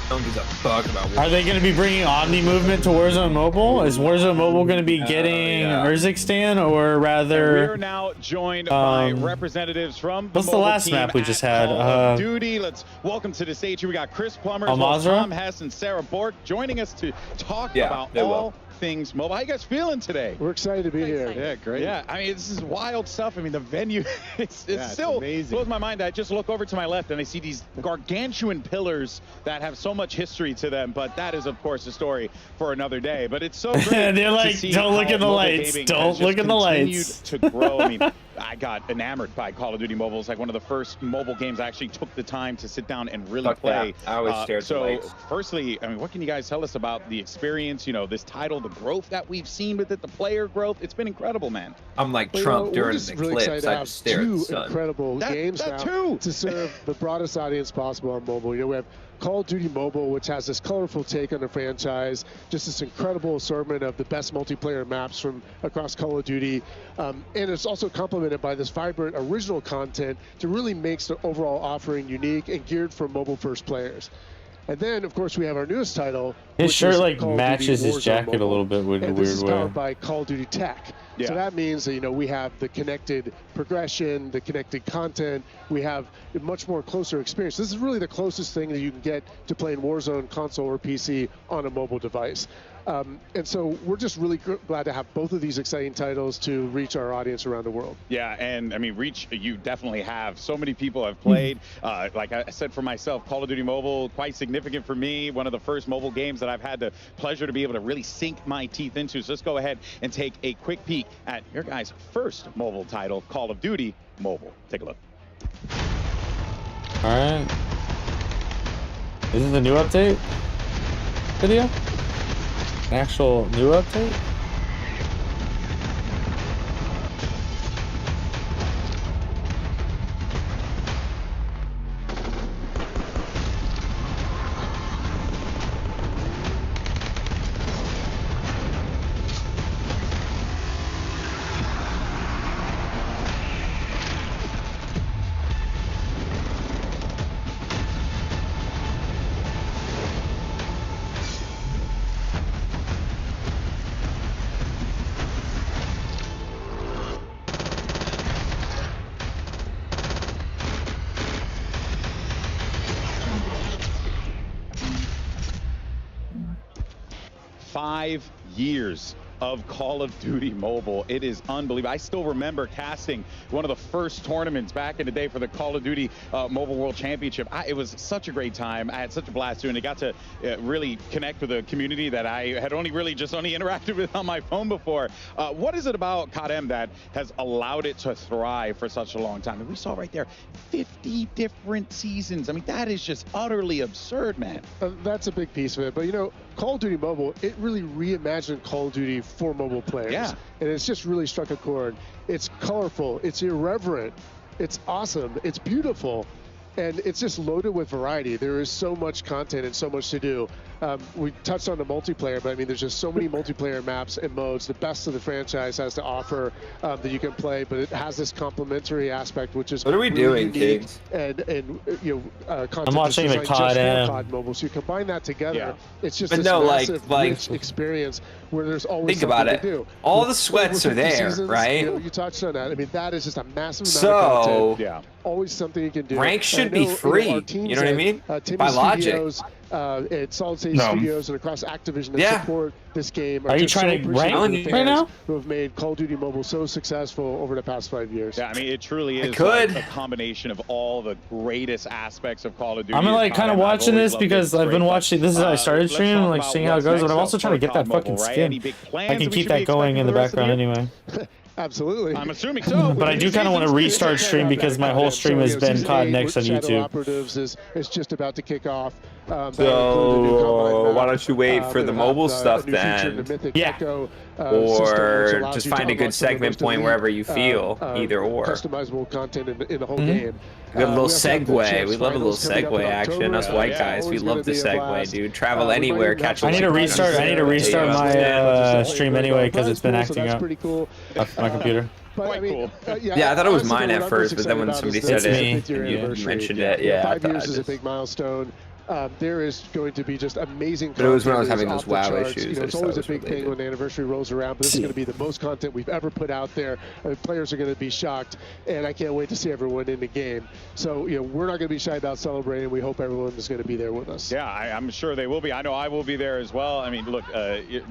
Don't give a fuck about Are they going to be bringing Omni movement to Warzone Mobile? Is Warzone Mobile going to be getting Urzikstan, or rather? We're now joined by representatives from the what's the mobile last team map we at just had? Call of Duty. Let's welcome to the stage. We got Chris Plummer, as well as Al-Mazrah? Tom Hess, and Sarah Bork joining us to talk Yeah, about they will. all things mobile. How you guys feeling today? We're excited to be here. Yeah, great. Yeah, I mean, this is wild stuff. I mean, the venue, it's still amazing. blows my mind. I just look over to my left and I see these gargantuan pillars that have so much history to them, but that is, of course, a story for another day. But it's so great. They're to like, see "Don't look how in the mobile lights. gaming Don't has look just in the continued lights." to grow. I mean, I got enamored by Call of Duty Mobile. It's like one of the first mobile games I actually took the time to sit down and really play. Yeah. I always shared So, firstly, I mean, what can you guys tell us about the experience? You know, this title, the growth that we've seen with it, the player growth. It's been incredible, man. I'm like Trump during the really eclipse. I just stare at the sun. Incredible games now to serve the broadest audience possible on mobile. You know, we have Call of Duty Mobile, which has this colorful take on the franchise, just this incredible assortment of the best multiplayer maps from across Call of Duty. And it's also complemented by this vibrant original content to really make the overall offering unique and geared for mobile-first players. And then, of course, we have our newest title. His shirt like matches his jacket a little bit with a weird way. This is powered by Call of Duty Tech. Yeah. So that means that, you know, we have the connected progression, the connected content. We have a much more closer experience. This is really the closest thing that you can get to playing Warzone console or PC on a mobile device. And so we're just really glad to have both of these exciting titles to reach our audience around the world. Yeah, and I mean, reach, you definitely have. So many people have played. Like I said for myself, Call of Duty Mobile, quite significant for me. One of the first mobile games that I've had the pleasure to be able to really sink my teeth into. So let's go ahead and take a quick peek at your guys' first mobile title, Call of Duty Mobile. Take a look. All right. This is a new update video? An actual new update? Five years of Call of Duty Mobile. It is unbelievable. I still remember casting one of the first tournaments back in the day for the Call of Duty Mobile World Championship. It was such a great time. I had such a blast doing it. I got to really connect with a community that I had only interacted with on my phone before. What is it about COD that has allowed it to thrive for such a long time? And we saw right there 50 different seasons. I mean, that is just utterly absurd, man. That's a big piece of it. But, you know, Call of Duty Mobile, it really reimagined Call of Duty for mobile players. Yeah. And it's just really struck a chord. It's colorful, it's irreverent, it's awesome, it's beautiful, and it's just loaded with variety. There is so much content and so much to do. We touched on the multiplayer, but I mean, there's just so many multiplayer maps and modes. The best of the franchise has to offer that you can play, but it has this complementary aspect, which is what are we doing, kids? And you know, content I'm watching the COD Mobile. So you combine that together, it's just this massive rich experience where there's always something to do. All the sweats are there, right? You know, you touched on that. I mean, that is just a massive amount of content. Yeah. Always something you can do. Rank should be free. You know what I mean? By logic. At Solid State Studios and across Activision that support this game. Are you trying to rank right now? Who have made Call of Duty Mobile so successful over the past 5 years. Yeah, I mean, it truly is like a combination of all the greatest aspects of Call of Duty. I'm like kind of watching this because I've been watching. This is how I started streaming, like seeing how it goes, but I'm also trying to get that fucking skin. I can keep that going in the background anyway. Absolutely. I'm assuming so. But I do kind of want to restart stream because my whole stream has been Cod Next on YouTube. Operatives is just about to kick off. So why don't you wait for the mobile stuff then? Yeah. Or just find a good segment point wherever you feel, either or. Customizable content in the whole game. We have a little segue. We love a little segue action. Us white guys, we love the segue, dude. Travel anywhere, catch a I need to restart my stream anyway because it's been acting up. My computer. Quite cool. Yeah, I thought it was mine at first, but then when somebody said it, you mentioned it. Yeah, 5 years is a big milestone. There is going to be just amazing content. But it was when I was having those WoW issues. You know, it's always a big thing when the anniversary rolls around, but this is going to be the most content we've ever put out there. Players are going to be shocked, and I can't wait to see everyone in the game. So, you know, we're not going to be shy about celebrating. We hope everyone is going to be there with us. Yeah, I'm sure they will be. I know I will be there as well. I mean, look,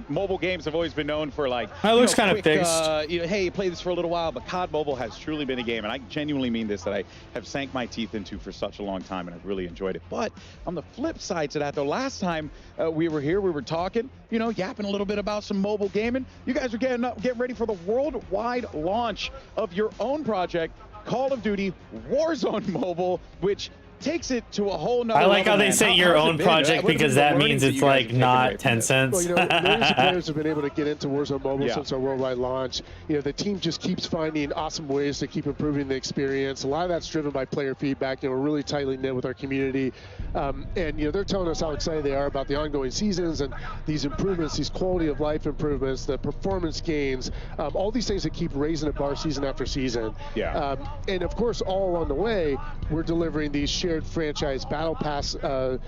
mobile games have always been known for like, it looks kind of fixed. You know, hey, play this for a little while, but COD Mobile has truly been a game, and I genuinely mean this, that I have sank my teeth into for such a long time, and I've really enjoyed it. But on the flip side to that, though, last time we were here, we were talking, you know, yapping a little bit about some mobile gaming. You guys are getting ready for the worldwide launch of your own project, Call of Duty Warzone Mobile, which takes it to a whole nother I like level, how they man. say your own project because that means it's like not 10 cents. Well, you know, millions of players have been able to get into Warzone Mobile since our worldwide launch. You know, the team just keeps finding awesome ways to keep improving the experience. A lot of that's driven by player feedback. You know, we're really tightly knit with our community. And, you know, they're telling us how excited they are about the ongoing seasons and these improvements, these quality of life improvements, the performance gains, all these things that keep raising the bar season after season. And, of course, all along the way, we're delivering these shared franchise battle pass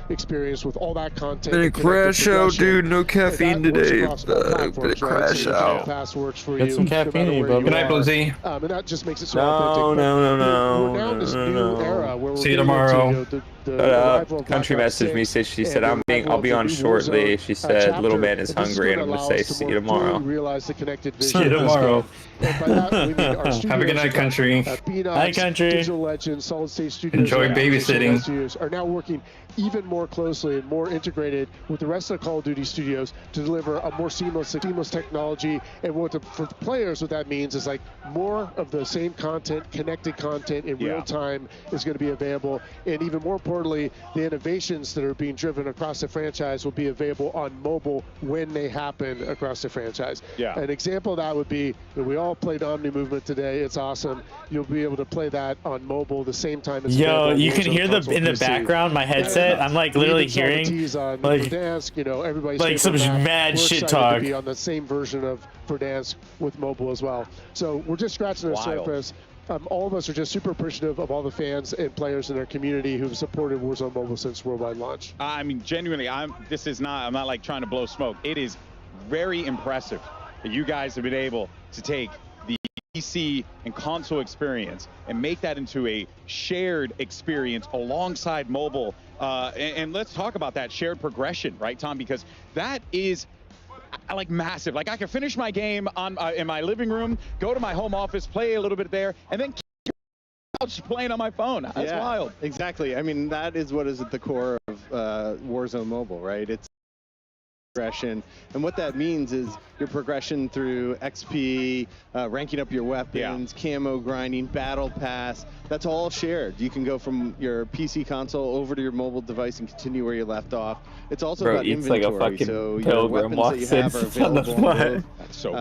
experience with all that content. Gonna crash out, dude. No caffeine today. Gonna crash out. Pass works for Get you, some caffeine, no Good night, Blizzy. and that just makes it so No, authentic. no. We're now in this new era where we're See you getting tomorrow. into, the arrival of Country Black Ops messaged me, 6 said she and said the I'll arrival be of on the new shortly. Warzone, She said chapter. little man is And this hungry, and gonna I'm gonna allow say us to see you more fully tomorrow. realize the connected vision See you of this tomorrow. game. And by that, we mean our studios, Have a good night, country. Hi, country. Digital Legends, Solid State Studios, Enjoy and babysitting. Studios are now working even more closely and more integrated with the rest of the Call of Duty studios to deliver a more seamless technology. And for the players, what that means is like more of the same content, connected content in real time is going to be available. And even more importantly, the innovations that are being driven across the franchise will be available on mobile when they happen across the franchise. An example of that would be that we all played Omni Movement today. It's awesome. You'll be able to play that on mobile the same time as Yo, you can hear in the background my headset. I'm like literally hearing like Verdansk, you know, everybody's like some mad shit talk. To be on the same version of Verdansk with mobile as well. So we're just scratching the surface. All of us are just super appreciative of all the fans and players in our community who've supported Warzone Mobile since worldwide launch. I mean, genuinely, I'm not like trying to blow smoke. It is very impressive that you guys have been able to take the PC and console experience and make that into a shared experience alongside mobile. And let's talk about that shared progression, right, Tom? Because that is like massive. Like I can finish my game on in my living room, go to my home office, play a little bit there, and then just playing on my phone. That's wild. Exactly. I mean, that is what is at the core of Warzone Mobile, right? It's progression, and what that means is your progression through XP, ranking up your weapons, camo grinding, battle pass. That's all shared. You can go from your PC console over to your mobile device and continue where you left off. It's also about inventory. Like a fucking so pilgrim walks in on the floor.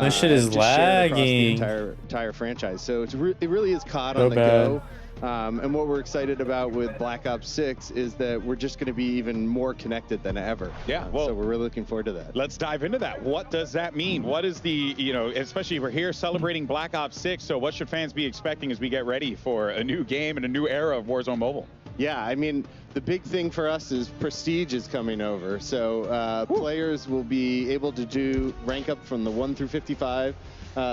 This shit is lagging. The entire franchise. So it really is COD on the go. And what we're excited about with Black Ops 6 is that we're just going to be even more connected than ever. Well, so we're really looking forward to that. Let's dive into that. What does that mean? What is the, you know, especially we're here celebrating Black Ops 6, so what should fans be expecting as we get ready for a new game and a new era of Warzone Mobile? Yeah, I mean, the big thing for us is Prestige is coming over. So players will be able to rank up from the 1 through 55.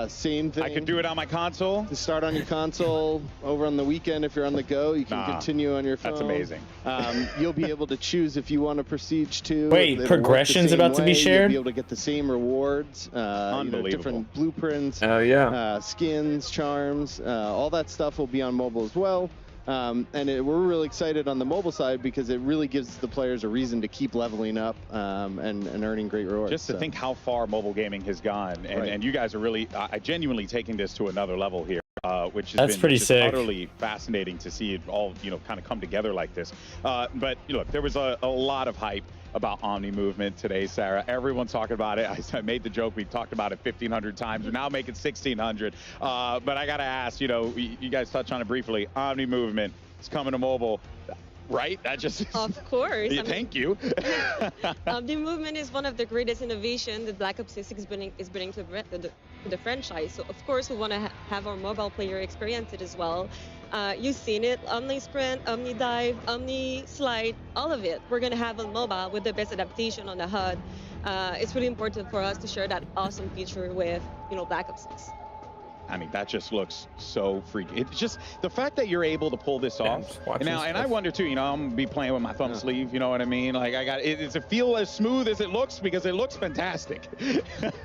Same thing. I can do it on my console? To start on your console, over on the weekend if you're on the go, you can continue on your phone. That's amazing. You'll be able to choose if you want a Prestige too. Wait, progression's about to be shared? You'll be able to get the same rewards, Unbelievable. different blueprints, skins, charms, all that stuff will be on mobile as well. We're really excited on the mobile side because it really gives the players a reason to keep leveling up and earning great rewards. Just to think how far mobile gaming has gone, and you guys are really genuinely taking this to another level here. Which has been pretty just sick. Utterly fascinating to see it all, you know, kind of come together like this. But look, there was a lot of hype about Omni Movement today, Sarah. Everyone's talking about it. I made the joke. We've talked about it 1,500 times. We're now making 1,600. But I got to ask, you know, you guys touched on it briefly. Omni Movement is coming to mobile. Right? That just of course. Thank you. The movement is one of the greatest innovations that Black Ops 6 is bringing to the franchise. So of course we want to have our mobile player experience it as well. You've seen it, Omni Sprint, Omni Dive, Omni Slide, all of it. We're going to have on mobile with the best adaptation on the HUD. It's really important for us to share that awesome feature with, you know, Black Ops 6. I mean, that just looks so freaky. It's just the fact that you're able to pull this off. And now, and I wonder too, you know, I'm gonna be playing with my thumb sleeve, you know what I mean? Like I got it. Does it feel as smooth as it looks? Because it looks fantastic.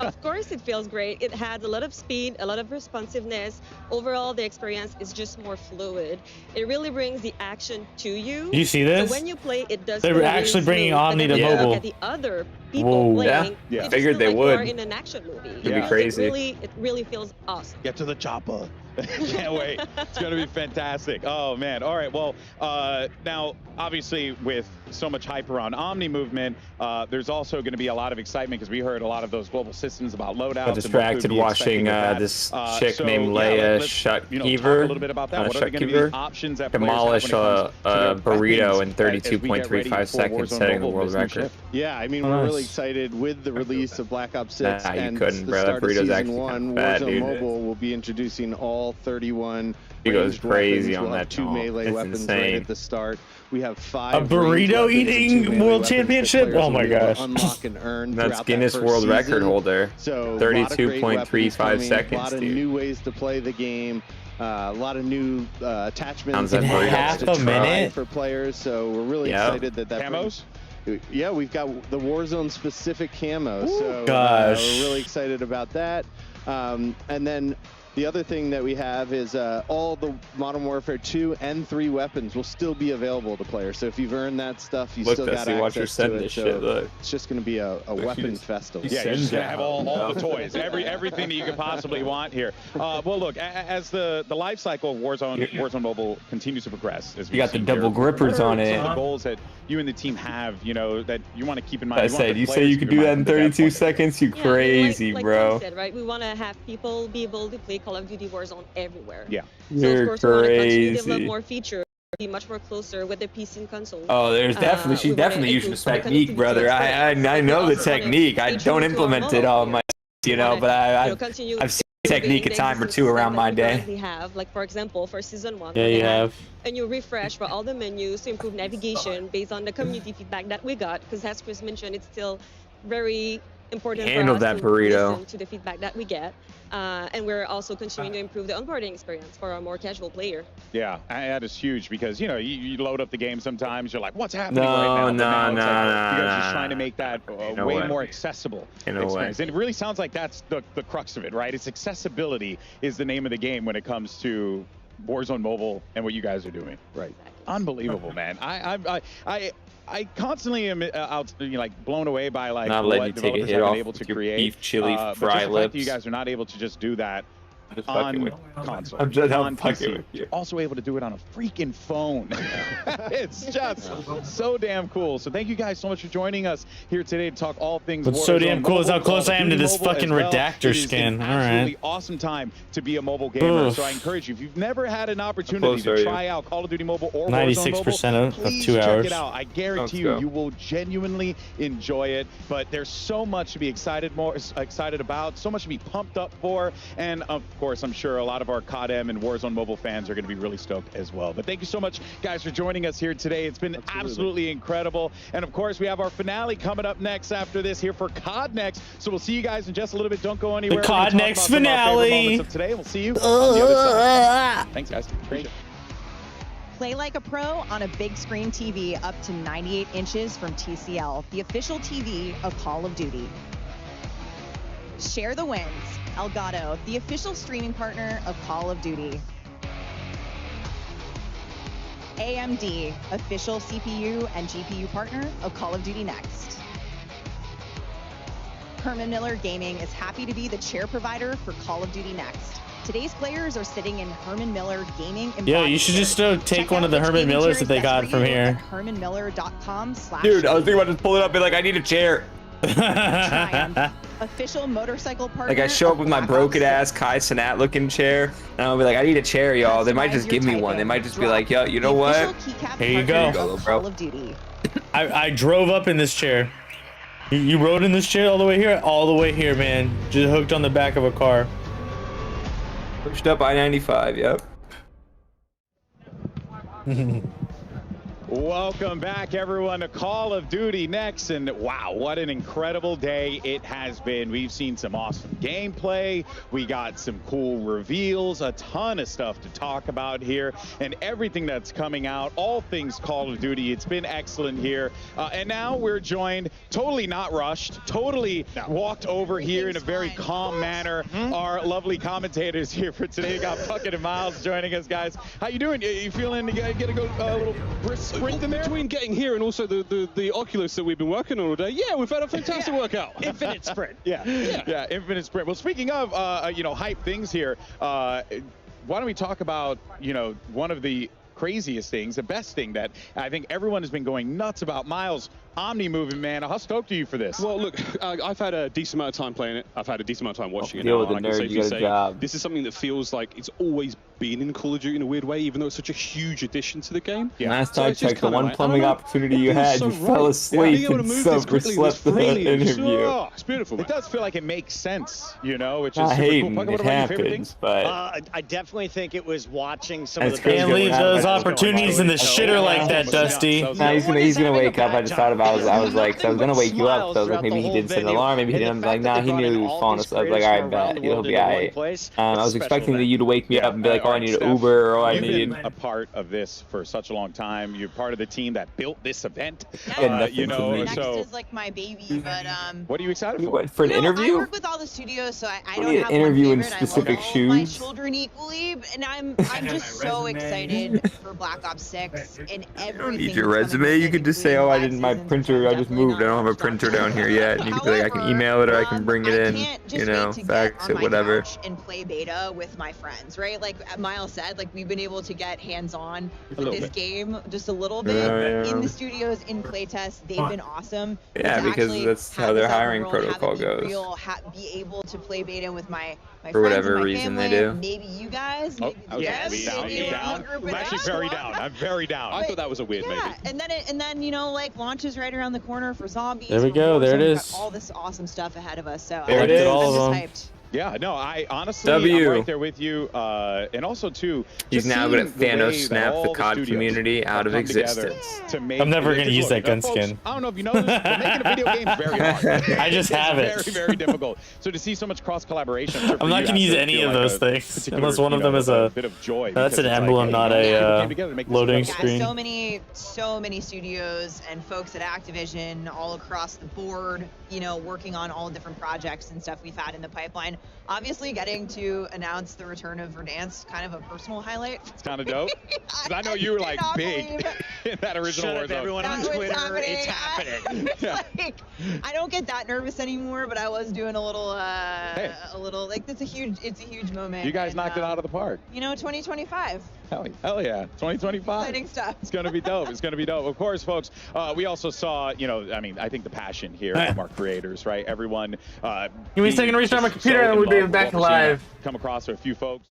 Of course it feels great. It has a lot of speed, a lot of responsiveness. Overall, the experience is just more fluid. It really brings the action to you. You see this? So when you play, it does. They're actually bringing Omni to mobile. Look at the other people playing. Yeah, it figured just they feels like would. You're in an action movie. It'd be crazy. It really feels awesome. Get to the chopper. Can't wait. It's going to be fantastic. Oh, man. All right. Well, now, obviously, with so much hype around Omni movement, there's also going to be a lot of excitement because we heard a lot of those global systems about loadouts. I'm distracted watching this chick named Leia Shutkeever. A little bit about that. What are going to be the options that demolish a burrito in 32.35 seconds, setting the world record. Yeah, I mean, we're really excited with the release of Black Ops 6 and the start of Season 1. Warzone Mobile will be introducing all 31 He goes crazy weapons. on that 2 melee weapons right at the start. We have 5 a burrito eating world championship. Oh my gosh! Unlock and earn. That's Guinness World Record holder. So 32.35 seconds. A lot of new ways to play the game. A lot of new attachments in half a minute for players. So we're really excited that camos. Yeah, we've got the Warzone specific camos. So gosh, we're really excited about that. And then the other thing that we have is all the Modern Warfare 2 and 3 weapons will still be available to players. So if you've earned that stuff, you still got access to it. So it's just going to be a weapons festival. Yeah, you're just going to have all the toys, everything that you could possibly want here. Well, look, as the life cycle of Warzone Mobile continues to progress, as you got the double grippers on it. Some of the goals that you and the team have, you know, that you want to keep in mind. I said, you say you could do that in 32 seconds? You crazy, like bro. Tom said, right? We want to have people be able to play Call of Duty Warzone everywhere. Yeah. You're of course, we want to continue to crazy. develop more features, be much more closer with the PC and console. Oh, there's definitely, she's definitely using the technique, brother. I know the technique. I don't implement it on my, you know, but I've seen technique a time or two around my day. We have, like, for example, for Season 1. Yeah, you have. And you refresh for all the menus to improve navigation based on the community feedback that we got, because as Chris mentioned, it's still very important Handle for us that to burrito. listen to the feedback that we get. And we're also continuing to improve the onboarding experience for our more casual player. Yeah, that is huge because, you know, you load up the game sometimes, you're like, what's happening right now? You guys are just trying to make that way more accessible experience. And it really sounds like that's the crux of it, right? It's accessibility is the name of the game when it comes to Warzone Mobile and what you guys are doing. Right. Unbelievable, man. I constantly am like blown away by like not what letting you take a developers hit have off been able to your create. beef chili But fry just the fact lips. that you guys are not able to just do that on console. I'm just on fucking PC. with you. You're also able to do it on a freaking phone. It's just so damn cool. So thank you guys so much for joining us here today to talk all things. What's so Warzone damn cool is how Mobile, close Call I of am to Duty this Mobile fucking as well. redactor It is skin. an All right. absolutely awesome time to be a mobile gamer. Oof. So I encourage you, if you've never had an opportunity to try out Call of Duty Mobile or Warzone 96% Mobile, of please 2 check hours. it out. I guarantee you will genuinely enjoy it. But there's so much to be excited about, so much to be pumped up for, and of course, I'm sure a lot of our COD M and Warzone Mobile fans are going to be really stoked as well. But thank you so much, guys, for joining us here today. It's been absolutely incredible. And of course, we have our finale coming up next after this here for COD Next. So we'll see you guys in just a little bit. Don't go anywhere. The COD Next finale. Of today. We'll see you on the other side. Thanks, guys. Appreciate it. Play like a pro on a big screen TV up to 98 inches from TCL, the official TV of Call of Duty. Share the wins. Elgato, the official streaming partner of Call of Duty. AMD, official CPU and GPU partner of Call of Duty Next. Herman Miller Gaming is happy to be the chair provider for Call of Duty Next. Today's players are sitting in Herman Miller Gaming. Yeah, you should just take one of the Herman Millers that they got from here. HermanMiller.com/. Dude, I was thinking about just pulling it up and be like, I need a chair. Triumph, official motorcycle partner. Like I show up with my broken ass Kai Cenat looking chair, and I'll be like, I need a chair, y'all. They might just give me one. They might just be like, yo, you know what? Here you go, bro. I drove up in this chair. You rode in this chair all the way here? All the way here, man. Just hooked on the back of a car. Pushed up I-95, yep. Welcome back, everyone, to Call of Duty Next. And wow, what an incredible day it has been. We've seen some awesome gameplay. We got some cool reveals, a ton of stuff to talk about here, and everything that's coming out, all things Call of Duty. It's been excellent here. And now we're joined, totally not rushed, totally walked over here in a very calm manner. Our lovely commentators here for today. We got Puckett and Miles joining us, guys. How you doing? You feeling to get a little brisk sprint in there? Between getting here and also the Oculus that we've been working on all day, yeah, we've had a fantastic workout. Infinite sprint. Yeah, infinite sprint. Well, speaking of, hype things here, why don't we talk about, one of the craziest things, the best thing that I think everyone has been going nuts about. Miles, Omni movement, man. How stoked are you for this? Well, look, I've had a decent amount of time playing it. I've had a decent amount of time watching it Deal now. with And the I can nerd, safely you got a say job. this is something that feels like it's always been in Call of Duty in a weird way, even though it's such a huge addition to the game. Last So time I it's just checked, the kinda one like, I plumbing don't know, opportunity it you feels had, so you right. fell asleep Being able to and move this quickly, this overslept the freely, interview. it's beautiful, man. It does feel like it makes sense, which is Not super hating, cool. Puckett, it what about your favorite things? happens, but I definitely think it was watching some That's of the crazy. Can't leave those That's opportunities in the shitter like that, Dusty. Nah, he's gonna wake up. I just thought about it. I was like, I was gonna wake you up. So I was like, maybe he didn't set an alarm. Maybe he didn't. I'm like, nah, he knew he was falling asleep. I was like, all right, bet. He'll be all right. I was expecting you to wake me up and be like, oh, I need an Uber, or oh, I You've need. been a part of this for such a long time. You're part of the team that built this event. Next So is like my baby, but what are you excited for? What, for an interview? I work with all the studios, so I You don't need have an interview one in favorite. specific I love all my shoes. children equally, and I'm just so excited for Black Ops 6 and everything. Need your resume? You could just say, oh, I didn't. My printer. I just moved. I don't have a printer down here yet. You could be like, I can email it or I can bring it in. Fax it, whatever. And play beta with my friends, right? Like Miles said, like we've been able to get hands-on with this game just a little bit in the studios in playtest. They've been awesome. Yeah, because that's how their hiring protocol goes. Be able to play beta with my For whatever friends and my reason family, they do. Maybe you guys. Maybe the Yes. guests, maybe down. I'm actually very down. I'm very down. I thought that was a weird maybe. And then like launch is right around the corner for zombies. There we go. There it We've is. got all this awesome stuff ahead of us. So There it is. All I'm of them. just hyped. Yeah, no, I honestly, W. I'm right there with you. And also, too, He's just now seeing gonna the way Thanos that snap all the COD studios community out of have come together existence. to make I'm never gonna because use that gun folks, skin. I don't know if you know this, but making a video game is very hard. I just have it. It's very, very difficult. So to see so much cross collaboration, I'm not gonna use any of those things unless one of them is a bit of joy. That's an because it's emblem, like, not hey, a came together to make this loading incredible. screen. So many studios and folks at Activision all across the board, working on all different projects and stuff we've had in the pipeline. Obviously, getting to announce the return of Verdansk, kind of a personal highlight. It's kind of dope. I know you were like big in that original Shut up, Warzone. everyone on Twitter. It's happening. Like, I don't get that nervous anymore, but I was doing a little like it's a huge moment. You guys knocked it out of the park. 2025. Hell yeah, 2025. Exciting stuff. It's gonna be dope. It's gonna be dope. Of course, folks. We also saw, I think the passion here from our creators, right? Everyone. Give me a second to restart my computer and we'll be back live. Come across a few folks.